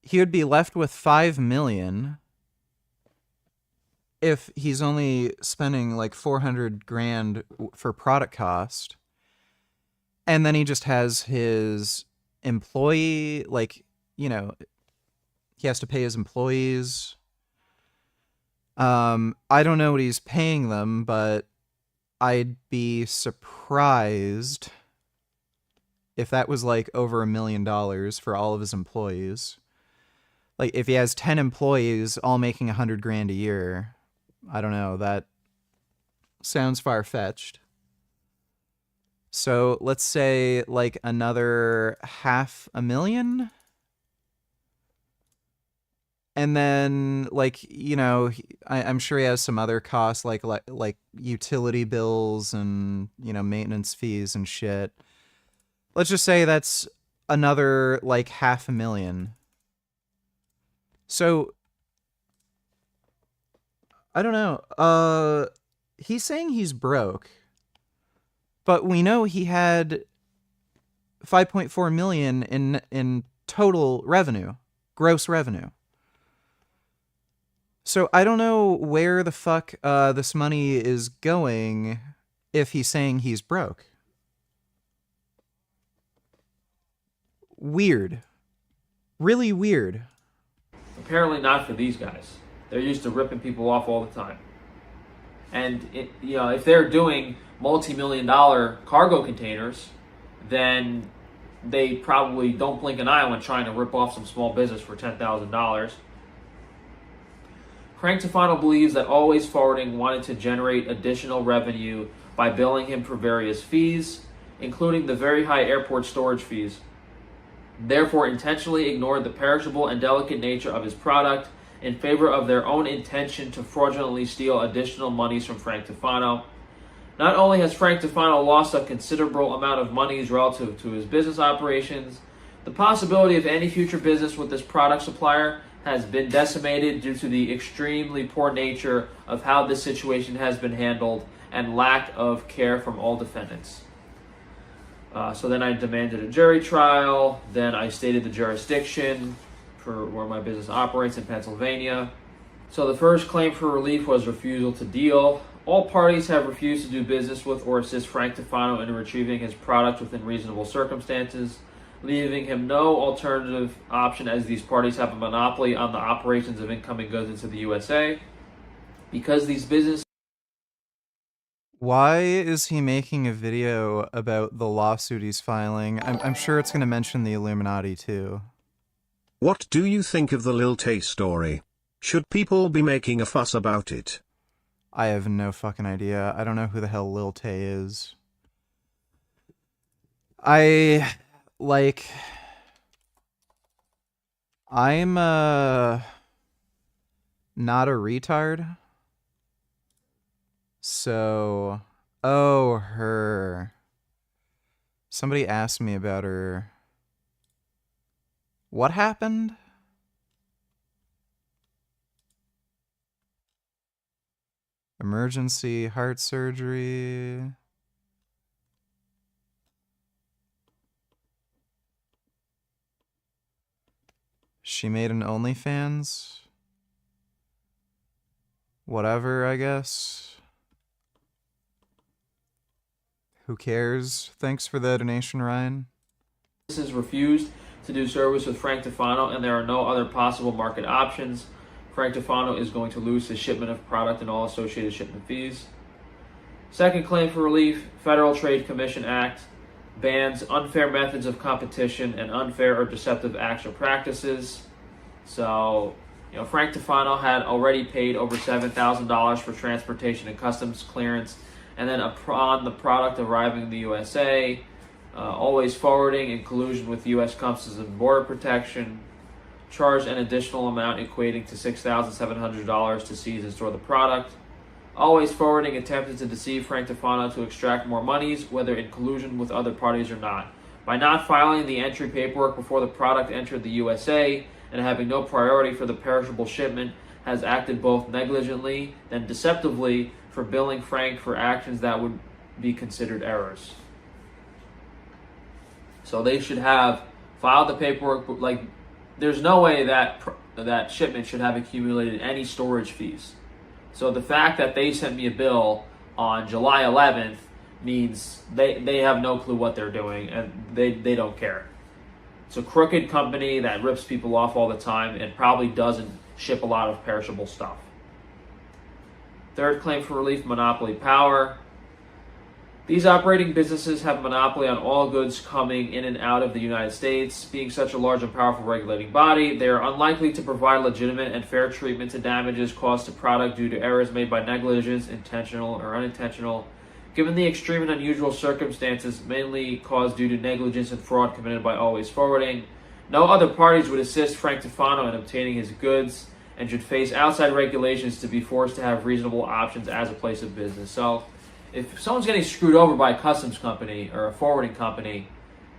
he would be left with $5 million if he's only spending like $400,000 for product cost. And then he just has his employee, like, you know, he has to pay his employees. I don't know what he's paying them, but I'd be surprised if that was like over $1 million for all of his employees. Like if he has 10 employees all making $100,000 a year, I don't know, that sounds far-fetched. So let's say like another $500,000. And then, like, you know, I'm sure he has some other costs like utility bills and, you know, maintenance fees and shit. Let's just say that's another like $500,000. So I don't know. He's saying he's broke. But we know he had $5.4 million in total revenue, gross revenue. So I don't know where the fuck this money is going if he's saying he's broke. Weird. Really weird. Apparently not for these guys. They're used to ripping people off all the time. And you know, if they're doing multi-million-dollar cargo containers, then they probably don't blink an eye when trying to rip off some small business for $10,000. Frank Tufano believes that Always Forwarding wanted to generate additional revenue by billing him for various fees, including the very high airport storage fees. Therefore, intentionally ignored the perishable and delicate nature of his product in favor of their own intention to fraudulently steal additional monies from Frank Tufano. Not only has Frank Tufano lost a considerable amount of monies relative to his business operations, the possibility of any future business with this product supplier has been decimated due to the extremely poor nature of how this situation has been handled and lack of care from all defendants. So then I demanded a jury trial. Then I stated the jurisdiction for where my business operates in Pennsylvania. So the first claim for relief was refusal to deal. All parties have refused to do business with or assist Frank Tufano in retrieving his product within reasonable circumstances, leaving him no alternative option as these parties have a monopoly on the operations of incoming goods into the USA. Because these businesses... Why is he making a video about the lawsuit he's filing? I'm sure it's going to mention the Illuminati too. What do you think of the Lil Tay story? Should people be making a fuss about it? I have no fucking idea. I don't know who the hell Lil Tay is. I'm not a retard. So, oh, her. Somebody asked me about her. What happened? Emergency heart surgery. She made an OnlyFans. Whatever, I guess. Who cares? Thanks for the donation, Ryan. This is refused to do service with Frank Tufano, and there are no other possible market options. Frank Tufano is going to lose his shipment of product and all associated shipment fees. Second claim for relief, Federal Trade Commission Act bans unfair methods of competition and unfair or deceptive acts or practices. So, Frank Tufano had already paid over $7,000 for transportation and customs clearance, and then upon the product arriving in the USA, always forwarding in collusion with U.S. Customs and Border Protection, charged an additional amount equating to $6,700 to seize and store the product. Always forwarding attempted to deceive Frank Tufano to extract more monies, whether in collusion with other parties or not. By not filing the entry paperwork before the product entered the USA and having no priority for the perishable shipment, has acted both negligently and deceptively for billing Frank for actions that would be considered errors. So they should have filed the paperwork. Like, there's no way that shipment should have accumulated any storage fees. So the fact that they sent me a bill on July 11th means they have no clue what they're doing, and they don't care. It's a crooked company that rips people off all the time and probably doesn't ship a lot of perishable stuff. Third claim for relief, monopoly power. These operating businesses have a monopoly on all goods coming in and out of the United States. Being such a large and powerful regulating body, they are unlikely to provide legitimate and fair treatment to damages caused to product due to errors made by negligence, intentional or unintentional. Given the extreme and unusual circumstances mainly caused due to negligence and fraud committed by Always Forwarding, no other parties would assist Frank Tufano in obtaining his goods and should face outside regulations to be forced to have reasonable options as a place of business. So, if someone's getting screwed over by a customs company or a forwarding company,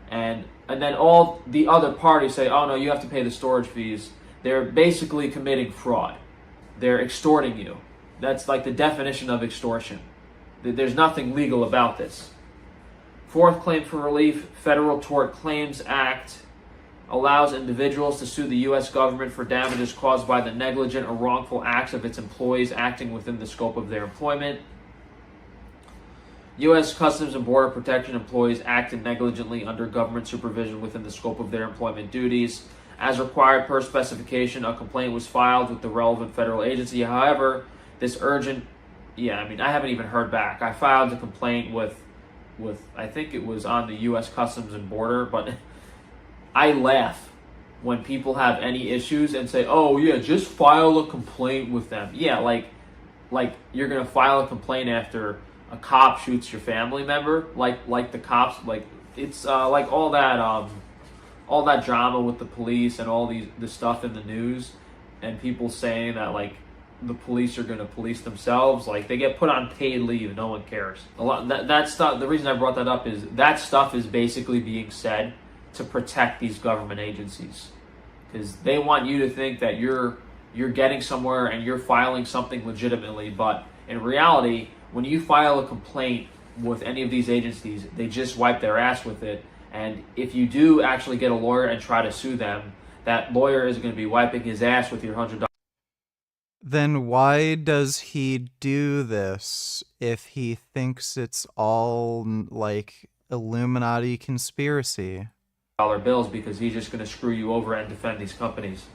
and then all the other parties say, oh no, you have to pay the storage fees, they're basically committing fraud. They're extorting you. That's like the definition of extortion. There's nothing legal about this. Fourth claim for relief, Federal Tort Claims Act allows individuals to sue the U.S. government for damages caused by the negligent or wrongful acts of its employees acting within the scope of their employment. U.S. Customs and Border Protection employees acted negligently under government supervision within the scope of their employment duties. As required per specification, a complaint was filed with the relevant federal agency. However, this urgent, I haven't even heard back. I filed a complaint with I think it was on the U.S. Customs and Border, but I laugh when people have any issues and say, oh yeah, just file a complaint with them. Yeah, like you're going to file a complaint after a cop shoots your family member, like the cops, like it's like all that drama with the police and all the stuff in the news, and people saying that like the police are going to police themselves, like they get put on paid leave, no one cares. A lot that stuff. The reason I brought that up is that stuff is basically being said to protect these government agencies, because they want you to think that you're getting somewhere and you're filing something legitimately, but in reality, when you file a complaint with any of these agencies, they just wipe their ass with it. And if you do actually get a lawyer and try to sue them, that lawyer is going to be wiping his ass with your $100. Then why does he do this if he thinks it's all like Illuminati conspiracy? Bills, because he's just going to screw you over and defend these companies.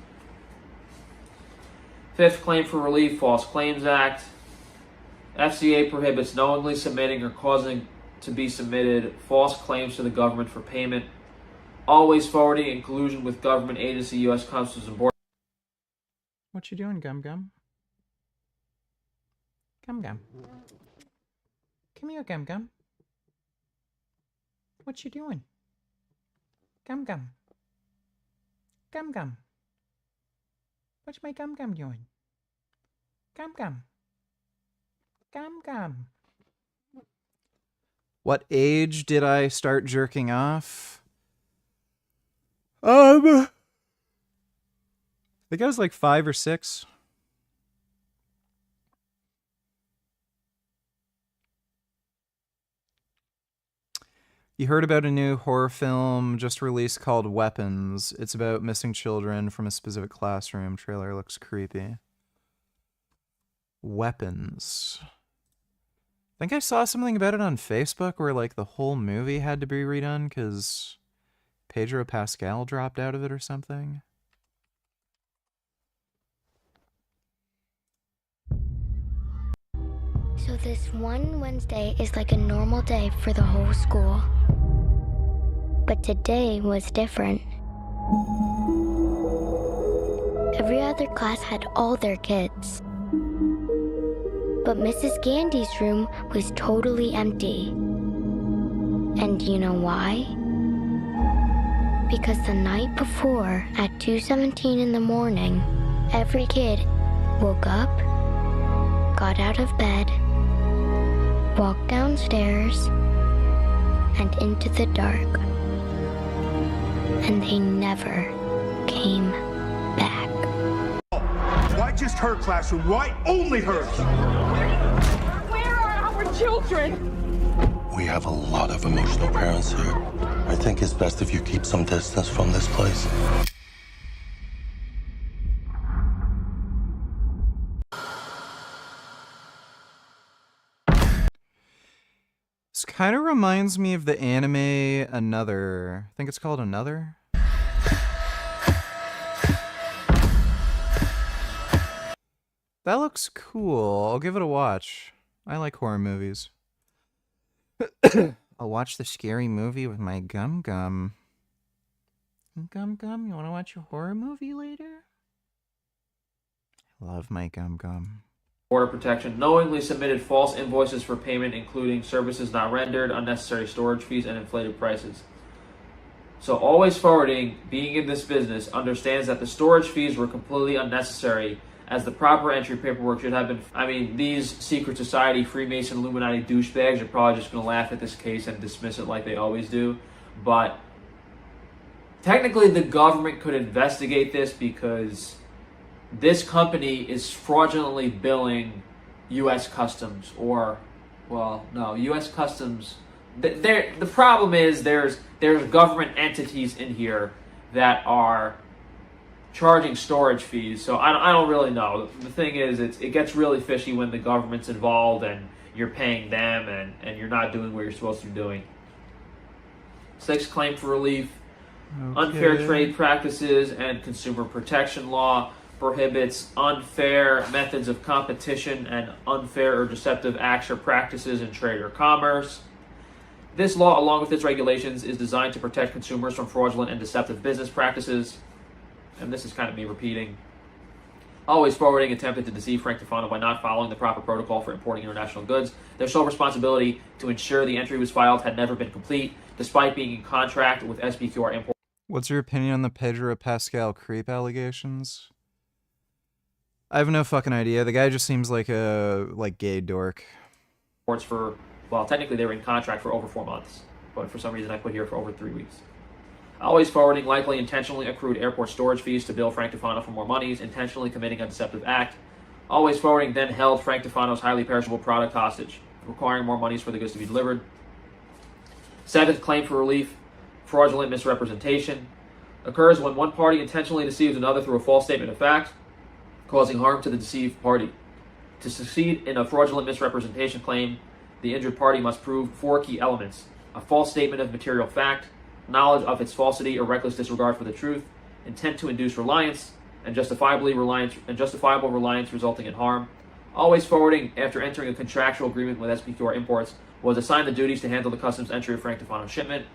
Fifth claim for relief, False Claims Act. FCA prohibits knowingly submitting or causing to be submitted false claims to the government for payment, always forwarding in collusion with government agency, U.S. Customs and Border. What you doing, Gum Gum? Gum Gum. Come here, Gum Gum. What you doing? Gum Gum. Gum Gum. What's my Gum Gum doing? Gum Gum. Gum Gum. What age did I start jerking off? I think I was like 5 or 6. You heard about a new horror film just released called Weapons. It's about missing children from a specific classroom. Trailer looks creepy. Weapons. I think I saw something about it on Facebook where like the whole movie had to be redone because Pedro Pascal dropped out of it or something. So this one Wednesday is like a normal day for the whole school. But today was different. Every other class had all their kids. But Mrs. Gandy's room was totally empty. And you know why? Because the night before, at 2:17 in the morning, every kid woke up, got out of bed, walked downstairs, and into the dark. And they never came back. Why just her classroom? Why only hers? Where are our children? We have a lot of emotional parents here. I think it's best if you keep some distance from this place. This kind of reminds me of the anime Another. I think it's called Another. That looks cool. I'll give it a watch. I like horror movies. I'll watch the scary movie with my Gum Gum. Gum Gum, you want to watch a horror movie later? I love my Gum Gum. Border Protection knowingly submitted false invoices for payment, including services not rendered, unnecessary storage fees, and inflated prices. So Always Forwarding, being in this business, understands that the storage fees were completely unnecessary, as the proper entry paperwork should have been... I mean, these secret society, Freemason, Illuminati douchebags are probably just going to laugh at this case and dismiss it like they always do. But technically the government could investigate this because this company is fraudulently billing U.S. Customs or... Well, no, U.S. Customs... The problem is there's government entities in here that are charging storage fees, so I don't really know. The thing is, it gets really fishy when the government's involved and you're paying them and you're not doing what you're supposed to be doing. 6, claim for relief. Okay. Unfair trade practices and consumer protection law prohibits unfair methods of competition and unfair or deceptive acts or practices in trade or commerce. This law, along with its regulations, is designed to protect consumers from fraudulent and deceptive business practices. And this is kind of me repeating. Always Forwarding attempted to deceive Frank Tufano by not following the proper protocol for importing international goods. Their sole responsibility to ensure the entry was filed had never been complete, despite being in contract with SBQR Import. What's your opinion on the Pedro Pascal creep allegations? I have no fucking idea. The guy just seems like a gay dork. For, well, technically they were in contract for over 4 months, but for some reason I put here for over 3 weeks. Always Forwarding likely intentionally accrued airport storage fees to bill Frank Tufano for more monies, intentionally committing a deceptive act. Always Forwarding then held Frank Tufano's highly perishable product hostage, requiring more monies for the goods to be delivered. 7th, claim for relief. Fraudulent misrepresentation occurs when one party intentionally deceives another through a false statement of fact, causing harm to the deceived party. To succeed in a fraudulent misrepresentation claim, the injured party must prove 4 key elements: a false statement of material fact, knowledge of its falsity or reckless disregard for the truth, intent to induce reliance, and justifiable reliance resulting in harm. Always Forwarding, after entering a contractual agreement with SPQR Imports, was assigned the duties to handle the customs entry of Frank Tufano's shipment.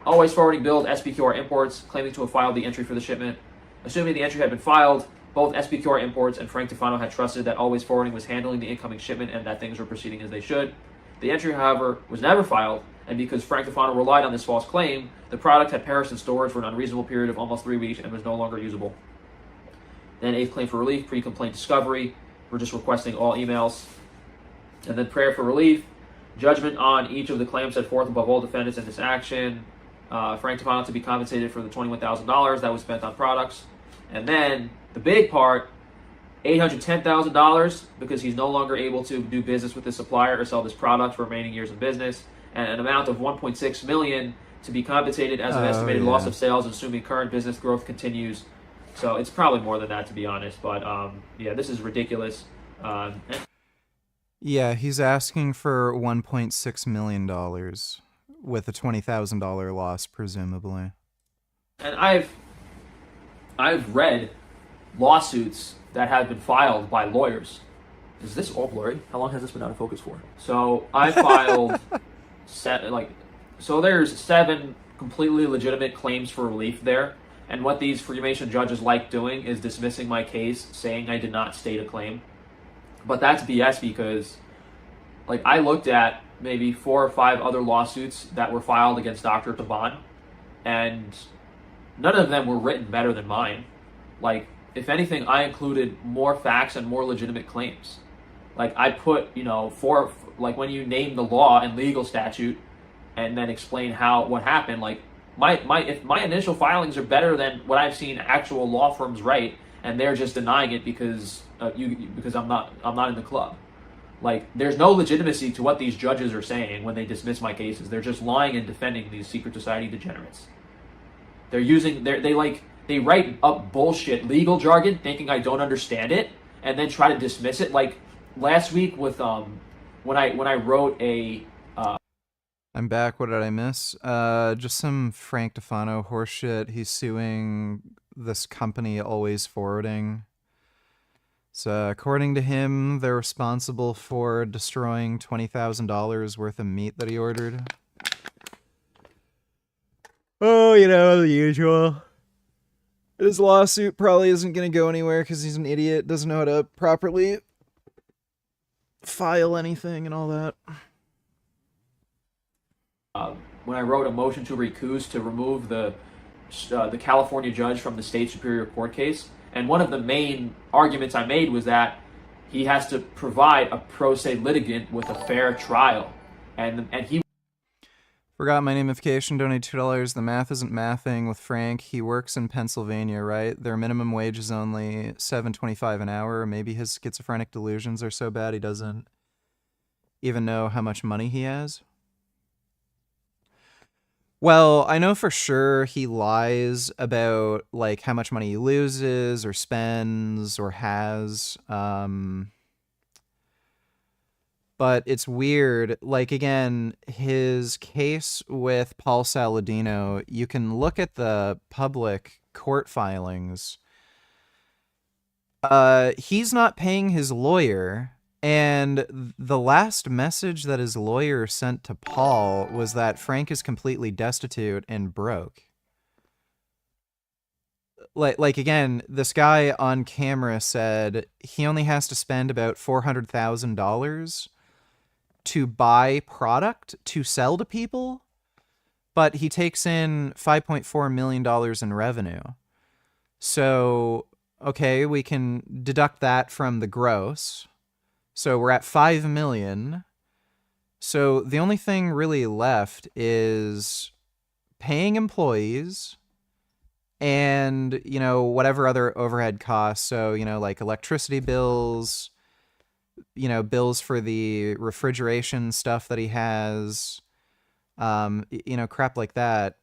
Always Forwarding billed SPQR Imports, claiming to have filed the entry for the shipment. Assuming the entry had been filed, both SPQR Imports and Frank Tufano had trusted that Always Forwarding was handling the incoming shipment and that things were proceeding as they should. The entry, however, was never filed, and because Frank Tufano relied on this false claim, the product had perished in storage for an unreasonable period of almost 3 weeks and was no longer usable. Then 8th claim for relief, pre-complaint discovery. We're just requesting all emails. And then prayer for relief. Judgment on each of the claims set forth above all defendants in this action. Frank Tufano to be compensated for the $21,000 that was spent on products. And then the big part, $810,000 because he's no longer able to do business with this supplier or sell this product for remaining years of business. And an amount of $1.6 million to be compensated as an estimated loss of sales, assuming current business growth continues. So it's probably more than that, to be honest. But yeah, this is ridiculous. Yeah, he's asking for $1.6 million with a $20,000 loss, presumably. And I've read lawsuits that have been filed by lawyers. Is this all blurry? How long has this been out of focus for? So I filed so there's 7 completely legitimate claims for relief there. And what these Freemason judges like doing is dismissing my case, saying I did not state a claim. But that's BS because, like, I looked at maybe 4 or 5 other lawsuits that were filed against Dr. Taban, and none of them were written better than mine. Like, if anything, I included more facts and more legitimate claims. Like, I put, when you name the law and legal statute and then explain what happened, like, if my initial filings are better than what I've seen actual law firms write, and they're just denying it because I'm not in the club. Like, there's no legitimacy to what these judges are saying when they dismiss my cases. They're just lying and defending these secret society degenerates. They write up bullshit legal jargon, thinking I don't understand it, and then try to dismiss it. Like last week with when I wrote a. I'm back. What did I miss? Just some Frank Tufano horseshit. He's suing this company, Always Forwarding. So, according to him, they're responsible for destroying $20,000 worth of meat that he ordered. Oh, the usual. His lawsuit probably isn't going to go anywhere because he's an idiot, doesn't know how to properly file anything and all that. When I wrote a motion to recuse to remove the California judge from the state superior court case, and one of the main arguments I made was that he has to provide a pro se litigant with a fair trial, and he forgot my namification. Donate $2. The math isn't mathing with Frank. He works in Pennsylvania, right? Their minimum wage is only $7.25 an hour. Maybe his schizophrenic delusions are so bad he doesn't even know how much money he has. Well, I know for sure he lies about, like, how much money he loses or spends or has. But it's weird. Like, again, his case with Paul Saladino, you can look at the public court filings. He's not paying his lawyer. And the last message that his lawyer sent to Paul was that Frank is completely destitute and broke. Like again, this guy on camera said he only has to spend about $400,000 to buy product to sell to people, but he takes in $5.4 million in revenue. So, okay, we can deduct that from the gross. So we're at 5 million. So the only thing really left is paying employees and, whatever other overhead costs. So, like electricity bills, bills for the refrigeration stuff that he has, crap like that.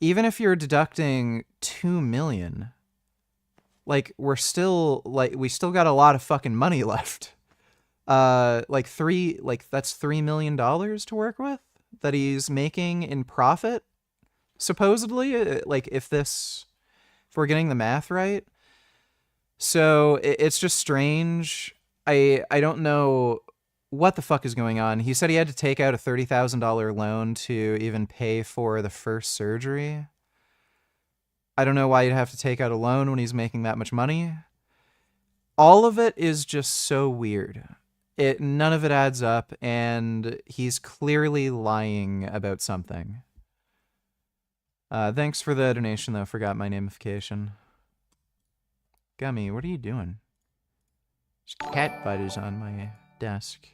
Even if you're deducting 2 million, we still got a lot of fucking money left. That's $3 million to work with that he's making in profit, supposedly, if we're getting the math right. So it's just strange. I don't know what the fuck is going on. He said he had to take out a $30,000 loan to even pay for the first surgery. I don't know why you'd have to take out a loan when he's making that much money. All of it is just so weird. None of it adds up, and he's clearly lying about something. Thanks for the donation, though. Forgot my namification. Gummy, what are you doing? There's cat butters on my desk.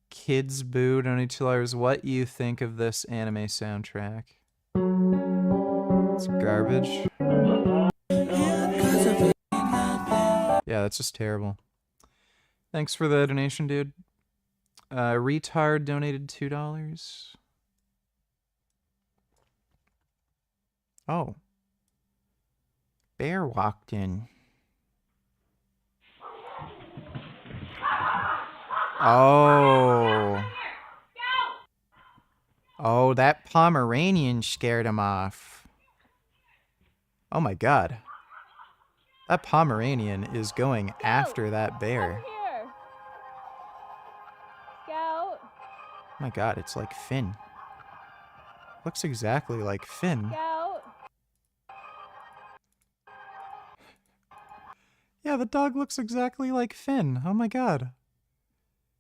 Kids Boo, donated $2. What you think of this anime soundtrack? It's garbage. Yeah, that's just terrible. Thanks for the donation, dude. Retard donated $2. Oh. Bear walked in. Oh. Oh, that Pomeranian scared him off. Oh my god. That Pomeranian is going after that bear. Scout. Oh my god, it's like Finn. Looks exactly like Finn. Scout. Yeah, the dog looks exactly like Finn. Oh my god.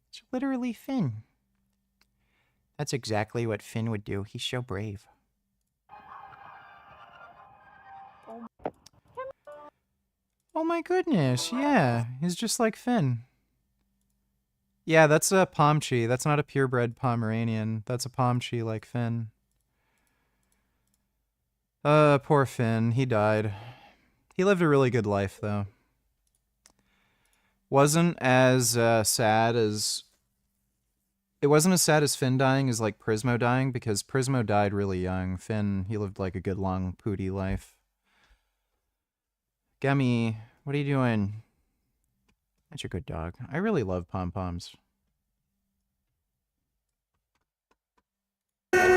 It's literally Finn. That's exactly what Finn would do. He's so brave. Oh my goodness, yeah. He's just like Finn. Yeah, that's a Pomchi. That's not a purebred Pomeranian. That's a Pomchi like Finn. Poor Finn. He died. He lived a really good life, though. Wasn't as sad as... It wasn't as sad as Finn dying as, like, Prismo dying, because Prismo died really young. Finn, he lived, like, a good, long, pooty life. Gummy, what are you doing? That's your good dog. I really love pom-poms. Gay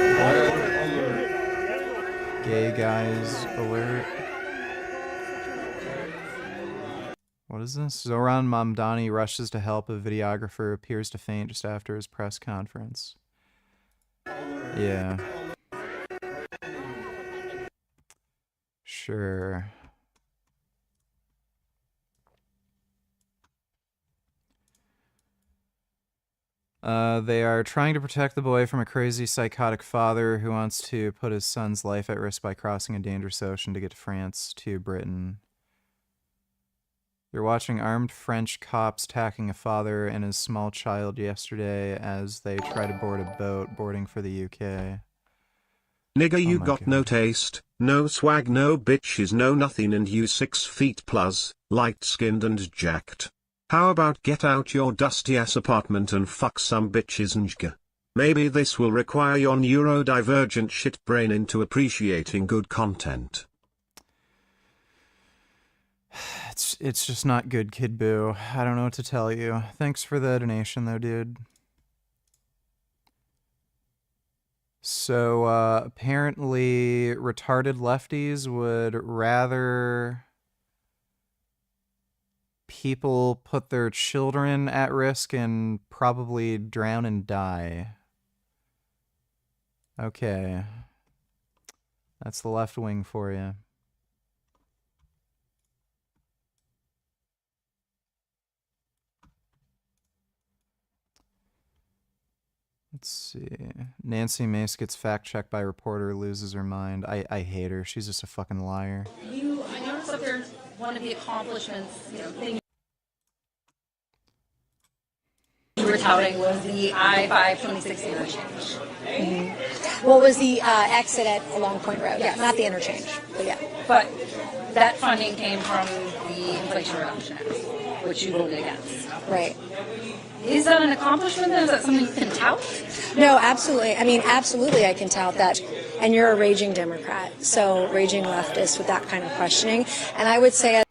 guys alert. What is this? Zoran Mamdani rushes to help. A videographer appears to faint just after his press conference. Yeah. Sure. They are trying to protect the boy from a crazy psychotic father who wants to put his son's life at risk by crossing a dangerous ocean to get to France to Britain. You're watching armed French cops attacking a father and his small child yesterday as they try to board a boat boarding for the UK. Nigga, you got no taste, no swag, no bitches, no nothing, and you 6 feet plus, light-skinned and jacked. How about get out your dusty-ass apartment and fuck some bitches njga? Maybe this will require your neurodivergent shit brain into appreciating good content. It's just not good, Kid Boo. I don't know what to tell you. Thanks for the donation, though, dude. So, apparently, retarded lefties would rather people put their children at risk and probably drown and die. Okay. That's the left wing for you. Let's see. Nancy Mace gets fact-checked by reporter, loses her mind. I hate her. She's just a fucking liar. I noticed that there's one of the accomplishments, thing you were touting was the I-5 2016 interchange. Mm-hmm. What was the exit at Long Point Road? Yeah, not the interchange, but yeah. But that funding came from the Inflation Reduction Act, which you voted against. Right. Is that an accomplishment then? Is that something you can tout? No, absolutely. I mean, absolutely I can tout that. And you're a raging Democrat, so raging leftist with that kind of questioning. And I would say...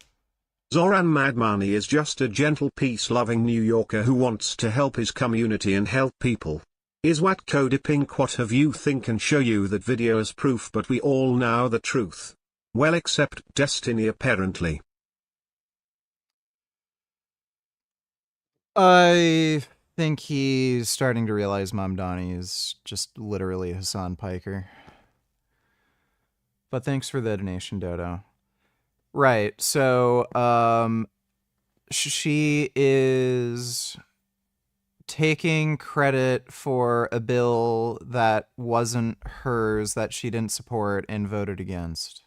Zoran Madmani is just a gentle, peace-loving New Yorker who wants to help his community and help people. Is what Cody Pink what have you think and show you that video as proof, but we all know the truth. Well, except Destiny apparently. I think he's starting to realize Mamdani is just literally Hassan Piker. But thanks for the donation, Dodo. Right, so, she is taking credit for a bill that wasn't hers, that she didn't support and voted against.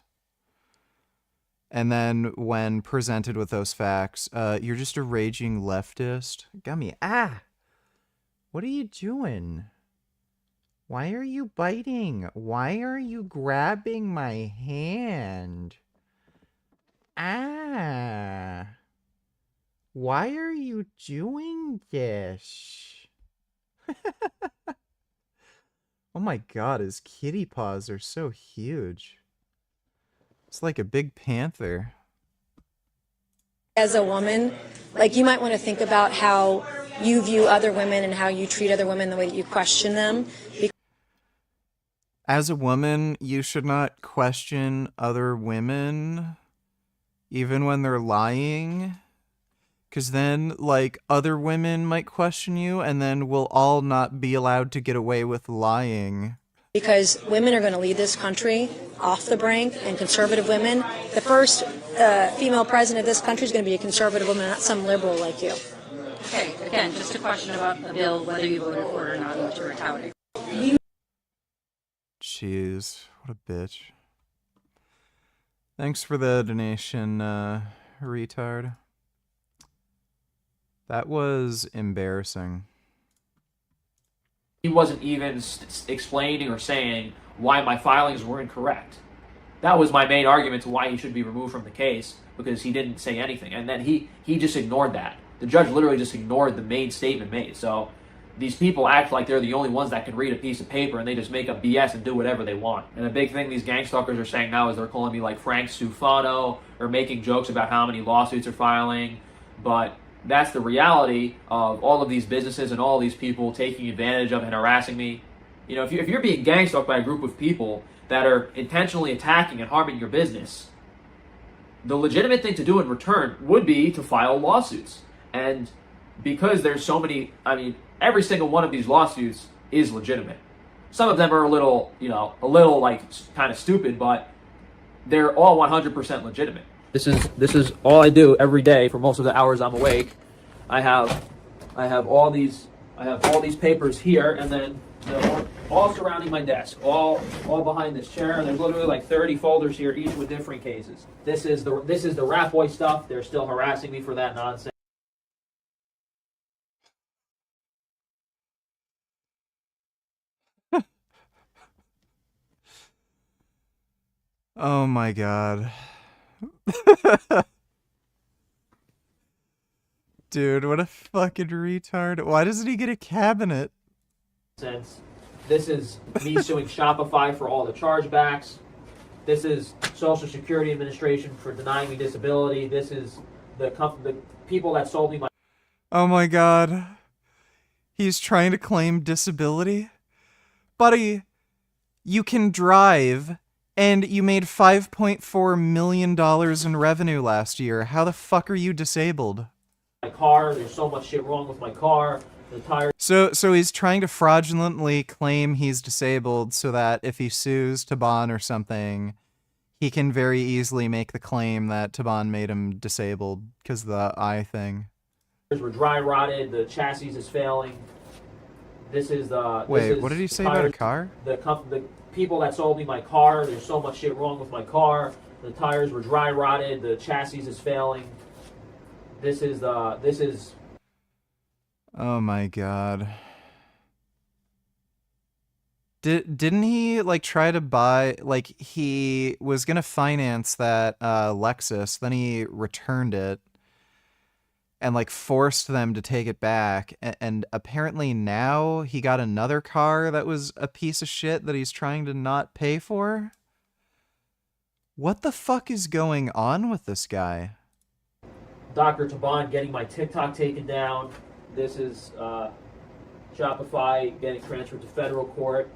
And then when presented with those facts, you're just a raging leftist. Gummy, what are you doing? Why are you biting? Why are you grabbing my hand? Why are you doing this? Oh my god, his kitty paws are so huge. It's like a big panther. As a woman, like, you might want to think about how you view other women and how you treat other women, the way that you question them. As a woman, you should not question other women, even when they're lying. Because then, like, other women might question you, and then we'll all not be allowed to get away with lying. Because women are going to lead this country off the brink, and conservative women. The first female president of this country is going to be a conservative woman, not some liberal like you. Okay, again, just a question about the bill, whether you voted for it or not, and what you were touting. Jeez, what a bitch. Thanks for the donation, retard. That was embarrassing. He wasn't even explaining or saying why my filings were incorrect. That was my main argument to why he should be removed from the case, because he didn't say anything. And then he just ignored that. The judge literally just ignored the main statement made. So these people act like they're the only ones that can read a piece of paper, and they just make up BS and do whatever they want. And a big thing these gang stalkers are saying now is they're calling me like Frank Tufano, or making jokes about how many lawsuits are filing. But that's the reality of all of these businesses and all these people taking advantage of and harassing me. You know, if you're being gang stalked by a group of people that are intentionally attacking and harming your business, the legitimate thing to do in return would be to file lawsuits. And because there's so many, I mean, every single one of these lawsuits is legitimate. Some of them are a little like kind of stupid, but they're all 100% legitimate. This is all I do every day for most of the hours I'm awake. I have all these papers here, and then they're all surrounding my desk, all behind this chair. There's literally like 30 folders here, each with different cases. This is the Rat Boy stuff. They're still harassing me for that nonsense. Oh my god. Dude, what a fucking retard. Why doesn't he get a cabinet? This is me suing Shopify for all the chargebacks. This is Social Security Administration for denying me disability. This is the people that sold me my... Oh my god. He's trying to claim disability? Buddy, you can drive, and you made $5.4 million in revenue last year. How the fuck are you disabled? My car, there's so much shit wrong with my car. The tires... So he's trying to fraudulently claim he's disabled so that if he sues Taban or something, he can very easily make the claim that Taban made him disabled because of the eye thing. Were dry rotted, the chassis is failing. This is the... Wait, what did he say about a car? The people that sold me my car, there's so much shit wrong with my car. The tires were dry rotted, the chassis is failing. This is... Oh my god. Didn't he, like, try to buy... Like, he was gonna finance that Lexus, then he returned it and, like, forced them to take it back. And apparently now he got another car that was a piece of shit that he's trying to not pay for? What the fuck is going on with this guy? Dr. Taban getting my TikTok taken down. This is Shopify getting transferred to federal court.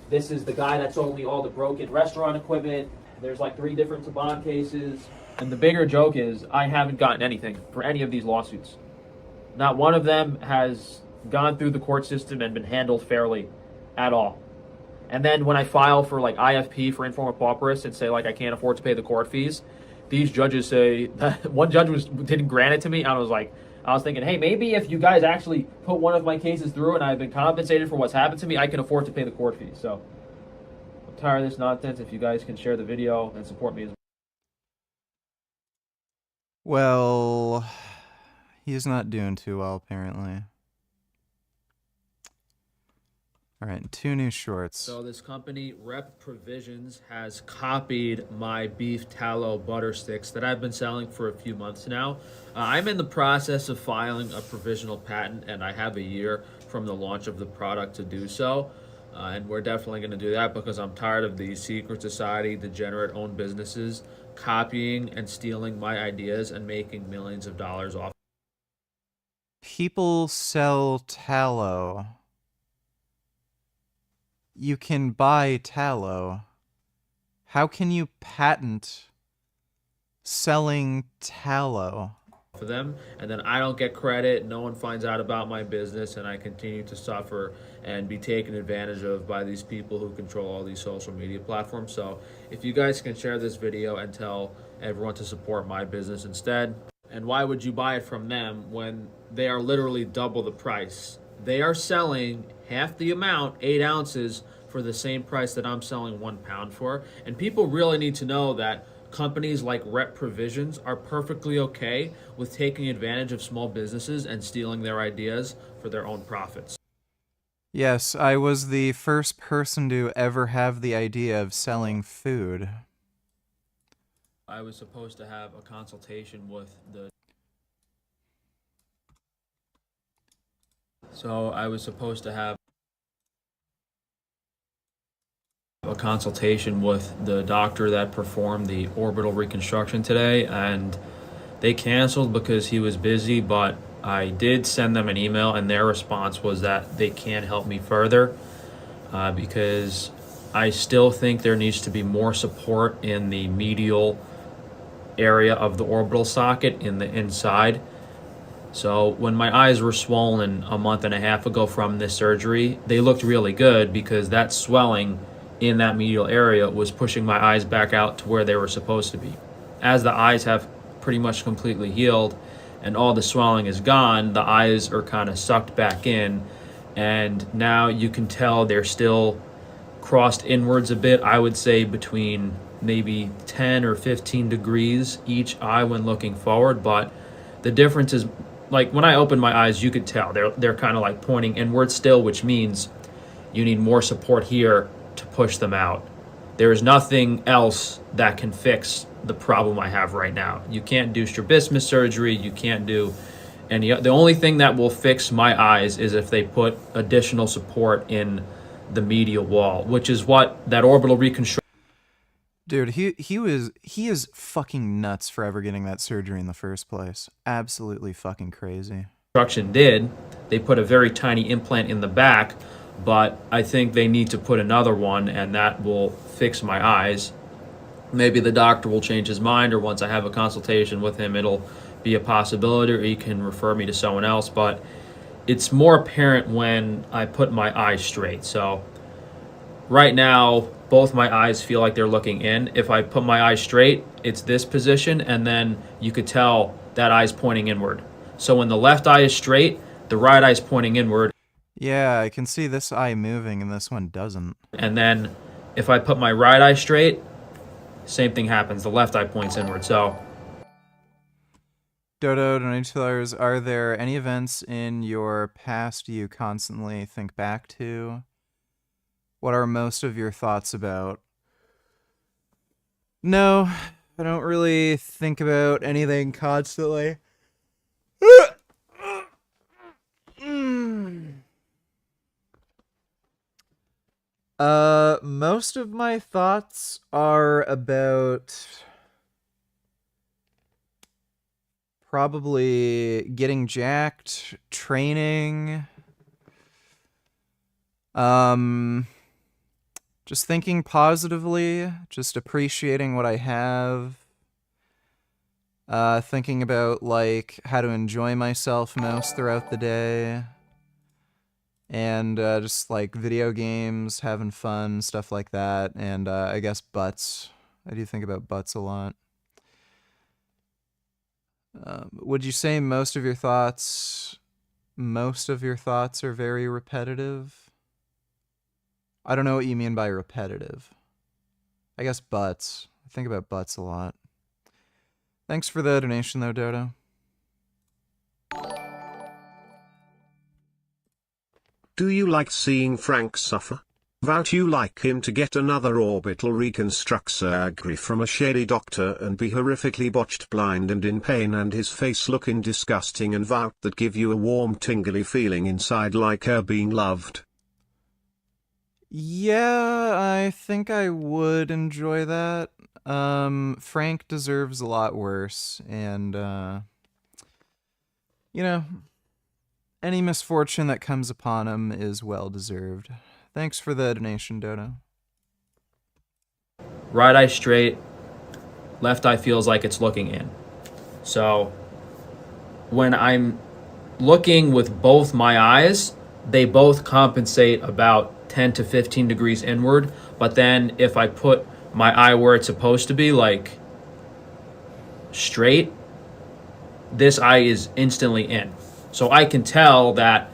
This is the guy that sold me all the broken restaurant equipment. There's like 3 different Taban cases. And the bigger joke is I haven't gotten anything for any of these lawsuits. Not one of them has gone through the court system and been handled fairly at all. And then when I file for like IFP for informal pauperous and say like I can't afford to pay the court fees, these judges say that one judge didn't grant it to me. I was thinking, hey, maybe if you guys actually put one of my cases through and I've been compensated for what's happened to me, I can afford to pay the court fees. So I'm tired of this nonsense. If you guys can share the video and support me as Well, he's not doing too well, apparently. All right, 2 new shorts. So this company, Rep Provisions, has copied my beef tallow butter sticks that I've been selling for a few months now. I'm in the process of filing a provisional patent, and I have a year from the launch of the product to do so. And we're definitely going to do that because I'm tired of these secret society, degenerate-owned businesses copying and stealing my ideas and making millions of dollars off. People sell tallow. You can buy tallow. How can you patent selling tallow? For them, and then I don't get credit, no one finds out about my business, and I continue to suffer and be taken advantage of by these people who control all these social media platforms. So if you guys can share this video and tell everyone to support my business instead. And why would you buy it from them when they are literally double the price? They are selling half the amount, 8 ounces, for the same price that I'm selling 1 pound for. And people really need to know that companies like Rep Provisions are perfectly okay with taking advantage of small businesses and stealing their ideas for their own profits. Yes, I was the first person to ever have the idea of selling food. I was supposed to have a consultation with the... So I was supposed to have a consultation with the doctor that performed the orbital reconstruction today, and they canceled because he was busy, but I did send them an email and their response was that they can't help me further because I still think there needs to be more support in the medial area of the orbital socket in the inside. So when my eyes were swollen a month and a half ago from this surgery, they looked really good because that swelling in that medial area was pushing my eyes back out to where they were supposed to be. As the eyes have pretty much completely healed and all the swelling is gone, the eyes are kind of sucked back in, and now you can tell they're still crossed inwards a bit. I would say between maybe 10 or 15 degrees each eye when looking forward, but the difference is, like when I open my eyes, you could tell they're kind of like pointing inward still, which means you need more support here to push them out. There is nothing else that can fix the problem I have right now. You can't do strabismus surgery. You can't do any. The only thing that will fix my eyes is if they put additional support in the medial wall, which is what that orbital reconstruction. Dude, he is fucking nuts for ever getting that surgery in the first place. Absolutely fucking crazy. Did. They put a very tiny implant in the back, but I think they need to put another one, and that will fix my eyes. Maybe the doctor will change his mind, or once I have a consultation with him, it'll be a possibility, or he can refer me to someone else. But it's more apparent when I put my eyes straight. So right now, both my eyes feel like they're looking in. If I put my eyes straight, it's this position, and then you could tell that eye's pointing inward. So when the left eye is straight, the right eye's pointing inward. Yeah, I can see this eye moving and this one doesn't. And then if I put my right eye straight, same thing happens. The left eye points inward. So Dodo, donators, are there any events in your past you constantly think back to? What are most of your thoughts about? No, I don't really think about anything constantly. Most of my thoughts are about probably getting jacked, training, just thinking positively, just appreciating what I have. Thinking about, like, how to enjoy myself most throughout the day. And just, like, video games, having fun, stuff like that. And I guess butts. I do think about butts a lot. Would you say most of your thoughts are very repetitive? I don't know what you mean by repetitive. I guess butts. I think about butts a lot. Thanks for the donation, though, Dodo. Do you like seeing Frank suffer? Vout you like him to get another orbital reconstruct surgery from a shady doctor and be horrifically botched, blind and in pain, and his face looking disgusting, and vout that give you a warm tingly feeling inside like her being loved. Yeah, I think I would enjoy that. Frank deserves a lot worse, and, you know, any misfortune that comes upon him is well deserved. Thanks for the donation, Dodo. Right eye straight, left eye feels like it's looking in. So when I'm looking with both my eyes, they both compensate about 10 to 15 degrees inward. But then if I put my eye where it's supposed to be, like straight, this eye is instantly in. So I can tell that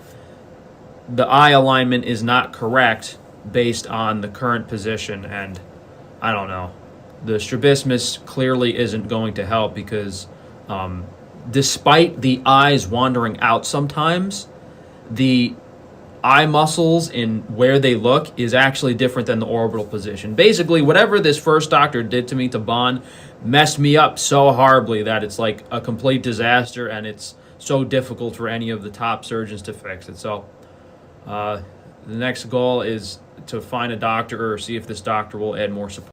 the eye alignment is not correct based on the current position, and I don't know. The strabismus clearly isn't going to help because despite the eyes wandering out sometimes, the eye muscles in where they look is actually different than the orbital position. Basically, whatever this first doctor did to me to Bond messed me up so horribly that it's like a complete disaster, and it's so difficult for any of the top surgeons to fix it. So the next goal is to find a doctor or see if this doctor will add more support.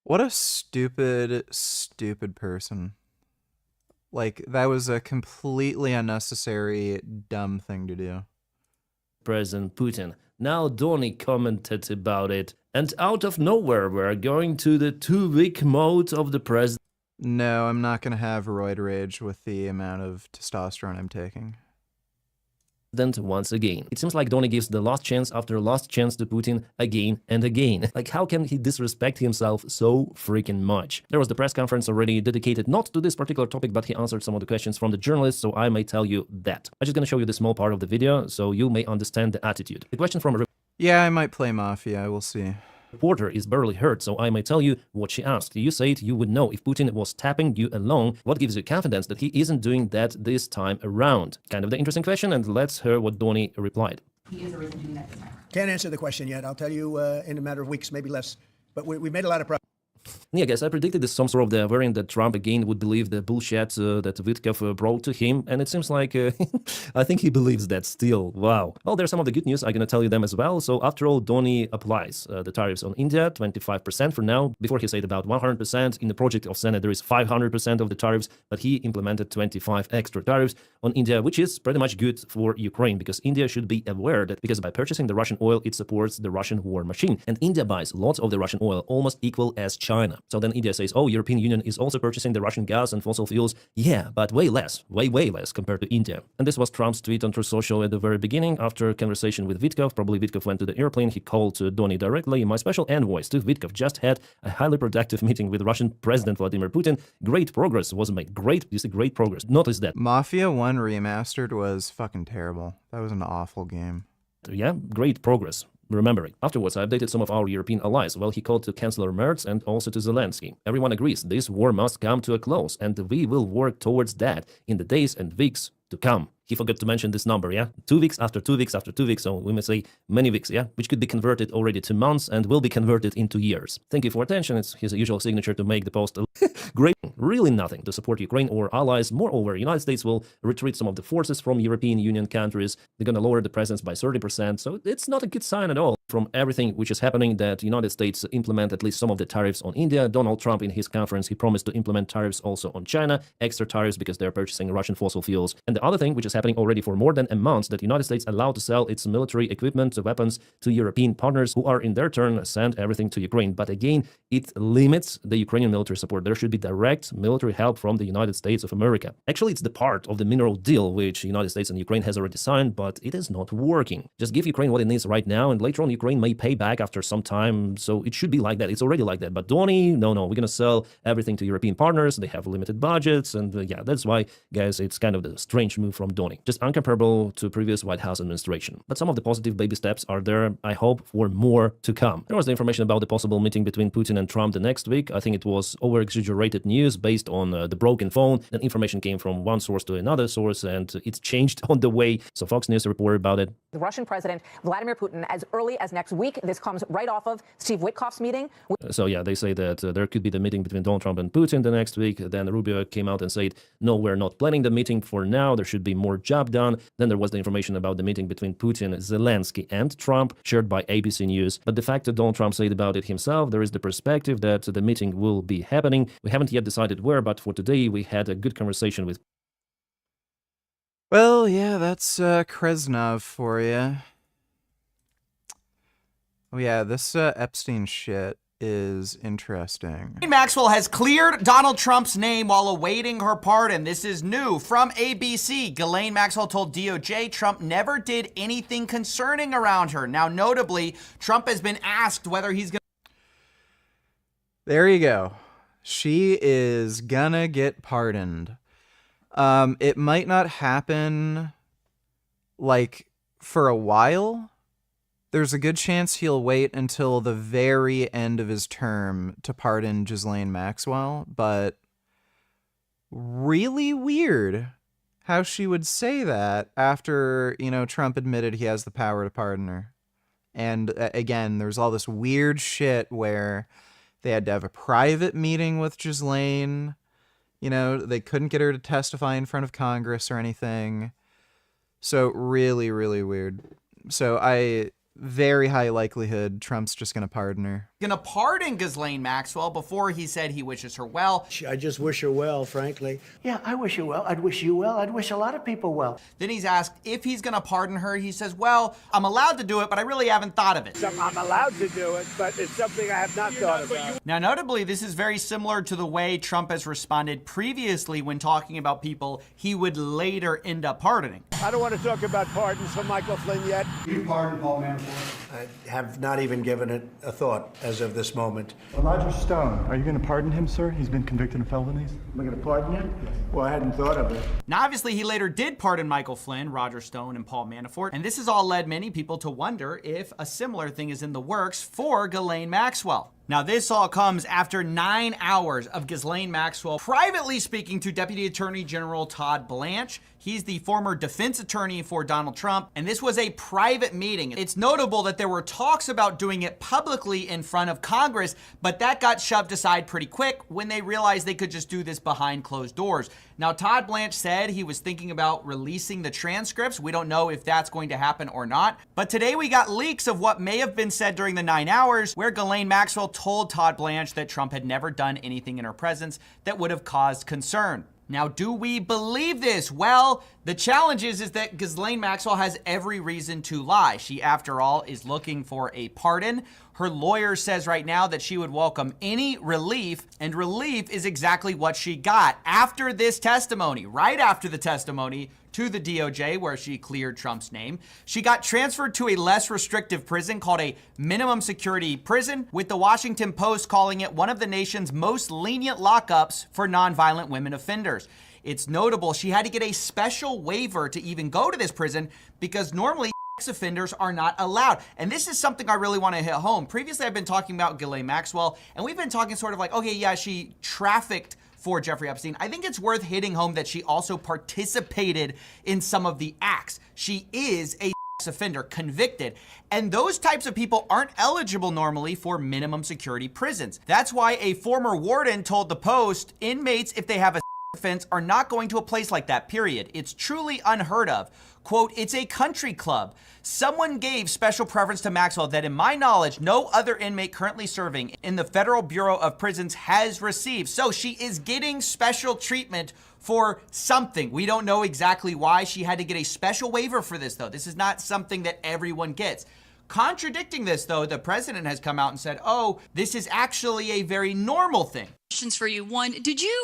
What a stupid person. Like, that was a completely unnecessary, dumb thing to do. President Putin. Now Donny commented about it, and out of nowhere we're going to the 2-week mode of the president. No, I'm not going to have roid rage with the amount of testosterone I'm taking. Once again. It seems like Donny gives the last chance after last chance to Putin again and again. Like, how can he disrespect himself so freaking much? There was the press conference already dedicated not to this particular topic, but he answered some of the questions from the journalists, so I may tell you that. I'm just gonna show you the small part of the video so you may understand the attitude. The question from a yeah, I might play Mafia, we'll see. Reporter is barely heard, so I may tell you what she asked. You said you would know if Putin was tapping you along. What gives you confidence that he isn't doing that this time around? Kind of the interesting question, and let's hear what Donny replied. He is the reason doing that this time. Can't answer the question yet. I'll tell you in a matter of weeks, maybe less. But we made a lot of progress. Yeah, guys, I predicted this some sort of the variant that Trump again would believe the bullshit that Witkoff brought to him, and it seems like I think he believes that still. Wow. Well, there's some of the good news. I'm gonna tell you them as well. So after all, Donny applies the tariffs on India, 25% for now. Before he said about 100%. In the project of Senate, there is 500% of the tariffs, but he implemented 25 extra tariffs on India, which is pretty much good for Ukraine, because India should be aware that because by purchasing the Russian oil, it supports the Russian war machine, and India buys lots of the Russian oil, almost equal as China. So then India says, oh, European Union is also purchasing the Russian gas and fossil fuels. Yeah, but way less, way less compared to India. And this was Trump's tweet on Truth Social at the very beginning after a conversation with Witkoff. Probably Witkoff went to the airplane. He called to Donny directly. My special envoy, Steve Witkoff, just had a highly productive meeting with Russian President Vladimir Putin. Great progress was made. Great, you see, great progress. Notice that. Mafia 1 Remastered was fucking terrible. That was an awful game. Yeah, great progress. Remember it. Afterwards, I updated some of our European allies. Well, he called to Chancellor Merz and also to Zelensky. Everyone agrees this war must come to a close, and we will work towards that in the days and weeks to come. He forgot to mention this number, yeah? 2 weeks after 2 weeks after 2 weeks, so we may say many weeks, yeah? Which could be converted already to months and will be converted into years. Thank you for attention. It's his usual signature to make the post great. Really nothing to support Ukraine or allies. Moreover, United States will retreat some of the forces from European Union countries. They're gonna lower the presence by 30%, so it's not a good sign at all. From everything which is happening, that United States implement at least some of the tariffs on India. Donald Trump in his conference, he promised to implement tariffs also on China, extra tariffs because they're purchasing Russian fossil fuels. And the other thing which is happening happening already for more than a month that the United States allowed to sell its military equipment, weapons to European partners who are in their turn send everything to Ukraine. But again, it limits the Ukrainian military support. There should be direct military help from the United States of America. Actually, it's the part of the mineral deal which the United States and Ukraine has already signed, but it is not working. Just give Ukraine what it needs right now, and later on Ukraine may pay back after some time. So it should be like that. It's already like that. But Donny, no, we're going to sell everything to European partners. They have limited budgets, and yeah, that's why, guys, it's kind of the strange move from Donny. Just uncomparable to previous White House administration. But some of the positive baby steps are there, I hope, for more to come. There was the information about the possible meeting between Putin and Trump the next week. I think it was over-exaggerated news based on the broken phone. That information came from one source to another source, and it's changed on the way. So Fox News reported about it. The Russian President Vladimir Putin as early as next week. This comes right off of Steve Witkoff's meeting. So yeah, they say that there could be the meeting between Donald Trump and Putin the next week. Then Rubio came out and said, no, we're not planning the meeting for now. There should be more job done. Then there was the information about the meeting between Putin, Zelensky, and Trump, shared by ABC News. But the fact that Donald Trump said about it himself, there is the perspective that the meeting will be happening. We haven't yet decided where, but for today, we had a good conversation with. Well, yeah, that's Kresnov for you. Oh yeah, this Epstein shit is interesting. Maxwell has cleared Donald Trump's name while awaiting her pardon. This is new from ABC. Ghislaine Maxwell told DOJ Trump never did anything concerning around her. Now, notably, Trump has been asked whether he's going to... There you go. She is gonna get pardoned. It might not happen, like, for a while. There's a good chance he'll wait until the very end of his term to pardon Ghislaine Maxwell, but really weird how she would say that after, you know, Trump admitted he has the power to pardon her. And again, there's all this weird shit where they had to have a private meeting with Ghislaine. You know, they couldn't get her to testify in front of Congress or anything. So really, really weird. So very high likelihood Trump's just going to pardon her. Going to pardon Ghislaine Maxwell before he said he wishes her well. I just wish her well, frankly. Yeah, I wish her well. I'd wish you well. I'd wish a lot of people well. Then he's asked if he's going to pardon her. He says, well, I'm allowed to do it, but I really haven't thought of it. I'm allowed to do it, but it's something I have not thought about. Now, notably, this is very similar to the way Trump has responded previously when talking about people he would later end up pardoning. I don't want to talk about pardons for Michael Flynn yet. You pardon Paul Manafort? I have not even given it a thought as of this moment. Roger Stone, are you going to pardon him, sir? He's been convicted of felonies. Am I going to pardon him? Well, I hadn't thought of it. Now, obviously, he later did pardon Michael Flynn, Roger Stone, and Paul Manafort, and this has all led many people to wonder if a similar thing is in the works for Ghislaine Maxwell. Now, this all comes after 9 hours of Ghislaine Maxwell privately speaking to Deputy Attorney General Todd Blanche. He's the former defense attorney for Donald Trump, and this was a private meeting. It's notable that there were talks about doing it publicly in front of Congress, but that got shoved aside pretty quick when they realized they could just do this behind closed doors. Now, Todd Blanche said he was thinking about releasing the transcripts. We don't know if that's going to happen or not. But today we got leaks of what may have been said during the 9 hours where Ghislaine Maxwell told Todd Blanche that Trump had never done anything in her presence that would have caused concern. Now, do we believe this? Well, the challenge is that Ghislaine Maxwell has every reason to lie. She, after all, is looking for a pardon. Her lawyer says right now that she would welcome any relief, and relief is exactly what she got after this testimony. Right after the testimony to the DOJ, where she cleared Trump's name, she got transferred to a less restrictive prison called a minimum security prison, with the Washington Post calling it one of the nation's most lenient lockups for nonviolent women offenders. It's notable she had to get a special waiver to even go to this prison because normally sex offenders are not allowed. And this is something I really want to hit home. Previously, I've been talking about Ghislaine Maxwell, and we've been talking sort of like, okay, yeah, she trafficked for Jeffrey Epstein. I think it's worth hitting home that she also participated in some of the acts. She is a sex offender, convicted, and those types of people aren't eligible normally for minimum security prisons. That's why a former warden told the Post, inmates, if they have a defense are not going to a place like that, period. It's truly unheard of. Quote, it's a country club. Someone gave special preference to Maxwell that, in my knowledge, no other inmate currently serving in the Federal Bureau of Prisons has received. So she is getting special treatment for something. We don't know exactly why she had to get a special waiver for this, though. This is not something that everyone gets. Contradicting this, though, the president has come out and said, oh, this is actually a very normal thing. Questions for you. One,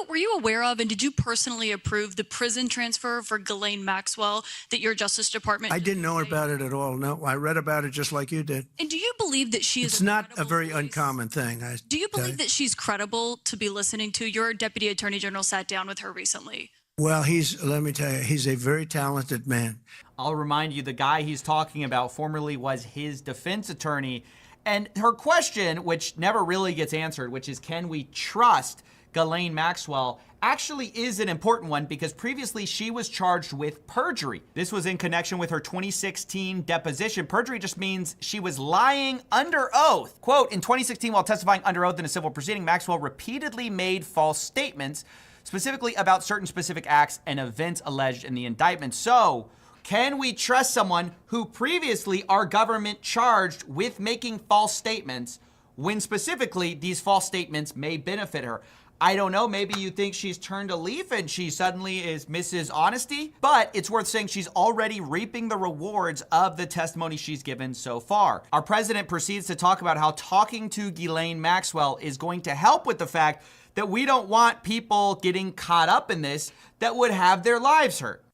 were you aware of and did you personally approve the prison transfer for Ghislaine Maxwell that your Justice Department? I didn't know about it at all. No, I read about it just like you did. And do you believe that she is It's not a very uncommon thing. Do you believe that she's credible to be listening to? Your Deputy Attorney General sat down with her recently. Well, let me tell you, he's a very talented man. I'll remind you, the guy he's talking about formerly was his defense attorney. And her question, which never really gets answered, which is, can we trust Ghislaine Maxwell, actually is an important one because previously she was charged with perjury. This was in connection with her 2016 deposition. Perjury just means she was lying under oath. Quote, in 2016, while testifying under oath in a civil proceeding, Maxwell repeatedly made false statements, specifically about certain specific acts and events alleged in the indictment. So, can we trust someone who previously our government charged with making false statements when specifically these false statements may benefit her? I don't know, maybe you think she's turned a leaf and she suddenly is Mrs. Honesty, but it's worth saying she's already reaping the rewards of the testimony she's given so far. Our president proceeds to talk about how talking to Ghislaine Maxwell is going to help with the fact that we don't want people getting caught up in this that would have their lives hurt.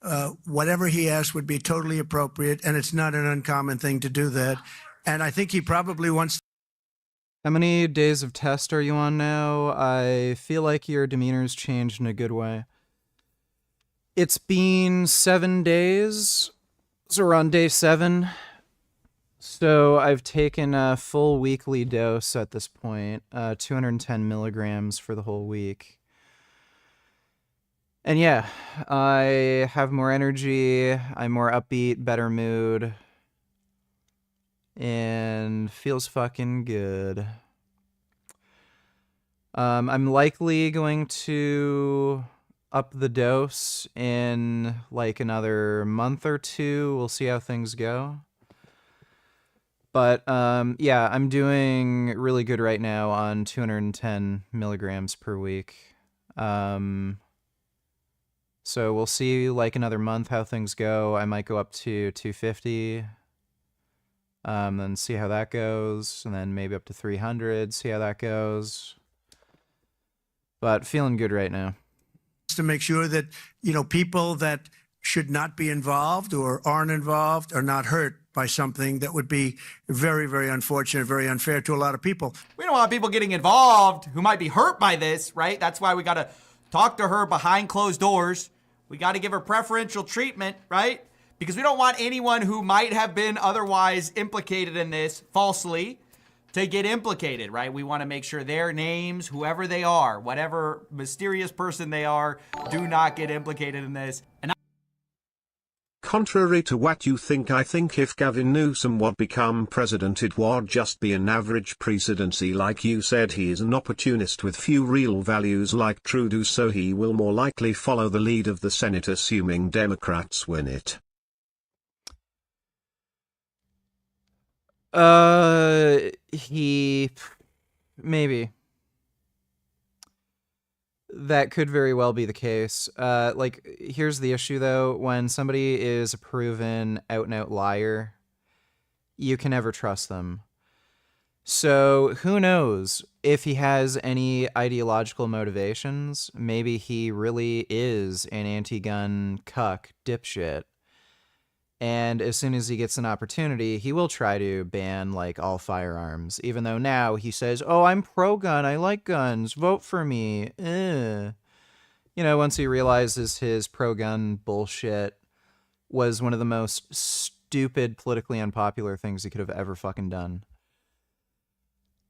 Whatever he asked would be totally appropriate, and it's not an uncommon thing to do that. And I think he probably wants. How many days of test are you on now? I feel like your demeanor's changed in a good way. It's been 7 days, so we're on day 7. So I've taken a full weekly dose at this point, 210 milligrams for the whole week. And yeah, I have more energy, I'm more upbeat, better mood, and feels fucking good. I'm likely going to up the dose in like another month or 2. We'll see how things go. But yeah, I'm doing really good right now on 210 milligrams per week. So we'll see like another month how things go. I might go up to 250, then see how that goes, and then maybe up to 300, see how that goes. But feeling good right now. To make sure that, people that should not be involved or aren't involved are not hurt by something that would be very, very unfortunate, very unfair to a lot of people. We don't want people getting involved who might be hurt by this, right? That's why we got to talk to her behind closed doors. We got to give her preferential treatment, right? Because we don't want anyone who might have been otherwise implicated in this falsely to get implicated, right? We want to make sure their names, whoever they are, whatever mysterious person they are, do not get implicated in this. And Contrary to what you think, I think if Gavin Newsom would become president, it would just be an average presidency. Like you said, he is an opportunist with few real values like Trudeau, so he will more likely follow the lead of the Senate, assuming Democrats win it. Maybe. That could very well be the case. Here's the issue, though. When somebody is a proven out-and-out liar, you can never trust them. So who knows if he has any ideological motivations? Maybe he really is an anti-gun cuck dipshit. And as soon as he gets an opportunity, he will try to ban, all firearms. Even though now he says, oh, I'm pro-gun, I like guns, vote for me. Once he realizes his pro-gun bullshit was one of the most stupid, politically unpopular things he could have ever fucking done.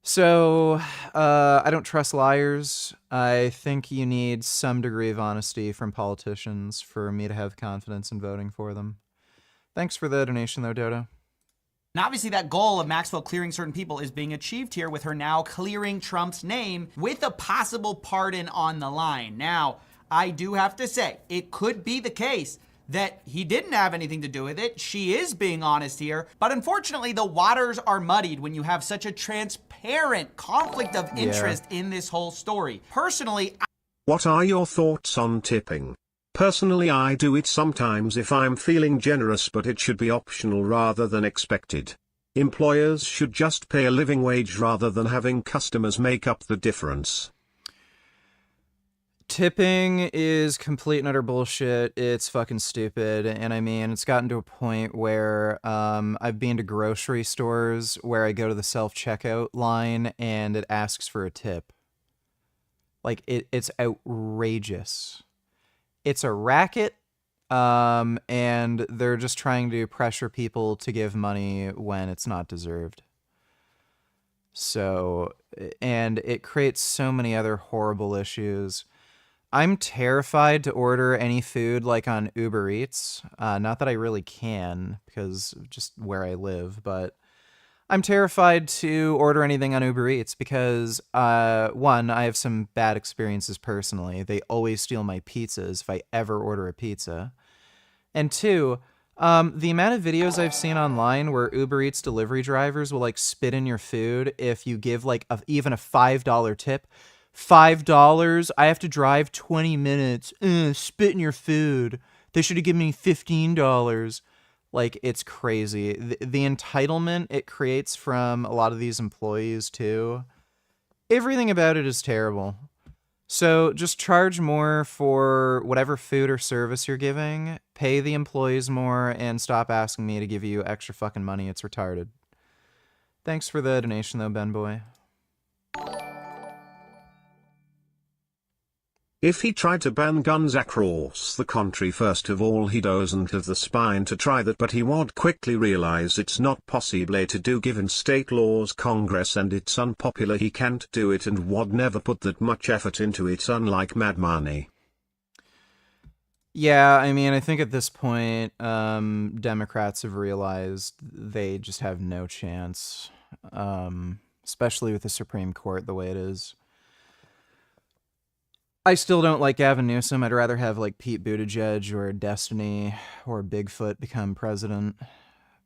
So, I don't trust liars. I think you need some degree of honesty from politicians for me to have confidence in voting for them. Thanks for the donation, though, Dodo. And obviously that goal of Maxwell clearing certain people is being achieved here with her now clearing Trump's name with a possible pardon on the line. Now, I do have to say, it could be the case that he didn't have anything to do with it. She is being honest here. But unfortunately, the waters are muddied when you have such a transparent conflict of interest in this whole story. Personally, What are your thoughts on tipping? Personally, I do it sometimes if I'm feeling generous, but it should be optional rather than expected. Employers should just pay a living wage rather than having customers make up the difference. Tipping is complete and utter bullshit. It's fucking stupid. And I mean, it's gotten to a point where I've been to grocery stores where I go to the self-checkout line and it asks for a tip. Like, it's outrageous. It's a racket, and they're just trying to pressure people to give money when it's not deserved. So, and it creates so many other horrible issues. I'm terrified to order any food like on Uber Eats. Not that I really can, because of just where I live, but I'm terrified to order anything on Uber Eats because, one, I have some bad experiences personally. They always steal my pizzas if I ever order a pizza. And two, the amount of videos I've seen online where Uber Eats delivery drivers will like spit in your food if you give like even a $5 tip. $5, I have to drive 20 minutes, spit in your food. They should have given me $15. Like, it's crazy. The entitlement it creates from a lot of these employees, too. Everything about it is terrible. So just charge more for whatever food or service you're giving, pay the employees more, and stop asking me to give you extra fucking money. It's retarded. Thanks for the donation, though, Ben Boy. If he tried to ban guns across the country, first of all he doesn't have the spine to try that, but he would quickly realize it's not possible to do given state laws, Congress, and it's unpopular. He can't do it and would never put that much effort into it, unlike Mad Money. Yeah, I mean, I think at this point, Democrats have realized they just have no chance, especially with the Supreme Court the way it is. I still don't like Gavin Newsom. I'd rather have like Pete Buttigieg or Destiny or Bigfoot become president.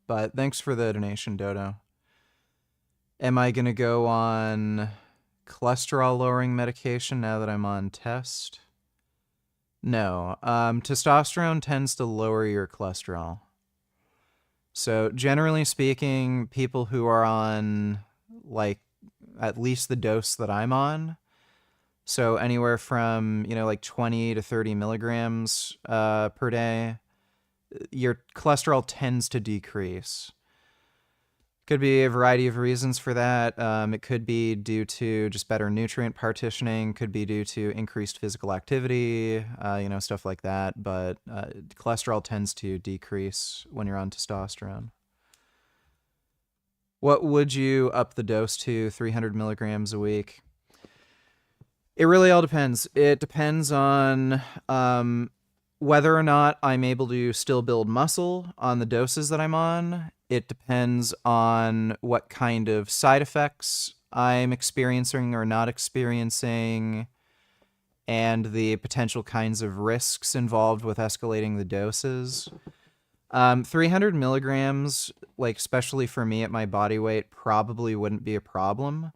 But thanks for the donation, Dodo. Am I going to go on cholesterol lowering medication now that I'm on test? No. Testosterone tends to lower your cholesterol. So generally speaking, people who are on like at least the dose that I'm on, so anywhere from, like 20 to 30 milligrams per day, your cholesterol tends to decrease. Could be a variety of reasons for that. It could be due to just better nutrient partitioning, could be due to increased physical activity, stuff like that. But cholesterol tends to decrease when you're on testosterone. What would you up the dose to? 300 milligrams a week? It really all depends. It depends on whether or not I'm able to still build muscle on the doses that I'm on. It depends on what kind of side effects I'm experiencing or not experiencing, and the potential kinds of risks involved with escalating the doses. 300 milligrams, like especially for me at my body weight, probably wouldn't be a problem.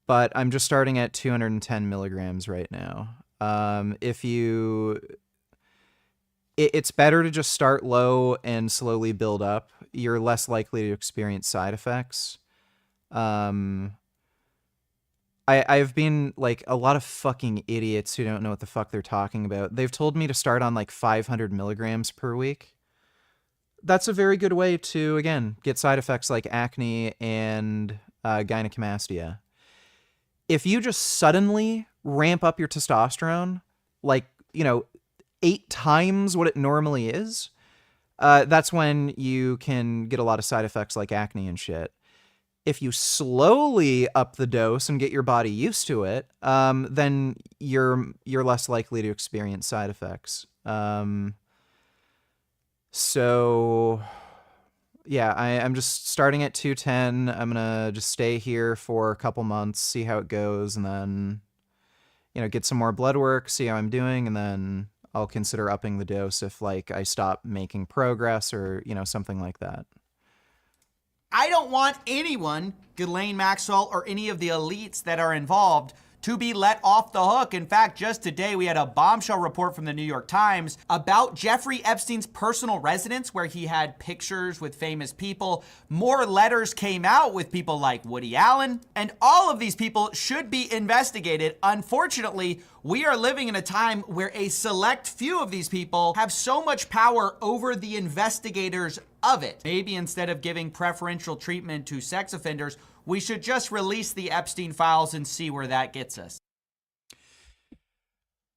But I'm just starting at 210 milligrams right now. It's better to just start low and slowly build up. You're less likely to experience side effects. I've been like a lot of fucking idiots who don't know what the fuck they're talking about. They've told me to start on like 500 milligrams per week. That's a very good way to, again, get side effects like acne and gynecomastia. If you just suddenly ramp up your testosterone, like, 8 times what it normally is, that's when you can get a lot of side effects like acne and shit. If you slowly up the dose and get your body used to it, then you're less likely to experience side effects. So yeah, I'm just starting at 210. I'm going to just stay here for a couple months, see how it goes, and then, get some more blood work, see how I'm doing, and then I'll consider upping the dose if like I stop making progress or, something like that. I don't want anyone, Ghislaine Maxwell or any of the elites that are involved, to be let off the hook. In fact, just today we had a bombshell report from the New York Times about Jeffrey Epstein's personal residence where he had pictures with famous people. More letters came out with people like Woody Allen, and all of these people should be investigated. Unfortunately, we are living in a time where a select few of these people have so much power over the investigators of it. Maybe instead of giving preferential treatment to sex offenders, we should just release the Epstein files and see where that gets us.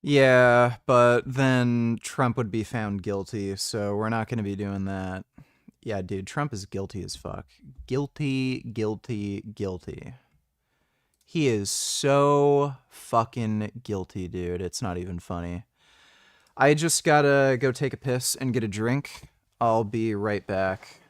Yeah, but then Trump would be found guilty, so we're not going to be doing that. Yeah, dude, Trump is guilty as fuck. Guilty, guilty, guilty. He is so fucking guilty, dude. It's not even funny. I just gotta go take a piss and get a drink. I'll be right back.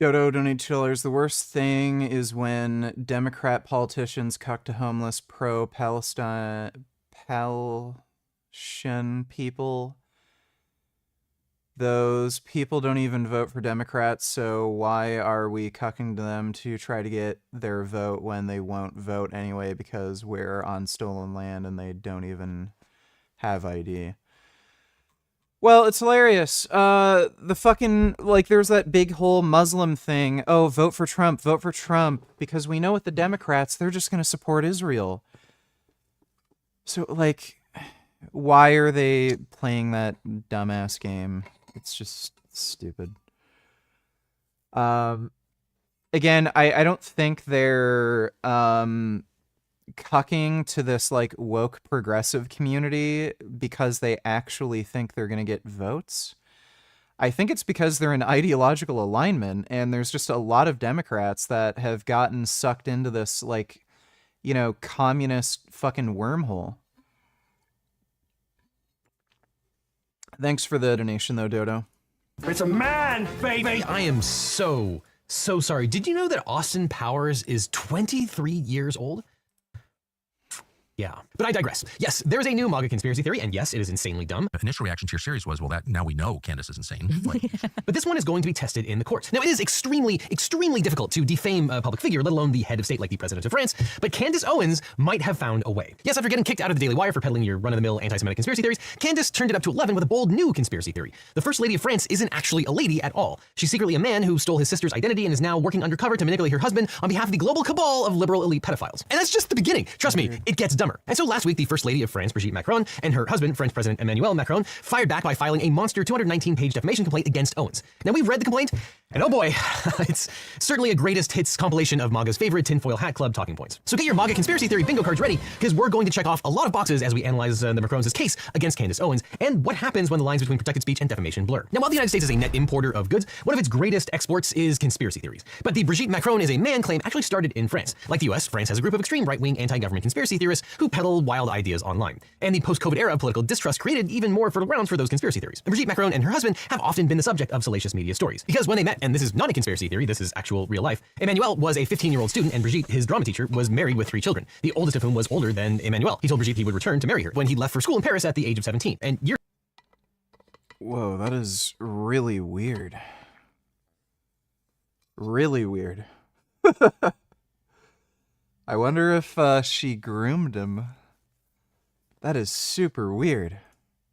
Dodo donated $2. The worst thing is when Democrat politicians cuck to homeless pro-Palestine people. Those people don't even vote for Democrats, so why are we cucking to them to try to get their vote when they won't vote anyway because we're on stolen land and they don't even have ID? Well, it's hilarious. The fucking, there's that big whole Muslim thing. Oh, vote for Trump, because we know with the Democrats, they're just going to support Israel. So, why are they playing that dumbass game? It's just stupid. Again, I don't think they're, cucking to this woke progressive community because they actually think they're going to get votes. I think it's because they're in ideological alignment, and there's just a lot of Democrats that have gotten sucked into this you know, communist fucking wormhole. Thanks for the donation, though, Dodo. It's a man, baby! I am so sorry. Did you know that Austin Powers is 23 years old? Yeah, but I digress. Yes, there's a new MAGA conspiracy theory, and yes, it is insanely dumb. Initial reaction to your series was, well, that now we know Candace is insane. Like, but this one is going to be tested in the courts. Now, it is extremely difficult to defame a public figure, let alone the head of state like the president of France, but Candace Owens might have found a way. Yes, after getting kicked out of the Daily Wire for peddling your run-of-the-mill anti-Semitic conspiracy theories, Candace turned it up to 11 with a bold new conspiracy theory. The First Lady of France isn't actually a lady at all. She's secretly a man who stole his sister's identity and is now working undercover to manipulate her husband on behalf of the global cabal of liberal elite pedophiles. And that's just the beginning. Trust me, it gets dumber. And so last week, the First Lady of France, Brigitte Macron, and her husband, French President Emmanuel Macron, fired back by filing a monster 219-page defamation complaint against Owens. Now, we've read the complaint, and oh boy, it's certainly a greatest hits compilation of MAGA's favorite tinfoil hat club talking points. So get your MAGA conspiracy theory bingo cards ready, because we're going to check off a lot of boxes as we analyze the Macron's case against Candace Owens, and what happens when the lines between protected speech and defamation blur. Now, while the United States is a net importer of goods, one of its greatest exports is conspiracy theories. But the Brigitte Macron is a man claim actually started in France. Like the US, France has a group of extreme right-wing anti-government conspiracy theorists who peddle wild ideas online. And the post-COVID era of political distrust created even more fertile grounds for those conspiracy theories. And Brigitte Macron and her husband have often been the subject of salacious media stories. Because when they met, and this is not a conspiracy theory, this is actual real life, Emmanuel was a 15-year-old student and Brigitte, his drama teacher, was married with 3 children, the oldest of whom was older than Emmanuel. He told Brigitte he would return to marry her when he left for school in Paris at the age of 17. And years... Whoa, that is really weird. Really weird. I wonder if she groomed him. That is super weird.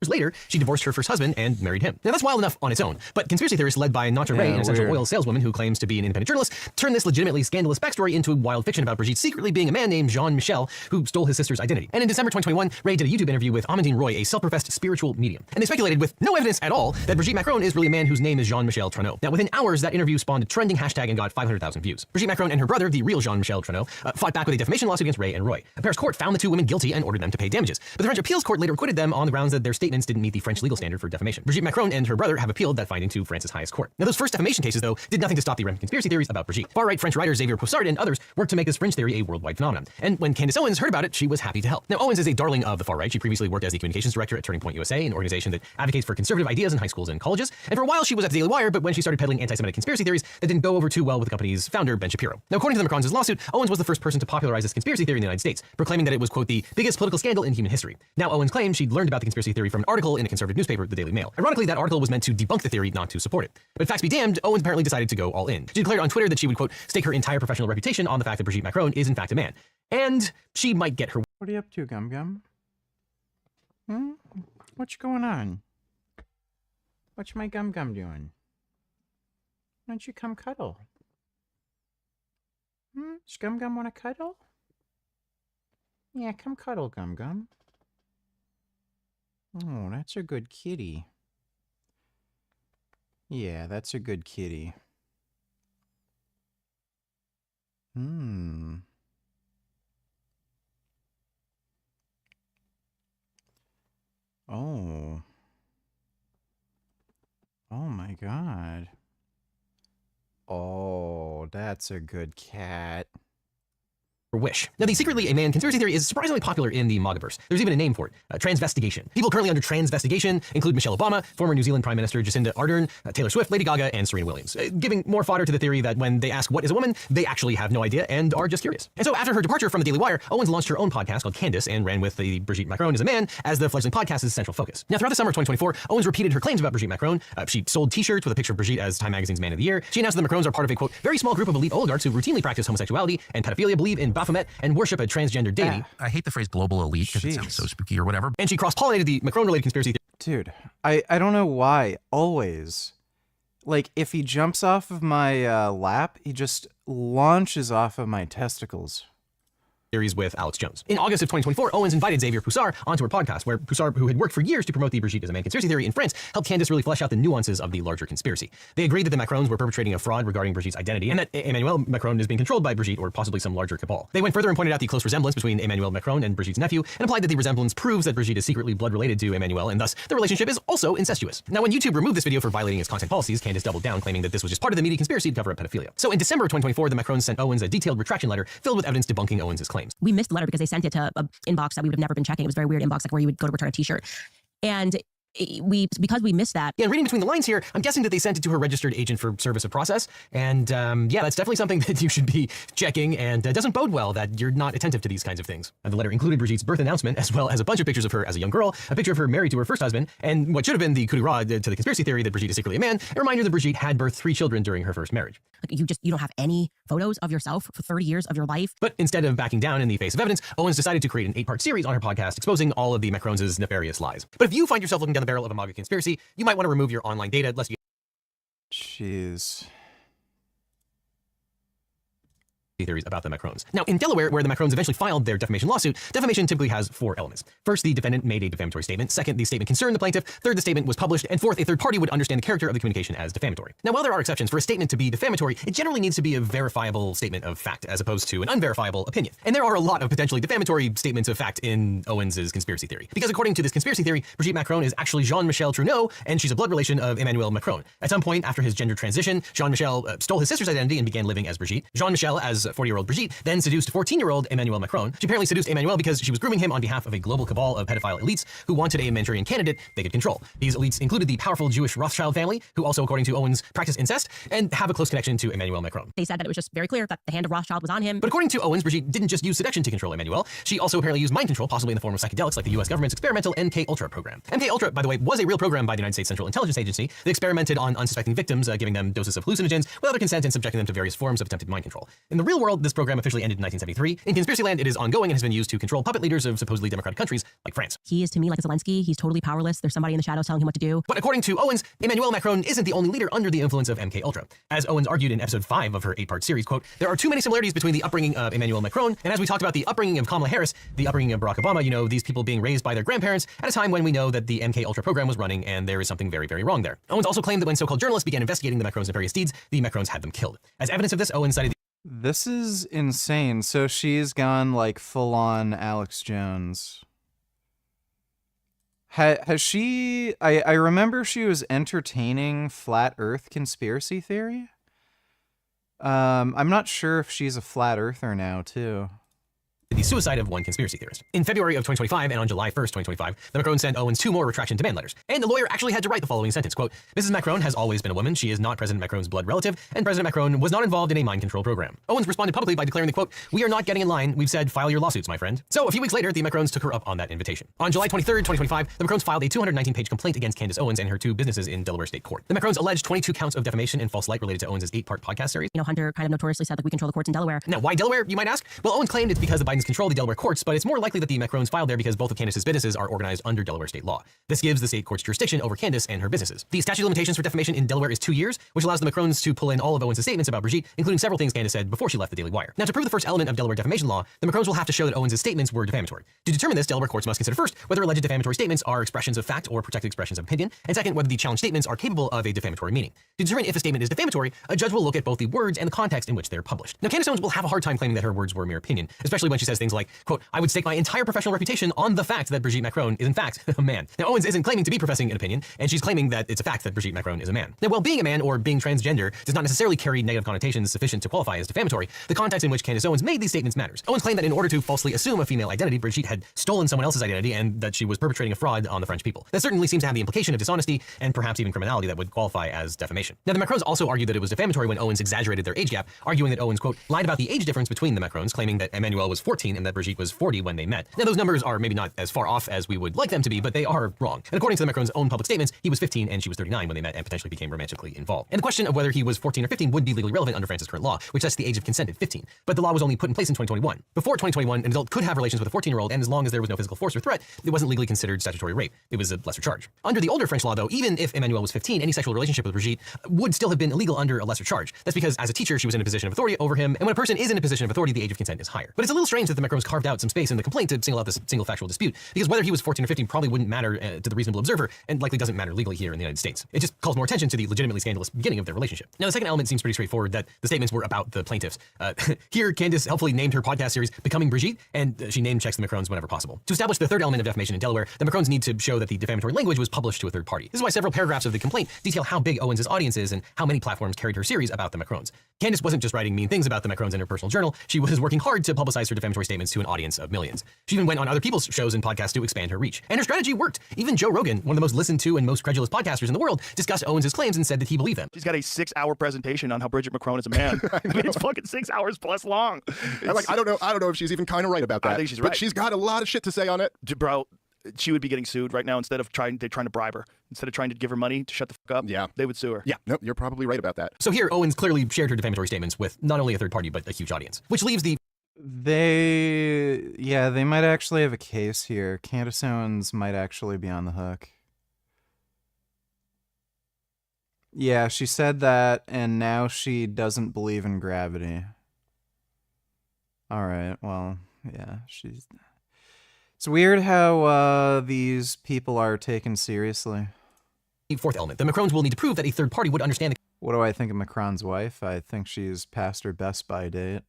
Later, she divorced her first husband and married him. Now, that's wild enough on its own, but conspiracy theorists led by Natra Ray, an essential oil saleswoman who claims to be an independent journalist, turned this legitimately scandalous backstory into a wild fiction about Brigitte secretly being a man named Jean-Michel who stole his sister's identity. And in December 2021, Ray did a YouTube interview with Amandine Roy, a self-professed spiritual medium. And they speculated with no evidence at all that Brigitte Macron is really a man whose name is Jean-Michel Trudeau. Now, within hours, that interview spawned a trending hashtag and got 500,000 views. Brigitte Macron and her brother, the real Jean-Michel Trudeau, fought back with a defamation lawsuit against Ray and Roy. A Paris court found the 2 women guilty and ordered them to pay damages. But the French appeals court later acquitted them on the grounds that their statements didn't meet the French legal standard for defamation. Brigitte Macron and her brother have appealed that finding to France's highest court. Now, those first defamation cases, though, did nothing to stop the rampant conspiracy theories about Brigitte. Far-right French writer Xavier Poussard and others worked to make this fringe theory a worldwide phenomenon. And when Candace Owens heard about it, she was happy to help. Now, Owens is a darling of the far-right. She previously worked as the communications director at Turning Point USA, an organization that advocates for conservative ideas in high schools and colleges. And for a while, she was at the Daily Wire, but when she started peddling anti-Semitic conspiracy theories, that didn't go over too well with the company's founder, Ben Shapiro. Now, according to the Macrons' lawsuit, Owens was the first person to popularize this conspiracy theory in the United States, proclaiming that it was, quote, the biggest political scandal in human history. Now, Owens claimed she'd learned about the conspiracy theory from an article in a conservative newspaper, the Daily Mail. Ironically, that article was meant to debunk the theory, not to support it. But facts be damned, Owens apparently decided to go all in. She declared on Twitter that she would, quote, stake her entire professional reputation on the fact that Brigitte Macron is in fact a man. And she might get her... What are you up to, Gum Gum? What's going on? What's my Gum Gum doing? Why don't you come cuddle? Does Gum Gum want to cuddle? Yeah, come cuddle, Gum Gum. Oh, that's a good kitty. Yeah, that's a good kitty. Oh. Oh my God. Oh, that's a good cat. Wish. Now, the secretly a man conspiracy theory is surprisingly popular in the MAGAverse. There's even a name for it, transvestigation. People currently under transvestigation include Michelle Obama, former New Zealand Prime Minister Jacinda Ardern, Taylor Swift, Lady Gaga, and Serena Williams, giving more fodder to the theory that when they ask what is a woman, they actually have no idea and are just curious. And so after her departure from the Daily Wire, Owens launched her own podcast called Candace and ran with the Brigitte Macron as a man as the fledgling podcast's central focus. Now, throughout the summer of 2024, Owens repeated her claims about Brigitte Macron. She sold t-shirts with a picture of Brigitte as Time Magazine's Man of the Year. She announced that the Macrons are part of a, quote, very small group of elite oligarchs who routinely practice homosexuality and pedophilia, believe in Baphomet, and worship a transgender deity. I hate the phrase global elite because it sounds so spooky or whatever. And she cross-pollinated the Macron-related conspiracy theory. Dude, I don't know why, always, like, if he jumps off of my lap, he just launches off of my testicles. Series with Alex Jones. In August of 2024, Owens invited Xavier Poussard onto her podcast, where Poussard, who had worked for years to promote the Brigitte as a man conspiracy theory in France, helped Candace really flesh out the nuances of the larger conspiracy. They agreed that the Macrons were perpetrating a fraud regarding Brigitte's identity, and that Emmanuel Macron is being controlled by Brigitte or possibly some larger cabal. They went further and pointed out the close resemblance between Emmanuel Macron and Brigitte's nephew, and implied that the resemblance proves that Brigitte is secretly blood related to Emmanuel, and thus the relationship is also incestuous. Now, when YouTube removed this video for violating its content policies, Candace doubled down, claiming that this was just part of the media conspiracy to cover up pedophilia. So in December of 2024, the Macrons sent Owens a detailed retraction letter filled with evidence debunking Owens' claim. claims. We missed the letter because they sent it to an inbox that we would have never been checking. It was a very weird inbox, like where you would go to return a t-shirt. And because we missed that. Yeah, reading between the lines here, I'm guessing that they sent it to her registered agent for service of process. And yeah, that's definitely something that you should be checking, and it doesn't bode well that you're not attentive to these kinds of things. And the letter included Brigitte's birth announcement, as well as a bunch of pictures of her as a young girl, a picture of her married to her first husband, and what should have been the coup de grace to the conspiracy theory that Brigitte is secretly a man, a reminder that Brigitte had birthed 3 children during her first marriage. Like you don't have any photos of yourself for 30 years of your life. But instead of backing down in the face of evidence, Owens decided to create an 8-part series on her podcast exposing all of the Macrons' nefarious lies. But if you find yourself looking down the barrel of a MAGA conspiracy, you might want to remove your online data lest you Jeez. theories about the Macrons. Now, in Delaware, where the Macrons eventually filed their defamation lawsuit, defamation typically has 4 elements. First, the defendant made a defamatory statement. Second, the statement concerned the plaintiff. Third, the statement was published. And fourth, a third party would understand the character of the communication as defamatory. Now, while there are exceptions, for a statement to be defamatory, it generally needs to be a verifiable statement of fact, as opposed to an unverifiable opinion. And there are a lot of potentially defamatory statements of fact in Owens' conspiracy theory. Because according to this conspiracy theory, Brigitte Macron is actually Jean-Michel Trudeau, and she's a blood relation of Emmanuel Macron. At some point after his gender transition, Jean-Michel stole his sister's identity and began living as Brigitte. Jean-Michel, as 40-year-old Brigitte, then seduced 14-year-old Emmanuel Macron. She apparently seduced Emmanuel because she was grooming him on behalf of a global cabal of pedophile elites who wanted a Manchurian candidate they could control. These elites included the powerful Jewish Rothschild family, who also, according to Owens, practice incest and have a close connection to Emmanuel Macron. They said that it was just very clear that the hand of Rothschild was on him. But according to Owens, Brigitte didn't just use seduction to control Emmanuel. She also apparently used mind control, possibly in the form of psychedelics like the US government's experimental MK-Ultra program. MK-Ultra, by the way, was a real program by the United States Central Intelligence Agency that experimented on unsuspecting victims, giving them doses of hallucinogens without their consent and subjecting them to various forms of attempted mind control. In the real world, this program officially ended in 1973. In conspiracy land, it is ongoing and has been used to control puppet leaders of supposedly democratic countries like France. He is to me like a Zelensky. He's totally powerless. There's somebody in the shadows telling him what to do. But according to Owens, Emmanuel Macron isn't the only leader under the influence of MK-Ultra. As Owens argued in episode 5 of her 8-part series, quote, there are too many similarities between the upbringing of Emmanuel Macron, and as we talked about the upbringing of Kamala Harris, the upbringing of Barack Obama, you know, these people being raised by their grandparents at a time when we know that the MK-Ultra program was running and there is something very, very wrong there. Owens also claimed that when so-called journalists began investigating the Macrons' nefarious deeds, the Macrons had them killed. As evidence of this, Owens cited This is insane. So she's gone like full on Alex Jones. Has she? I remember she was entertaining flat Earth conspiracy theory. I'm not sure if she's a flat earther now too. the suicide of one conspiracy theorist. In February of 2025 and on July 1st, 2025, the Macron sent Owens 2 more retraction demand letters. And the lawyer actually had to write the following sentence, quote, Mrs. Macron has always been a woman. She is not President Macron's blood relative, and President Macron was not involved in a mind control program. Owens responded publicly by declaring the quote, we are not getting in line. We've said file your lawsuits, my friend. So a few weeks later, the Macrons took her up on that invitation. On July 23rd, 2025, the Macrons filed a 219-page complaint against Candace Owens and her 2 businesses in Delaware State Court. The Macrons alleged 22 counts of defamation and false light related to Owens' 8-part podcast series. You know, Hunter kind of notoriously said, like, we control the courts in Delaware. Now, why Delaware, you might ask? Well, Owens claimed it's because the Bidens control the Delaware courts, but it's more likely that the Macrons filed there because both of Candace's businesses are organized under Delaware state law. This gives the state courts jurisdiction over Candace and her businesses. The statute of limitations for defamation in Delaware is 2 years, which allows the Macrons to pull in all of Owens' statements about Brigitte, including several things Candace said before she left the Daily Wire. Now, to prove the first element of Delaware defamation law, the Macrons will have to show that Owens' statements were defamatory. To determine this, Delaware courts must consider first whether alleged defamatory statements are expressions of fact or protected expressions of opinion, and second, whether the challenged statements are capable of a defamatory meaning. To determine if a statement is defamatory, a judge will look at both the words and the context in which they're published. Now, Candace Owens will have a hard time claiming that her words were mere opinion, especially when she says things like, quote, I would stake my entire professional reputation on the fact that Brigitte Macron is in fact a man. Now, Owens isn't claiming to be professing an opinion, and she's claiming that it's a fact that Brigitte Macron is a man. Now, while being a man or being transgender does not necessarily carry negative connotations sufficient to qualify as defamatory, the context in which Candace Owens made these statements matters. Owens claimed that in order to falsely assume a female identity, Brigitte had stolen someone else's identity and that she was perpetrating a fraud on the French people. That certainly seems to have the implication of dishonesty and perhaps even criminality that would qualify as defamation. Now, the Macrons also argued that it was defamatory when Owens exaggerated their age gap, arguing that Owens, quote, lied about the age difference between the Macrons, claiming that Emmanuel was 14 and that Brigitte was 40 when they met. Now, those numbers are maybe not as far off as we would like them to be, but they are wrong. And according to the Macrons' own public statements, he was 15 and she was 39 when they met and potentially became romantically involved. And the question of whether he was 14 or 15 would be legally relevant under France's current law, which sets the age of consent at 15. But the law was only put in place in 2021. Before 2021, an adult could have relations with a 14-year-old, and as long as there was no physical force or threat, it wasn't legally considered statutory rape. It was a lesser charge. Under the older French law, though, even if Emmanuel was 15, any sexual relationship with Brigitte would still have been illegal under a lesser charge. That's because as a teacher, she was in a position of authority over him, and when a person is in a position of authority, the age of consent is higher. But it's a little strange that the Macrons carved out some space in the complaint to single out this single factual dispute, because whether he was 14 or 15 probably wouldn't matter to the reasonable observer, and likely doesn't matter legally here in the United States. It just calls more attention to the legitimately scandalous beginning of their relationship. Now, the second element seems pretty straightforward, that the statements were about the plaintiffs. Here, Candace helpfully named her podcast series Becoming Brigitte, and she name checks the Macrons whenever possible. To establish the third element of defamation in Delaware, the Macrons need to show that the defamatory language was published to a third party. This is why several paragraphs of the complaint detail how big Owens' audience is and how many platforms carried her series about the Macrons. Candace wasn't just writing mean things about the Macrons in her personal journal, she was working hard to publicize her defamatory defamatory statements to an audience of millions. She even went on other people's shows and podcasts to expand her reach. And her strategy worked. Even Joe Rogan, one of the most listened to and most credulous podcasters in the world, discussed Owens' claims and said that he believed them. She's got a 6-hour presentation on how Bridget McCrone is a man. I mean, it's fucking 6 hours plus long. I don't know if she's even kind of right about that. I think she's right. But she's got a lot of shit to say on it. Bro, she would be getting sued right now instead of trying to bribe her. Instead of trying to give her money to shut the fuck up, they would sue her. Yeah, no, you're probably right about that. So here, Owens clearly shared her defamatory statements with not only a third party, but a huge audience, which leaves the... They might actually have a case here. Candace Owens might actually be on the hook. Yeah, she said that, and now she doesn't believe in gravity. All right, well, yeah, she's... It's weird how these people are taken seriously. The fourth element, the Macrons will need to prove that a third party would understand the... What do I think of Macron's wife? I think she's past her Best Buy date.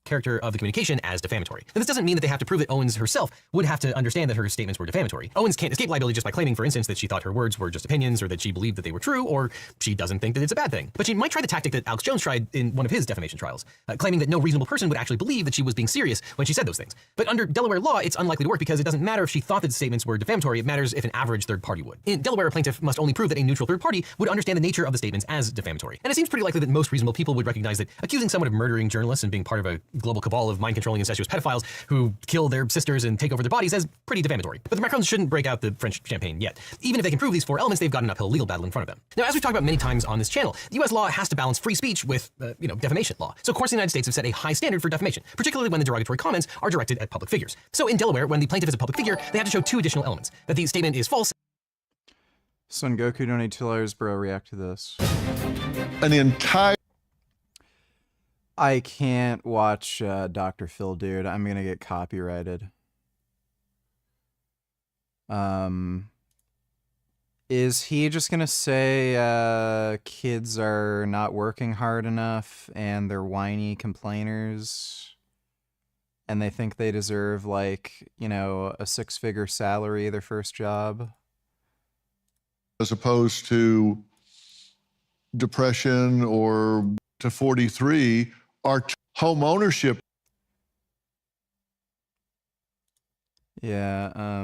Character of the communication as defamatory. Now, this doesn't mean that they have to prove that Owens herself would have to understand that her statements were defamatory. Owens can't escape liability just by claiming, for instance, that she thought her words were just opinions, or that she believed that they were true, or she doesn't think that it's a bad thing. But she might try the tactic that Alex Jones tried in one of his defamation trials, claiming that no reasonable person would actually believe that she was being serious when she said those things. But under Delaware law, it's unlikely to work because it doesn't matter if she thought that the statements were defamatory, it matters if an average third party would. In Delaware, a plaintiff must only prove that a neutral third party would understand the nature of the statements as defamatory. And it seems pretty likely that most reasonable people would recognize that accusing someone of murdering journalists and being part of a global cabal of mind-controlling incestuous pedophiles who kill their sisters and take over their bodies as pretty defamatory. But the Macrons shouldn't break out the French champagne yet. Even if they can prove these four elements, they've got an uphill legal battle in front of them. Now, as we've talked about many times on this channel, the US law has to balance free speech with, defamation law. So courts in the United States have set a high standard for defamation, particularly when the derogatory comments are directed at public figures. So in Delaware, when the plaintiff is a public figure, they have to show two additional elements: that the statement is false. Son Goku donate $2, bro. React to this. An entire... I can't watch Dr. Phil, dude. I'm gonna get copyrighted. Is he just gonna say kids are not working hard enough and they're whiny complainers and they think they deserve, like, a 6-figure salary their first job? As opposed to depression or to 43 are home ownership. Yeah,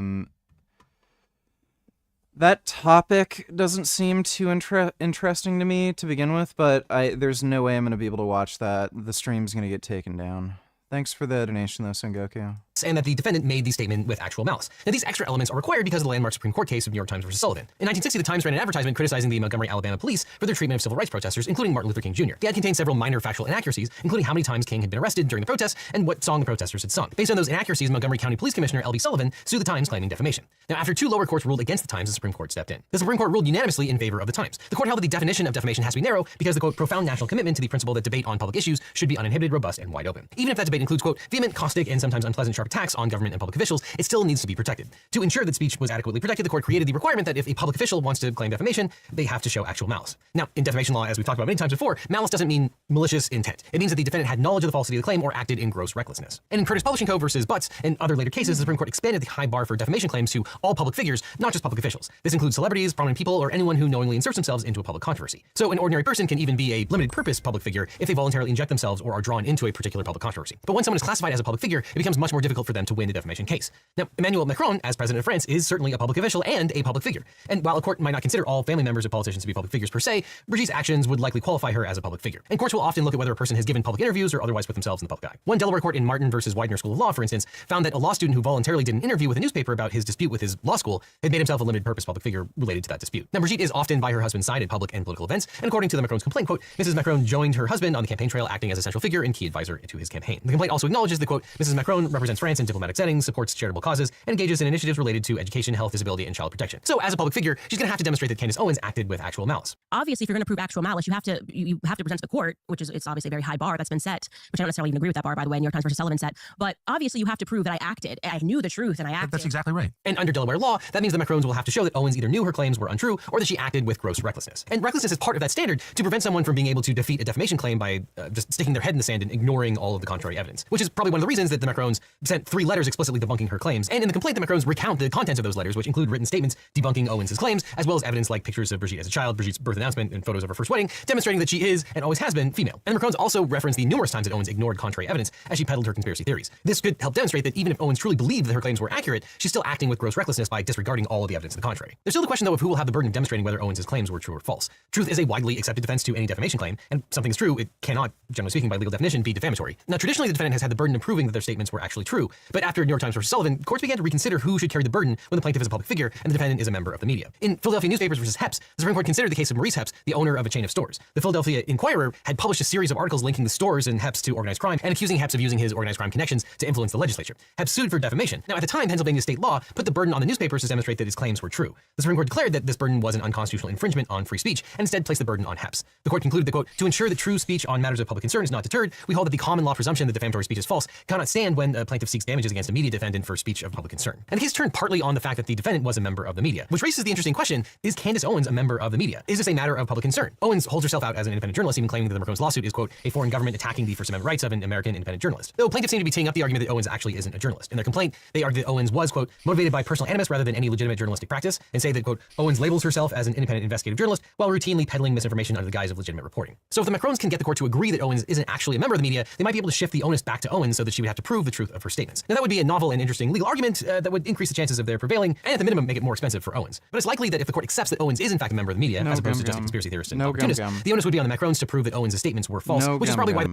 that topic doesn't seem too interesting to me to begin with, but there's no way I'm going to be able to watch that. The stream's going to get taken down. Thanks for the donation, though, Son Goku. And that the defendant made the statement with actual malice. Now, these extra elements are required because of the landmark Supreme Court case of New York Times versus Sullivan. In 1960, the Times ran an advertisement criticizing the Montgomery, Alabama police for their treatment of civil rights protesters, including Martin Luther King Jr. The ad contained several minor factual inaccuracies, including how many times King had been arrested during the protests and what song the protesters had sung. Based on those inaccuracies, Montgomery County Police Commissioner L.B. Sullivan sued the Times, claiming defamation. Now, after two lower courts ruled against the Times, the Supreme Court stepped in. The Supreme Court ruled unanimously in favor of the Times. The court held that the definition of defamation has to be narrow because the, quote, profound national commitment to the principle that debate on public issues should be uninhibited, robust, and wide open. Even if that debate includes, quote, vehement, caustic, and sometimes unpleasant sharp attacks on government and public officials, it still needs to be protected. To ensure that speech was adequately protected, the court created the requirement that if a public official wants to claim defamation, they have to show actual malice. Now, in defamation law, as we've talked about many times before, malice doesn't mean malicious intent. It means that the defendant had knowledge of the falsity of the claim or acted in gross recklessness. And in Curtis Publishing Co. versus Butts and other later cases, the Supreme Court expanded the high bar for defamation claims to all public figures, not just public officials. This includes celebrities, prominent people, or anyone who knowingly inserts themselves into a public controversy. So an ordinary person can even be a limited purpose public figure if they voluntarily inject themselves or are drawn into a particular public controversy. But when someone is classified as a public figure, it becomes much more difficult for them to win a defamation case. Now, Emmanuel Macron, as president of France, is certainly a public official and a public figure. And while a court might not consider all family members of politicians to be public figures per se, Brigitte's actions would likely qualify her as a public figure. And courts will often look at whether a person has given public interviews or otherwise put themselves in the public eye. One Delaware court in Martin versus Widener School of Law, for instance, found that a law student who voluntarily did an interview with a newspaper about his dispute with his law school had made himself a limited purpose public figure related to that dispute. Now, Brigitte is often by her husband's side at public and political events, and according to the Macron's complaint, quote, Mrs. Macron joined her husband on the campaign trail, acting as a central figure and key advisor to his campaign. The complaint also acknowledges that, quote, Mrs. Macron represents France in diplomatic settings, supports charitable causes, and engages in initiatives related to education, health, disability, and child protection. So as a public figure, she's going to have to demonstrate that Candace Owens acted with actual malice. Obviously, if you're going to prove actual malice, you have to present to the court, which is it's obviously a very high bar that's been set, which I don't necessarily even agree with that bar, by the way, New York Times versus Sullivan set. But obviously, you have to prove that I acted, I knew the truth, and I acted. That's exactly right. And under Delaware law, that means the Macrons will have to show that Owens either knew her claims were untrue or that she acted with gross recklessness. And recklessness is part of that standard to prevent someone from being able to defeat a defamation claim by just sticking their head in the sand and ignoring all of the contrary evidence, which is probably one of the reasons that the Macrons sent 3 letters explicitly debunking her claims, and in the complaint, the Macrons recount the contents of those letters, which include written statements debunking Owens' claims, as well as evidence like pictures of Brigitte as a child, Brigitte's birth announcement, and photos of her first wedding, demonstrating that she is, and always has been, female. And the Macrons also reference the numerous times that Owens ignored contrary evidence as she peddled her conspiracy theories. This could help demonstrate that even if Owens truly believed that her claims were accurate, she's still acting with gross recklessness by disregarding all of the evidence to the contrary. There's still the question, though, of who will have the burden of demonstrating whether Owens' claims were true or false. Truth is a widely accepted defense to any defamation claim, and if something is true, it cannot, generally speaking, by legal definition, be defamatory. Now, traditionally, the defendant has had the burden of proving that their statements were actually true, but after New York Times versus Sullivan, courts began to reconsider who should carry the burden when the plaintiff is a public figure and the defendant is a member of the media. In Philadelphia Newspapers versus Hepps, the Supreme Court considered the case of Maurice Hepps, the owner of a chain of stores. The Philadelphia Inquirer had published a series of articles linking the stores and Hepps to organized crime and accusing Hepps of using his organized crime connections to influence the legislature. Hepps sued for defamation. Now, at the time, Pennsylvania state law put the burden on the newspapers to demonstrate that his claims were true. The Supreme Court declared that this burden was an unconstitutional infringement on free speech and instead placed the burden on Hepps. The court concluded that, quote, to ensure that true speech on matters of public concern is not deterred, we hold that the common law presumption that defamatory speech is false cannot stand when a plaintiff seeks damages against a media defendant for speech of public concern. And the case turned partly on the fact that the defendant was a member of the media, which raises the interesting question, is Candace Owens a member of the media? Is this a matter of public concern? Owens holds herself out as an independent journalist, even claiming that the Macrons lawsuit is, quote, a foreign government attacking the First Amendment rights of an American independent journalist. Though plaintiffs seem to be teeing up the argument that Owens actually isn't a journalist. In their complaint, they argue that Owens was, quote, motivated by personal animus rather than any legitimate journalistic practice, and say that, quote, Owens labels herself as an independent investigative journalist while routinely peddling misinformation under the guise of legitimate reporting. So if the Macrons can get the court to agree that Owens isn't actually a member of the media, they might be able to shift the onus back to Owens so that she would have to prove the truth of her statements. Now that would be a novel and interesting legal argument that would increase the chances of their prevailing, and at the minimum make it more expensive for Owens. But it's likely that if the court accepts that Owens is in fact a member of the media, as opposed to just a conspiracy theorist and opportunist, the onus would be on the Macrons to prove that Owens' statements were false, which is probably why...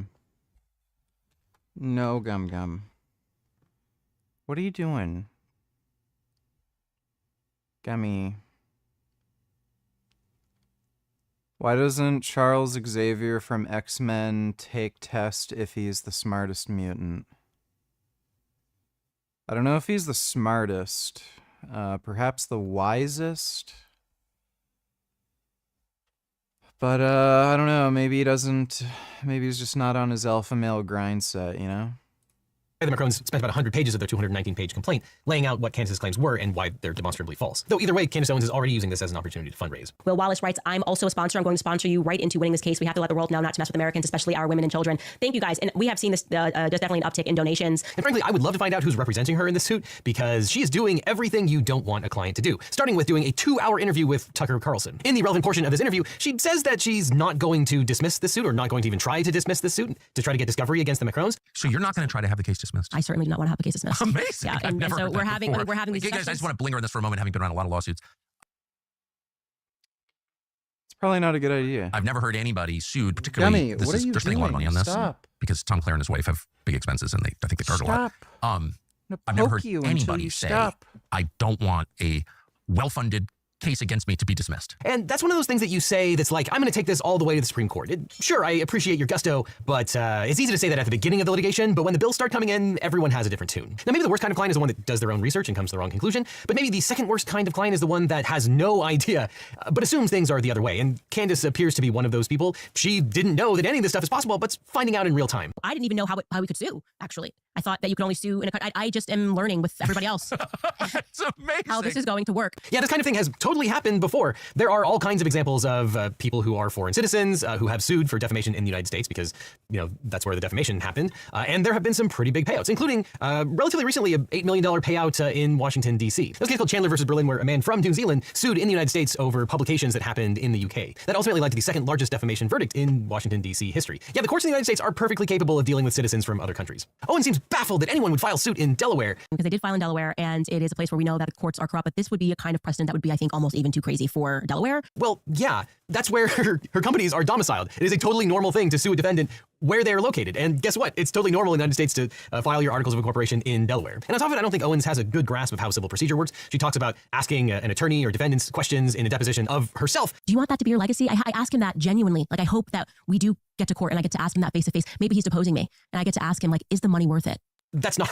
No, Gum. What are you doing? Gummy. Why doesn't Charles Xavier from X-Men take test if he's the smartest mutant? I don't know if he's the smartest. Perhaps the wisest? But, I don't know, maybe he doesn't... Maybe he's just not on his alpha male grind set, you know? The Macrons spent about 100 pages of their 219-page complaint laying out what Candace's claims were and why they're demonstrably false. Though either way, Candace Owens is already using this as an opportunity to fundraise. Will Wallace writes, I'm also a sponsor. I'm going to sponsor you right into winning this case. We have to let the world know not to mess with Americans, especially our women and children. Thank you guys. And we have seen this, there's definitely an uptick in donations. And frankly, I would love to find out who's representing her in this suit because she is doing everything you don't want a client to do, starting with doing a 2-hour interview with Tucker Carlson. In the relevant portion of this interview, she says that she's not going to dismiss this suit or not going to even try to dismiss this suit to try to get discovery against the Macrons. So you're not going to try to have the case dismissed? I certainly do not want to have a case dismissed. Amazing. Yeah, and so we're having these you guys, I just want to linger on this for a moment, having been around a lot of lawsuits. It's probably not a good idea. I've never heard anybody sued, particularly. Gummy, what are you they're spending a lot of money on this. Stop. Because Tom Clare and his wife have big expenses, and I think they charge a lot. I've never heard anybody say, I don't want a well-funded case against me to be dismissed. And that's one of those things that you say that's like, I'm going to take this all the way to the Supreme Court. Sure, I appreciate your gusto, but it's easy to say that at the beginning of the litigation, but when the bills start coming in, everyone has a different tune. Now, maybe the worst kind of client is the one that does their own research and comes to the wrong conclusion, but maybe the second worst kind of client is the one that has no idea, but assumes things are the other way. And Candace appears to be one of those people. She didn't know that any of this stuff is possible, but's finding out in real time. I didn't even know how we could sue, actually. I thought that you could only sue in a I just am learning with everybody else. It's amazing. How this is going to work. Yeah, this kind of thing has totally happened before. There are all kinds of examples of people who are foreign citizens who have sued for defamation in the United States because, you know, that's where the defamation happened. And there have been some pretty big payouts, including relatively recently a $8 million payout in Washington, D.C. There's a case called Chandler versus Berlin where a man from New Zealand sued in the United States over publications that happened in the UK. That ultimately led to the second largest defamation verdict in Washington, D.C. history. Yeah, the courts in the United States are perfectly capable of dealing with citizens from other countries. Owen seems baffled that anyone would file suit in Delaware. Because they did file in Delaware, and it is a place where we know that the courts are corrupt, but this would be a kind of precedent that would be, I think, almost even too crazy for Delaware. Well, yeah, that's where her companies are domiciled. It is a totally normal thing to sue a defendant where they are located. And guess what? It's totally normal in the United States to file your articles of incorporation in Delaware. And on top of it, I don't think Owens has a good grasp of how civil procedure works. She talks about asking an attorney or defendants questions in a deposition of herself. Do you want that to be your legacy? I ask him that genuinely. Like, I hope that we do get to court and I get to ask him that face to face. Maybe he's deposing me and I get to ask him, like, is the money worth it? That's not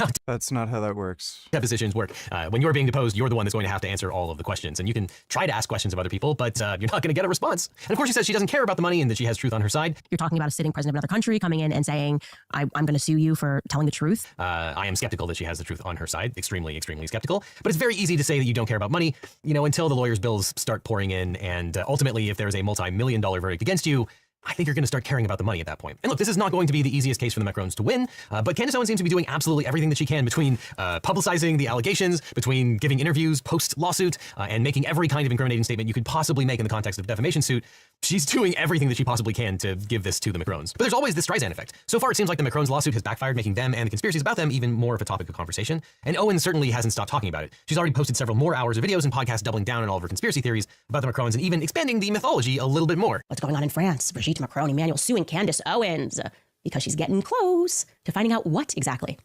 how that works. Depositions work. When you're being deposed, you're the one that's going to have to answer all of the questions. And you can try to ask questions of other people, but you're not going to get a response. And of course, she says she doesn't care about the money and that she has truth on her side. You're talking about a sitting president of another country coming in and saying, I'm going to sue you for telling the truth. I am skeptical that she has the truth on her side. Extremely, extremely skeptical. But it's very easy to say that you don't care about money, you know, until the lawyers' bills start pouring in. And ultimately, if there's a multi-million-dollar verdict against you, I think you're going to start caring about the money at that point. And look, this is not going to be the easiest case for the Macrons to win, but Candace Owens seems to be doing absolutely everything that she can between publicizing the allegations, between giving interviews post-lawsuit, and making every kind of incriminating statement you could possibly make in the context of a defamation suit. She's doing everything that she possibly can to give this to the Macrons. But there's always this Streisand effect. So far, it seems like the Macrons' lawsuit has backfired, making them and the conspiracies about them even more of a topic of conversation. And Owens certainly hasn't stopped talking about it. She's already posted several more hours of videos and podcasts doubling down on all of her conspiracy theories about the Macrons and even expanding the mythology a little bit more. What's going on in France? Brigitte Macron Emmanuel suing Candace Owens because she's getting close to finding out what exactly.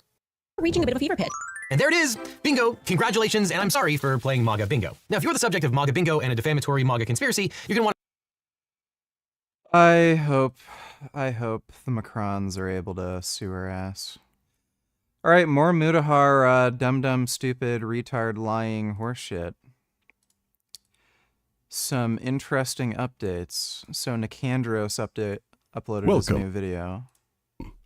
Reaching a bit of a fever pitch. And there it is. Bingo. Congratulations. And I'm sorry for playing MAGA bingo. Now, if you're the subject of MAGA bingo and a defamatory MAGA conspiracy, you're going to want I hope the Macrons are able to sue her ass. All right, more Mutahar, dumb, stupid, retard, lying horseshit. Some interesting updates. So Nicandros uploaded his new video.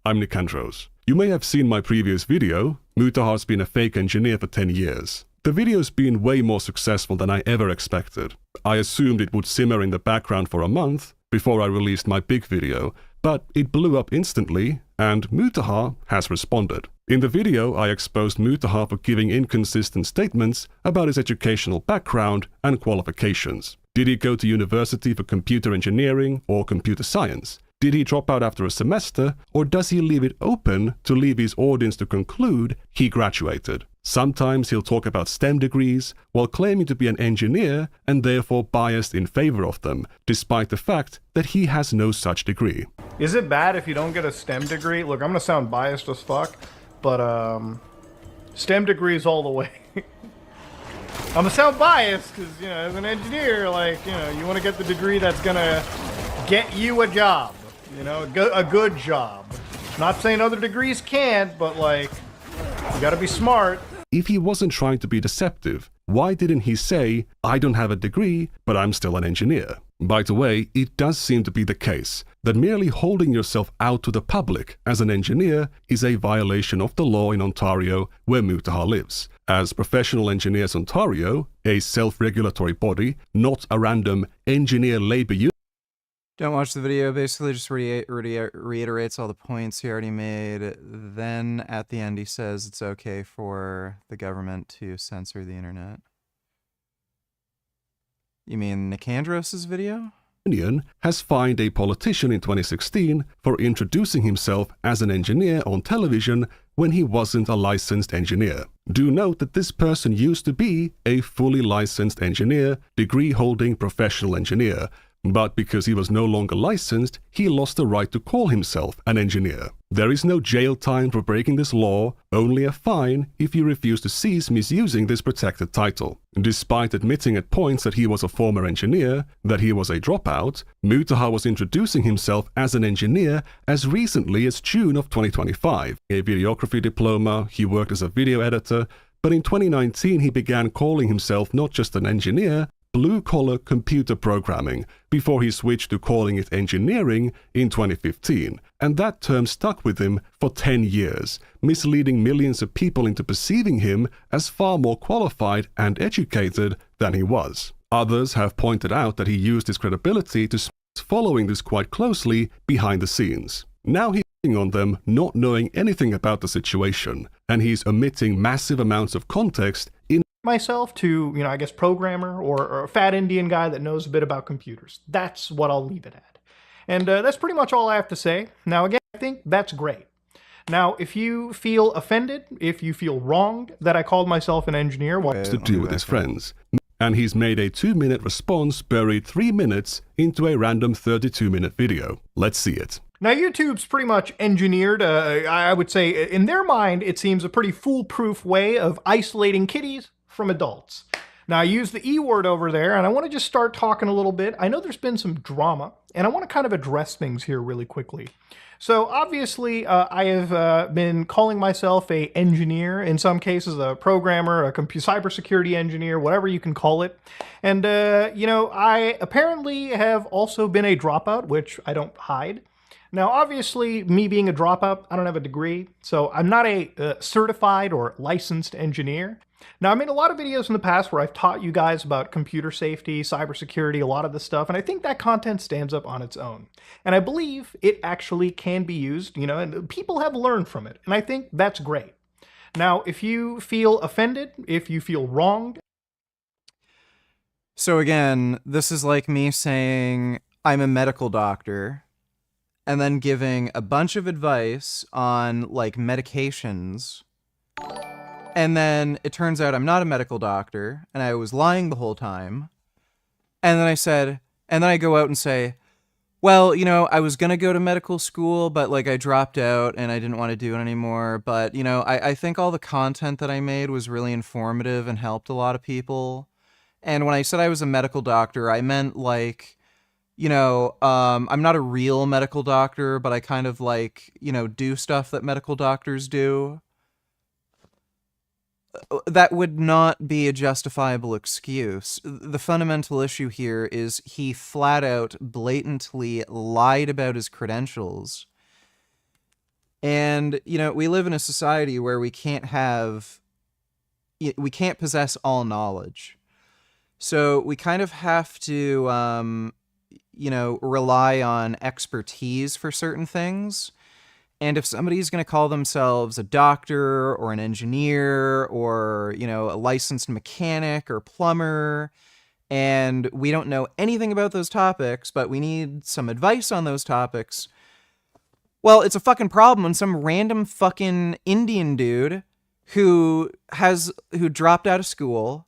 I'm Nicandros. You may have seen my previous video. Mutahar's been a fake engineer for 10 years. The video's been way more successful than I ever expected. I assumed it would simmer in the background for a month before I released my big video, but it blew up instantly, and Mutahar has responded. In the video, I exposed Mutahar for giving inconsistent statements about his educational background and qualifications. Did he go to university for computer engineering or computer science? Did he drop out after a semester, or does he leave it open to leave his audience to conclude he graduated? Sometimes he'll talk about STEM degrees while claiming to be an engineer and therefore biased in favor of them, despite the fact that he has no such degree. Is it bad if you don't get a STEM degree? Look, I'm gonna sound biased as fuck, but STEM degrees all the way. I'm gonna sound biased because, you know, as an engineer, like, you know, you want to get the degree that's gonna get you a job, you know, a good job. Not saying other degrees can't, but like, you gotta be smart. If he wasn't trying to be deceptive, why didn't he say, I don't have a degree, but I'm still an engineer? By the way, it does seem to be the case that merely holding yourself out to the public as an engineer is a violation of the law in Ontario where Mutahar lives. As Professional Engineers Ontario, a self-regulatory body, not a random engineer labor union. Don't watch the video, basically just reiterates all the points he already made. Then at the end he says it's okay for the government to censor the internet. You mean Nicandros' video? Union has fined a politician in 2016 for introducing himself as an engineer on television when he wasn't a licensed engineer. Do note that this person used to be a fully licensed engineer, degree-holding professional engineer, but because he was no longer licensed, he lost the right to call himself an engineer. There is no jail time for breaking this law, only a fine if you refuse to cease misusing this protected title. Despite admitting at points that he was a former engineer, that he was a dropout, Mutahar was introducing himself as an engineer as recently as June of 2025. A videography diploma, he worked as a video editor, but in 2019 he began calling himself not just an engineer, blue-collar computer programming, before he switched to calling it engineering in 2015, and that term stuck with him for 10 years, misleading millions of people into perceiving him as far more qualified and educated than he was. Others have pointed out that he used his credibility to following this quite closely behind the scenes. Now he's on them not knowing anything about the situation, and he's omitting massive amounts of context in Myself to, you know, I guess programmer or a fat Indian guy that knows a bit about computers. That's what I'll leave it at. And that's pretty much all I have to say. Now, again, I think that's great. Now, if you feel offended, if you feel wronged that I called myself an engineer, what's to do with his friends? And he's made a 2-minute response buried 3 minutes into a random 32-minute video. Let's see it. Now, YouTube's pretty much engineered, I would say, in their mind, it seems a pretty foolproof way of isolating kiddies from adults. Now, I use the E word over there, and I want to just start talking a little bit. I know there's been some drama, and I want to kind of address things here really quickly. So, obviously, I have been calling myself an engineer, in some cases a programmer, a cybersecurity engineer, whatever you can call it. And, you know, I apparently have also been a dropout, which I don't hide. Now, obviously, me being a dropout, I don't have a degree, so I'm not a certified or licensed engineer. Now, I made a lot of videos in the past where I've taught you guys about computer safety, cybersecurity, a lot of this stuff, and I think that content stands up on its own. And I believe it actually can be used, and people have learned from it, and I think that's great. Now, if you feel offended, if you feel wronged... So again, this is like me saying I'm a medical doctor and then giving a bunch of advice on, like, medications. And then it turns out I'm not a medical doctor, and I was lying the whole time. And then I go out and say, well, I was going to go to medical school, but, like, I dropped out and I didn't want to do it anymore. But, I think all the content that I made was really informative and helped a lot of people. And when I said I was a medical doctor, I meant, like, I'm not a real medical doctor, but I kind of, like, do stuff that medical doctors do. That would not be a justifiable excuse. The fundamental issue here is he flat out, blatantly lied about his credentials. And, we live in a society where we can't possess all knowledge. So we kind of have to, rely on expertise for certain things. And if somebody's going to call themselves a doctor or an engineer or, a licensed mechanic or plumber, and we don't know anything about those topics, but we need some advice on those topics, well, it's a fucking problem when some random fucking Indian dude who dropped out of school,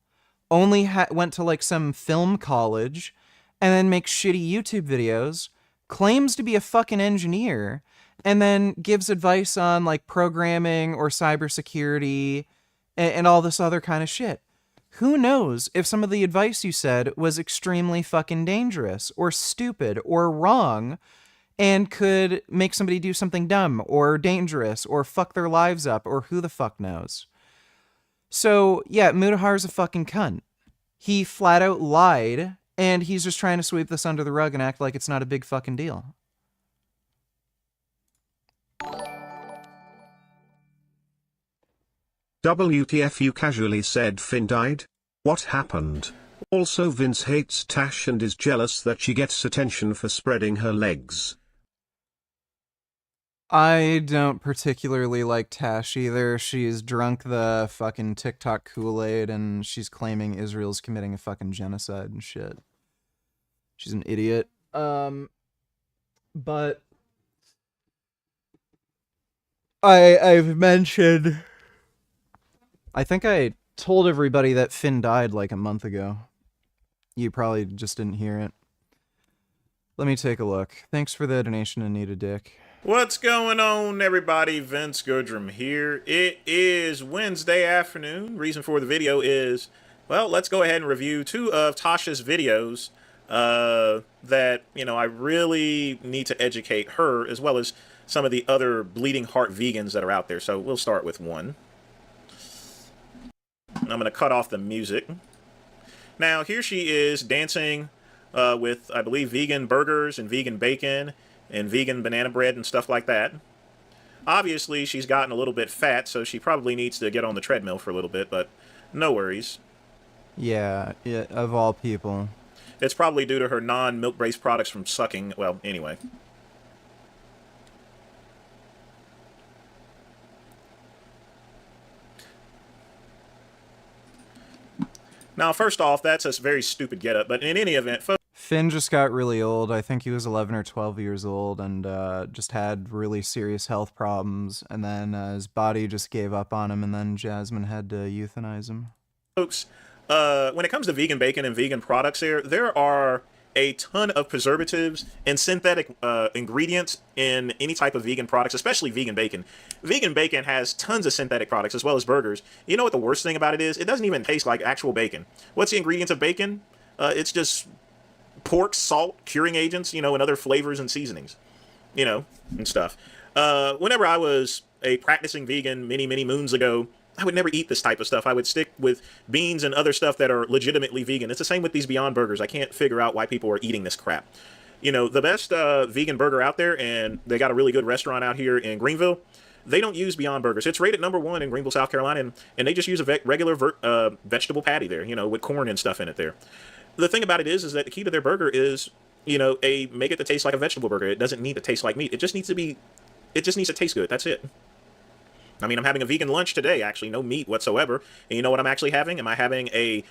only went to, like, some film college, and then makes shitty YouTube videos, claims to be a fucking engineer, and then gives advice on, like, programming or cybersecurity and all this other kind of shit. Who knows if some of the advice you said was extremely fucking dangerous or stupid or wrong and could make somebody do something dumb or dangerous or fuck their lives up or who the fuck knows. So, yeah, Mutahar's a fucking cunt. He flat out lied, and he's just trying to sweep this under the rug and act like it's not a big fucking deal. WTF, you casually said Finn died? What happened? Also, Vince hates Tash and is jealous that she gets attention for spreading her legs. I don't particularly like Tash either. She's drunk the fucking TikTok Kool-Aid and she's claiming Israel's committing a fucking genocide and shit. She's an idiot. But I've mentioned... I think I told everybody that Finn died like a month ago. You probably just didn't hear it. Let me take a look. Thanks for the donation, Anita Dick. What's going on, everybody? Vince Goodrum here. It is Wednesday afternoon. Reason for the video is, well, let's go ahead and review two of Tasha's videos that, I really need to educate her, as well as some of the other bleeding heart vegans that are out there. So we'll start with one. I'm going to cut off the music. Now, here she is dancing with, I believe, vegan burgers and vegan bacon and vegan banana bread and stuff like that. Obviously, she's gotten a little bit fat, so she probably needs to get on the treadmill for a little bit, but no worries. Yeah, of all people. It's probably due to her non-milk-based products from sucking. Well, anyway. Now, first off, that's a very stupid getup, but in any event... Finn just got really old. I think he was 11 or 12 years old and just had really serious health problems. And then his body just gave up on him, and then Jasmine had to euthanize him. Folks, when it comes to vegan bacon and vegan products there are a ton of preservatives and synthetic ingredients in any type of vegan products, especially vegan bacon. Vegan bacon has tons of synthetic products as well as burgers. You know what the worst thing about it is? It doesn't even taste like actual bacon. What's the ingredients of bacon? It's just pork, salt, curing agents, and other flavors and seasonings, and stuff. Whenever I was a practicing vegan many, many moons ago, I would never eat this type of stuff. I would stick with beans and other stuff that are legitimately vegan. It's the same with these Beyond Burgers. I can't figure out why people are eating this crap. You know, the best vegan burger out there, and they got a really good restaurant out here in Greenville. They don't use Beyond Burgers. It's rated #1 in Greenville, South Carolina, and they just use a regular vegetable patty there, you know, with corn and stuff in it there. The thing about it is that the key to their burger is, you know, make it to taste like a vegetable burger. It doesn't need to taste like meat. It just needs to taste good. That's it. I mean, I'm having a vegan lunch today, actually, no meat whatsoever. And you know what I'm actually having? Am I having a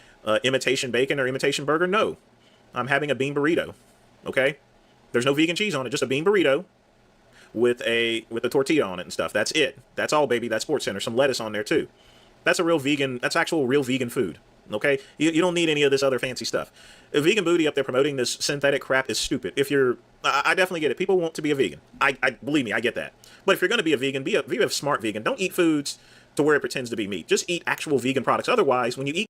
imitation bacon or imitation burger? No. I'm having a bean burrito. Okay? There's no vegan cheese on it, just a bean burrito with a tortilla on it and stuff. That's it. That's all, baby. That's Sports Center. Some lettuce on there too. That's a real vegan. That's actual real vegan food. Okay? You don't need any of this other fancy stuff. A vegan booty up there promoting this synthetic crap is stupid. I definitely get it. People want to be a vegan. I believe me, I get that. But if you're going to be a vegan, be a smart vegan. Don't eat foods to where it pretends to be meat. Just eat actual vegan products. Otherwise, when you eat...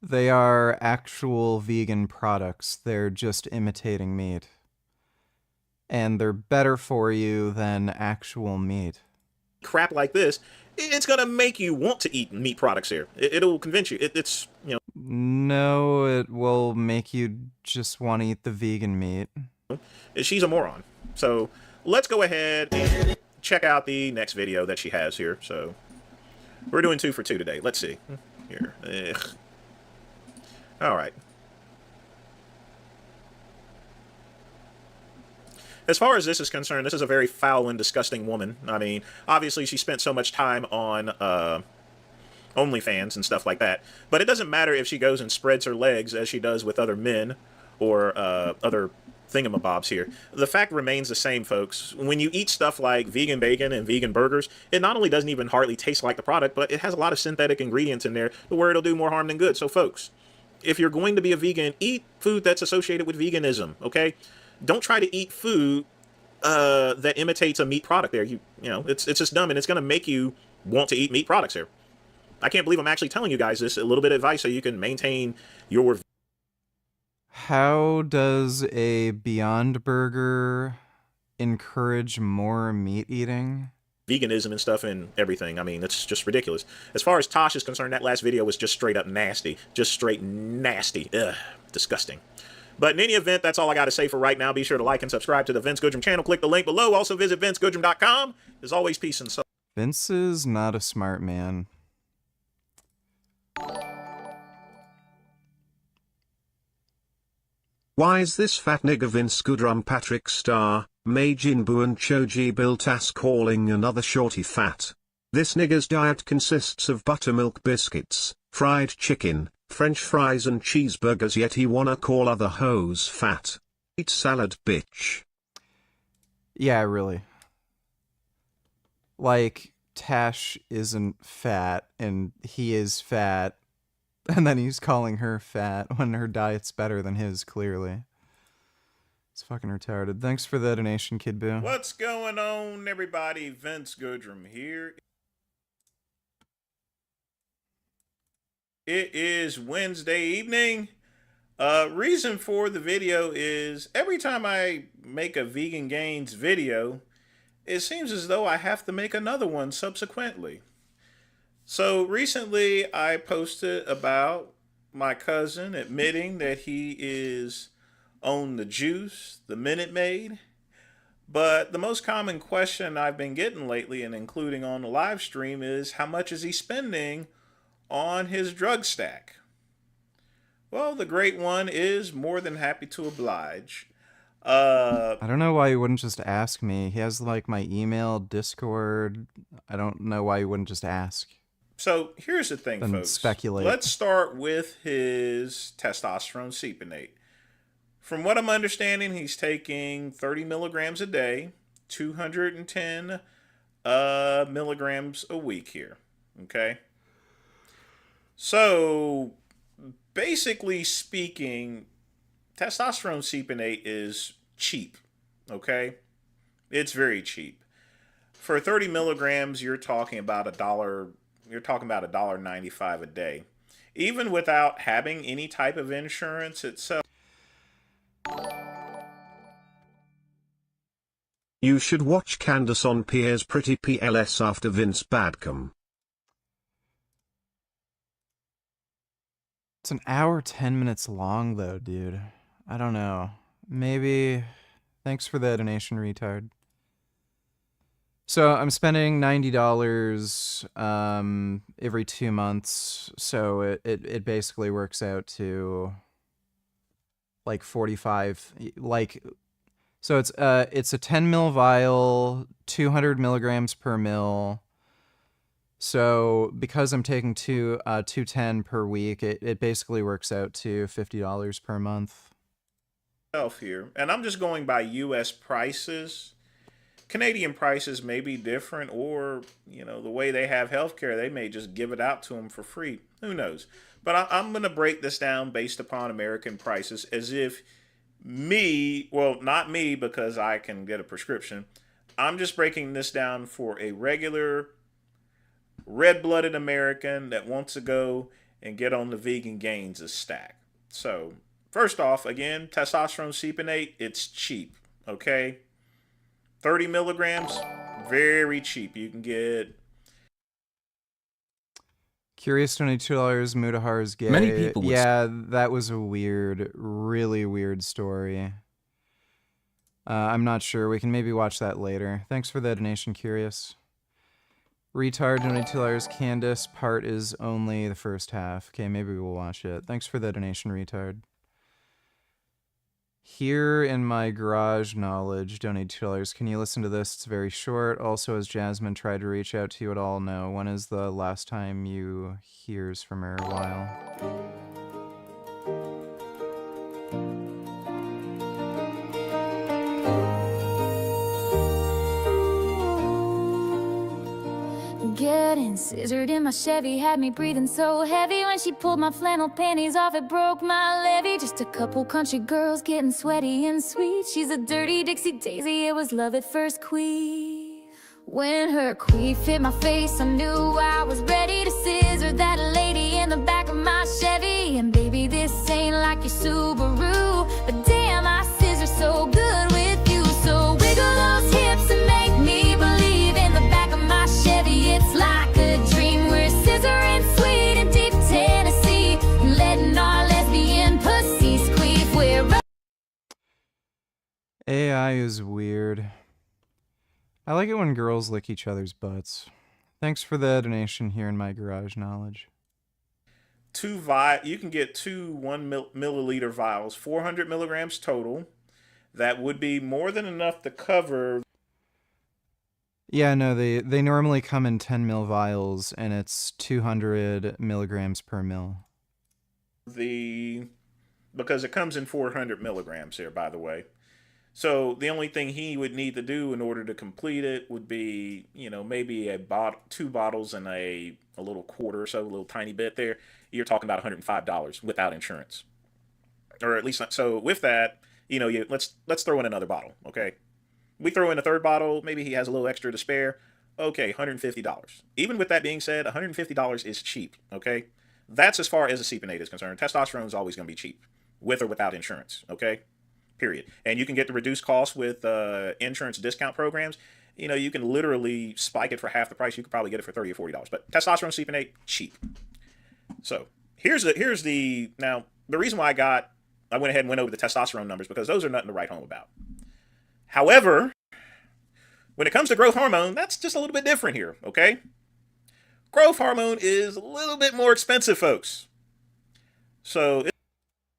They are actual vegan products. They're just imitating meat. And they're better for you than actual meat. crap like this, it's going to make you want to eat meat products here. It'll convince you. It's, you know... No, it will make you just want to eat the vegan meat. She's a moron. So let's go ahead and check out the next video that she has here. So we're doing 2 for 2 today. Let's see. Here. Ugh. All right. As far as this is concerned, this is a very foul and disgusting woman. I mean, obviously she spent so much time on OnlyFans and stuff like that. But it doesn't matter if she goes and spreads her legs as she does with other men or other thingamabobs here. The fact remains the same, folks. When you eat stuff like vegan bacon and vegan burgers, it not only doesn't even hardly taste like the product, but it has a lot of synthetic ingredients in there where it'll do more harm than good. So, folks, if you're going to be a vegan, eat food that's associated with veganism, okay? Don't try to eat food that imitates a meat product there. You know, it's just dumb, and it's going to make you want to eat meat products here. I can't believe I'm actually telling you guys this, a little bit of advice so you can maintain your... How does a Beyond Burger encourage more meat eating? Veganism and stuff and everything. I mean, it's just ridiculous. As far as Tosh is concerned, that last video was just straight up nasty. Just straight nasty. Ugh, disgusting. But in any event, that's all I got to say for right now. Be sure to like and subscribe to the Vince Goodrum channel. Click the link below. Also visit vincegoodrum.com. As always, peace and so. Vince is not a smart man. Why is this fat nigger Vince Goodrum Patrick Star, Majin Buu and Choji Biltas calling another shorty fat? This nigger's diet consists of buttermilk biscuits, fried chicken, French fries and cheeseburgers, yet he wanna call other hoes fat. Eat salad, bitch. Yeah, really. Like, Tash isn't fat, and he is fat, and then he's calling her fat when her diet's better than his, clearly. It's fucking retarded. Thanks for the donation, Kid Boo. What's going on, everybody? Vince Goodrum here. It is Wednesday evening. Reason for the video is every time I make a Vegan Gains video, it seems as though I have to make another one subsequently. So recently I posted about my cousin admitting that he is on the juice, the Minute Maid. But the most common question I've been getting lately, and including on the live stream, is how much is he spending on his drug stack? Well, the great one is more than happy to oblige. I don't know why you wouldn't just ask me. He has like my email, Discord. I don't know why you wouldn't just ask. So here's the thing, folks. Speculate. Let's start with his testosterone seepinate. From what I'm understanding, he's taking 30 milligrams a day, 210 milligrams a week here. Okay? So, basically speaking, testosterone seepinate is cheap, okay? It's very cheap. For 30 milligrams, you're talking about $1.95 a day. Even without having any type of insurance itself. You should watch Candace on Pierre's Pretty PLS after Vince Badcom. It's an hour, 10 minutes long, though, dude. I don't know. Maybe. Thanks for the donation, retard. So I'm spending $90 every 2 months. So it basically works out to like 45. So it's a 10 mil vial, 200 milligrams per mil. So because I'm taking 210 per week, it basically works out to $50 per month. Here, and I'm just going by U.S. prices. Canadian prices may be different, or the way they have healthcare, they may just give it out to them for free. Who knows? But I'm going to break this down based upon American prices, as if not me, because I can get a prescription. I'm just breaking this down for a regular red-blooded American that wants to go and get on the vegan gains stack. So, first off, again, testosterone cypionate, it's cheap, okay? 30 milligrams, very cheap. You can get... Curious $22, Mutahar is gay. Many people would that was a really weird story. I'm not sure. We can maybe watch that later. Thanks for the donation, Curious. Retard, $22. Candace, part is only the first half. Okay, maybe we'll watch it. Thanks for the donation, Retard. Here in my garage knowledge, donate $2. Can you listen to this? It's very short. Also, has Jasmine tried to reach out to you at all? No. When is the last time you hears from her? A while. Getting scissored in my Chevy had me breathing so heavy. When she pulled my flannel panties off, it broke my levee. Just a couple country girls getting sweaty and sweet. She's a dirty Dixie Daisy, it was love at first queef. When her queef hit my face, I knew I was ready to scissor that lady in the back of my Chevy. And baby, this ain't like your Subaru, but damn, I scissor so good with you. So wiggle those hips and make me believe in the back of my Chevy. It's like a dream. We're scissoring sweet in deep Tennessee, letting our lesbian pussies queef. We're AI is weird. I like it when girls lick each other's butts. Thanks for the donation here in my garage knowledge. You can get two 1 milliliter vials, 400 milligrams total. That would be more than enough to cover. Yeah, no, they normally come in 10 mil vials, and it's 200 milligrams per mil. Because it comes in 400 milligrams here, by the way. So the only thing he would need to do in order to complete it would be, maybe two bottles and a little quarter or so, a little tiny bit there. You're talking about $105 without insurance, or at least not. So with that, let's throw in another bottle, okay? We throw in a third bottle, maybe he has a little extra to spare. Okay, $150. Even with that being said, $150 is cheap, okay? That's as far as a cypionate is concerned. Testosterone is always going to be cheap, with or without insurance, okay? Period. And you can get the reduced cost with insurance discount programs. You can literally spike it for half the price. You could probably get it for $30 or $40. But testosterone cypionate, cheap. So here's the now the reason why I went ahead and went over the testosterone numbers, because those are nothing to write home about. However, when it comes to growth hormone, that's just a little bit different here, okay? Growth hormone is a little bit more expensive, folks. So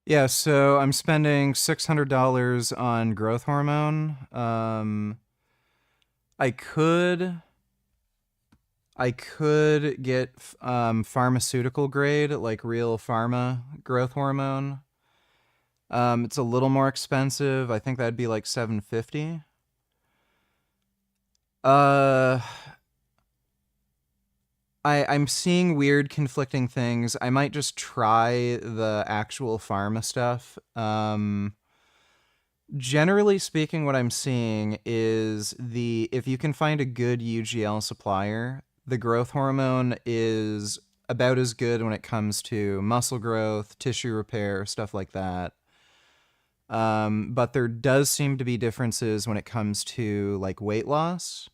yeah, so I'm spending $600 on growth hormone. I could get pharmaceutical grade, like real pharma growth hormone. It's a little more expensive. I think that'd be like $750. I'm seeing weird conflicting things. I might just try the actual pharma stuff. Generally speaking, what I'm seeing is if you can find a good UGL supplier, the growth hormone is about as good when it comes to muscle growth, tissue repair, stuff like that. But there does seem to be differences when it comes to like weight loss.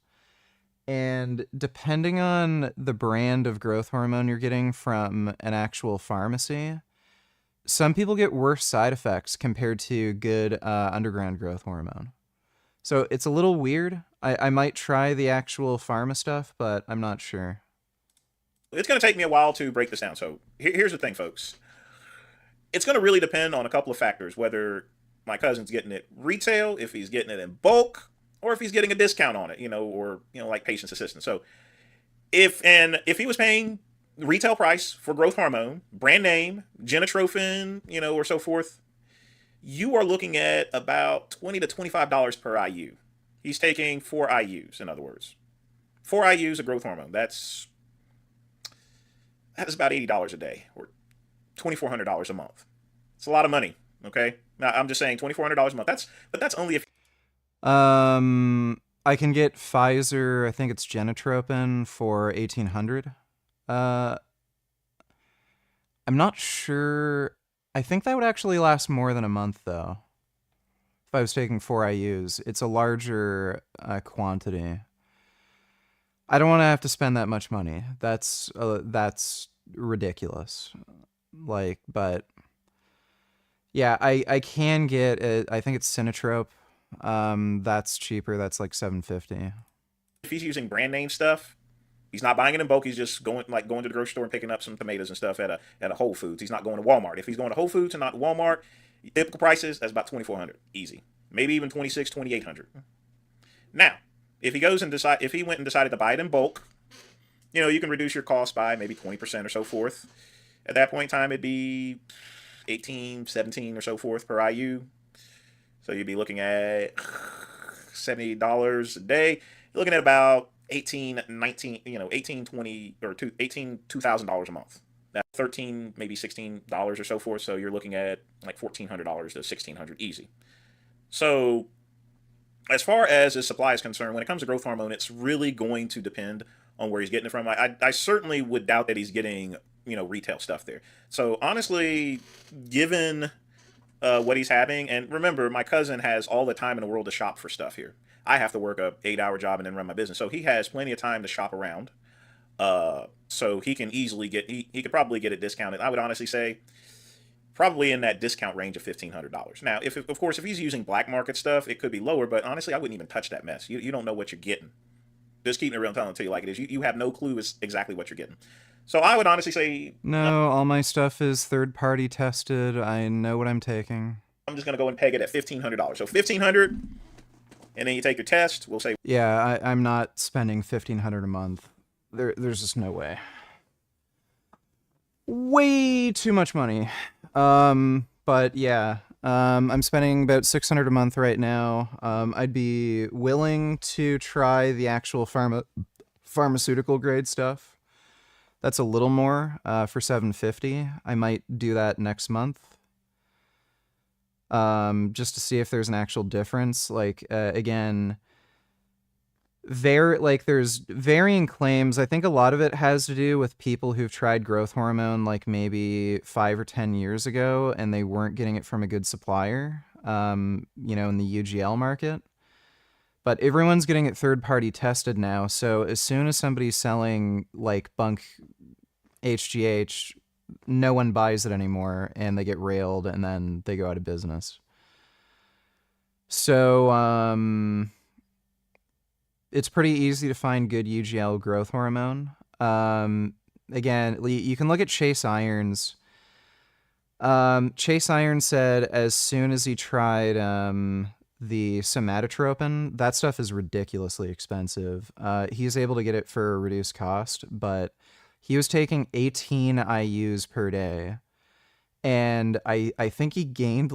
And depending on the brand of growth hormone you're getting from an actual pharmacy, some people get worse side effects compared to good underground growth hormone. So it's a little weird. I might try the actual pharma stuff, but I'm not sure. It's going to take me a while to break this down. So here's the thing, folks. It's going to really depend on a couple of factors, whether my cousin's getting it retail, if he's getting it in bulk, or if he's getting a discount on it, or like patient's assistance. So if he was paying retail price for growth hormone, brand name, genotrophin, or so forth, you are looking at about $20 to $25 per IU. He's taking 4 IUs, in other words. 4 IUs of growth hormone. That's about $80 a day, or $2,400 a month. It's a lot of money, okay? Now, I'm just saying $2,400 a month. That's only if... I can get Pfizer, I think it's genotropin, for $1,800. I'm not sure. I think that would actually last more than a month, though. If I was taking 4 IUs, it's a larger quantity. I don't want to have to spend that much money. That's ridiculous. But yeah, I can get it. I think it's Sinotrope. That's cheaper. That's like $750. If he's using brand name stuff, he's not buying it in bulk. He's just going to the grocery store and picking up some tomatoes and stuff at a Whole Foods. He's not going to Walmart. If he's going to Whole Foods and not Walmart, typical prices, that's about $2,400, easy. Maybe even $2,600, $2,800. Now, if he went and decided to buy it in bulk, you can reduce your cost by maybe 20% or so forth. At that point in time, it'd be 18, 17 or so forth per IU. So you'd be looking at $70 a day. You're looking at about $2,000 a month. That's $13, maybe $16 or so forth. So you're looking at like $1,400 to $1,600 easy. So as far as his supply is concerned, when it comes to growth hormone, it's really going to depend on where he's getting it from. I certainly would doubt that he's getting, retail stuff there. So honestly, given what he's having, and remember, my cousin has all the time in the world to shop for stuff here. I have to work a 8-hour job and then run my business. So he has plenty of time to shop around. So he can easily he could probably get it discounted. I would honestly say probably in that discount range of $1,500. Now, of course, if he's using black market stuff, it could be lower, but honestly, I wouldn't even touch that mess. You don't know what you're getting. Just keeping it real and telling it to you like it is. You have no clue exactly what you're getting. So I would honestly say... No, all my stuff is third-party tested. I know what I'm taking. I'm just going to go and peg it at $1,500. So $1,500, and then you take your test. We'll say... Yeah, I'm not spending $1,500 a month. There's just no way. Way too much money. But yeah, I'm spending about $600 a month right now. I'd be willing to try the actual pharmaceutical grade stuff. That's a little more for $750. I might do that next month. Just to see if there's an actual difference. Again, there's varying claims. I think a lot of it has to do with people who've tried growth hormone maybe 5 or 10 years ago, and they weren't getting it from a good supplier, in the UGL market. But everyone's getting it third-party tested now, so as soon as somebody's selling, bunk HGH, no one buys it anymore, and they get railed, and then they go out of business. So, it's pretty easy to find good UGL growth hormone. Again, you can look at Chase Irons. Chase Irons said as soon as he tried the somatotropin, that stuff is ridiculously expensive. He's able to get it for a reduced cost, but he was taking 18 IUs per day. And I think he gained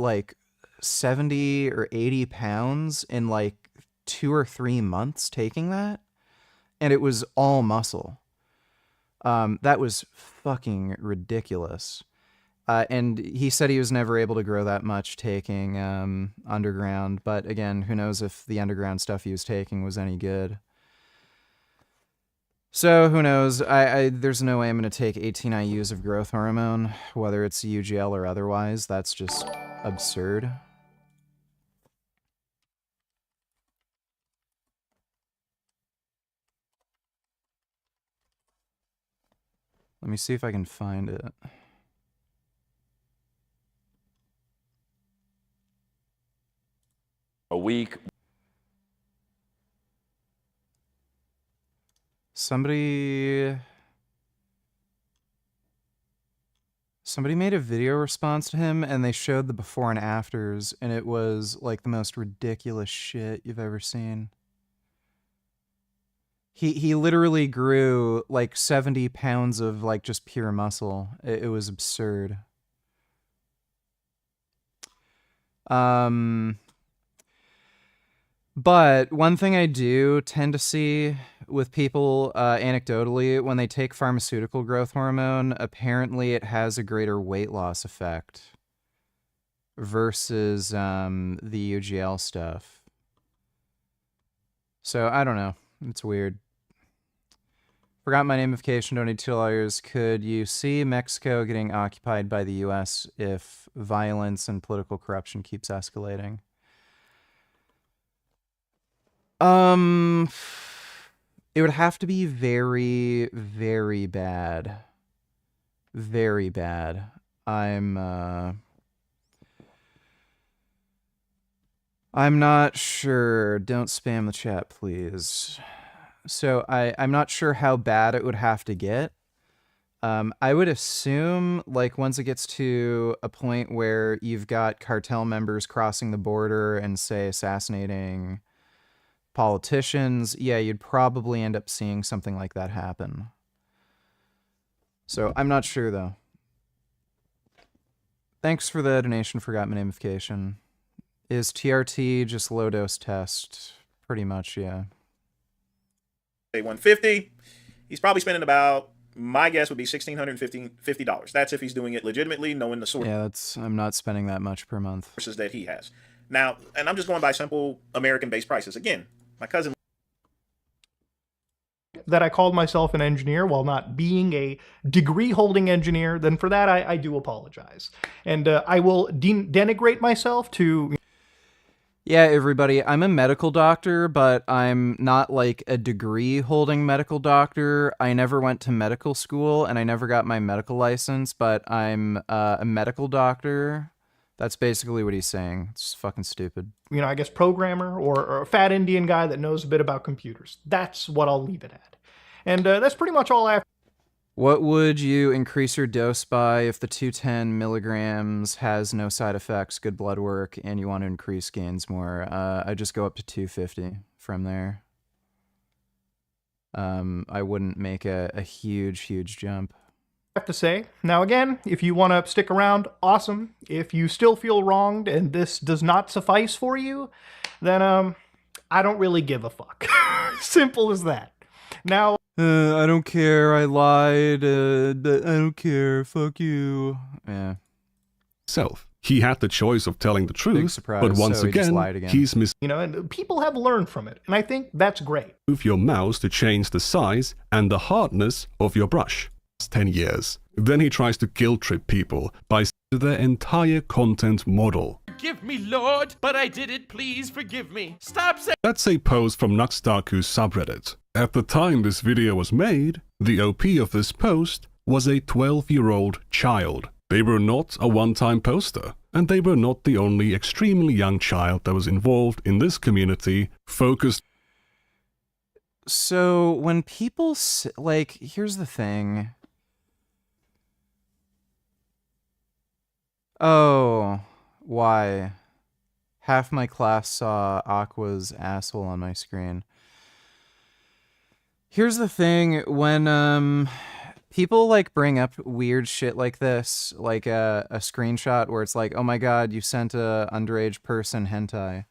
70 or 80 pounds in 2 or 3 months taking that. And it was all muscle. That was fucking ridiculous. And he said he was never able to grow that much taking underground. But again, who knows if the underground stuff he was taking was any good. So who knows? There's no way I'm going to take 18 IUs of growth hormone, whether it's UGL or otherwise. That's just absurd. Let me see if I can find it. a week. Somebody made a video response to him and they showed the before and afters and it was like the most ridiculous shit you've ever seen. He literally grew like 70 pounds of like just pure muscle. It was absurd. But one thing I do tend to see with people anecdotally, when they take pharmaceutical growth hormone, apparently it has a greater weight loss effect versus the UGL stuff. So I don't know. It's weird. Forgot my namification, don't need $2. Could you see Mexico getting occupied by the US if violence and political corruption keeps escalating? It would have to be very, very bad. Very bad. I'm not sure. Don't spam the chat, please. So I'm not sure how bad it would have to get. I would assume, like, once it gets to a point where you've got cartel members crossing the border and, say, assassinating politicians, yeah, you'd probably end up seeing something like that happen. So I'm not sure, though. Thanks for the donation, forgot my namification. Is TRT just low-dose test? Pretty much, yeah. Say $150. He's probably spending about, my guess would be $1,650. That's if he's doing it legitimately, knowing the source. Yeah, I'm not spending that much per month. Sources that he has. Now, and I'm just going by simple American-based prices. Again, my cousin that I called myself an engineer while not being a degree-holding engineer, then for that I do apologize. And I will denigrate myself to... Yeah, everybody, I'm a medical doctor, but I'm not like a degree-holding medical doctor. I never went to medical school, and I never got my medical license, but I'm a medical doctor. That's basically what he's saying. It's fucking stupid. You know, I guess programmer or a fat Indian guy that knows a bit about computers. That's what I'll leave it at. And that's pretty much all I have. What would you increase your dose by if the 210 milligrams has no side effects, good blood work, and you want to increase gains more? I just go up to 250 from there. I wouldn't make a huge jump. Have to say. Now again, if you want to stick around, awesome. If you still feel wronged and this does not suffice for you, then I don't really give a fuck. Simple as that. Now I don't care, I lied, I don't care, fuck you. Yeah. He had the choice of telling the truth, but once so he just again, lied again. he's you know, and people have learned from it, and I think that's great. move your mouse to change the size and the hardness of your brush. 10 years. Then he tries to guilt trip people by their entire content model. Forgive me, Lord, but I did it. Please forgive me. Stop saying. That's a post from Nuxtaku's subreddit. At the time this video was made, the OP of this post was a 12-year-old child. They were not a one-time poster, and they were not the only extremely young child that was involved in this community focused. So when people, like, here's the thing. Oh, why? Half my class saw Aqua's asshole on my screen. Here's the thing, when people like bring up weird shit like this, like a screenshot where it's like, oh my god, you sent a underage person hentai.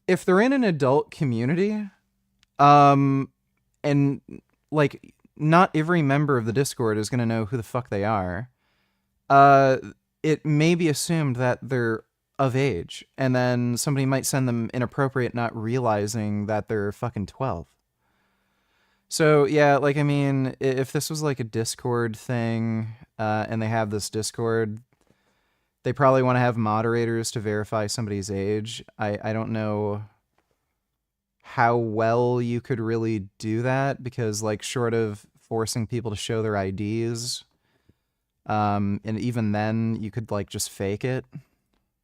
If they're in an adult community, and like not every member of the Discord is gonna know who the fuck they are, it may be assumed that they're of age, and then somebody might send them inappropriate, not realizing that they're fucking 12. So yeah, like, I mean, if this was like a Discord thing, and they have this Discord, they probably want to have moderators to verify somebody's age. I don't know how well you could really do that, because like, short of forcing people to show their IDs, and even then you could like just fake it.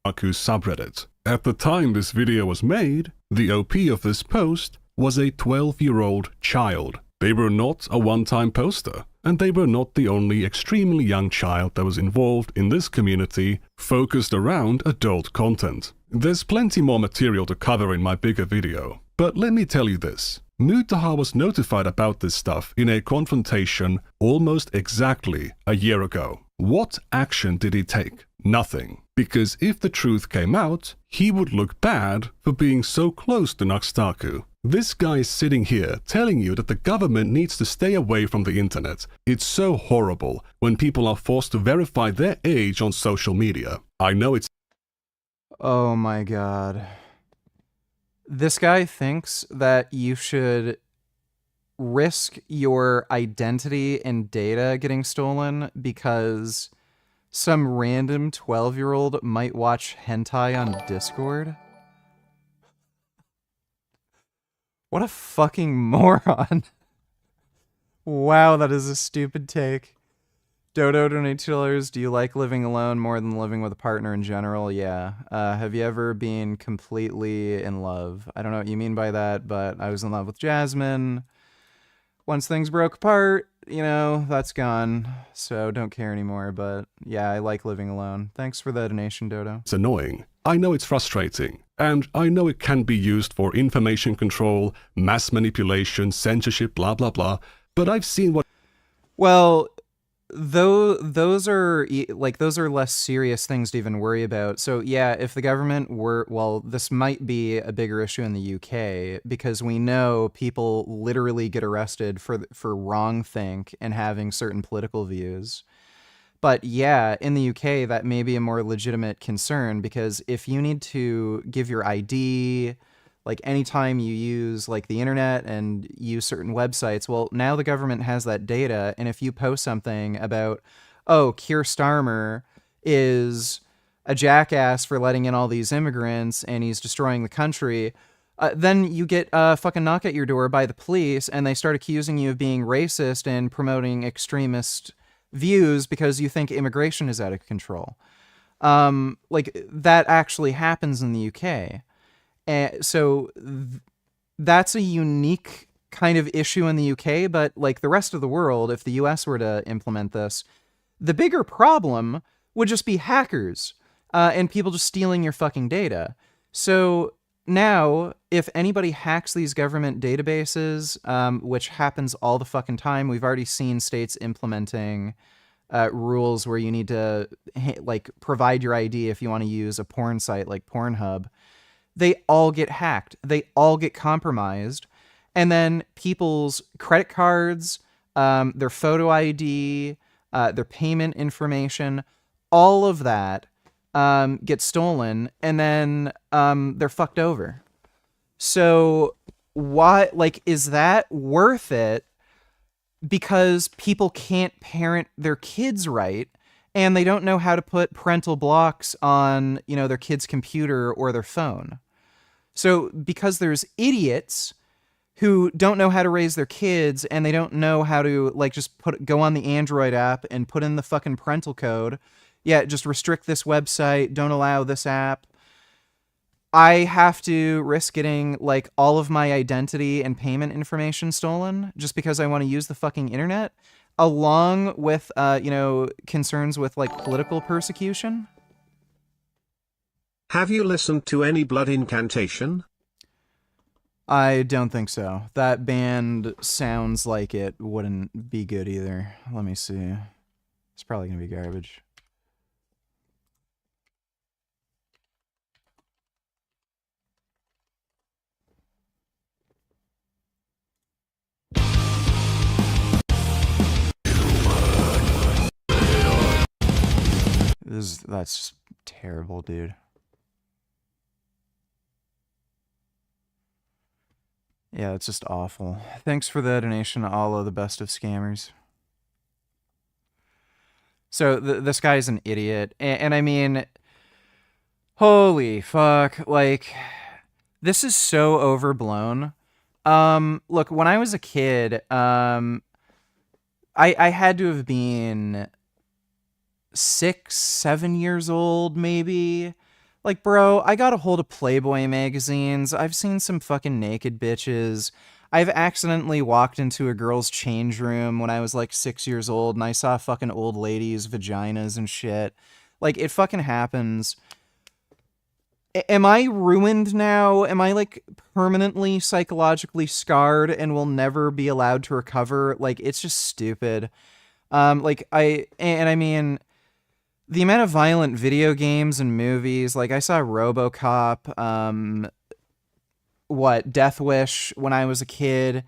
Otaku subreddit. At the time this video was made, the OP of this post was a 12-year-old child. They were not a one-time poster, and they were not the only extremely young child that was involved in this community focused around adult content. There's plenty more material to cover in my bigger video, but let me tell you this. Mutahar was notified about this stuff in a confrontation almost exactly a year ago. What action did he take? Nothing. Because if the truth came out, he would look bad for being so close to Naxtaku. This guy is sitting here telling you that the government needs to stay away from the internet. It's so horrible when people are forced to verify their age on social media. I know it's... Oh my god. This guy thinks that you should risk your identity and data getting stolen because some random 12-year-old might watch hentai on Discord? What a fucking moron. Wow, that is a stupid take. Dodo donate $2. Do you like living alone more than living with a partner in general? Yeah. Have you ever been completely in love? I don't know what you mean by that, but I was in love with Jasmine. Once things broke apart, you know, that's gone. So don't care anymore, but yeah, I like living alone. Thanks for the donation, Dodo. It's annoying. I know it's frustrating. And I know it can be used for information control, mass manipulation, censorship, blah, blah, blah. But I've seen what... Well... those are less serious things to even worry about. So yeah, if the government were, well, this might be a bigger issue in the UK because we know people literally get arrested for wrongthink and having certain political views. But yeah, in the UK, that may be a more legitimate concern because if you need to give your ID, like anytime you use like the internet and use certain websites, well, now the government has that data. And if you post something about, oh, Keir Starmer is a jackass for letting in all these immigrants and he's destroying the country, then you get fucking knock at your door by the police and they start accusing you of being racist and promoting extremist views because you think immigration is out of control. Like that actually happens in the UK. So that's a unique kind of issue in the UK, but like the rest of the world, if the US were to implement this, the bigger problem would just be hackers and people just stealing your fucking data. So now, if anybody hacks these government databases, which happens all the fucking time, we've already seen states implementing rules where you need to like provide your ID if you want to use a porn site like Pornhub. They all get hacked. They all get compromised. And then people's credit cards, their photo ID, their payment information, all of that gets stolen. And then they're fucked over. So why, like, is that worth it? Because people can't parent their kids right. And they don't know how to put parental blocks on, you know, their kid's computer or their phone. So because there's idiots who don't know how to raise their kids and they don't know how to like just go on the Android app and put in the fucking parental code. Yeah, just restrict this website, don't allow this app. I have to risk getting like all of my identity and payment information stolen just because I want to use the fucking internet, along with, you know, concerns with like political persecution. Have you listened to any Blood Incantation? I don't think so. That band sounds like it wouldn't be good either. Let me see. It's probably going to be garbage. That's terrible, dude. Yeah, it's just awful. Thanks for the donation, all of the best of scammers. So this guy's an idiot, and I mean, holy fuck, like, this is so overblown. Look, when I was a kid, I had to have been 6, 7 years old, maybe, Like, bro, I got a hold of Playboy magazines. I've seen some fucking naked bitches. I've accidentally walked into a girl's change room when I was like 6 years old and I saw fucking old ladies' vaginas and shit. Like, it fucking happens. Am I ruined now? Am I like permanently psychologically scarred and will never be allowed to recover? Like, it's just stupid. I mean, the amount of violent video games and movies, like I saw RoboCop, Death Wish when I was a kid.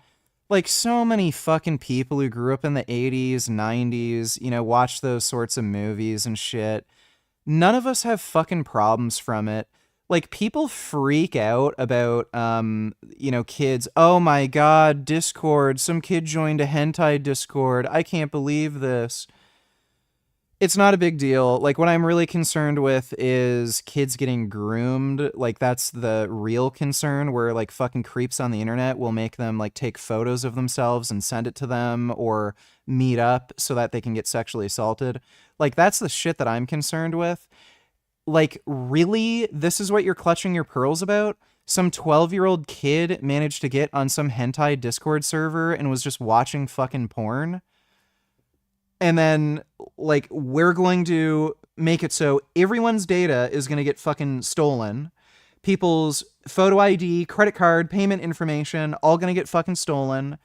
Like, so many fucking people who grew up in the 80s, 90s, you know, watched those sorts of movies and shit. None of us have fucking problems from it. Like, people freak out about, you know, kids. Oh my god, Discord. Some kid joined a hentai Discord. I can't believe this. It's not a big deal. Like, what I'm really concerned with is kids getting groomed. Like, that's the real concern, where, like, fucking creeps on the internet will make them, like, take photos of themselves and send it to them, or meet up so that they can get sexually assaulted. Like, that's the shit that I'm concerned with. Like, really? This is what you're clutching your pearls about? Some 12-year-old kid managed to get on some hentai Discord server and was just watching fucking porn? And then, like, we're going to make it so everyone's data is going to get fucking stolen. People's photo ID, credit card, payment information, all going to get fucking stolen.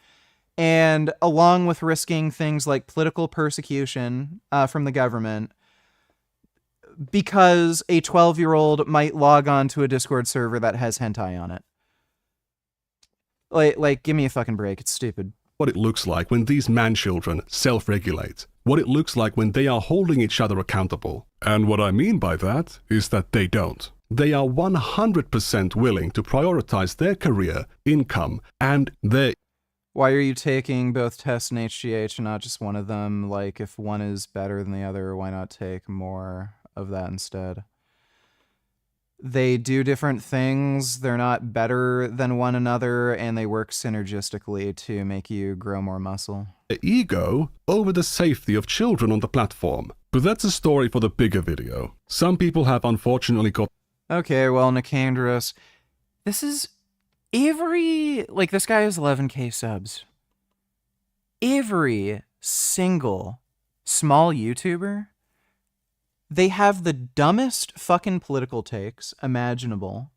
And along with risking things like political persecution from the government, because a 12-year-old might log on to a Discord server that has hentai on it. Like, give me a fucking break. It's stupid. What it looks like when these man-children self-regulate. What it looks like when they are holding each other accountable. And what I mean by that is that they don't. They are 100% willing to prioritize their career, income, and their... Why are you taking both tests and HGH and not just one of them? Like, if one is better than the other, why not take more of that instead? They do different things, they're not better than one another, and they work synergistically to make you grow more muscle. Ego over the safety of children on the platform. But that's a story for the bigger video. Some people have unfortunately got... Okay, well, Nicandros, this is every... Like, this guy has 11k subs. Every single small YouTuber, they have the dumbest fucking political takes imaginable.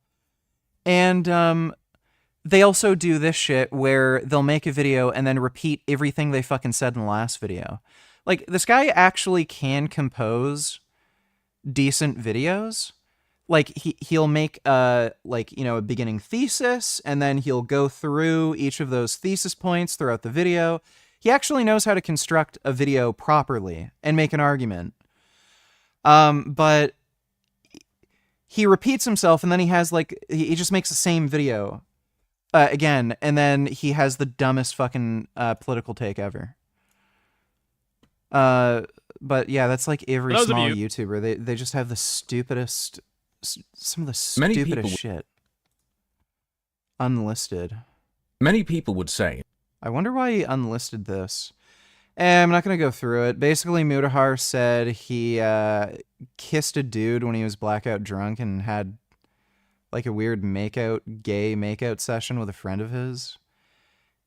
And they also do this shit where they'll make a video and then repeat everything they fucking said in the last video. Like, this guy actually can compose decent videos. Like, he'll make a beginning thesis, and then he'll go through each of those thesis points throughout the video. He actually knows how to construct a video properly and make an argument. But he repeats himself, and then he has, like, he just makes the same video again, and then he has the dumbest fucking political take ever. But yeah, that's like every small YouTuber. They just have the stupidest, some of the stupidest shit. Unlisted. Many people would say. I wonder why he unlisted this. I'm not going to go through it. Basically, Mutahar said he kissed a dude when he was blackout drunk and had like a weird gay makeout session with a friend of his.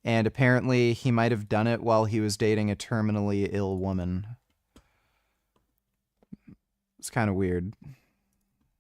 And apparently he might have done it while he was dating a terminally ill woman. It's kind of weird.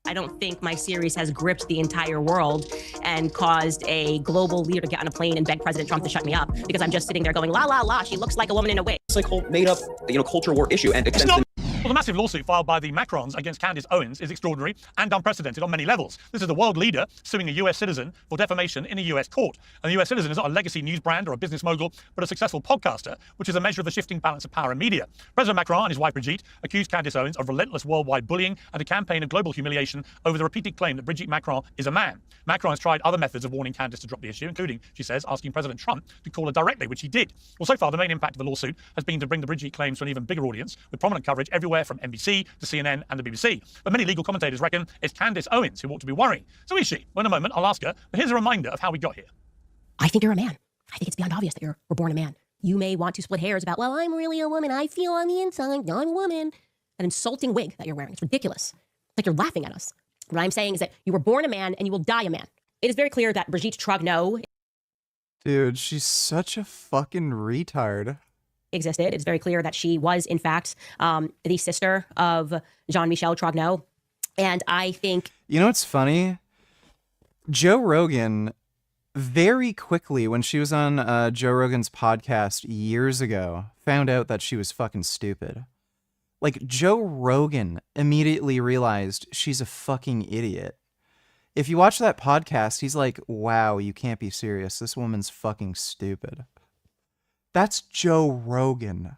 I don't think my series has gripped the entire world and caused a global leader to get on a plane and beg President Trump to shut me up because I'm just sitting there going, la, la, la, she looks like a woman in a wig. It's like a whole made up, culture war issue. And it's not. Well, the massive lawsuit filed by the Macrons against Candace Owens is extraordinary and unprecedented on many levels. This is the world leader suing a US citizen for defamation in a US court. And the US citizen is not a legacy news brand or a business mogul, but a successful podcaster, which is a measure of the shifting balance of power in media. President Macron and his wife Brigitte accused Candace Owens of relentless worldwide bullying and a campaign of global humiliation over the repeated claim that Brigitte Macron is a man. Macron has tried other methods of warning Candace to drop the issue, including, she says, asking President Trump to call her directly, which he did. Well, so far, the main impact of the lawsuit has been to bring the Brigitte claims to an even bigger audience, with prominent coverage everywhere from NBC to CNN and the BBC. But many legal commentators reckon it's Candace Owens who ought to be worrying. So is she? Well, in a moment, I'll ask her, but here's a reminder of how we got here. I think you're a man. I think it's beyond obvious that you're born a man. You may want to split hairs about, well, I'm really a woman. I feel on the inside, not a woman. An insulting wig that you're wearing. It's ridiculous. It's like you're laughing at us. What I'm saying is that you were born a man and you will die a man. It is very clear that Brigitte Trogneau Dude, she's such a fucking retard. existed. It's very clear that she was, in fact, the sister of Jean-Michel Trogneau. And I think... You know what's funny? Joe Rogan, very quickly, when she was on Joe Rogan's podcast years ago, found out that she was fucking stupid. Like, Joe Rogan immediately realized she's a fucking idiot. If you watch that podcast, he's like, wow, you can't be serious. This woman's fucking stupid. That's Joe Rogan.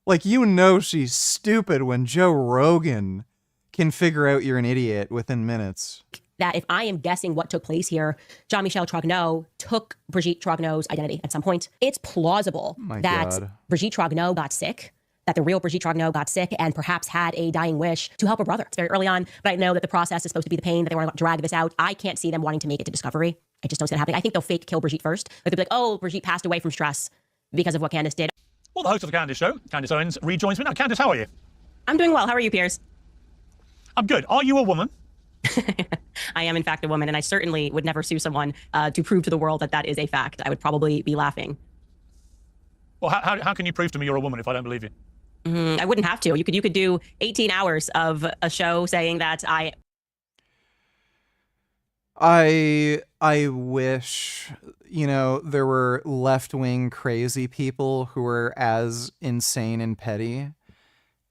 like, you know she's stupid when Joe Rogan can figure out you're an idiot within minutes. That if I am guessing what took place here, Jean-Michel Trogneau took Brigitte Trogneau's identity at some point. It's plausible that Brigitte Trogneau got sick, that the real Brigitte Trogneau got sick and perhaps had a dying wish to help her brother. It's very early on, but I know that the process is supposed to be the pain, that they want to drag this out. I can't see them wanting to make it to Discovery. I just don't see that happening. I think they'll fake kill Brigitte first. Like, they'll be like, oh, Brigitte passed away from stress because of what Candace did. Well, the host of the Candace Show, Candace Owens, rejoins me now. Candace, how are you? I'm doing well. How are you, Piers? I'm good. Are you a woman? I am, in fact, a woman, and I certainly would never sue someone to prove to the world that that is a fact. I would probably be laughing. Well, how can you prove to me you're a woman if I don't believe you? I wouldn't have to. You could do 18 hours of a show saying that I wish, you know, there were left-wing crazy people who were as insane and petty,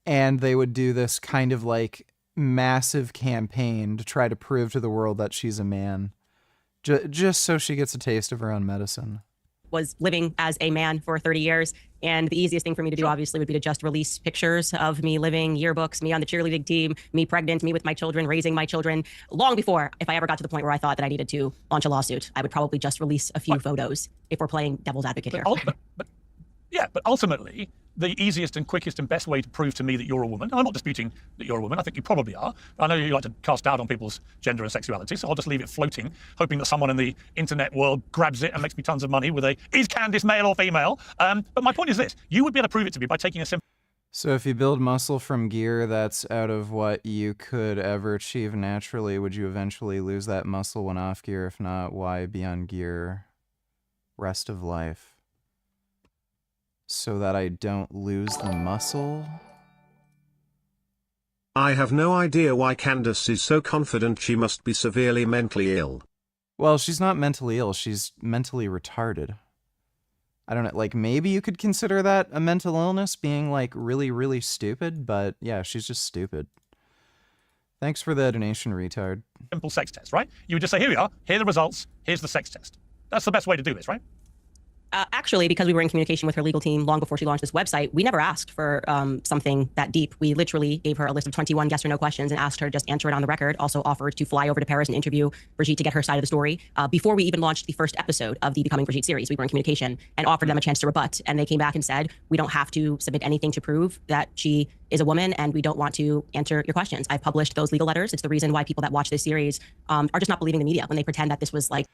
and they would do this kind of like massive campaign to try to prove to the world that she's a man, just so she gets a taste of her own medicine. Was living as a man for 30 years. And the easiest thing for me to do, obviously, would be to just release pictures of me living, yearbooks, me on the cheerleading team, me pregnant, me with my children, raising my children. Long before, if I ever got to the point where I thought that I needed to launch a lawsuit, I would probably just release a few photos if we're playing devil's advocate here. But ultimately, the easiest and quickest and best way to prove to me that you're a woman, I'm not disputing that you're a woman, I think you probably are, but I know you like to cast doubt on people's gender and sexuality, so I'll just leave it floating, hoping that someone in the internet world grabs it and makes me tons of money with a, is Candace male or female? But my point is this, you would be able to prove it to me by taking a simple... So if you build muscle from gear that's out of what you could ever achieve naturally, would you eventually lose that muscle when off gear? If not, why be on gear rest of life? So that I don't lose the muscle? I have no idea why Candace is so confident. She must be severely mentally ill. Well, she's not mentally ill. She's mentally retarded. I don't know, like, maybe you could consider that a mental illness, being, like, really, really stupid, but yeah, she's just stupid. Thanks for the donation, retard. Simple sex test, right? You would just say, here we are, here are the results, here's the sex test. That's the best way to do this, right? Actually, because we were in communication with her legal team long before she launched this website, we never asked for something that deep. We literally gave her a list of 21 yes or no questions and asked her to just answer it on the record. Also offered to fly over to Paris and interview Brigitte to get her side of the story. Before we even launched the first episode of the Becoming Brigitte series, we were in communication and offered them a chance to rebut. And they came back and said, we don't have to submit anything to prove that she is a woman, and we don't want to answer your questions. I've published those legal letters. It's the reason why people that watch this series are just not believing the media when they pretend that this was like...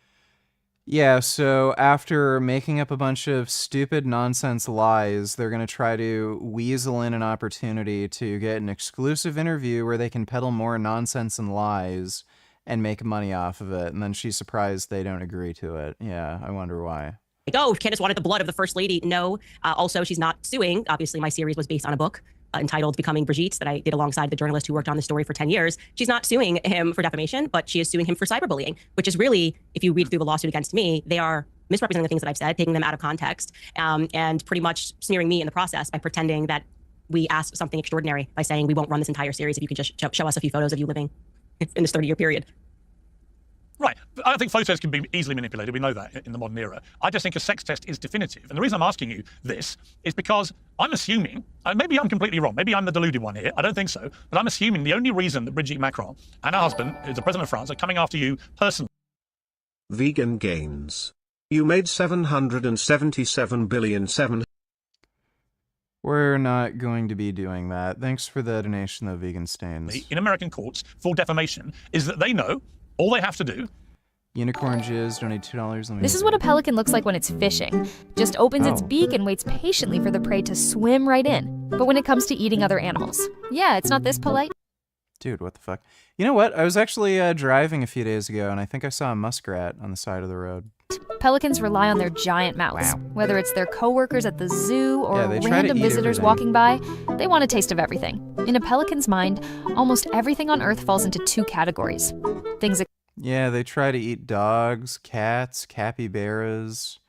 Yeah, so after making up a bunch of stupid nonsense lies, they're going to try to weasel in an opportunity to get an exclusive interview where they can peddle more nonsense and lies and make money off of it. And then she's surprised they don't agree to it. Yeah, I wonder why. Like, oh, Candace wanted the blood of the First Lady. No. Also, she's not suing. Obviously, my series was based on a book entitled Becoming Brigitte that I did alongside the journalist who worked on the story for 10 years. She's not suing him for defamation, but she is suing him for cyberbullying, which is really, if you read through the lawsuit against me, they are misrepresenting the things that I've said, taking them out of context, and pretty much smearing me in the process by pretending that we asked something extraordinary by saying we won't run this entire series if you could just show us a few photos of you living in this 30-year period. Right. I think photos can be easily manipulated. We know that in the modern era. I just think a sex test is definitive. And the reason I'm asking you this is because I'm assuming, maybe I'm completely wrong, maybe I'm the deluded one here, I don't think so, but I'm assuming the only reason that Brigitte Macron and her husband, who's the president of France, are coming after you personally. Vegan gains. You made 777 billion. We're not going to be doing that. Thanks for the donation, though, Vegan Stains. In American courts for defamation is that they know all they have to do. Unicorn Jizz, donate $2. This is what a pelican looks like when it's fishing. Just opens its beak and waits patiently for the prey to swim right in. But when it comes to eating other animals, yeah, it's not this polite. Dude, what the fuck? You know what? I was actually driving a few days ago, and I think I saw a muskrat on the side of the road. Pelicans rely on their giant mouths. Wow. Whether it's their coworkers at the zoo or they try to random eat visitors everything. walking by, they want a taste of everything. In a pelican's mind, almost everything on Earth falls into two categories. Things that Yeah, they try to eat dogs, cats, capybaras.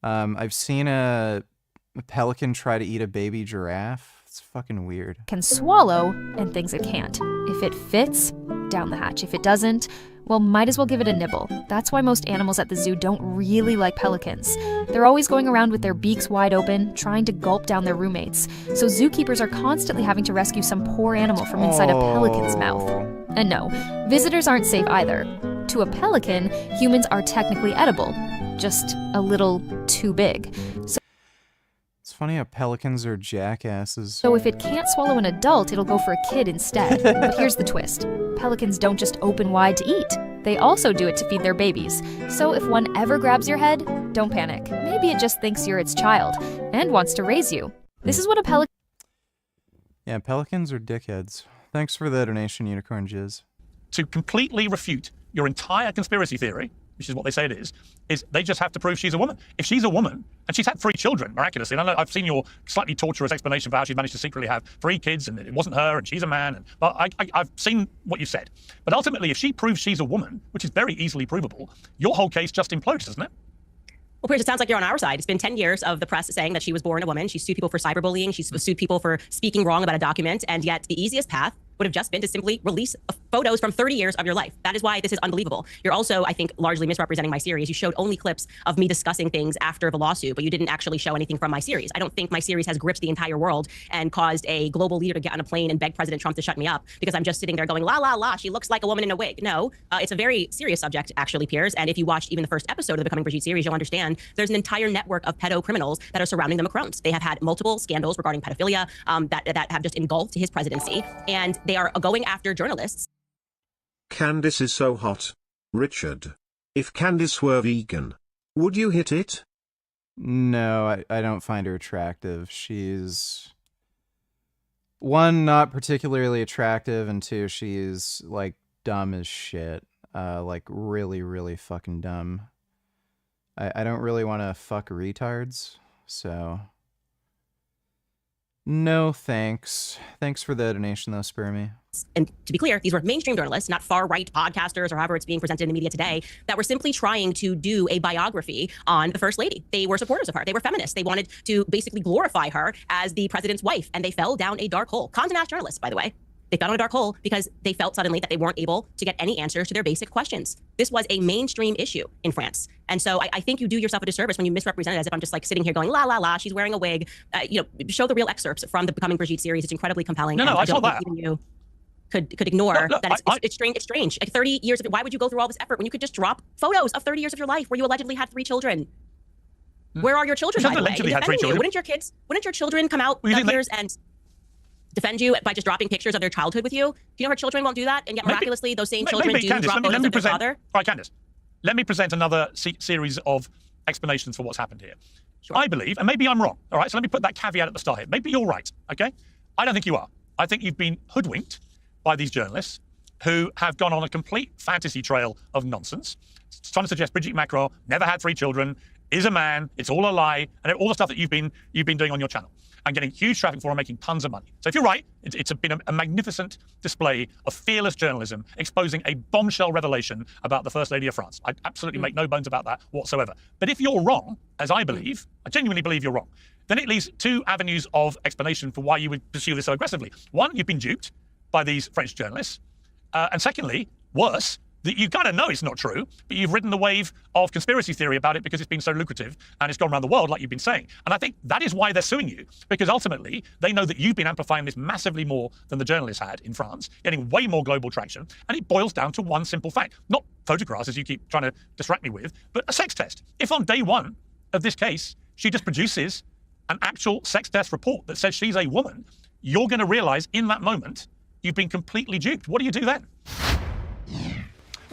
I've seen a pelican try to eat a baby giraffe. It's fucking weird. can swallow and things it can't. If it fits, down the hatch. If it doesn't, well, might as well give it a nibble. That's why most animals at the zoo don't really like pelicans. They're always going around with their beaks wide open, trying to gulp down their roommates. So zookeepers are constantly having to rescue some poor animal from inside a pelican's mouth. And no, visitors aren't safe either. To a pelican, humans are technically edible, just a little too big. It's funny how pelicans are jackasses. So if it can't swallow an adult, it'll go for a kid instead. But here's the twist. Pelicans don't just open wide to eat. They also do it to feed their babies. So if one ever grabs your head, don't panic. Maybe it just thinks you're its child and wants to raise you. This is what a pelican... Yeah, pelicans are dickheads. Thanks for the donation, Unicorn Jizz. To completely refute your entire conspiracy theory, which is what they say it is they just have to prove she's a woman. If she's a woman, and she's had 3 children, miraculously, and I know I've seen your slightly torturous explanation for how she's managed to secretly have 3 kids, and it wasn't her, and she's a man, but I've seen what you've said. But ultimately, if she proves she's a woman, which is very easily provable, your whole case just implodes, doesn't it? Well, Piers, it sounds like you're on our side. It's been 10 years of the press saying that she was born a woman. She sued people for cyberbullying. She's sued people for speaking wrong about a document. And yet the easiest path would have just been to simply release photos from 30 years of your life. That is why this is unbelievable. You're also, I think, largely misrepresenting my series. You showed only clips of me discussing things after the lawsuit, but you didn't actually show anything from my series. I don't think my series has gripped the entire world and caused a global leader to get on a plane and beg President Trump to shut me up because I'm just sitting there going, la, la, la, she looks like a woman in a wig. No, it's a very serious subject, actually, Piers. And if you watched even the first episode of the Becoming Brigitte series, you'll understand there's an entire network of pedo criminals that are surrounding the Macrons. They have had multiple scandals regarding pedophilia that have just engulfed his presidency, and they are going after journalists. Candice is so hot. Richard, if Candice were vegan, would you hit it? No, I don't find her attractive. She's... 1, not particularly attractive, and 2, she's, like, dumb as shit. Like, really, really fucking dumb. I don't really want to fuck retards, so... No, thanks. Thanks for the donation, though, Spermy. And to be clear, these were mainstream journalists, not far-right podcasters or however it's being presented in the media today, that were simply trying to do a biography on the First Lady. They were supporters of her. They were feminists. They wanted to basically glorify her as the president's wife, and they fell down a dark hole. Condé Nast journalists, by the way. They fell down a dark hole because they felt suddenly that they weren't able to get any answers to their basic questions. This was a mainstream issue in France. And so I think you do yourself a disservice when you misrepresent it as if I'm just like sitting here going, la, la, la, she's wearing a wig. Show the real excerpts from the Becoming Brigitte series. It's incredibly compelling. No, I saw that. Even you could ignore that it's strange. It's strange. Like 30 years of it, why would you go through all this effort when you could just drop photos of 30 years of your life where you allegedly had 3 children? Where are your children, by the way? Allegedly had 3 children. Wouldn't your children come out years and defend you by just dropping pictures of their childhood with you? Do you know her children won't do that? And yet miraculously, those same children do Candice, drop photos of their father? All right, Candice, let me present another series of explanations for what's happened here. Sure. I believe, and maybe I'm wrong, all right? So let me put that caveat at the start here. Maybe you're right, okay? I don't think you are. I think you've been hoodwinked by these journalists who have gone on a complete fantasy trail of nonsense, trying to suggest Brigitte Macron never had 3 children, is a man, it's all a lie, and all the stuff that you've been doing on your channel. And getting huge traffic for and making tons of money. So if you're right, it's been a magnificent display of fearless journalism exposing a bombshell revelation about the First Lady of France. I absolutely make no bones about that whatsoever. But if you're wrong, as I believe, I genuinely believe you're wrong, then it leaves 2 avenues of explanation for why you would pursue this so aggressively. 1, you've been duped by these French journalists. And secondly, worse, that you kind of know it's not true, but you've ridden the wave of conspiracy theory about it because it's been so lucrative and it's gone around the world, like you've been saying. And I think that is why they're suing you, because ultimately they know that you've been amplifying this massively more than the journalists had in France, getting way more global traction. And it boils down to one simple fact, not photographs, as you keep trying to distract me with, but a sex test. If on day 1 of this case, she just produces an actual sex test report that says she's a woman, you're going to realize in that moment you've been completely duped. What do you do then?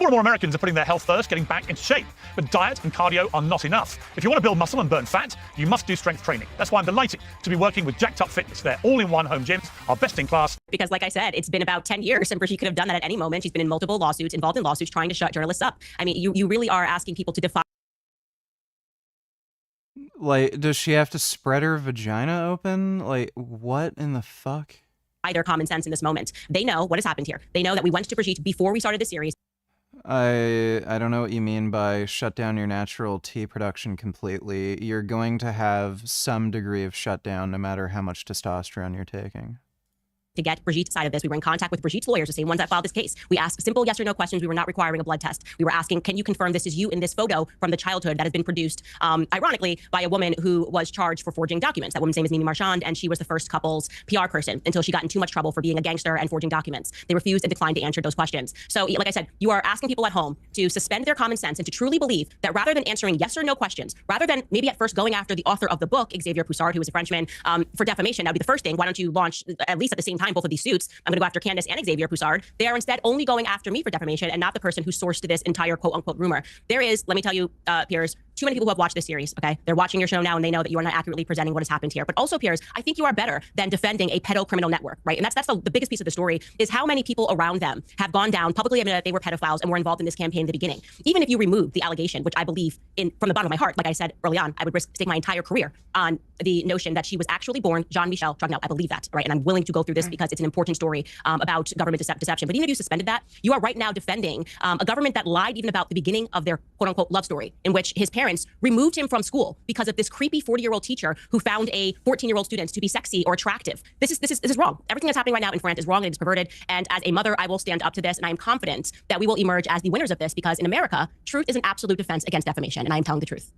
More and more Americans are putting their health first, getting back into shape. But diet and cardio are not enough. If you want to build muscle and burn fat, you must do strength training. That's why I'm delighted to be working with Jacked Up Fitness. Their all-in-one home gyms are best in class. Because like I said, it's been about 10 years and Brigitte could have done that at any moment. She's been in multiple lawsuits, involved in lawsuits, trying to shut journalists up. I mean, you really are asking people to defy. Like, does she have to spread her vagina open? Like, what in the fuck? Their common sense in this moment. They know what has happened here. They know that we went to Brigitte before we started the series. I don't know what you mean by shut down your natural tea production completely. You're going to have some degree of shutdown no matter how much testosterone you're taking. To get Brigitte's side of this, we were in contact with Brigitte's lawyers, the same ones that filed this case. We asked simple yes or no questions. We were not requiring a blood test. We were asking, can you confirm this is you in this photo from the childhood that has been produced, ironically, by a woman who was charged for forging documents. That woman's name is Mimi Marchand, and she was the first couple's PR person until she got in too much trouble for being a gangster and forging documents. They refused and declined to answer those questions. So, like I said, you are asking people at home to suspend their common sense and to truly believe that rather than answering yes or no questions, rather than maybe at first going after the author of the book, Xavier Poussard, who is a Frenchman, for defamation, that would be the first thing. Why don't you launch, at least at the same time, both of these suits? I'm going to go after Candace and Xavier Poussard. They are instead only going after me for defamation and not the person who sourced this entire quote-unquote rumor. There is, let me tell you, Piers, too many people who have watched this series, okay? They're watching your show now and they know that you are not accurately presenting what has happened here. But also, Piers, I think you are better than defending a pedocriminal network, right? And that's the biggest piece of the story is how many people around them have gone down, publicly admitted that they were pedophiles and were involved in this campaign in the beginning. Even if you remove the allegation, which I believe in from the bottom of my heart, like I said early on, I would risk stake my entire career on the notion that she was actually born Jean-Michel Dragnel. I believe that, right? And I'm willing to go through this because it's an important story about government deception. But even if you suspended that, you are right now defending a government that lied even about the beginning of their quote-unquote love story, in which his parents removed him from school because of this creepy 40-year-old teacher who found a 14-year-old student to be sexy or attractive. This is wrong. Everything that's happening right now in France is wrong and it's perverted. And as a mother, I will stand up to this, and I am confident that we will emerge as the winners of this, because in America, truth is an absolute defense against defamation, and I am telling the truth.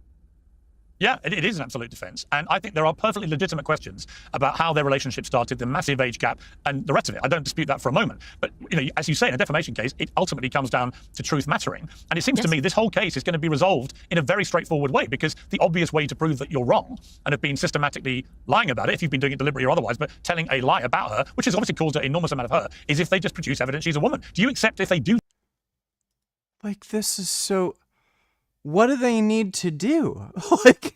Yeah, it is an absolute defense. And I think there are perfectly legitimate questions about how their relationship started, the massive age gap, and the rest of it. I don't dispute that for a moment. But, you know, as you say, in a defamation case, it ultimately comes down to truth mattering. And it seems to me this whole case is going to be resolved in a very straightforward way, because the obvious way to prove that you're wrong and have been systematically lying about it, if you've been doing it deliberately or otherwise, but telling a lie about her, which has obviously caused an enormous amount of hurt, is if they just produce evidence she's a woman. Do you accept if they do? Like, this is so... What do they need to do? Like...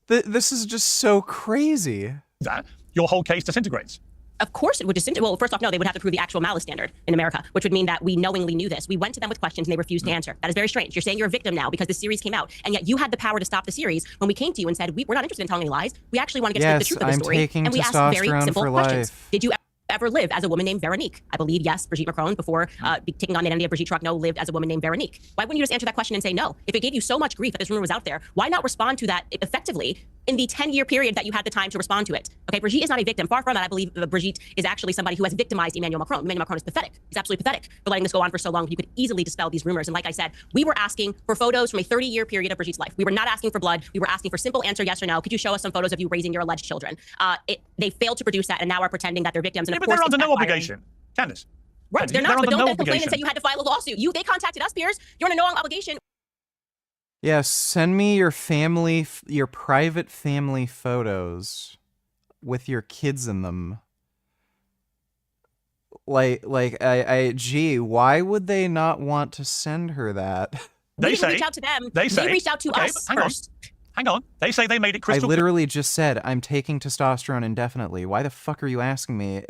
This is just so crazy. That your whole case disintegrates. Of course it would disintegrate. Well, first off, no, they would have to prove the actual malice standard in America, which would mean that we knowingly knew this. We went to them with questions and they refused to answer. That is very strange. You're saying you're a victim now because the series came out, and yet you had the power to stop the series when we came to you and said, we're not interested in telling any lies. We actually want to get to the truth of the story. And we asked very simple questions. Did you ever live as a woman named Veronique? I believe, yes, Brigitte Macron, before taking on the identity of Brigitte Dragnel, lived as a woman named Veronique. Why wouldn't you just answer that question and say no? If it gave you so much grief that this rumor was out there, why not respond to that effectively in the 10-year period that you had the time to respond to it? Okay, Brigitte is not a victim. Far from that, I believe Brigitte is actually somebody who has victimized Emmanuel Macron. Emmanuel Macron is pathetic. He's absolutely pathetic for letting this go on for so long. You could easily dispel these rumors. And like I said, we were asking for photos from a 30-year period of Brigitte's life. We were not asking for blood. We were asking for simple answer, yes or no. Could you show us some photos of you raising your alleged children? They failed to produce that and now are pretending that they're victims. And yeah, but they're under no obligation. Candace. Right, they're not, but don't then complain and say you had to file a lawsuit. They contacted us, Piers. You're under no obligation. Yes, send me your family, your private family photos with your kids in them. Gee, why would they not want to send her that? We didn't reach out to them. They reached out to us first. Hang on. They say they made it crystal. I literally just said I'm taking testosterone indefinitely. Why the fuck are you asking me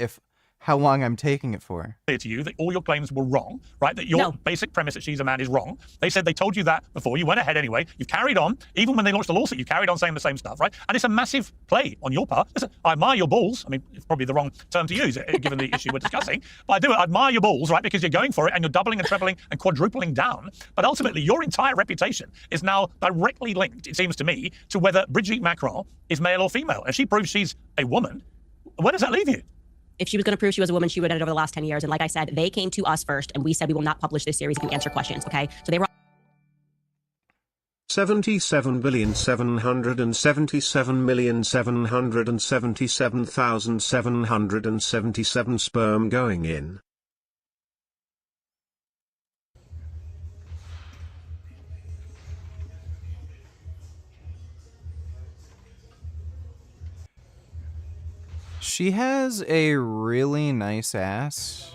how long I'm taking it for? Clear to you that all your claims were wrong, right? That your basic premise that she's a man is wrong. They said they told you that before. You went ahead anyway. You've carried on. Even when they launched the lawsuit, you carried on saying the same stuff, right? And it's a massive play on your part. Listen, I admire your balls. I mean, it's probably the wrong term to use, given the issue we're discussing. But I do admire your balls, right? Because you're going for it and you're doubling and trebling and quadrupling down. But ultimately, your entire reputation is now directly linked, it seems to me, to whether Brigitte Macron is male or female. And she proves she's a woman. Where does that leave you? If she was going to prove she was a woman, she would have done it over the last 10 years. And like I said, they came to us first, and we said we will not publish this series if you answer questions, okay? So they were 77,777,777,777 sperm going in. She has a really nice ass.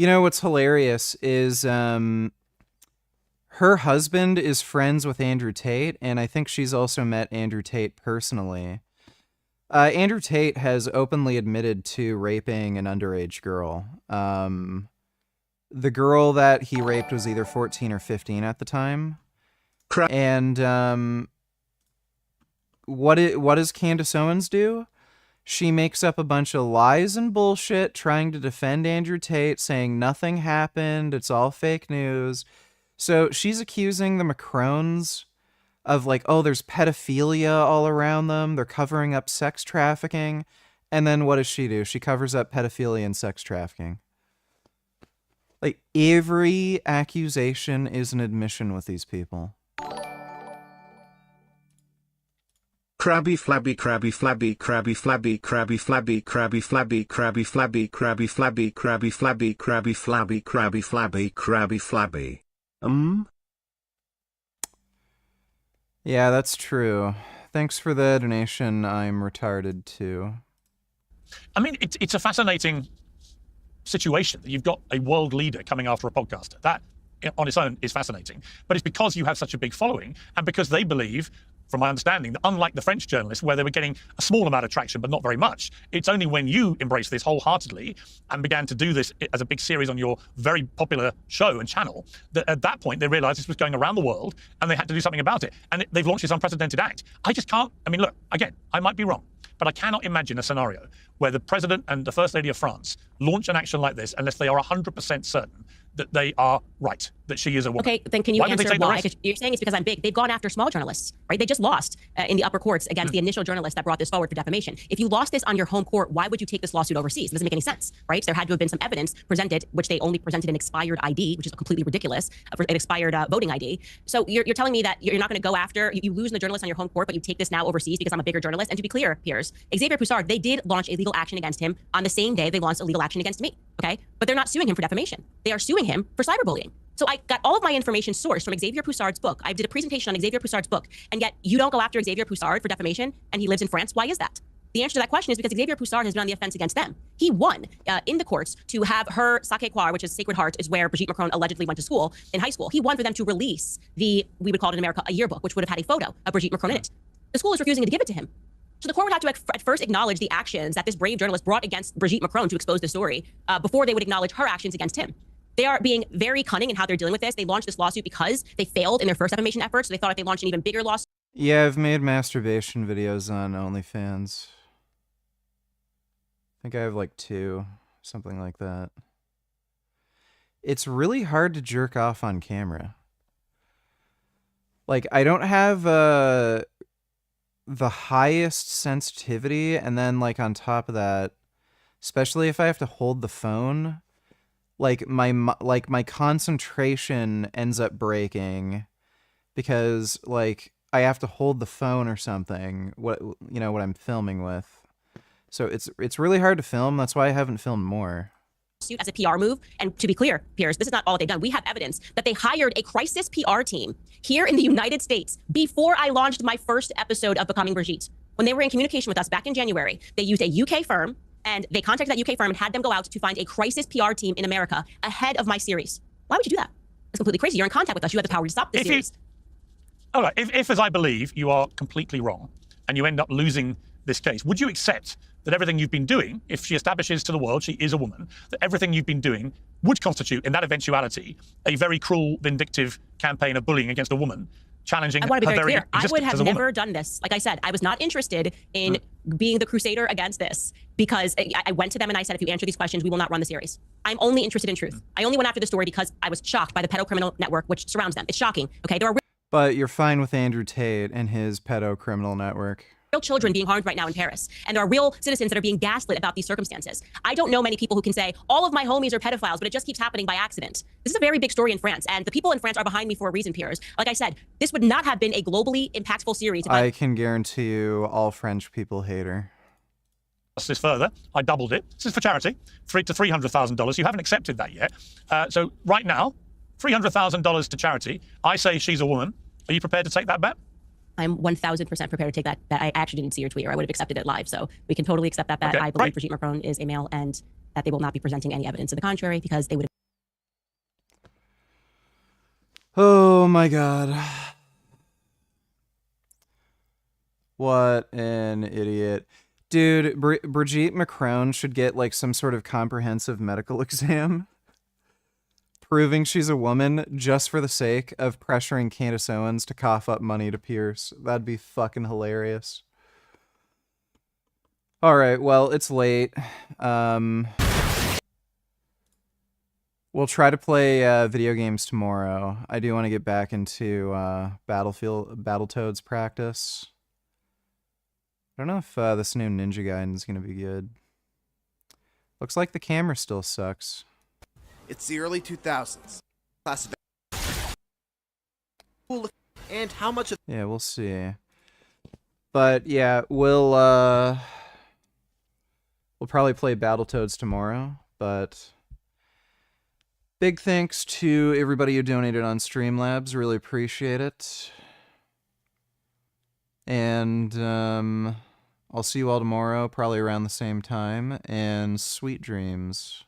You know what's hilarious is her husband is friends with Andrew Tate, and I think she's also met Andrew Tate personally. Andrew Tate has openly admitted to raping an underage girl. The girl that he raped was either 14 or 15 at the time. And what does Candace Owens do? She makes up a bunch of lies and bullshit trying to defend Andrew Tate, saying nothing happened, it's all fake news. So she's accusing the Macrons of like, oh, there's pedophilia all around them, they're covering up sex trafficking. And then what does she do? She covers up pedophilia and sex trafficking. Like, every accusation is an admission with these people. Crabby flabby crabby flabby crabby flabby crabby flabby crabby flabby crabby flabby crabby flabby crabby flabby crabby flabby crabby flabby crabby flabby. Yeah, that's true. Thanks for the donation. I'm retarded too. I mean, it's a fascinating situation that you've got a world leader coming after a podcaster. That on its own is fascinating. But it's because you have such a big following and because they believe, from my understanding, that unlike the French journalists where they were getting a small amount of traction but not very much, it's only when you embraced this wholeheartedly and began to do this as a big series on your very popular show and channel that at that point they realized this was going around the world and they had to do something about it. And they've launched this unprecedented act. I just can't, I mean, look, again, I might be wrong, but I cannot imagine a scenario where the president and the first lady of France launch an action like this unless they are 100% certain that they are right, that she is a woman. Okay, then can you answer why? You're saying it's because I'm big. They've gone after small journalists, right? They just lost in the upper courts against the initial journalist that brought this forward for defamation. If you lost this on your home court, why would you take this lawsuit overseas? It doesn't make any sense, right? So there had to have been some evidence presented, which they only presented an expired ID, which is completely ridiculous, an expired voting ID. So you're telling me that you're not going to go after, you lose the journalist on your home court, but you take this now overseas because I'm a bigger journalist? And to be clear, Piers, Xavier Poussard, they did launch a legal action against him on the same day they launched a legal action against me, okay? But they're not suing him for defamation. They are suing him for cyberbullying. So I got all of my information sourced from Xavier Poussard's book. I did a presentation on Xavier Poussard's book, and yet you don't go after Xavier Poussard for defamation, and he lives in France. Why is that? The answer to that question is because Xavier Poussard has been on the offense against them. He won in the courts to have her Sacré-Cœur, which is Sacred Heart, is where Brigitte Macron allegedly went to school in high school. He won for them to release we would call it in America, a yearbook, which would have had a photo of Brigitte Macron in it. The school is refusing to give it to him. So the court would have to at first acknowledge the actions that this brave journalist brought against Brigitte Macron to expose the story before they would acknowledge her actions against him. They are being very cunning in how they're dealing with this. They launched this lawsuit because they failed in their first defamation efforts. So they thought if they launched an even bigger lawsuit. Yeah, I've made masturbation videos on OnlyFans. I think I have like 2, something like that. It's really hard to jerk off on camera. Like, I don't have the highest sensitivity, and then like on top of that, especially if I have to hold the phone, like my concentration ends up breaking because like I have to hold the phone or something, what I'm filming with. So it's really hard to film. That's why I haven't filmed more. As a PR move, and to be clear, Piers, this is not all they've done. We have evidence that they hired a crisis PR team here in the United States before I launched my first episode of Becoming Brigitte. When they were in communication with us back in January, they used a UK firm, and they contacted that UK firm and had them go out to find a crisis PR team in America ahead of my series. Why would you do that? That's completely crazy. You're in contact with us. You have the power to stop this series. All right, if as I believe, you are completely wrong and you end up losing this case, would you accept that everything you've been doing, if she establishes to the world she is a woman, that everything you've been doing would constitute, in that eventuality, a very cruel, vindictive campaign of bullying against a woman, challenging I want to be her very very clear. I would existence have as a woman? never done this. Like I said, I was not interested in being the crusader against this because I went to them and I said, if you answer these questions, we will not run the series. I'm only interested in truth. I only went after the story because I was shocked by the pedocriminal network which surrounds them. It's shocking. Okay, there are But you're fine with Andrew Tate and his pedocriminal network. real children being harmed right now in Paris, and there are real citizens that are being gaslit about these circumstances. I don't know many people who can say, all of my homies are pedophiles, but it just keeps happening by accident. This is a very big story in France, and the people in France are behind me for a reason, Piers. Like I said, this would not have been a globally impactful series if I can guarantee you all French people hate her. This further, I doubled it. This is for charity, to $300,000. You haven't accepted that yet. So right now, $300,000 to charity. I say she's a woman. Are you prepared to take that bet? I'm 1,000% prepared to take that bet. I actually didn't see your tweet, or I would have accepted it live. So we can totally accept that bet. Okay, I believe Brigitte Macron is a male, and that they will not be presenting any evidence to the contrary because they would. Oh my god. What an idiot. Dude, Brigitte Macron should get like some sort of comprehensive medical exam proving she's a woman just for the sake of pressuring Candace Owens to cough up money to Pierce. That'd be fucking hilarious. All right, well, it's late. We'll try to play video games tomorrow. I do want to get back into Battletoads practice. I don't know if this new Ninja Gaiden is going to be good. Looks like the camera still sucks. It's the early 2000s. Class of and how much of Yeah, we'll see. But yeah, we'll probably play Battletoads tomorrow, but big thanks to everybody who donated on Streamlabs. Really appreciate it. And I'll see you all tomorrow, probably around the same time, and sweet dreams.